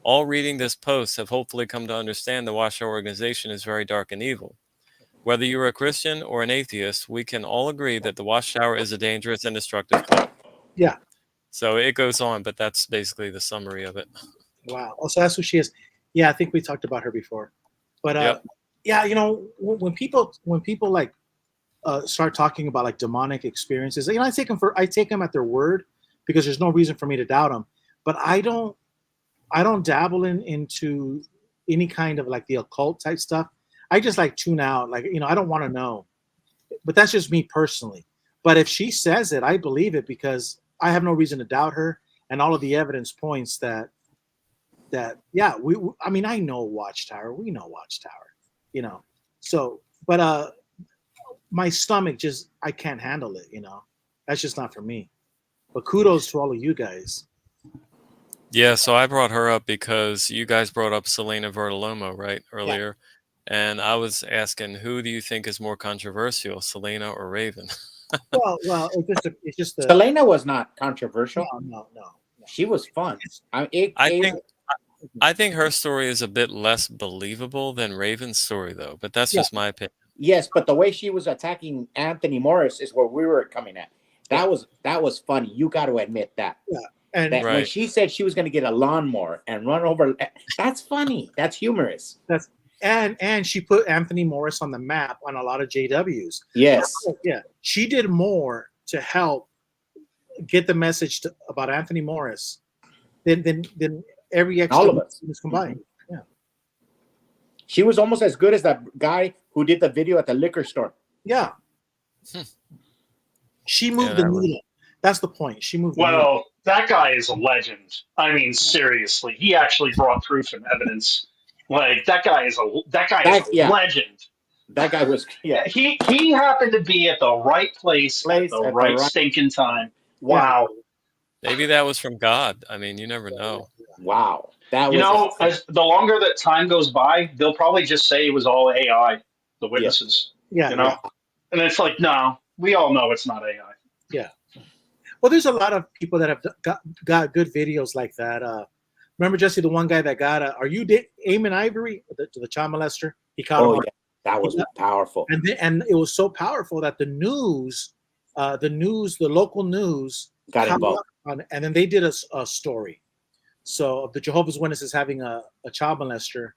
All reading this post have hopefully come to understand the Watchtower organization is very dark and evil. Whether you're a Christian or an atheist, we can all agree that the Watchtower is a dangerous and destructive cult. Yeah. So it goes on, but that's basically the summary of it. Wow. Oh, so that's who she is. Yeah, I think we talked about her before. But Yep. yeah, when people like start talking about like demonic experiences, I take them at their word, because there's no reason for me to doubt them. But I don't dabble into any kind of like the occult type stuff. I just like tune out. Like, I don't want to know. But that's just me personally. But if she says it, I believe it, because I have no reason to doubt her, and all of the evidence points that yeah, I know Watchtower. We know Watchtower, So, but my stomach I can't handle it, That's just not for me. But kudos to all of you guys. Yeah, so I brought her up because you guys brought up Selena Vertolomo, right, earlier. Yeah. And I was asking, who do you think is more controversial, Selena or Raven? well, it's just Selena was not controversial. No. She was fun. I think I think her story is a bit less believable than Raven's story, though. But that's Yeah. just my opinion. Yes, but the way she was attacking Anthony Morris is where we were coming at. That was funny. You got to admit that. Yeah. And that when she said she was going to get a lawnmower and run over, that's funny. That's humorous. That's and she put Anthony Morris on the map on a lot of JWs. Yes. Yeah. She did more to help get the message about Anthony Morris than every extra all of us was combined. Yeah. She was almost as good as that guy who did the video at the liquor store. Yeah. She moved the needle. That's the point. She moved the needle. Well, that guy is a legend. I mean, seriously, he actually brought proof and evidence. Like that guy is a legend. That guy was He happened to be at the right place at the right stinking time. Wow. Maybe that was from God. I mean, you never know. Wow. As the longer that time goes by, they'll probably just say it was all AI, the witnesses. Yeah. You know? And it's like, no, we all know it's not AI. Yeah. Well, there's a lot of people that have got good videos like that. Remember, Jesse, the one guy that got are you Eamon Ivory, the child molester? He caught him. Yeah. That was powerful. And it was so powerful that the local news got involved. And then they did a story. So the Jehovah's Witnesses having a child molester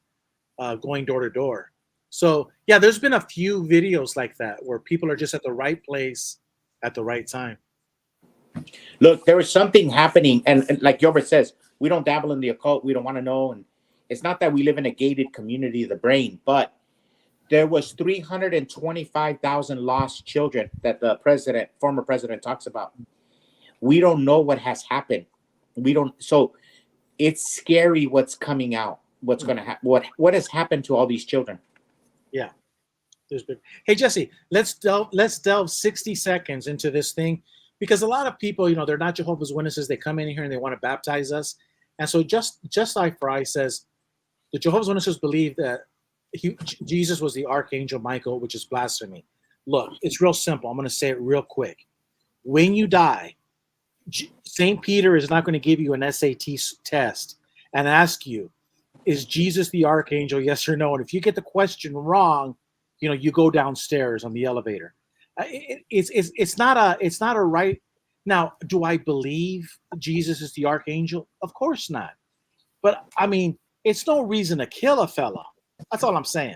going door to door. So yeah, there's been a few videos like that where people are just at the right place at the right time. Look, there was something happening, and like Gilbert says, we don't dabble in the occult. We don't want to know, and it's not that we live in a gated community of the brain, but there was 325,000 lost children that the former president talks about. We don't know what has happened. So it's scary what's coming out. What's going to happen? What has happened to all these children? Yeah, there's been. Hey Jesse, let's delve 60 seconds into this thing, because a lot of people, they're not Jehovah's Witnesses. They come in here and they want to baptize us, and so just like Fry says, the Jehovah's Witnesses believe that Jesus was the archangel Michael, which is blasphemy. Look, it's real simple. I'm going to say it real quick. When you die, St. Peter is not going to give you an SAT test and ask you, is Jesus the archangel? Yes or no. And if you get the question wrong, you go downstairs on the elevator. It's not a right. Now, do I believe Jesus is the archangel? Of course not. But I mean, it's no reason to kill a fella. That's all I'm saying.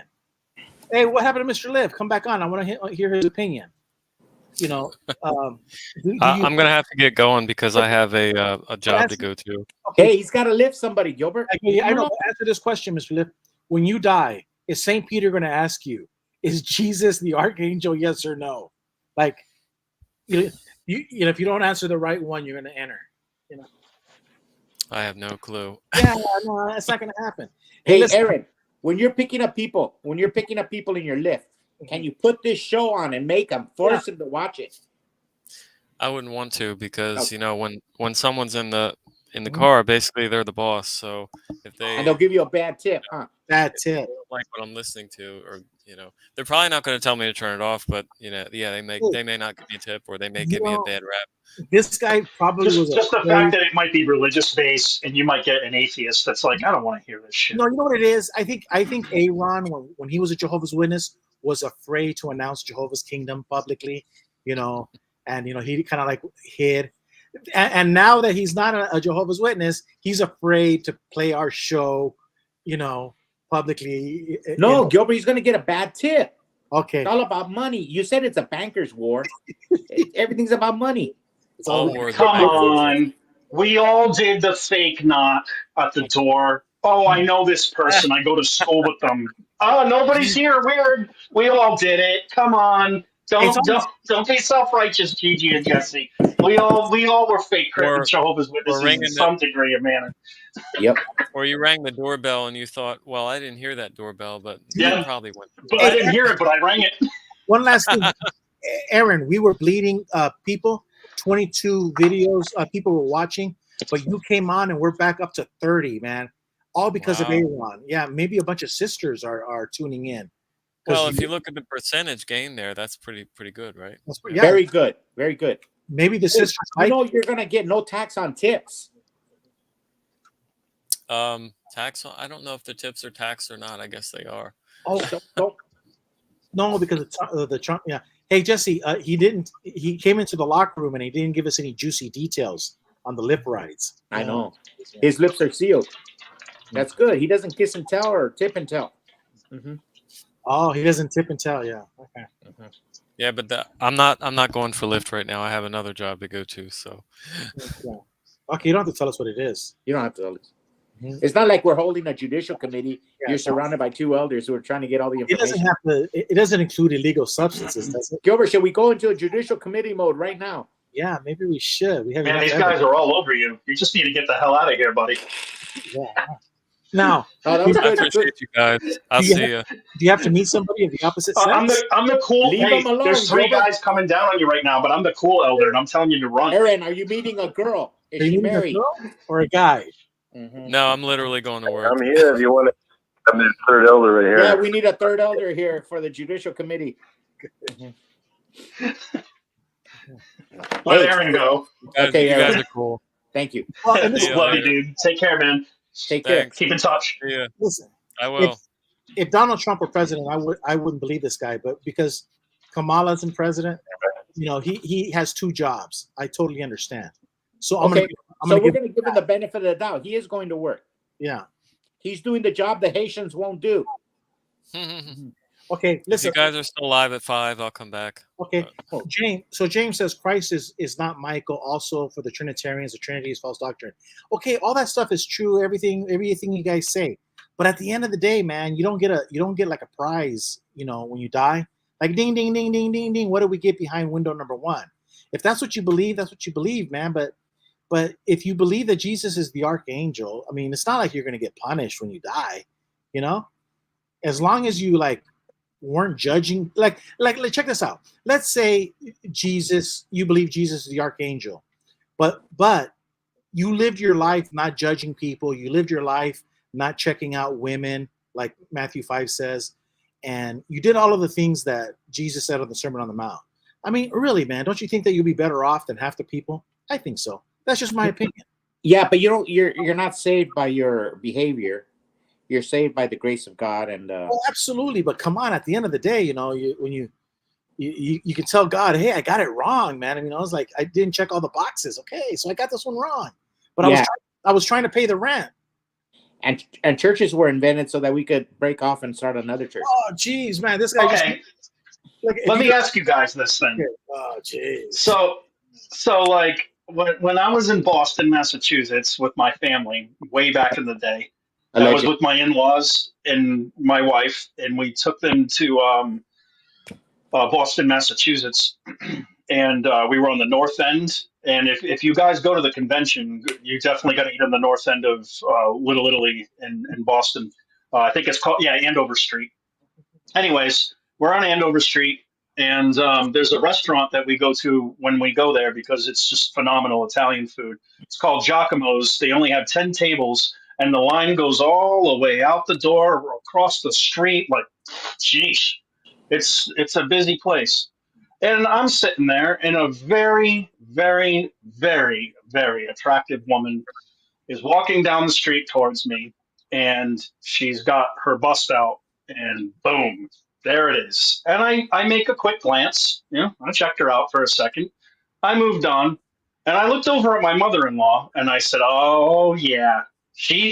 Hey, what happened to Mr. Liv? Come back on. I want to hear his opinion. I'm gonna have to get going because I have a job to go to. Hey, he's got to lift somebody, Gilbert. I know. Answer this question, Mr. Liv. When you die, is St. Peter going to ask you, is Jesus the archangel? Yes or no? Like, if you don't answer the right one, you're going to enter. I have no clue. Yeah, no, that's not going to happen. Hey, Aaron, when you're picking up people in your lift, can you put this show on and make them force them to watch it? I wouldn't want to because when someone's in the car, basically they're the boss. So if they'll give you a bad tip, huh? Bad tip. Like what I'm listening to, or they're probably not going to tell me to turn it off, but they may not give me a tip, or they may give me a bad rap. This guy probably was just the fact that it might be religious based, and you might get an atheist that's like, I don't want to hear this shit. No, you know what it is? I think Aaron, when he was a Jehovah's Witness, was afraid to announce Jehovah's Kingdom publicly, and he kind of like hid. And now that he's not a Jehovah's Witness, he's afraid to play our show, publicly. No, Gilbert, he's going to get a bad tip. Okay. It's all about money. You said it's a banker's war. Everything's about money. Come on. We all did the fake knock at the door. Oh, I know this person. I go to school with them. Oh, nobody's here. Weird. We all did it. Come on. Don't be self-righteous, Gigi and Jesse. We all were fake Jehovah's Witnesses in some degree of manner. Yep. Or you rang the doorbell and you thought, well, I didn't hear that doorbell, but you probably went. But I didn't hear it, but I rang it. One last thing, Aaron, we were bleeding people. 22 videos, people were watching, but you came on and we're back up to 30, man. All because of Aaron. Yeah, maybe a bunch of sisters are tuning in. Well, if you look at the percentage gain there, that's pretty good, right? Very good. Very good. Maybe the sisters. You're going to get no tax on tips. Tax on, I don't know if the tips are taxed or not. I guess they are. Oh, don't. No, because the Trump. Yeah. Hey, Jesse. He didn't. He came into the locker room and he didn't give us any juicy details on the lip rides. I know. His lips are sealed. That's good. He doesn't kiss and tell or tip and tell. Mm-hmm. Oh, he doesn't tip and tell. Yeah. Okay. Mm-hmm. Yeah, but I'm not going for Lyft right now. I have another job to go to. So. Yeah. Okay, you don't have to tell us what it is. You don't have to tell us. Mm-hmm. It's not like we're holding a judicial committee. Yeah, You're surrounded by two elders who are trying to get all the It information. doesn't have to. It doesn't include illegal substances, does it? Gilbert, should we go into a judicial committee mode right now? Yeah, maybe we should. We have. Man, these guys are all over you. You just need to get the hell out of here, buddy. Yeah. Now, that was I appreciate you guys. I'll see you. Do you have to meet somebody of the opposite sex? I'm the cool. Leave Hey, them alone, there's three Gilbert. guys coming down on you right now, but I'm the cool elder, and I'm telling you to run. Aaron, are you meeting a girl? Is she married? A girl or a guy? Mm-hmm. No, I'm literally going to work. I'm here if you want to. I'm the third elder right here. Yeah, we need a third elder here for the judicial committee. Mm-hmm. Let Aaron go. Okay, you Aaron. guys are cool. Thank you. Well, Love you, dude. Take care, man. Take care. Thanks. Keep in touch. Yeah, Listen, I will. if Donald Trump were president, I wouldn't believe this guy, but because Kamala's in president, he has two jobs. I totally understand. So we're going to give him the benefit of the doubt. He is going to work. Yeah. He's doing the job the Haitians won't do. Okay, If listen. you guys are still live at 5, I'll come back. Okay, James. So James says Christ is not Michael. Also for the Trinitarians, the Trinity is false doctrine. Okay, all that stuff is true. Everything you guys say. But at the end of the day, man, you don't get like a prize. When you die, like ding ding ding ding ding ding. What do we get behind window number 1? If that's what you believe, that's what you believe, man. But if you believe that Jesus is the archangel, I mean, it's not like you're going to get punished when you die. As long as you weren't judging, like check this out. Let's say you believe Jesus is the archangel, but you lived your life not judging people. You lived your life not checking out women, like Matthew 5 says, and you did all of the things that Jesus said on the Sermon on the Mount. I mean, really, man, don't you think that you'll be better off than half the people? I think so. That's just my opinion. Yeah, but you're not saved by your behavior. You're saved by the grace of God, and well, absolutely. But come on, at the end of the day, when you can tell God, hey, I got it wrong, man. I mean, I was like, I didn't check all the boxes. Okay, so I got this one wrong, but I was trying to pay the rent. And churches were invented so that we could break off and start another church. Oh, geez, man, this guy. Okay. Let me ask you guys this thing. Oh, geez. So like when I was in Boston, Massachusetts, with my family way back in the day, I was with my in-laws and my wife, and we took them to Boston, Massachusetts, and we were on the north end. And if you guys go to the convention, you definitely got to eat on the north end of Little Italy in Boston. I think it's called Andover Street. Anyways, we're on Andover Street, and there's a restaurant that we go to when we go there because it's just phenomenal Italian food. It's called Giacomo's. They only have 10 tables, and the line goes all the way out the door, across the street. Like, geez, it's a busy place. And I'm sitting there, and a very, very, very, very attractive woman is walking down the street towards me, and she's got her bust out, and boom, there it is. And I make a quick glance. I checked her out for a second. I moved on, and I looked over at my mother-in-law, and I said, oh, yeah.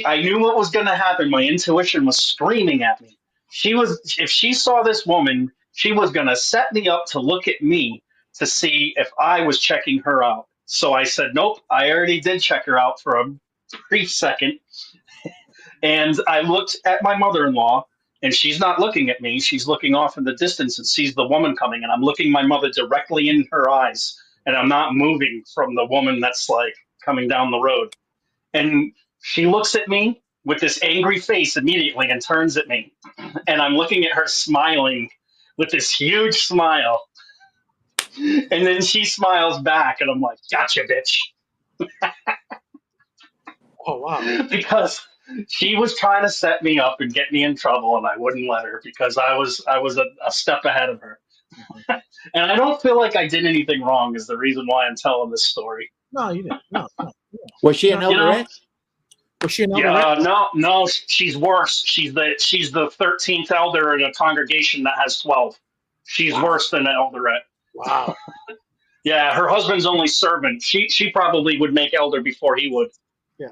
I knew what was going to happen. My intuition was screaming at me. If she saw this woman, she was going to set me up to look at me to see if I was checking her out. So I said, nope, I already did check her out for a brief second. And I looked at my mother-in-law, and she's not looking at me. She's looking off in the distance and sees the woman coming. And I'm looking my mother directly in her eyes. And I'm not moving from the woman that's coming down the road. And she looks at me with this angry face immediately and turns at me. And I'm looking at her smiling with this huge smile. And then she smiles back, and I'm like, gotcha, bitch. Oh, wow. Because she was trying to set me up and get me in trouble, and I wouldn't let her because I was a step ahead of her. And I don't feel like I did anything wrong is the reason why I'm telling this story. No, you didn't. No. Was she an elderette? Was she an elder? Yeah, no, she's worse. She's the 13th elder in a congregation that has 12. She's worse than an elderette. Wow. Yeah, her husband's only servant. She probably would make elder before he would. Yeah.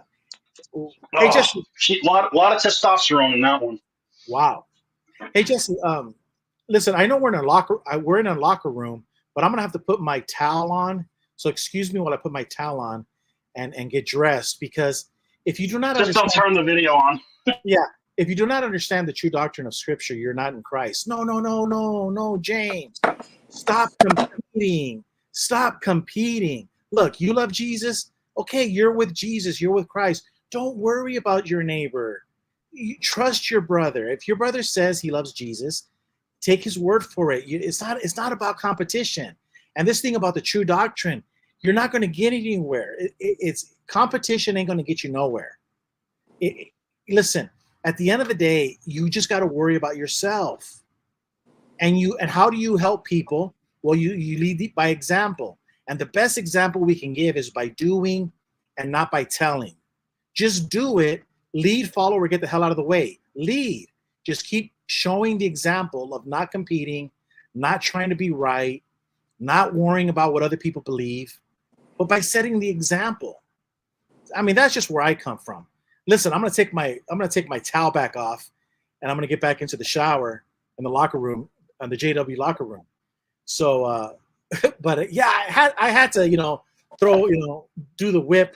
Hey, Oh, Jesse. lot of testosterone in that one. Wow. Hey, Jesse. Listen, I know we're in a locker room, but I'm gonna have to put my towel on. So excuse me while I put my towel on, and get dressed, because if you do not Just don't turn the video on. Yeah, if you do not understand the true doctrine of Scripture, you're not in Christ. No, James. Stop competing. Stop competing. Look, you love Jesus. Okay, you're with Jesus. You're with Christ. Don't worry about your neighbor. You trust your brother. If your brother says he loves Jesus, take his word for it. It's not about competition. And this thing about the true doctrine, you're not going to get anywhere. It's competition ain't going to get you nowhere. Listen, at the end of the day, you just got to worry about yourself. And how do you help people? Well, you lead by example. And the best example we can give is by doing and not by telling. Just do it. Lead, follow, or get the hell out of the way. Lead. Just keep showing the example of not competing, not trying to be right, not worrying about what other people believe, but by setting the example. I mean, that's just where I come from. Listen, I'm gonna take my towel back off, and I'm gonna get back into the shower in the locker room, in the JW locker room. So, but yeah, I had to, throw, do the whip,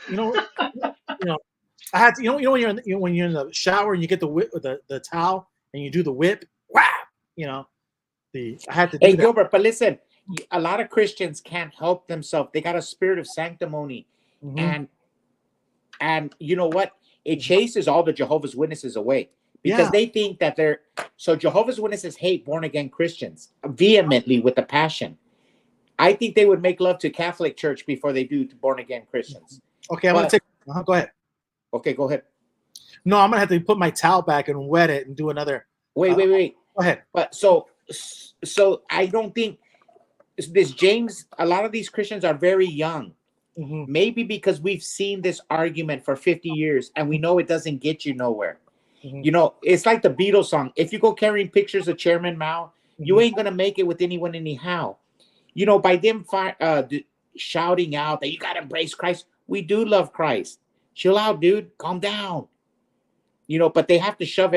I had to, when you're in the shower and you get the whip, the towel, and you do the whip, whap, I had to do Hey, that. Gilbert, but listen, a lot of Christians can't help themselves. They got a spirit of sanctimony, and you know what? It chases all the Jehovah's Witnesses away because they think that so Jehovah's Witnesses hate born again Christians vehemently with a passion. I think they would make love to Catholic Church before they do to born again Christians. Okay, I'm gonna take. Go ahead. Okay, go ahead. No, I'm gonna have to put my towel back and wet it and do another. Wait. Go ahead. But so I don't think this James. A lot of these Christians are very young. Maybe because we've seen this argument for 50 years and we know it doesn't get you nowhere. It's like the Beatles song. If you go carrying pictures of Chairman Mao, you ain't gonna make it with anyone anyhow. By them shouting out that you gotta embrace Christ. We do love Christ. Chill out, dude. Calm down. But they have to shove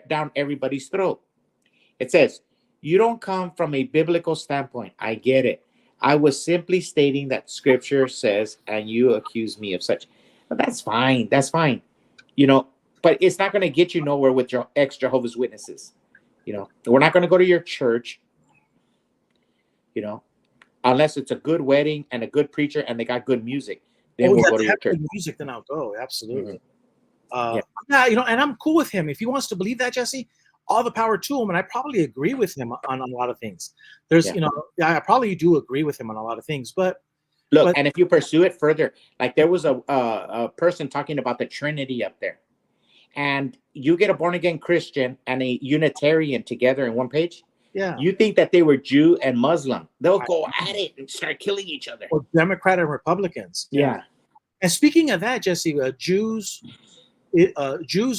down everybody's throat. It says, you don't come from a biblical standpoint. I get it. I was simply stating that Scripture says, and you accuse me of such. But that's fine. That's fine. But it's not going to get you nowhere with your ex-Jehovah's Witnesses. We're not going to go to your church, unless it's a good wedding and a good preacher and they got good music. Then we'll go to your church. Good music, then I'll go. Absolutely. And I'm cool with him. If he wants to believe that, Jesse, all the power to him. And I probably agree with him on a lot of things. I probably do agree with him on a lot of things. But look, and if you pursue it further, like there was a person talking about the Trinity up there, and you get a born again Christian and a Unitarian together in one page. Yeah. You think that they were Jew and Muslim? They'll go at it and start killing each other. Or Democrat and Republicans. Yeah. And speaking of that, Jesse, Jews,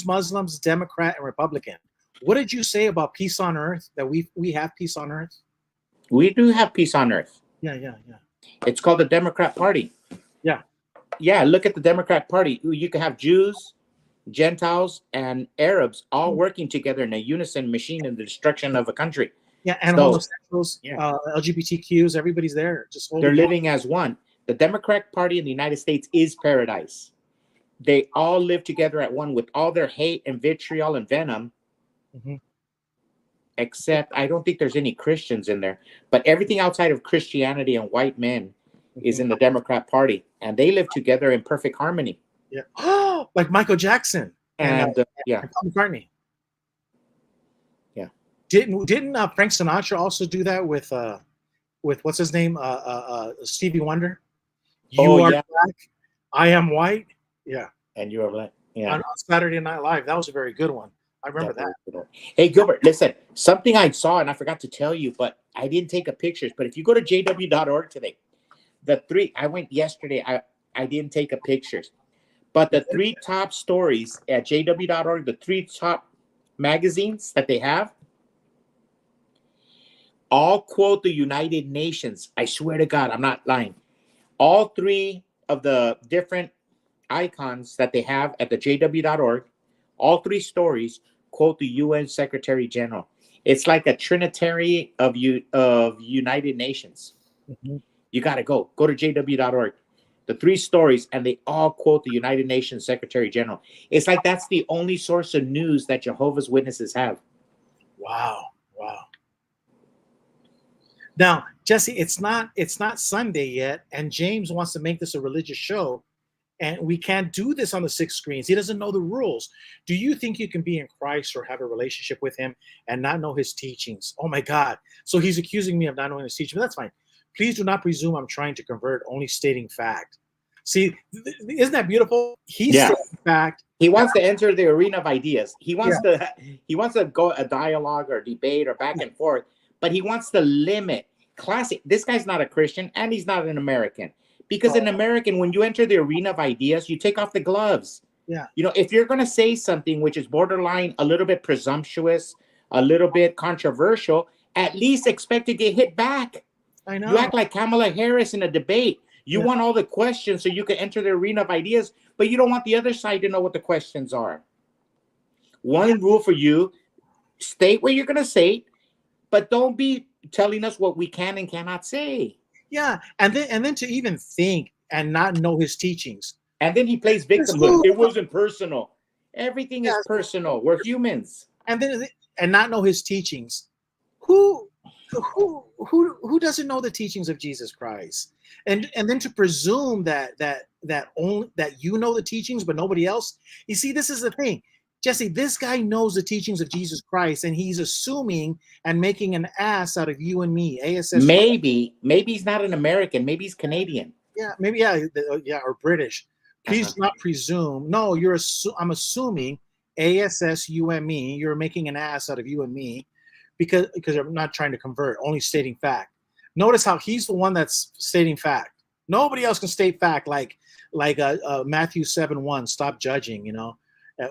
Muslims, Democrat, and Republican. What did you say about peace on earth? That we have peace on earth? We do have peace on earth. Yeah. It's called the Democrat Party. Yeah. Look at the Democrat Party. You can have Jews, Gentiles, and Arabs all working together in a unison machine in the destruction of a country. Yeah, and homosexuals, LGBTQs, everybody's there. They're living as one. The Democratic Party in the United States is paradise. They all live together at one with all their hate and vitriol and venom. Except I don't think there's any Christians in there. But everything outside of Christianity and white men is in the Democrat Party. And they live together in perfect harmony. Yeah. Like Michael Jackson and Paul McCartney. Yeah. Didn't Frank Sinatra also do that with what's his name? Stevie Wonder? You are black, I am white. Yeah. And you are black. Yeah. On Saturday Night Live. That was a very good one. I remember that. Hey, Gilbert, listen, something I saw and I forgot to tell you, but I didn't take a pictures. But if you go to jw.org today, I went yesterday, I didn't take a pictures. But the 3 top stories at jw.org, the 3 top magazines that they have, all quote the United Nations. I swear to God, I'm not lying. All 3 of the different icons that they have at the jw.org, all 3 stories quote the UN Secretary General. It's like a trinitary of United Nations. Mm-hmm. You got to go to jw.org. The 3 stories, and they all quote the United Nations Secretary General. It's like that's the only source of news that Jehovah's Witnesses have. Wow. Now, Jesse, it's not Sunday yet, and James wants to make this a religious show, and we can't do this on the 6 screens. He doesn't know the rules. Do you think you can be in Christ or have a relationship with him and not know his teachings? Oh my God. So he's accusing me of not knowing his teachings. But that's fine. Please do not presume I'm trying to convert, only stating fact. See, isn't that beautiful? He's stating fact. He wants to enter the arena of ideas. He wants to go a dialogue or debate or back and forth, but he wants to limit. Classic. This guy's not a Christian, and he's not an American. Because an American, when you enter the arena of ideas, you take off the gloves. Yeah. You know, if you're going to say something which is borderline a little bit presumptuous, a little bit controversial, at least expect to get hit back. I know. You act like Kamala Harris in a debate. You want all the questions so you can enter the arena of ideas, but you don't want the other side to know what the questions are. One rule for you, state what you're going to say, but don't be telling us what we can and cannot say. Yeah, and then to even think and not know his teachings. And then he plays victimhood. It wasn't personal. Everything is personal. We're humans. And not know his teachings. Who doesn't know the teachings of Jesus Christ? And then to presume that you know the teachings but nobody else. You see, this is the thing. Jesse, this guy knows the teachings of Jesus Christ, and he's assuming and making an ass out of you and me. ASS. Maybe he's not an American. Maybe he's Canadian. Yeah, maybe or British. Please do not presume. No, I'm assuming ASS, you and me. You're making an ass out of you and me because I'm not trying to convert, only stating fact. Notice how he's the one that's stating fact. Nobody else can state fact like Matthew 7:1. Stop judging. You know.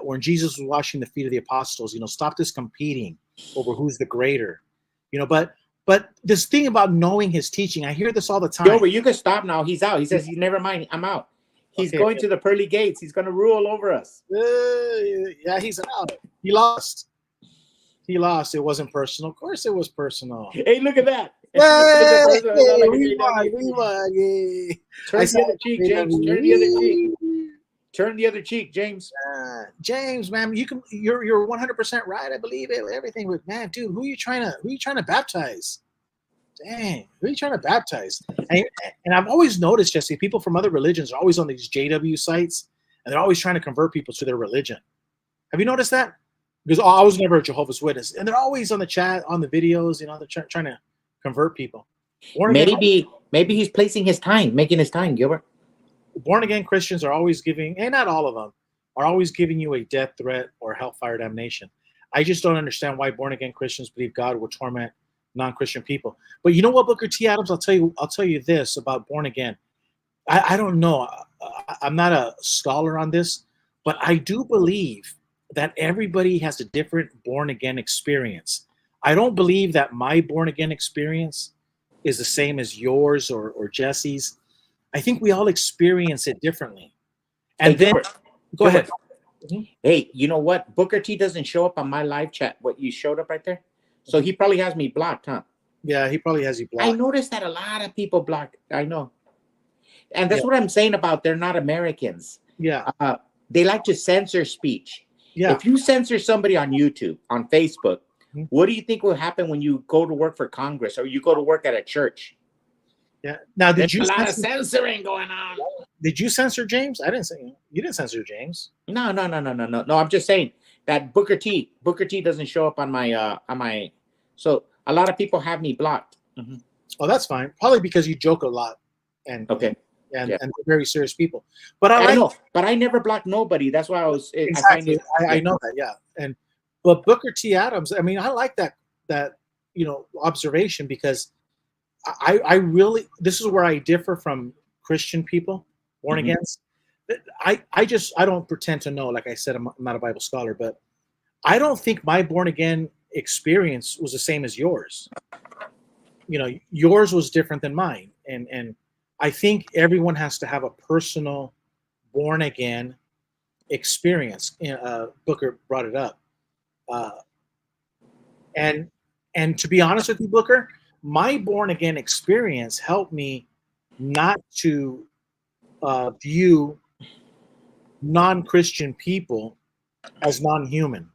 When Jesus was washing the feet of the apostles, you know, stop this competing over who's the greater, you know. But this thing about knowing his teaching, I hear this all the time. Yo, but you can stop now. He's out. He says, "Never mind, I'm out." He's going to the pearly gates. He's going to rule over us. Yeah, he's out. He lost. It wasn't personal. Of course, it was personal. Hey, look at that. We won. Yeah. Turn the other cheek, James. Turn the other cheek. Turn the other cheek, James. James, man, you're 100% right. I believe it. Everything, but man, dude, who are you trying to baptize? Dang, who are you trying to baptize? And I've always noticed, Jesse, people from other religions are always on these JW sites, and they're always trying to convert people to their religion. Have you noticed that? Because I was never a Jehovah's Witness, and they're always on the chat, on the videos. You know, they're trying to convert people. Maybe he's placing his time, making his time, Gilbert. Born again Christians are always giving, and not all of them, are always giving you a death threat or hellfire damnation. I just don't understand why born again Christians believe God will torment non-Christian people. But you know what, Booker T. Adams, I'll tell you this about born again. I don't know. I'm not a scholar on this, but I do believe that everybody has a different born again experience. I don't believe that my born again experience is the same as yours or Jesse's. I think we all experience it differently. And then, go ahead. Hey, you know what? Booker T doesn't show up on my live chat. What you showed up right there? So he probably has me blocked, huh? Yeah, he probably has you blocked. I noticed that a lot of people block. I know. And that's what I'm saying about they're not Americans. Yeah. They like to censor speech. Yeah. If you censor somebody on YouTube, on Facebook, what do you think will happen when you go to work for Congress or you go to work at a church? Yeah. Now, There's a lot of censoring going on. Did you censor James? I didn't say you didn't censor James. No. I'm just saying that Booker T doesn't show up on my. So a lot of people have me blocked. Mm-hmm. Oh, that's fine. Probably because you joke a lot, and okay, and they're very serious people. But I know. But I never blocked nobody. That's why I was. Exactly. I know that. Yeah. But Booker T. Adams. I mean, I like that observation because I really, this is where I differ from Christian people, born agains, I don't pretend to know. Like I said, I'm not a Bible scholar, but I don't think my born again experience was the same as yours. Yours was different than mine, and I think everyone has to have a personal born again experience. Booker brought it up, and to be honest with you, Booker, my born again experience helped me not to view non-Christian people as non-human.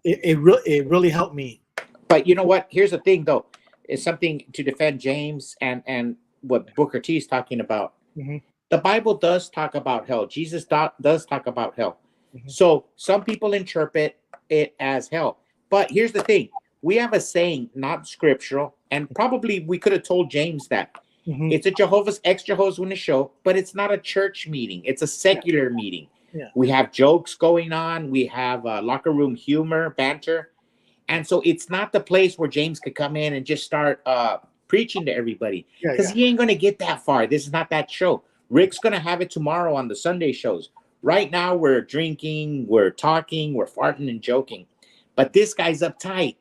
It really helped me. But you know what? Here's the thing, though. It's something to defend James and what Booker T is talking about. Mm-hmm. The Bible does talk about hell. Jesus does talk about hell. Mm-hmm. So some people interpret it as hell. But here's the thing. We have a saying, not scriptural, and probably we could have told James that. Mm-hmm. It's a ex-Jehovah's Witness show, but it's not a church meeting. It's a secular meeting. Yeah. We have jokes going on. We have locker room humor, banter. And so it's not the place where James could come in and just start preaching to everybody. Because he ain't going to get that far. This is not that show. Rick's going to have it tomorrow on the Sunday shows. Right now, we're drinking, we're talking, we're farting and joking. But this guy's uptight.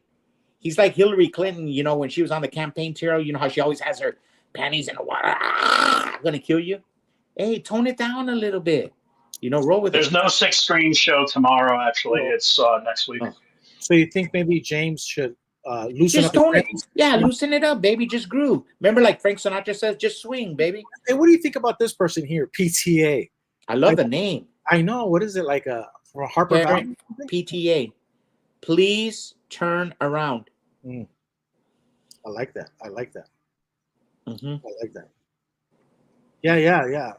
He's like Hillary Clinton, when she was on the campaign trail, how she always has her panties in the water. I'm going to kill you. Hey, tone it down a little bit. Roll with it. There's no 6-screen show tomorrow, actually. It's next week. Oh. So you think maybe James should loosen up? Loosen it up, baby. Just groove. Remember, like Frank Sinatra says, just swing, baby. Hey, what do you think about this person here, PTA? I love the name. I know. What is it, like from Harper Valley? PTA. Please turn around. I like that. Mm-hmm. I like that. Yeah.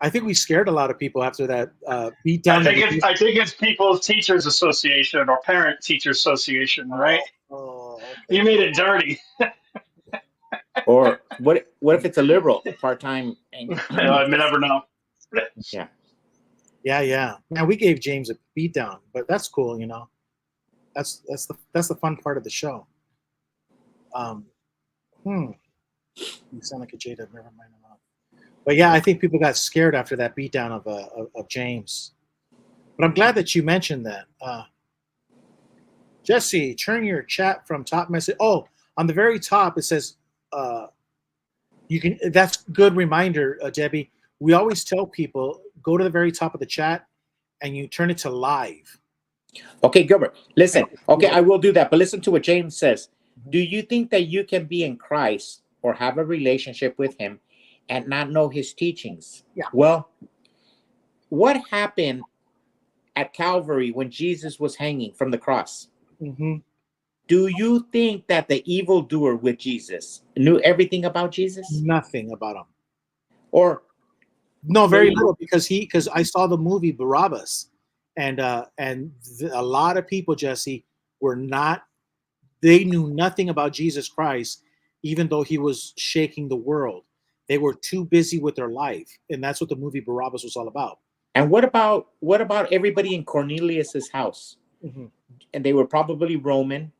I think we scared a lot of people after that beat down. I think it's People's Teachers Association or Parent Teacher Association, right? Oh, okay. You made it dirty. Or what if it's a liberal part-time? I never know. Yeah. Now we gave James a beat down, but that's cool, That's the fun part of the show. You sound like a J-Dub, never mind. But yeah, I think people got scared after that beatdown of James. But I'm glad that you mentioned that. Jesse, turn your chat from top message. Oh, on the very top it says you can. That's good reminder, Debbie. We always tell people go to the very top of the chat and you turn it to live. Okay, Gilbert. Listen. Okay, I will do that. But listen to what James says. Do you think that you can be in Christ or have a relationship with Him and not know His teachings? Yeah. Well, what happened at Calvary when Jesus was hanging from the cross? Mm-hmm. Do you think that the evildoer with Jesus knew everything about Jesus? Nothing about him. Or no, very little, because I saw the movie Barabbas, and a lot of people, Jesse, they knew nothing about Jesus Christ, even though He was shaking the world. They were too busy with their life, and that's what the movie Barabbas was all about. And what about everybody in Cornelius's house? Mm-hmm. And they were probably Roman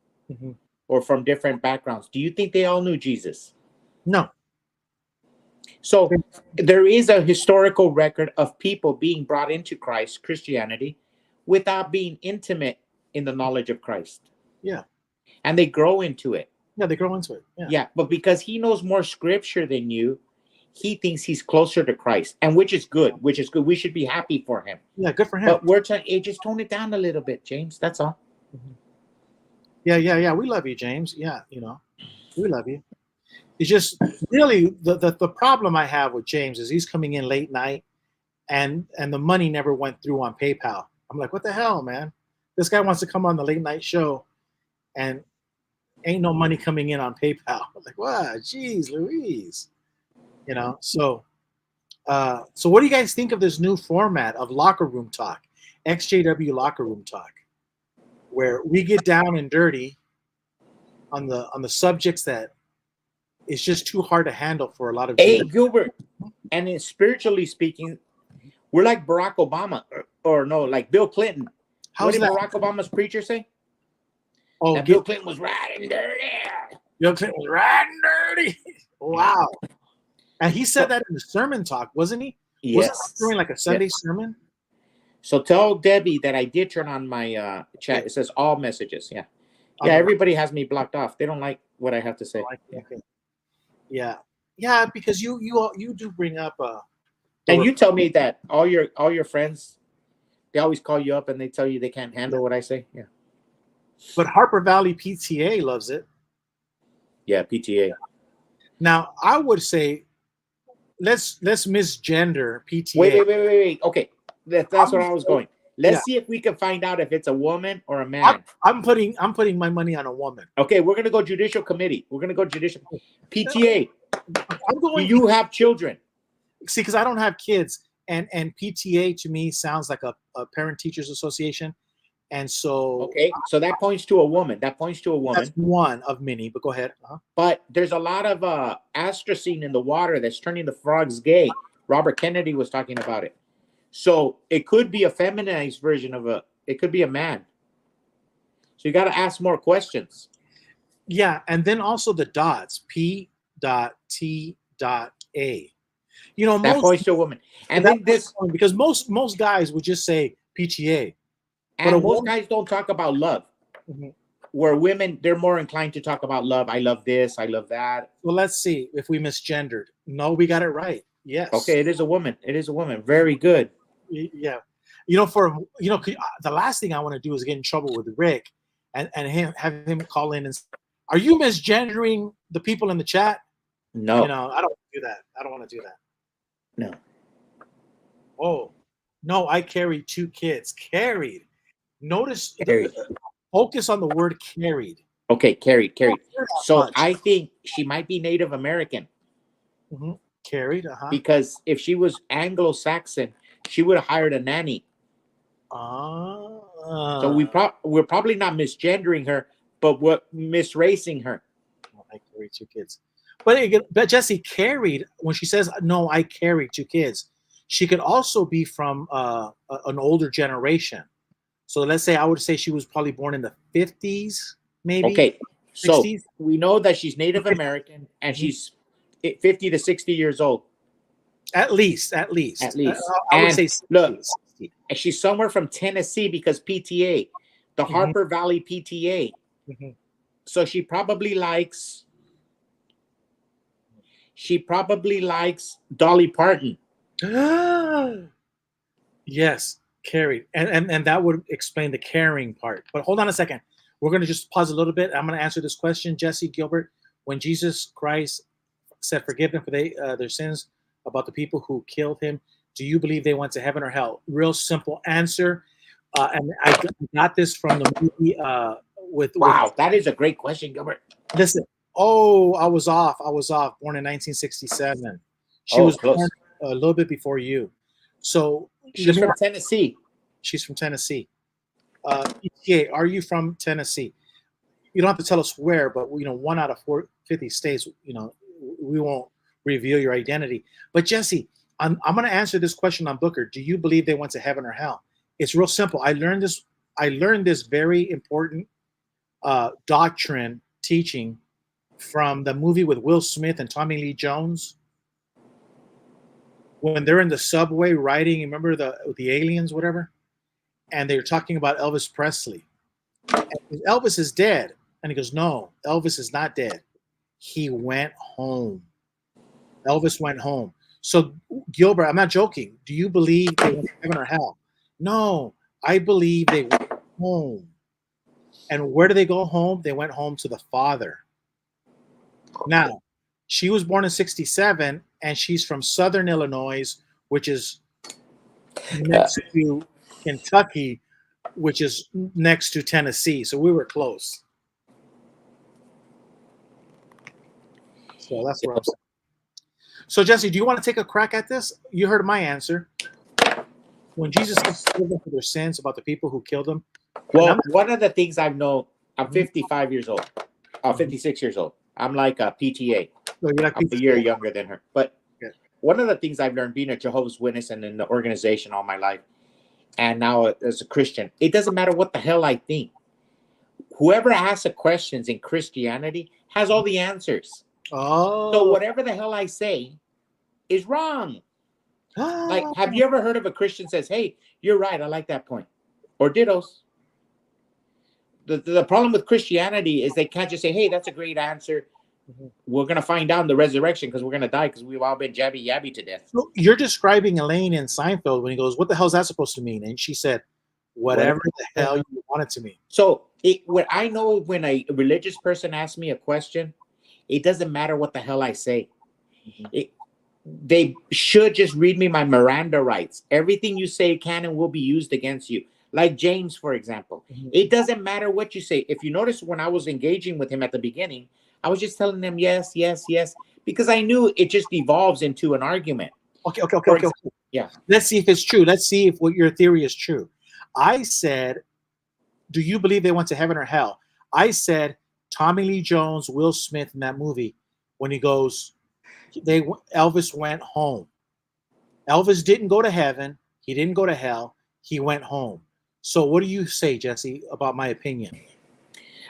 or from different backgrounds. Do you think they all knew Jesus? No. So there is a historical record of people being brought into Christianity, without being intimate in the knowledge of Christ. Yeah. And they grow into it. Yeah, they grow into it. Yeah, but because he knows more scripture than you, he thinks he's closer to Christ, and which is good. We should be happy for him. Yeah, good for him. But we're trying to just tone it down a little bit, James. That's all. Mm-hmm. Yeah. We love you, James. Yeah, we love you. It's just really the problem I have with James is he's coming in late night, and the money never went through on PayPal. I'm like, what the hell, man? This guy wants to come on the late night show, and ain't no money coming in on PayPal. I'm like, what? Jeez Louise. So what do you guys think of this new format of locker room talk, XJW locker room talk, where we get down and dirty on the subjects that it's just too hard to handle for a lot of people. Hey, Gilbert, and spiritually speaking, we're like Barack Obama, or no, like Bill Clinton. What did Barack Obama's preacher say? Oh, that Bill Clinton was riding dirty. Bill Clinton was riding dirty. Wow. And he said that in the sermon talk, wasn't he? Yes. Wasn't it during like a Sunday Yes. sermon? So tell Debbie that I did turn on my chat. It says all messages. Yeah. Yeah, Okay. everybody has me blocked off. They don't like what I have to say. Okay. Yeah. Yeah, because you do bring up And you tell me that all your friends, they always call you up and they tell you they can't handle what I say. Yeah. but Harper Valley PTA loves it. Yeah, PTA. Now, I would say let's misgender PTA. Wait. Okay. That's what I was going. Let's see if we can find out if it's a woman or a man. I'm putting my money on a woman. Okay, we're gonna go judicial committee. We're gonna go judicial PTA. I'm going. Do you have children? See, because I don't have kids, and PTA to me sounds like a parent teachers association, and so okay, so that points to a woman. That's one of many. But go ahead. But there's a lot of astracene in the water that's turning the frogs gay. Robert Kennedy was talking about it. So it could be a feminized version of it could be a man. So you got to ask more questions. Yeah, and then also the dots, P.T.A. You know, that points to a woman. And then this because most guys would just say PTA. And most guys don't talk about love. Mm-hmm. Where women, they're more inclined to talk about love. I love this, I love that. Well, let's see if we misgendered. No, we got it right. Yes. Okay, it is a woman. It is a woman. Very good. Yeah. The last thing I want to do is get in trouble with Rick and have him call in and say, are you misgendering the people in the chat? No. I don't want to do that. I don't want to do that. No. Oh, no, I carried 2 kids. Carried. Notice, carried. Focus on the word carried. Okay, carried. So I think she might be Native American. Mm-hmm. Carried, because if she was Anglo-Saxon, she would have hired a nanny. So we're probably not misgendering her, but we're misracing her. I carried 2 kids. But Jesse, carried, when she says, no, I carried 2 kids, she could also be from an older generation. So let's say I would say she was probably born in the 50s, maybe. Okay, 60s. So we know that she's Native American and she's 50 to 60 years old. At least. I would say 60. Look, she's somewhere from Tennessee because PTA, the Harper Valley PTA. Mm-hmm. So she probably likes Dolly Parton. Yes, carried. And that would explain the caring part. But hold on a second. We're going to just pause a little bit. I'm going to answer this question, Jesse Gilbert. When Jesus Christ said, forgive them for their sins, about the people who killed him, do you believe they went to heaven or hell? Real simple answer. And I got this from the movie Wow, that is a great question, Gilbert. Listen. Oh, I was off. Born in 1967. She was close. Born a little bit before you. So she's from Tennessee. She's from Tennessee. ETA, are you from Tennessee? You don't have to tell us where, but 1 out of 50 states, we won't reveal your identity. But Jesse, I'm going to answer this question on Booker. Do you believe they went to heaven or hell? It's real simple. I learned this very important doctrine teaching from the movie with Will Smith and Tommy Lee Jones. When they're in the subway riding, remember the aliens, whatever? And they're talking about Elvis Presley. And Elvis is dead. And he goes, no, Elvis is not dead. He went home. Elvis went home. So, Gilbert, I'm not joking. Do you believe they went to heaven or hell? No, I believe they went home. And where did they go home? They went home to the Father. Now, she was born in 1967, and she's from Southern Illinois, which is next to Kentucky, which is next to Tennessee. So we were close. So that's where I'm saying. So, Jesse, do you want to take a crack at this? You heard my answer. When Jesus forgave them for their sins about the people who killed them. Well, one of the things I've known, I'm 55 years old. 56 years old. I'm like a PTA. So you're like I'm a year younger than her. But one of the things I've learned being a Jehovah's Witness and in the organization all my life, and now as a Christian, it doesn't matter what the hell I think. Whoever asks the questions in Christianity has all the answers. Oh. So whatever the hell I say, is wrong. Like, have you ever heard of a Christian says, "Hey, you're right. I like that point," or dittos? The problem with Christianity is they can't just say, "Hey, that's a great answer. We're gonna find out in the resurrection because we're gonna die because we've all been jabby yabby to death." So you're describing Elaine in Seinfeld when he goes, "What the hell is that supposed to mean?" And she said, "Whatever the hell you want it to mean." So what I know when a religious person asks me a question, it doesn't matter what the hell I say. They should just read me my Miranda rights. Everything you say can and will be used against you. Like James, for example. It doesn't matter what you say. If you notice, when I was engaging with him at the beginning, I was just telling him yes, yes, yes, because I knew it just evolves into an argument. Okay. Yeah. Let's see if it's true. Let's see if what your theory is true. I said, do you believe they went to heaven or hell? I said, Tommy Lee Jones, Will Smith in that movie, when he goes, Elvis went home. Elvis didn't go to heaven. He didn't go to hell. He went home. So what do you say, Jesse, about my opinion?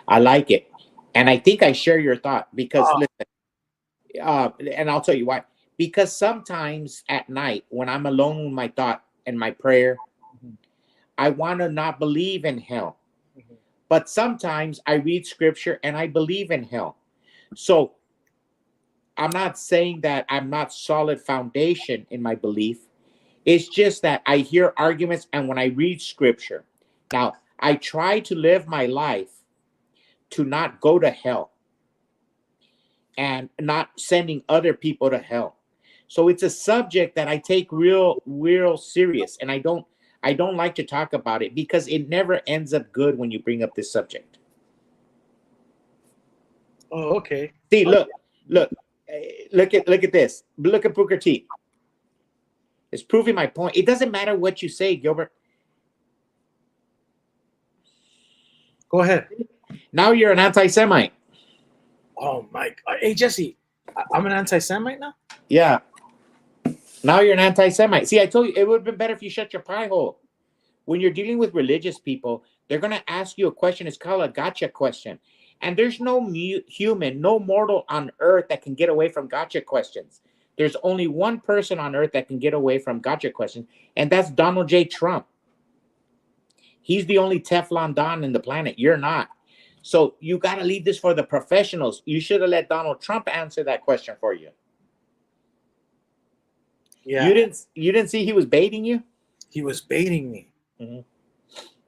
I like it. And I think I share your thought because, listen, and I'll tell you why. Because sometimes at night, when I'm alone with my thought and my prayer, I want to not believe in hell. But sometimes I read scripture and I believe in hell. So I'm not saying that I'm not solid foundation in my belief. It's just that I hear arguments, and when I read scripture, now I try to live my life to not go to hell and not sending other people to hell. So it's a subject that I take real serious, and I don't like to talk about it because it never ends up good when you bring up this subject. Oh, okay. See, look at this. Look at Booker T. It's proving my point. It doesn't matter what you say, Gilbert. Go ahead. Now you're an anti-Semite. Oh, my. Hey, Jesse, I'm an anti-Semite now? Yeah. Now you're an anti-Semite. See, I told you, it would have been better if you shut your pie hole. When you're dealing with religious people, they're going to ask you a question. It's called a gotcha question. And there's no human, no mortal on earth that can get away from gotcha questions. There's only one person on earth that can get away from gotcha questions, and that's Donald J. Trump. He's the only Teflon Don in the planet. You're not. So you got to leave this for the professionals. You should have let Donald Trump answer that question for you. Yeah. You didn't see he was baiting you? He was baiting me.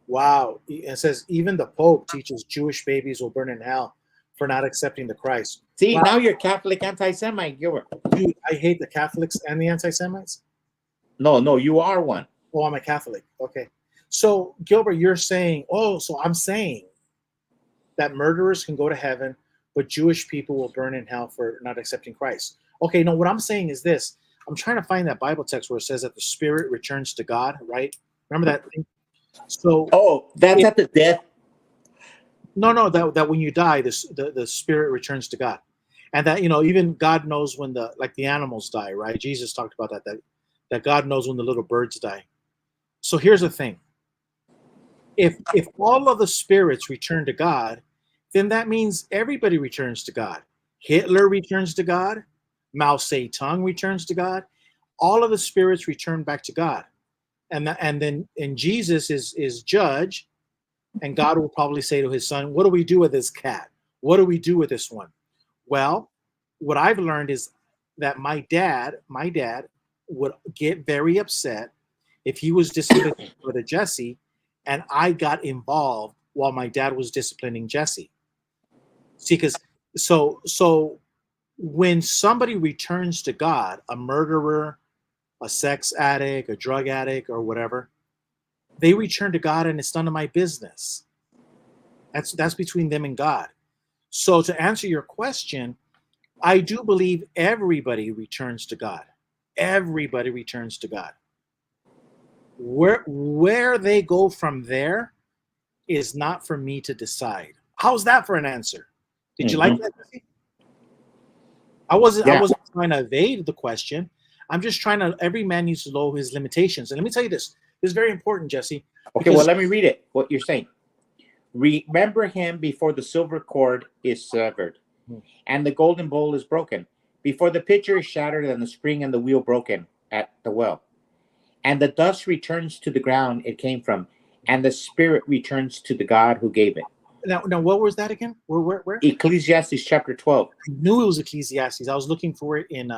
Wow. It says even the Pope teaches Jewish babies will burn in hell for not accepting the Christ. See, wow. Now you're Catholic anti-Semite, Gilbert. Dude, I hate the Catholics and the anti-Semites. No, you are one. Oh, I'm a Catholic. Okay. So, Gilbert, you're saying, so I'm saying that murderers can go to heaven, but Jewish people will burn in hell for not accepting Christ. Okay, no, what I'm saying is this. I'm trying to find that Bible text where it says that the spirit returns to God, right? Remember that thing? So, that's at the death. No, that when you die, the spirit returns to God, and that even God knows when the animals die, right? Jesus talked about that God knows when the little birds die. So here's the thing: if all of the spirits return to God, then that means everybody returns to God. Hitler returns to God. Mao Zedong returns to God. All of the spirits return back to God, and then Jesus is judge. And God will probably say to his son, what do we do with this cat? What do we do with this one? Well, what I've learned is that my dad would get very upset if he was disciplining with a Jesse and I got involved while my dad was disciplining Jesse. See, because so when somebody returns to God, a murderer, a sex addict, a drug addict, or whatever, they return to God, and it's none of my business. That's between them and God. So to answer your question, I do believe everybody returns to God. Everybody returns to God. Where they go from there is not for me to decide. How's that for an answer? Did you like that? I wasn't trying to evade the question. I'm just trying to. Every man needs to know his limitations. And let me tell you this. This is very important, Jesse. Okay, well, let me read it. What you're saying. Remember him before the silver cord is severed and the golden bowl is broken. before the pitcher is shattered and the spring and the wheel broken at the well. And the dust returns to the ground it came from, and the spirit returns to the God who gave it. Now, what was that again? Where? Ecclesiastes chapter 12. I knew it was Ecclesiastes. I was looking for it in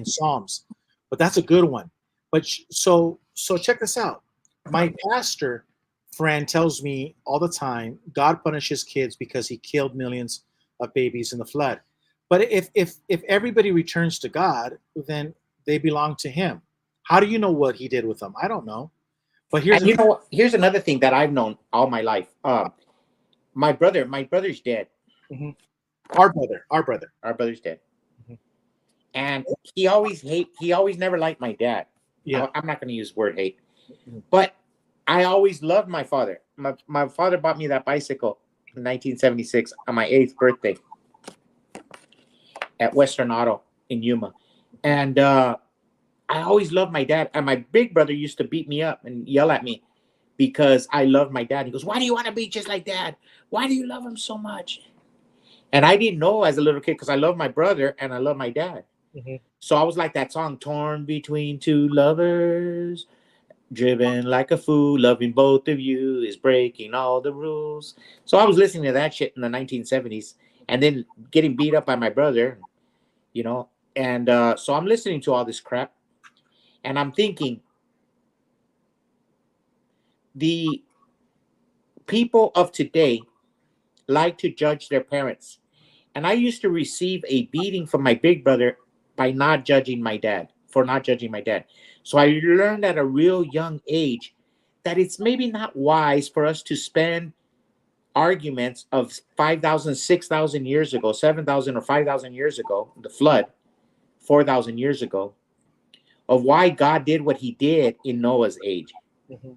Psalms, but that's a good one. But so check this out. My pastor friend tells me all the time, God punishes kids because he killed millions of babies in the flood. But if everybody returns to God, then they belong to him. How do you know what he did with them? I don't know. But here's another thing that I've known all my life. My brother's dead. Mm-hmm. Our brother's dead. Mm-hmm. And he always never liked my dad. Yeah. I'm not going to use the word hate, but I always loved my father. My father bought me that bicycle in 1976 on my 8th birthday at Western Auto in Yuma. And I always loved my dad. And my big brother used to beat me up and yell at me because I loved my dad. He goes, "Why do you want to be just like dad? Why do you love him so much?" And I didn't know as a little kid because I love my brother and I love my dad. Mm-hmm. So I was like that song, torn between two lovers, driven like a fool, loving both of you is breaking all the rules. So I was listening to that shit in the 1970s and then getting beat up by my brother, and so I'm listening to all this crap and I'm thinking, the people of today like to judge their parents. And I used to receive a beating from my big brother by not judging my dad, for not judging my dad. So I learned at a real young age that it's maybe not wise for us to spend arguments of 5,000, 6,000 years ago, 7,000 or 5,000 years ago, the flood, 4,000 years ago, of why God did what he did in Noah's age. Mm-hmm.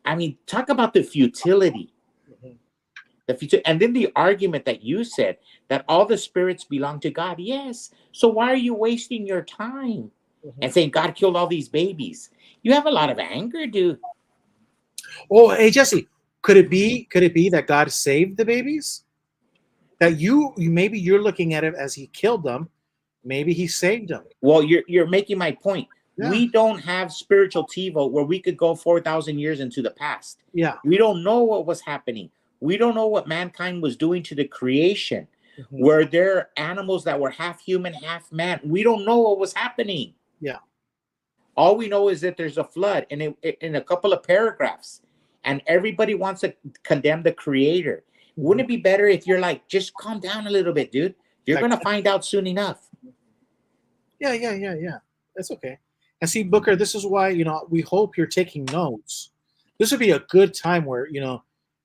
I mean, talk about the futility. And then the argument that you said that all the spirits belong to God. Yes. So why are you wasting your time and saying God killed all these babies? You have a lot of anger, dude. Oh, hey Jesse, could it be that God saved the babies? That you maybe you're looking at it as he killed them. Maybe he saved them. Well, you're making my point. Yeah. We don't have spiritual TiVo where we could go 4,000 years into the past. Yeah. We don't know what was happening. We don't know what mankind was doing to the creation. Were there animals that were half human, half man? We don't know what was happening. Yeah. All we know is that there's a flood in a couple of paragraphs, and everybody wants to condemn the creator. Wouldn't it be better if you're like, just calm down a little bit, dude? You're going to find out soon enough. Yeah. That's okay. And see, Booker, this is why, we hope you're taking notes. This would be a good time where,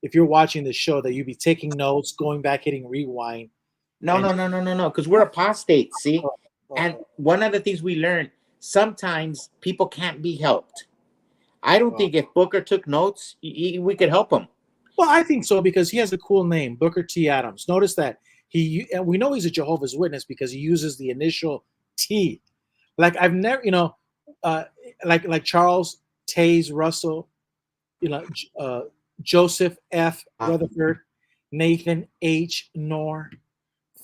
if you're watching the show, that you be taking notes, going back, hitting rewind. No, because we're apostates, see? And one of the things we learned, sometimes people can't be helped. I don't think if Booker took notes, we could help him. Well, I think so because he has a cool name, Booker T. Adams. Notice that and we know he's a Jehovah's Witness because he uses the initial T. Like I've never, like Charles Taze Russell, Joseph F. Rutherford, Nathan H. Knorr,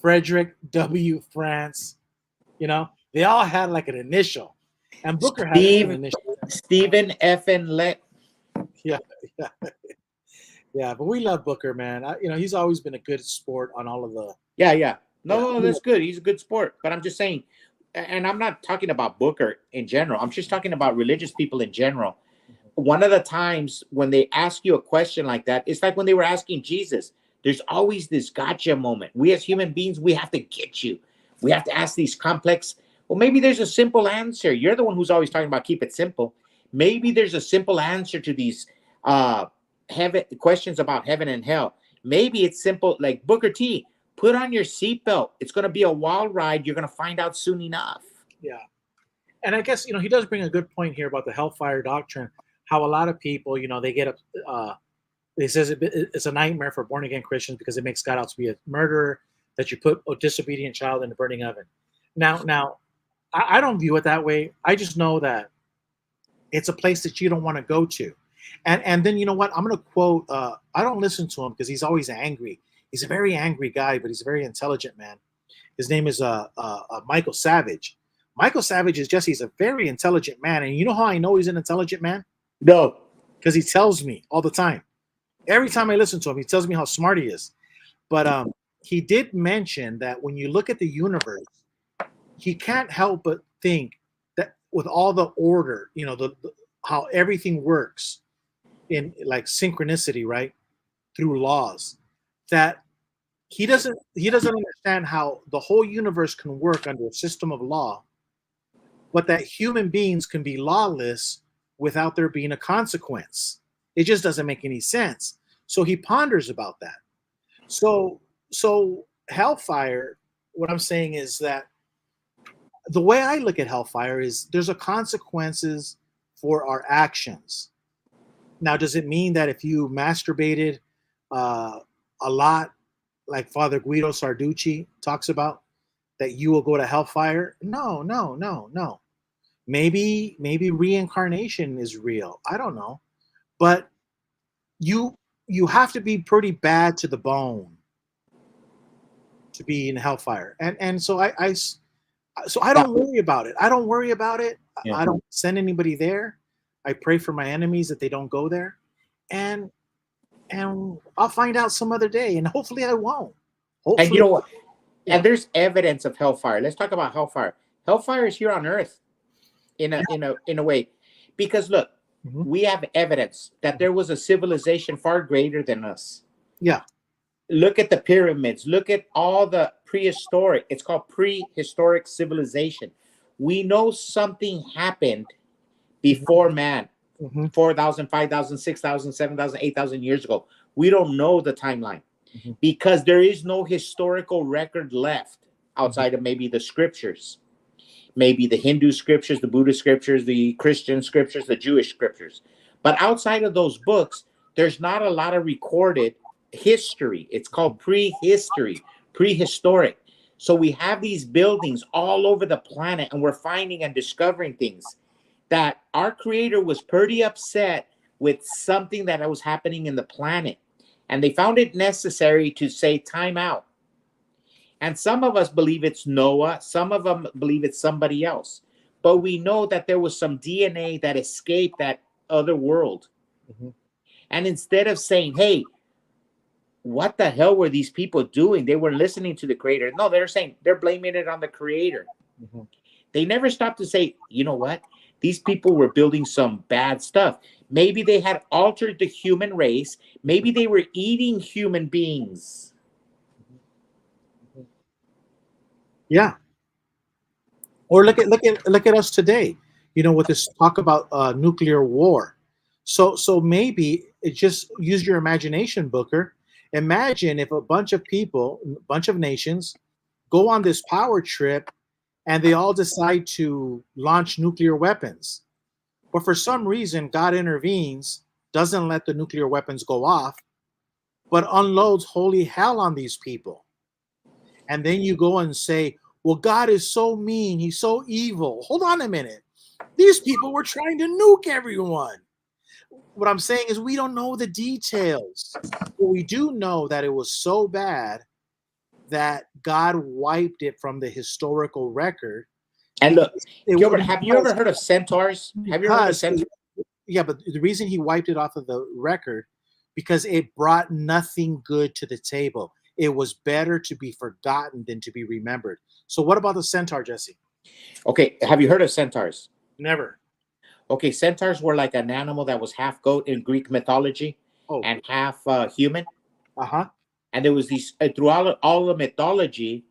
Frederick W. France. They all had like an initial, and Booker had an initial. Stephen F. and Let. Yeah. But we love Booker, man. He's always been a good sport on all of the. Yeah. No, that's good. He's a good sport. But I'm just saying, and I'm not talking about Booker in general. I'm just talking about religious people in general. One of the times when they ask you a question like that, it's like when they were asking Jesus. There's always this gotcha moment. We as human beings, we have to get you. We have to ask these complex. Well, maybe there's a simple answer. You're the one who's always talking about keep it simple. Maybe there's a simple answer to these questions about heaven and hell. Maybe it's simple, like Booker T. Put on your seatbelt. It's going to be a wild ride. You're going to find out soon enough. Yeah, and I guess he does bring a good point here about the hellfire doctrine. How a lot of people, they get up. They says it's a nightmare for born again Christians because it makes God out to be a murderer. That you put a disobedient child in the burning oven. Now, I don't view it that way. I just know that it's a place that you don't want to go to. And then you know what? I'm going to quote. I don't listen to him because he's always angry. He's a very angry guy, but he's a very intelligent man. His name is Michael Savage. Michael Savage is Jesse's a very intelligent man, and you know how I know he's an intelligent man? No. Because he tells me all the time. Every time I listen to him, he tells me how smart he is. But he did mention that when you look at the universe, he can't help but think that with all the order, you know, the how everything works in like synchronicity, right, through laws, that he doesn't understand how the whole universe can work under a system of law, but that human beings can be lawless without there being a consequence. It just doesn't make any sense. So he ponders about that. So hellfire, what I'm saying is that the way I look at hellfire is there's a consequences for our actions. Now, does it mean that if you masturbated a lot, like Father Guido Sarducci talks about, that you will go to hellfire? No. Maybe reincarnation is real. I don't know. But you have to be pretty bad to the bone to be in hellfire. And so I don't worry about it. I don't worry about it. Yeah. I don't send anybody there. I pray for my enemies that they don't go there. And I'll find out some other day, and hopefully I won't. Hopefully. And you know what? And there's evidence of hellfire. Let's talk about hellfire. Hellfire is here on earth in a way. Because look, we have evidence that there was a civilization far greater than us. Yeah. Look at the pyramids. Look at all the prehistoric. It's called prehistoric civilization. We know something happened before man. 4,000, 5,000, 6,000, 7,000, 8,000 years ago. We don't know the timeline because there is no historical record left outside of maybe the scriptures, maybe the Hindu scriptures, the Buddhist scriptures, the Christian scriptures, the Jewish scriptures. But outside of those books, there's not a lot of recorded history. It's called prehistory, prehistoric. So we have these buildings all over the planet, and we're finding and discovering things that our creator was pretty upset with something that was happening in the planet. And they found it necessary to say time out. And some of us believe it's Noah. Some of them believe it's somebody else. But we know that there was some DNA that escaped that other world. And instead of saying, hey, what the hell were these people doing? They were listening to the creator. No, they're saying they're blaming it on the creator. They never stopped to say, you know what? These people were building some bad stuff. Maybe they had altered the human race. Maybe they were eating human beings. Yeah. Or look at us today. You know, with this talk about nuclear war. So maybe it just use your imagination, Booker. Imagine if a bunch of people, a bunch of nations, go on this power trip, and they all decide to launch nuclear weapons. But for some reason, God intervenes, doesn't let the nuclear weapons go off, but unloads holy hell on these people. And then you go and say, well, God is so mean. He's so evil. Hold on a minute. These people were trying to nuke everyone. What I'm saying is we don't know the details. But we do know that it was so bad that God wiped it from the historical record. And look, Gilbert, have you ever heard of centaurs? Have you heard of centaurs? Yeah, but the reason he wiped it off of the record, because it brought nothing good to the table. It was better to be forgotten than to be remembered. So what about the centaur, Jesse? Okay, have you heard of centaurs? Never. Okay, centaurs were like an animal that was half goat in Greek mythology and half human. And there was these, throughout all the mythology,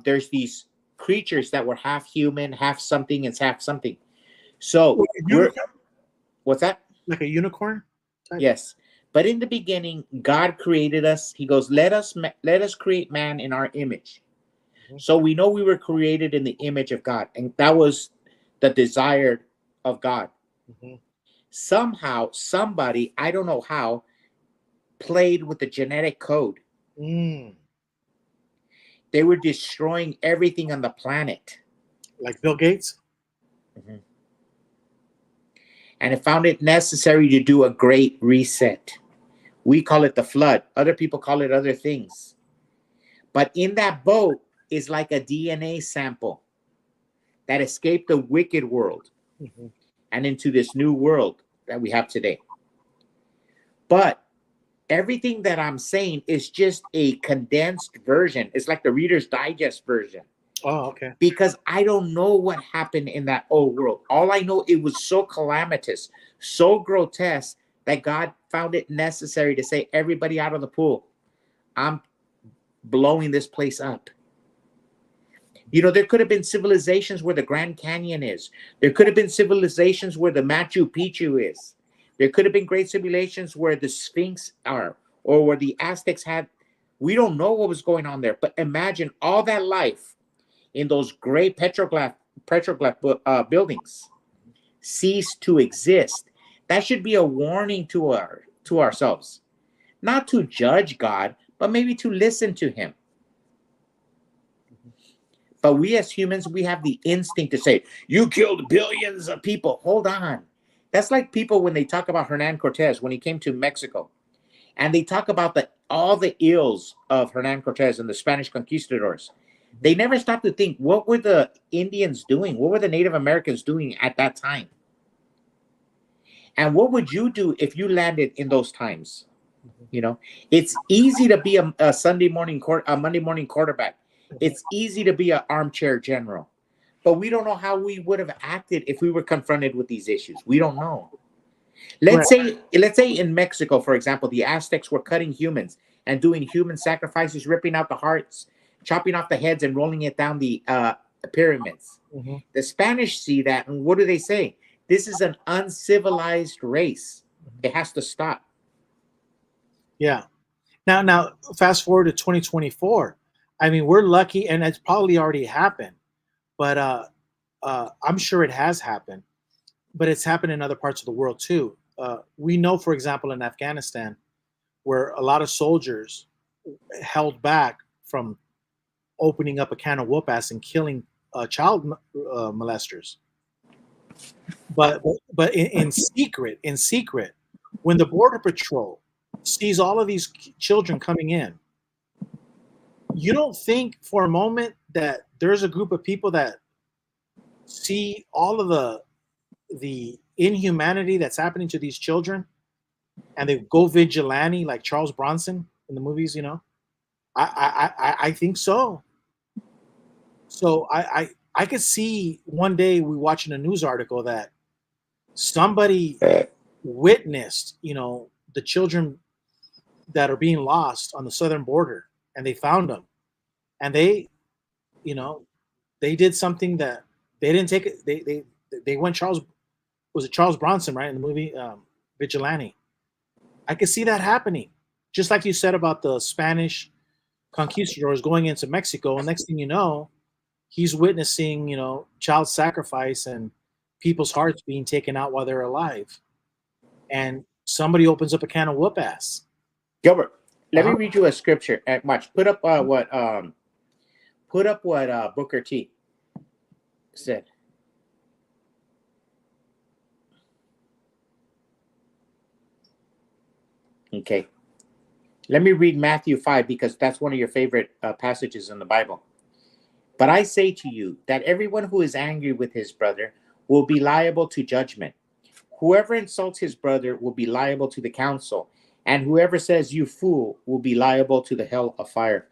there's these creatures that were half human, half something, and half something. So, what's that? Like a unicorn type? Yes. But in the beginning, God created us. He goes, let us create man in our image. So we know we were created in the image of God. And that was the desire of God. Somehow, somebody, I don't know how, played with the genetic code. They were destroying everything on the planet. Like Bill Gates? And it found it necessary to do a great reset. We call it the flood. Other people call it other things. But in that boat, is like a DNA sample that escaped the wicked world and into this new world that we have today. But everything that I'm saying is just a condensed version. It's like the Reader's Digest version. Oh, okay. Because I don't know what happened in that old world. All I know, it was so calamitous, so grotesque, that God found it necessary to say, everybody out of the pool. I'm blowing this place up. You know, there could have been civilizations where the Grand Canyon is. There could have been civilizations where the Machu Picchu is. There could have been great civilizations where the Sphinx are, or where the Aztecs had. We don't know what was going on there, but imagine all that life in those great petroglyph buildings cease to exist. That should be a warning to ourselves, not to judge God, but maybe to listen to him. But we as humans, we have the instinct to say, you killed billions of people. Hold on. That's like people when they talk about Hernan Cortez when he came to Mexico, and they talk about all the ills of Hernan Cortez and the Spanish conquistadors. They never stop to think, what were the Indians doing? What were the Native Americans doing at that time? And what would you do if you landed in those times? You know, it's easy to be a Monday morning quarterback. It's easy to be an armchair general. But we don't know how we would have acted if we were confronted with these issues. We don't know. Let's say in Mexico, for example, the Aztecs were cutting humans and doing human sacrifices, ripping out the hearts, chopping off the heads and rolling it down the pyramids. The Spanish see that, and what do they say? This is an uncivilized race. It has to stop. Yeah. Now, fast forward to 2024. I mean, we're lucky, and it's probably already happened, but I'm sure it has happened. But it's happened in other parts of the world too. We know, for example, in Afghanistan, where a lot of soldiers held back from opening up a can of whoop ass and killing child molesters. But in secret, when the Border Patrol sees all of these children coming in, you don't think for a moment that there's a group of people that see all of the inhumanity that's happening to these children, and they go vigilante like Charles Bronson in the movies, you know? I think so. So I could see one day we watching a news article that somebody witnessed, you know, the children that are being lost on the southern border, and they found them, and they, you know, they did something that they didn't take it. They went Charles Bronson, right, in the movie Vigilante. I could see that happening, just like you said about the Spanish conquistadors going into Mexico, and next thing you know, he's witnessing, you know, child sacrifice and people's hearts being taken out while they're alive, and somebody opens up a can of whoop ass. Gilbert, let me read you a scripture. Watch. Put up what Booker T said. Okay. Let me read Matthew 5 because that's one of your favorite passages in the Bible. But I say to you that everyone who is angry with his brother will be liable to judgment. Whoever insults his brother will be liable to the council, and whoever says you fool will be liable to the hell of fire.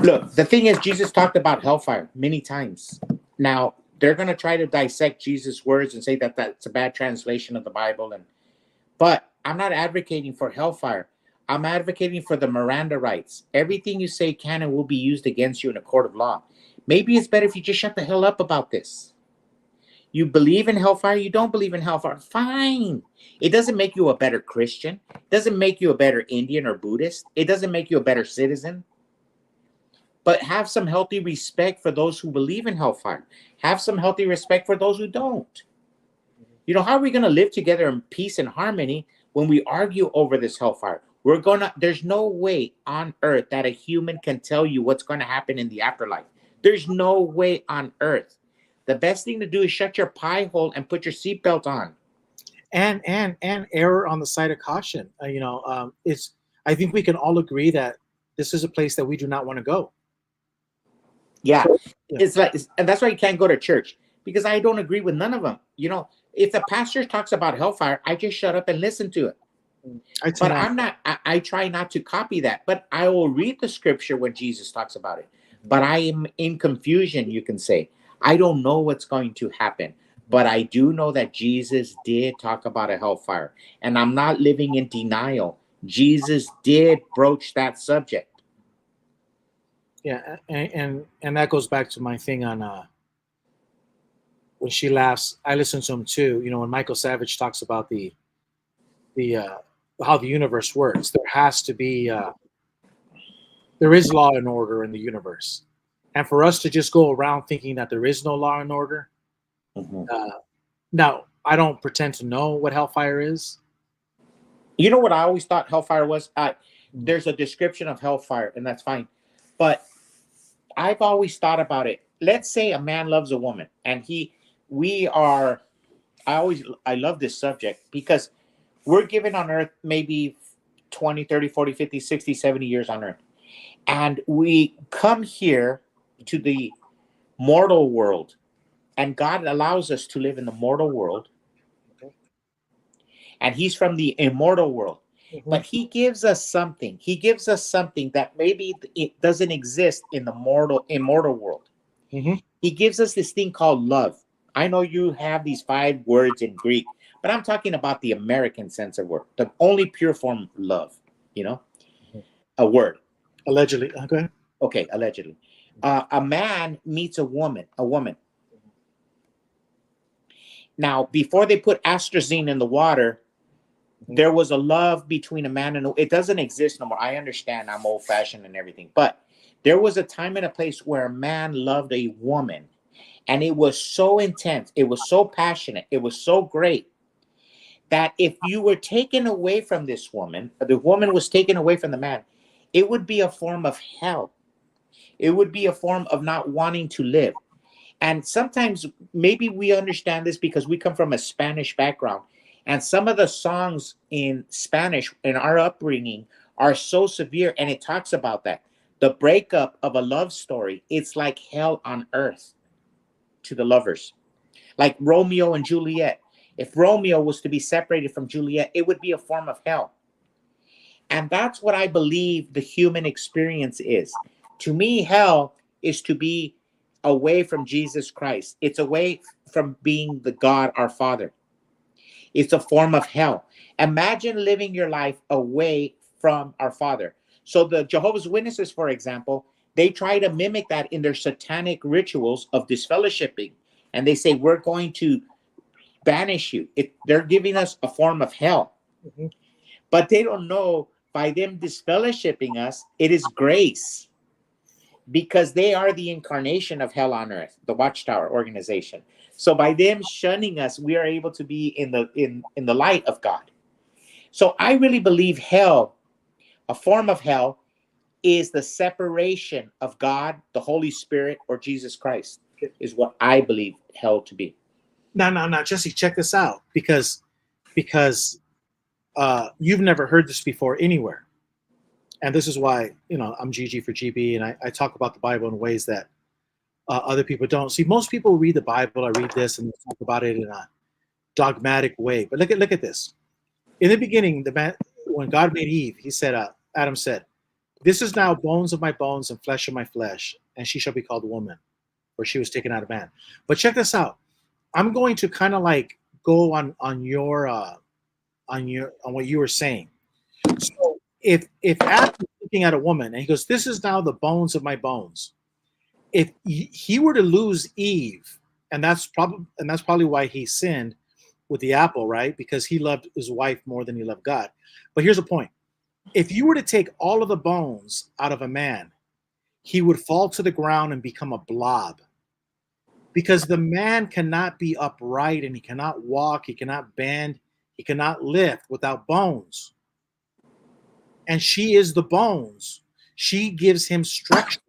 Look, the thing is, Jesus talked about hellfire many times. Now, they're going to try to dissect Jesus' words and say that that's a bad translation of the Bible. But I'm not advocating for hellfire. I'm advocating for the Miranda rights. Everything you say can and will be used against you in a court of law. Maybe it's better if you just shut the hell up about this. You believe in hellfire, you don't believe in hellfire, fine. It doesn't make you a better Christian. It doesn't make you a better Indian or Buddhist. It doesn't make you a better citizen. But have some healthy respect for those who believe in hellfire. Have some healthy respect for those who don't. You know, how are we going to live together in peace and harmony when we argue over this hellfire? There's no way on earth that a human can tell you what's going to happen in the afterlife. There's no way on earth. The best thing to do is shut your pie hole and put your seatbelt on. And error on the side of caution. I think we can all agree that this is a place that we do not want to go. Yeah, So, yeah. it's like, and that's why you can't go to church, because I don't agree with none of them. You know, if the pastor talks about hellfire, I just shut up and listen to it. But I'm not. I try not to copy that. But I will read the scripture when Jesus talks about it. But I am in confusion. You can say I don't know what's going to happen. But I do know that Jesus did talk about a hellfire, and I'm not living in denial. Jesus did broach that subject. Yeah, and that goes back to my thing on when she laughs. I listen to him too. You know, when Michael Savage talks about the how the universe works, there has to be there is law and order in the universe, and for us to just go around thinking that there is no law and order. Now, I don't pretend to know what hellfire is. You know what I always thought hellfire was? There's a description of hellfire, and that's fine. But I've always thought about it. Let's say a man loves a woman, and I love this subject because we're given on earth maybe 20, 30, 40, 50, 60, 70 years on earth. And we come here to the mortal world, and God allows us to live in the mortal world. And he's from the immortal world. But he gives us something. He gives us something that maybe it doesn't exist in the immortal world. He gives us this thing called love. I know you have these 5 words in Greek, but I'm talking about the American sense of word, the only pure form of love, you know, a word. Allegedly. Okay. Okay, allegedly. A man meets a woman. Now, before they put atrazine in the water, there was a love between a man and it doesn't exist no more. I understand I'm old fashioned and everything, but there was a time and a place where a man loved a woman, and it was so intense. It was so passionate. It was so great that if you were taken away from this woman, the woman was taken away from the man, it would be a form of hell. It would be a form of not wanting to live. And sometimes maybe we understand this because we come from a Spanish background. And some of the songs in Spanish in our upbringing are so severe, and it talks about that. The breakup of a love story, it's like hell on earth to the lovers. Like Romeo and Juliet. If Romeo was to be separated from Juliet, it would be a form of hell. And that's what I believe the human experience is. To me, hell is to be away from Jesus Christ. It's away from being the God, our Father. It's a form of hell. Imagine living your life away from our Father. So the Jehovah's Witnesses, for example, they try to mimic that in their satanic rituals of disfellowshipping. And they say, we're going to banish you. They're giving us a form of hell. But they don't know by them disfellowshipping us, it is grace. Because they are the incarnation of hell on earth, the Watchtower organization. So by them shunning us, we are able to be in the light of God. So I really believe hell, a form of hell, is the separation of God, the Holy Spirit, or Jesus Christ, is what I believe hell to be. No, Jesse, check this out, because you've never heard this before anywhere. And this is why, I'm GG for GB, and I talk about the Bible in ways that other people don't. See, most people read the Bible, I read this, and talk about it in a dogmatic way. But look at this. In the beginning, when God made Eve, he said, Adam said, "This is now bones of my bones and flesh of my flesh, and she shall be called woman," for she was taken out of man. But check this out. I'm going to kind of like go on what you were saying. So if Adam is looking at a woman and he goes, "This is now the bones of my bones," if he were to lose Eve, and that's probably why he sinned with the apple, right? Because he loved his wife more than he loved God. But here's the point: if you were to take all of the bones out of a man, he would fall to the ground and become a blob. Because the man cannot be upright, and he cannot walk, he cannot bend, he cannot lift without bones. And she is the bones. She gives him structure.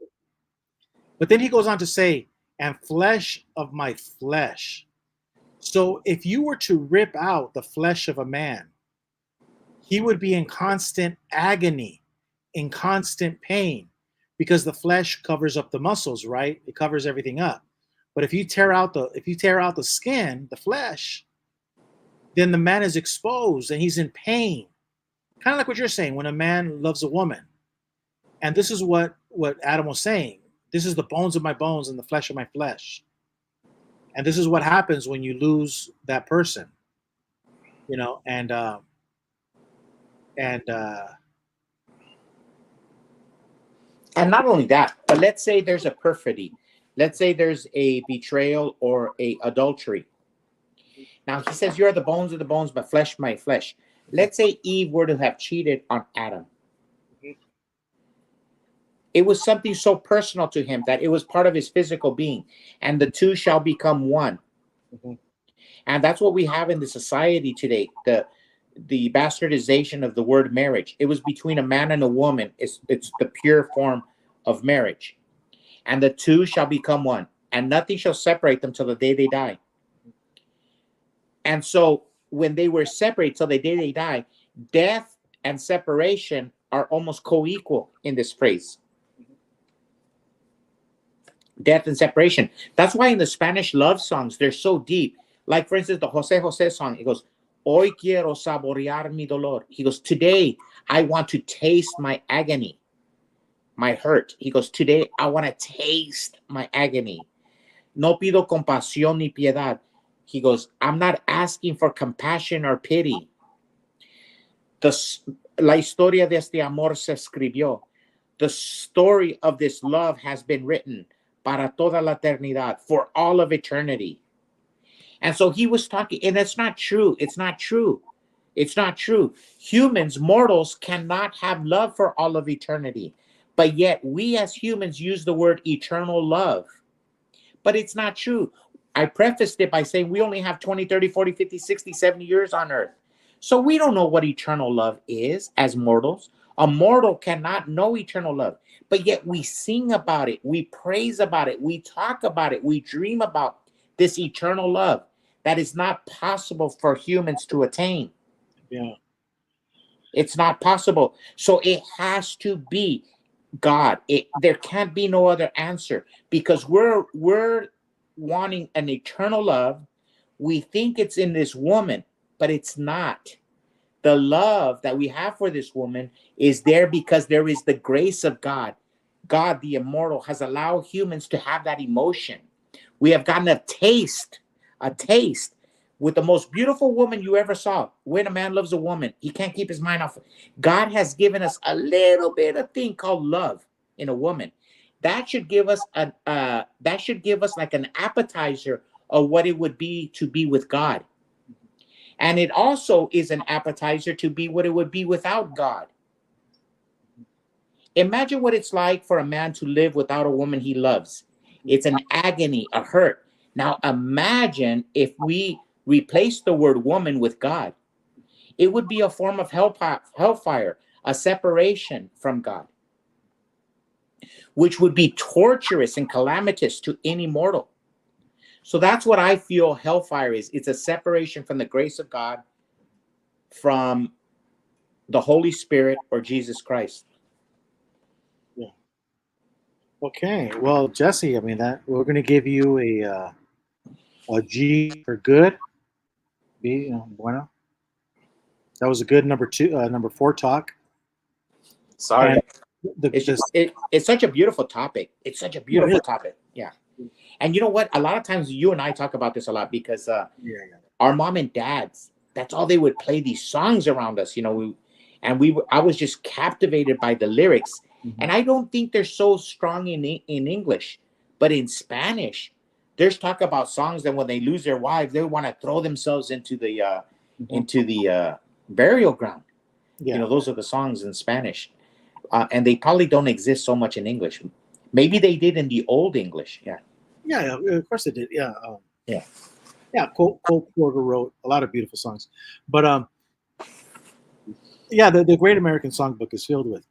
But then he goes on to say, "and flesh of my flesh." So if you were to rip out the flesh of a man, he would be in constant agony, in constant pain because the flesh covers up the muscles, right? It covers everything up. But if you tear out the skin, the flesh, then the man is exposed and he's in pain. Kind of like what you're saying when a man loves a woman. And this is what Adam was saying. This is the bones of my bones and the flesh of my flesh. And this is what happens when you lose that person. You know, and not only that, but let's say there's a perfidy. Let's say there's a betrayal or a adultery. Now he says, "You're the bones of the bones, my flesh." Let's say Eve were to have cheated on Adam. It was something so personal to him that it was part of his physical being, and the two shall become one. Mm-hmm. And that's what we have in the society today. The bastardization of the word marriage. It was between a man and a woman. It's the pure form of marriage. And the two shall become one, and nothing shall separate them till the day they die. And so when they were separated till the day they die, death and separation are almost co-equal in this phrase. Death and separation. That's why in the Spanish love songs, they're so deep. Like, for instance, the Jose Jose song, it goes, Hoy quiero saborear mi dolor. He goes, today I want to taste my agony, my hurt. He goes, today I want to taste my agony. No pido compasión ni piedad. He goes, I'm not asking for compassion or pity. La historia de este amor se escribió. The story of this love has been written para toda la eternidad, for all of eternity. And so he was talking, and it's not true. It's not true. It's not true. Humans, mortals, cannot have love for all of eternity. But yet we as humans use the word eternal love. But it's not true. I prefaced it by saying we only have 20, 30, 40, 50, 60, 70 years on earth. So we don't know what eternal love is as mortals. A mortal cannot know eternal love. But yet we sing about it. We praise about it. We talk about it. We dream about this eternal love that is not possible for humans to attain. Yeah. It's not possible. So it has to be God. There can't be no other answer because we're wanting an eternal love. We think it's in this woman, but it's not. The love that we have for this woman is there because there is the grace of God. God, the immortal, has allowed humans to have that emotion. We have gotten a taste with the most beautiful woman you ever saw. When a man loves a woman, he can't keep his mind off. God has given us a little bit of thing called love in a woman. That should give us like an appetizer of what it would be to be with God. And it also is an appetizer to be what it would be without God. Imagine what it's like for a man to live without a woman he loves. It's an agony, a hurt. Now imagine if we replace the word woman with God. It would be a form of hellfire, a separation from God, which would be torturous and calamitous to any mortal. So that's what I feel hellfire is. It's a separation from the grace of God, from the Holy Spirit or Jesus Christ. Yeah. Okay. Well, Jesse, I mean that we're going to give you a G for good. B, bueno. That was a good number 4 talk. Sorry. It's such a beautiful topic. It's such a beautiful topic. Yeah. And you know what? A lot of times you and I talk about this a lot because our mom and dads, that's all they would play these songs around us, you know. I was just captivated by the lyrics. Mm-hmm. And I don't think they're so strong in English, but in Spanish, there's talk about songs that when they lose their wives, they want to throw themselves into the burial ground. Yeah. You know, those are the songs in Spanish. And they probably don't exist so much in English. Maybe they did in the old English. Yeah. Yeah, of course it did. Yeah. Yeah. Cole Porter wrote a lot of beautiful songs. But the Great American Songbook is filled with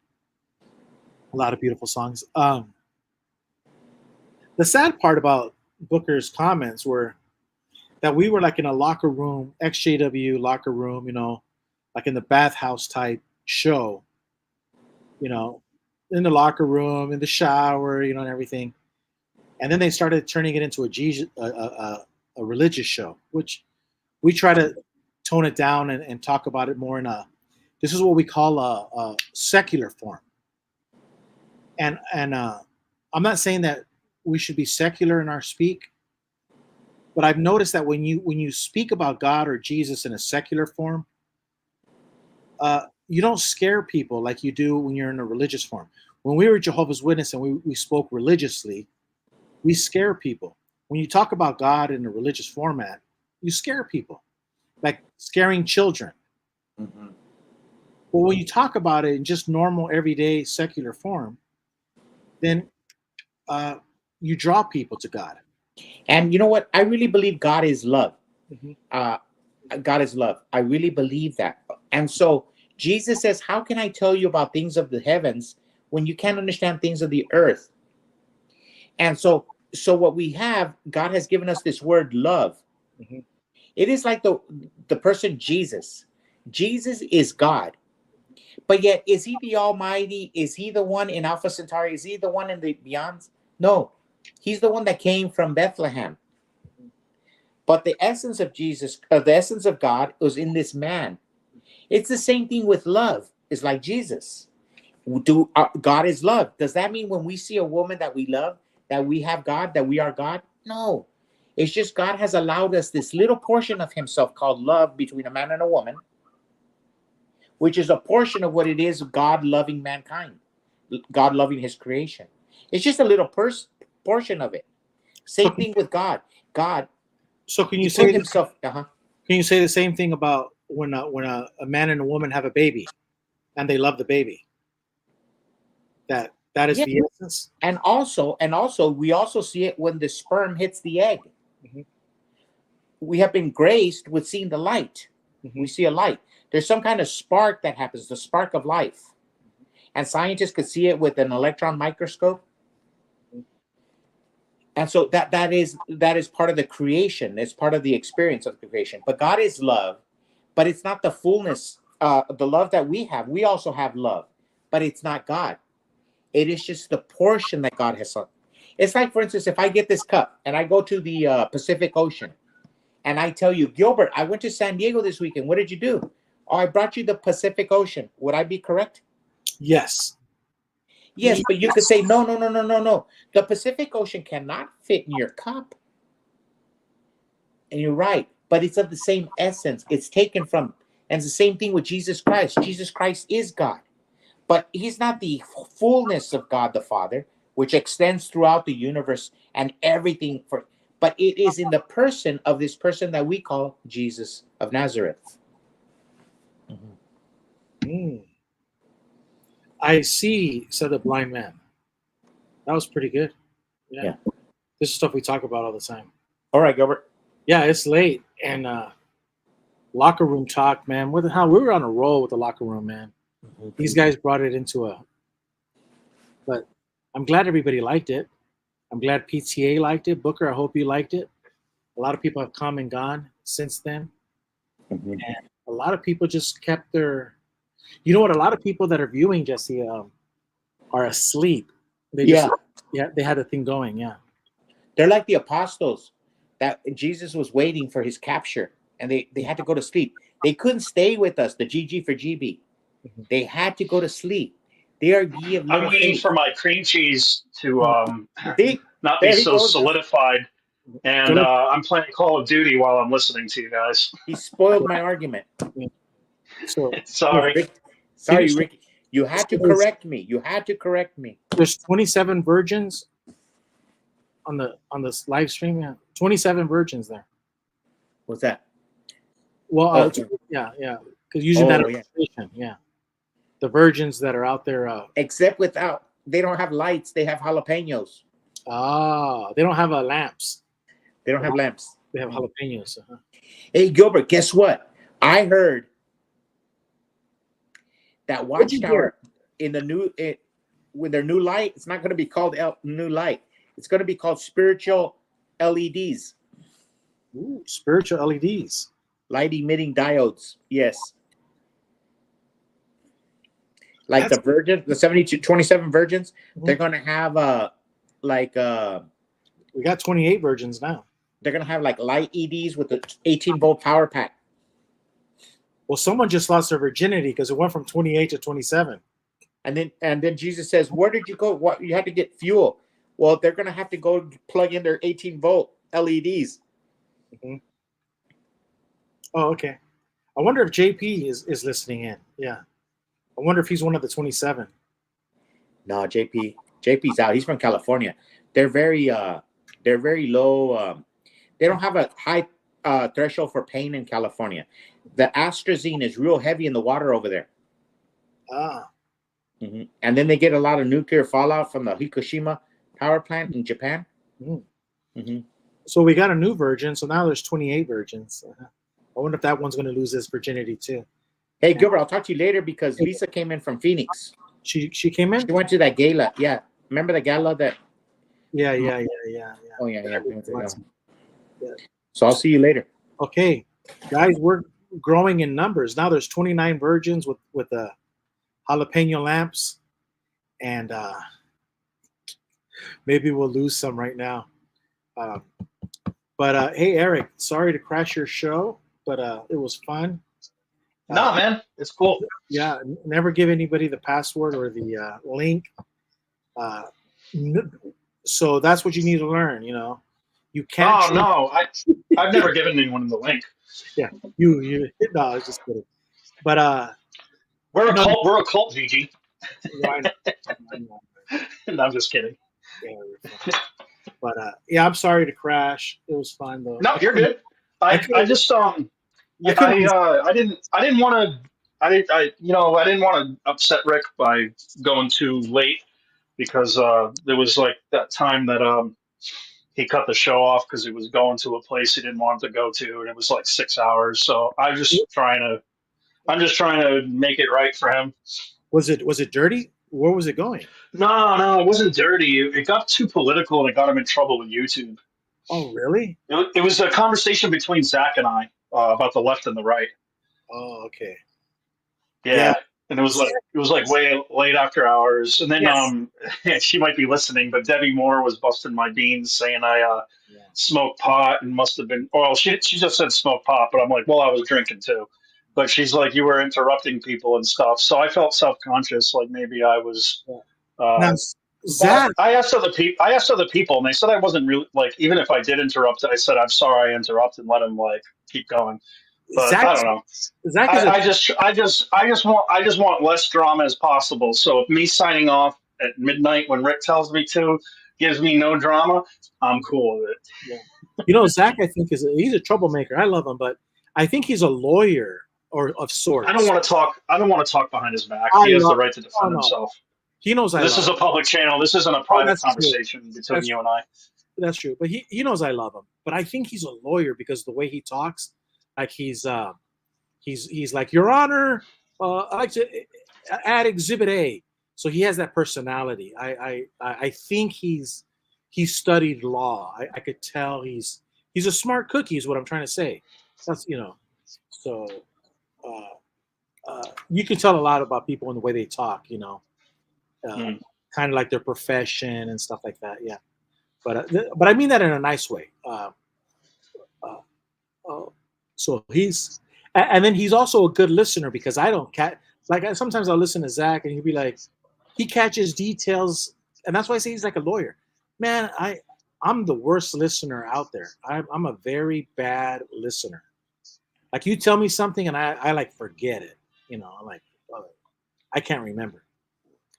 a lot of beautiful songs. The sad part about Booker's comments were that we were like in a locker room, XJW locker room, you know, like in the bathhouse type show. you know, in the locker room, in the shower, you know, and everything. And then they started turning it into a religious show, which we try to tone it down and talk about it more in this is what we call a secular form. And I'm not saying that we should be secular in our speak, but I've noticed that when you speak about God or Jesus in a secular form, you don't scare people like you do when you're in a religious form. When we were Jehovah's Witness and we spoke religiously, we scare people. When you talk about God in a religious format, you scare people, like scaring children. Mm-hmm. But when you talk about it in just normal, everyday, secular form, then you draw people to God. And you know what? I really believe God is love. Mm-hmm. God is love. I really believe that. And so Jesus says, how can I tell you about things of the heavens when you can't understand things of the earth? And so what we have, God has given us this word love. Mm-hmm. It is like the person Jesus. Jesus is God. But yet, is he the Almighty? Is he the one in Alpha Centauri? Is he the one in the beyond? No. He's the one that came from Bethlehem. But the essence of Jesus, the essence of God was in this man. It's the same thing with love. It's like Jesus. God is love. Does that mean when we see a woman that we love, that we have God, that we are God? No. It's just God has allowed us this little portion of himself called love between a man and a woman, which is a portion of what it is of God loving mankind, God loving his creation. It's just a little portion of it. Same thing with God. God. So can he you say put himself? Can you say the same thing about when a man and a woman have a baby, and they love the baby? That is the essence. And also, we also see it when the sperm hits the egg. Mm-hmm. We have been graced with seeing the light. Mm-hmm. We see a light. There's some kind of spark that happens, the spark of life. And scientists could see it with an electron microscope. And so that is part of the creation. It's part of the experience of the creation. But God is love, but it's not the fullness. The love that we have, we also have love, but it's not God. It is just the portion that God has. It's like, for instance, if I get this cup and I go to the Pacific Ocean and I tell you, Gilbert, I went to San Diego this weekend. What did you do? Oh, I brought you the Pacific Ocean. Would I be correct? Yes. Yes, but you could say, no. The Pacific Ocean cannot fit in your cup. And you're right, but it's of the same essence. It's taken from, and it's the same thing with Jesus Christ. Jesus Christ is God. But he's not the fullness of God the Father, which extends throughout the universe and everything. But it is in the person of this person that we call Jesus of Nazareth. Mm. I see, said the blind man. That was pretty good. Yeah. This is stuff we talk about all the time. All right, Gilbert. Yeah, it's late. And locker room talk, man. What the hell? We were on a roll with the locker room, man. Mm-hmm. These guys brought it into but I'm glad everybody liked it. I'm glad PTA liked it. Booker, I hope you liked it. A lot of people have come and gone since then. Mm-hmm. And a lot of people just kept their, you know what? A lot of people that are viewing, Jesse, are asleep. They just, they had the thing going. Yeah. They're like the apostles that Jesus was waiting for his capture and they had to go to sleep. They couldn't stay with us, the GG for GB. Mm-hmm. They had to go to sleep. They are ye of little I'm waiting faith. for my cream cheese to not be so solidified. And I'm playing Call of Duty while I'm listening to you guys. He spoiled my argument. So sorry. Sorry, Ricky. You had to correct me. There's 27 virgins on this live stream. Yeah, 27 virgins there. What's that? Well, yeah, because using that illustration, the virgins that are out there. Except they don't have lights. They have jalapenos. They don't have lamps. They don't have lamps. They have jalapenos. Uh-huh. Hey, Gilbert, guess what? I heard that Watchtower in the with their new light, it's not going to be called new light. It's going to be called spiritual LEDs. Ooh, spiritual LEDs. Light emitting diodes. Yes. Like That's the virgin, the 27 virgins, Mhm. they're gonna have we got 28 virgins now. they're gonna have like light EDs with the 18-volt power pack. Well, someone just lost their virginity because it went from 28 to 27. And then Jesus says, "Where did you go? What you had to get fuel?" Well, they're gonna have to go plug in their 18-volt LEDs. Mm-hmm. Oh, okay. I wonder if JP is listening in. Yeah. I wonder if he's one of the 27. No, JP's out. He's from California. They're very low. They don't have a high threshold for pain in California. The astrazine is real heavy in the water over there. Ah. Mm-hmm. And then they get a lot of nuclear fallout from the Fukushima power plant in Japan. Mm. Mm-hmm. So we got a new virgin. So now there's 28 virgins. I wonder if that one's going to lose his virginity too. Hey, Gilbert, I'll talk to you later because Lisa came in from Phoenix. She came in? She went to that gala. Yeah. Remember the gala that? Yeah. Oh, yeah. Yeah. So I'll see you later. Okay. Guys, we're growing in numbers. Now there's 29 virgins with the jalapeno lamps. And maybe we'll lose some right now. But hey, Eric, sorry to crash your show, but it was fun. No, man, it's cool. Yeah, never give anybody the password or the link. So that's what you need to learn. You can't. Oh no, I've never given anyone the link. Yeah, you. No, I was just kidding. But we're a cult. We're a cult, Gigi. I know. No, I'm just kidding. Yeah, but yeah, I'm sorry to crash. It was fun though. No, you're good. I just I didn't want to upset Rick by going too late because there was like that time that he cut the show off because he was going to a place he didn't want to go to, and it was like 6 hours. So I'm just trying to make it right for him. Was it dirty? Where was it going? No, it wasn't dirty. It got too political and it got him in trouble with YouTube. Oh, really? It was a conversation between Zach and I about the left and the right. Oh, okay. Yeah. And it was like way late after hours. And then she might be listening, but Debbie Moore was busting my beans saying I smoked pot and must have been. Well, she just said smoke pot, but I'm like, well, I was drinking too. But she's like, you were interrupting people and stuff. So I felt self-conscious, like maybe I was. Now, Zach, I asked other people, and they said I wasn't really like. Even if I did interrupt, I said I'm sorry I interrupted, and let them like keep going. But Zach, I don't know. Zach I just want less drama as possible. So if me signing off at midnight when Rick tells me to gives me no drama, I'm cool with it. Yeah. Zach, I think he's a troublemaker. I love him, but I think he's a lawyer or of sorts. I don't want to talk behind his back. He has the right to defend himself. He knows this is a public channel. This isn't a private conversation between you and I. That's true. But he knows I love him. But I think he's a lawyer because the way he talks, like he's like, Your Honor, I like to add Exhibit A. So he has that personality. I think he's studied law. I could tell he's a smart cookie is what I'm trying to say. That's so you can tell a lot about people in the way they talk, kind of like their profession and stuff like that. Yeah. But I mean that in a nice way. So and then he's also a good listener because I don't sometimes I'll listen to Zach and he'll be like, he catches details. And that's why I say he's like a lawyer, man. I'm the worst listener out there. I'm a very bad listener. Like you tell me something and I like forget it. I'm like, I can't remember.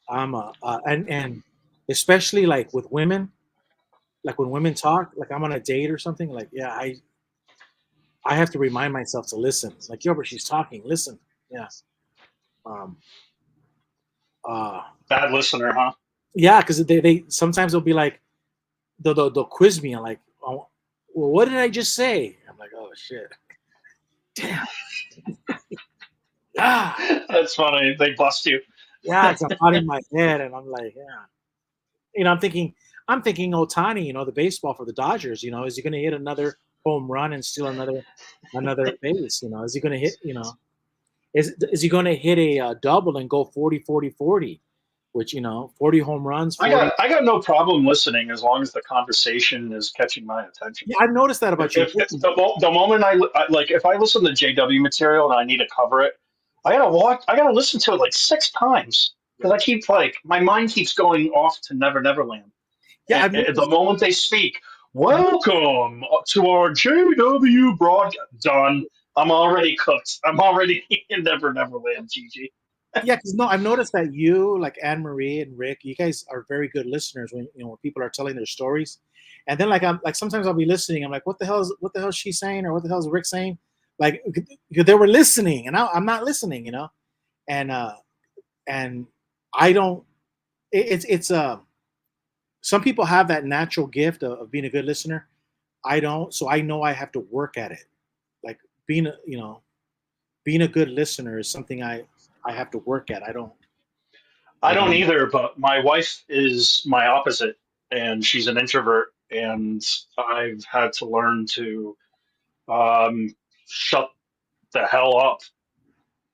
And especially like with women, like when women talk, like I'm on a date or something, like, yeah, I have to remind myself to listen. Like, Gilbert, she's talking, listen. Yeah. Bad listener, huh? Yeah, because they sometimes they'll be like, they'll quiz me. I'm like, oh, well, what did I just say? I'm like, oh shit. Damn. That's funny. They bust you. Yeah, it's nodding my head, and I'm like, yeah. I'm thinking Ohtani, the baseball for the Dodgers. Is he going to hit another home run and steal another base? Is he going to hit? Is he going to hit a double and go 40-40-40, which 40 home runs, 40? I got no problem listening as long as the conversation is catching my attention. Yeah, I've noticed that about you. If the moment like if I listen to JW material and I need to cover it, I gotta listen to it like 6 times because I keep like my mind keeps going off to Never Neverland. Yeah, And the moment they speak, welcome to our JW broadcast. Done. I'm already cooked. I'm already in Never Neverland, Gigi. Yeah, because no, I've noticed that you, like Anne Marie and Rick, you guys are very good listeners when when people are telling their stories. And then I'm like sometimes I'll be listening. I'm like, what the hell is she saying, or what the hell is Rick saying? Like because they were listening, and I'm not listening, and I don't. It's some people have that natural gift of being a good listener. I don't, so I know I have to work at it. Like being a good listener is something I have to work at. I don't either, but my wife is my opposite, and she's an introvert, and I've had to learn to shut the hell up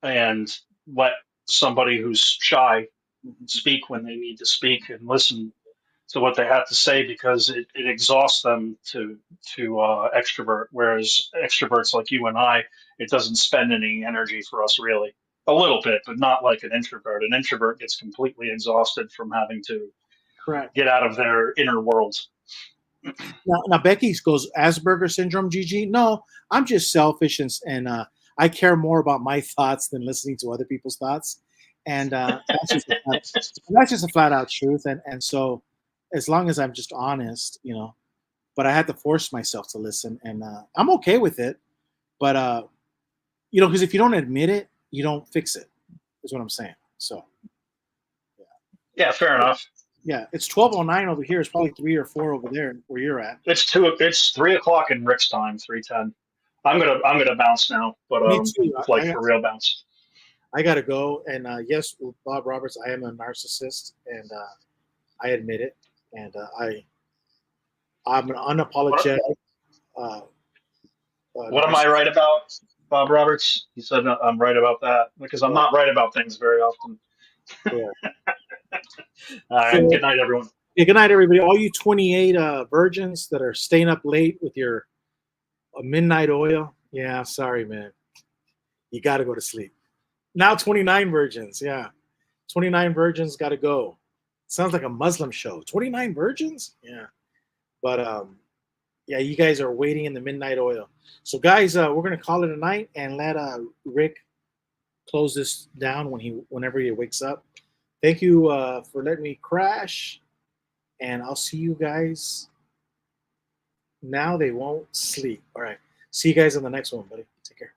and let somebody who's shy speak when they need to speak and listen to what they have to say because it exhausts them to extrovert, whereas extroverts like you and I, it doesn't spend any energy for us really. A little bit, but not like an introvert. An introvert gets completely exhausted from having to Correct. get out of their inner world. Now Becky goes Asperger syndrome, Gigi. No, I'm just selfish and I care more about my thoughts than listening to other people's thoughts, and that's just a flat out truth. And so, as long as I'm just honest, but I had to force myself to listen, and I'm okay with it. But because if you don't admit it, you don't fix it. Is what I'm saying. So. Yeah, fair enough. Yeah, it's 12:09 over here. It's probably 3 or 4 over there where you're at. It's 3:00 in Rick's time, 3:10. I'm gonna bounce now, but Me too. like for real bounce. I gotta go. And yes, Bob Roberts, I am a narcissist, and I admit it. And I'm an unapologetic. What am I right about, Bob Roberts? You said I'm right about that because I'm not right about things very often. Yeah. All right. Good night, everyone. Yeah, good night, everybody. All you 28 virgins that are staying up late with your midnight oil. Yeah, sorry, man. You got to go to sleep. Now 29 virgins. Yeah. 29 virgins got to go. Sounds like a Muslim show. 29 virgins? Yeah. But yeah, you guys are waiting in the midnight oil. So guys, we're going to call it a night and let Rick close this down whenever he wakes up. Thank you for letting me crash. And I'll see you guys. Now they won't sleep. All right. See you guys on the next one, buddy. Take care.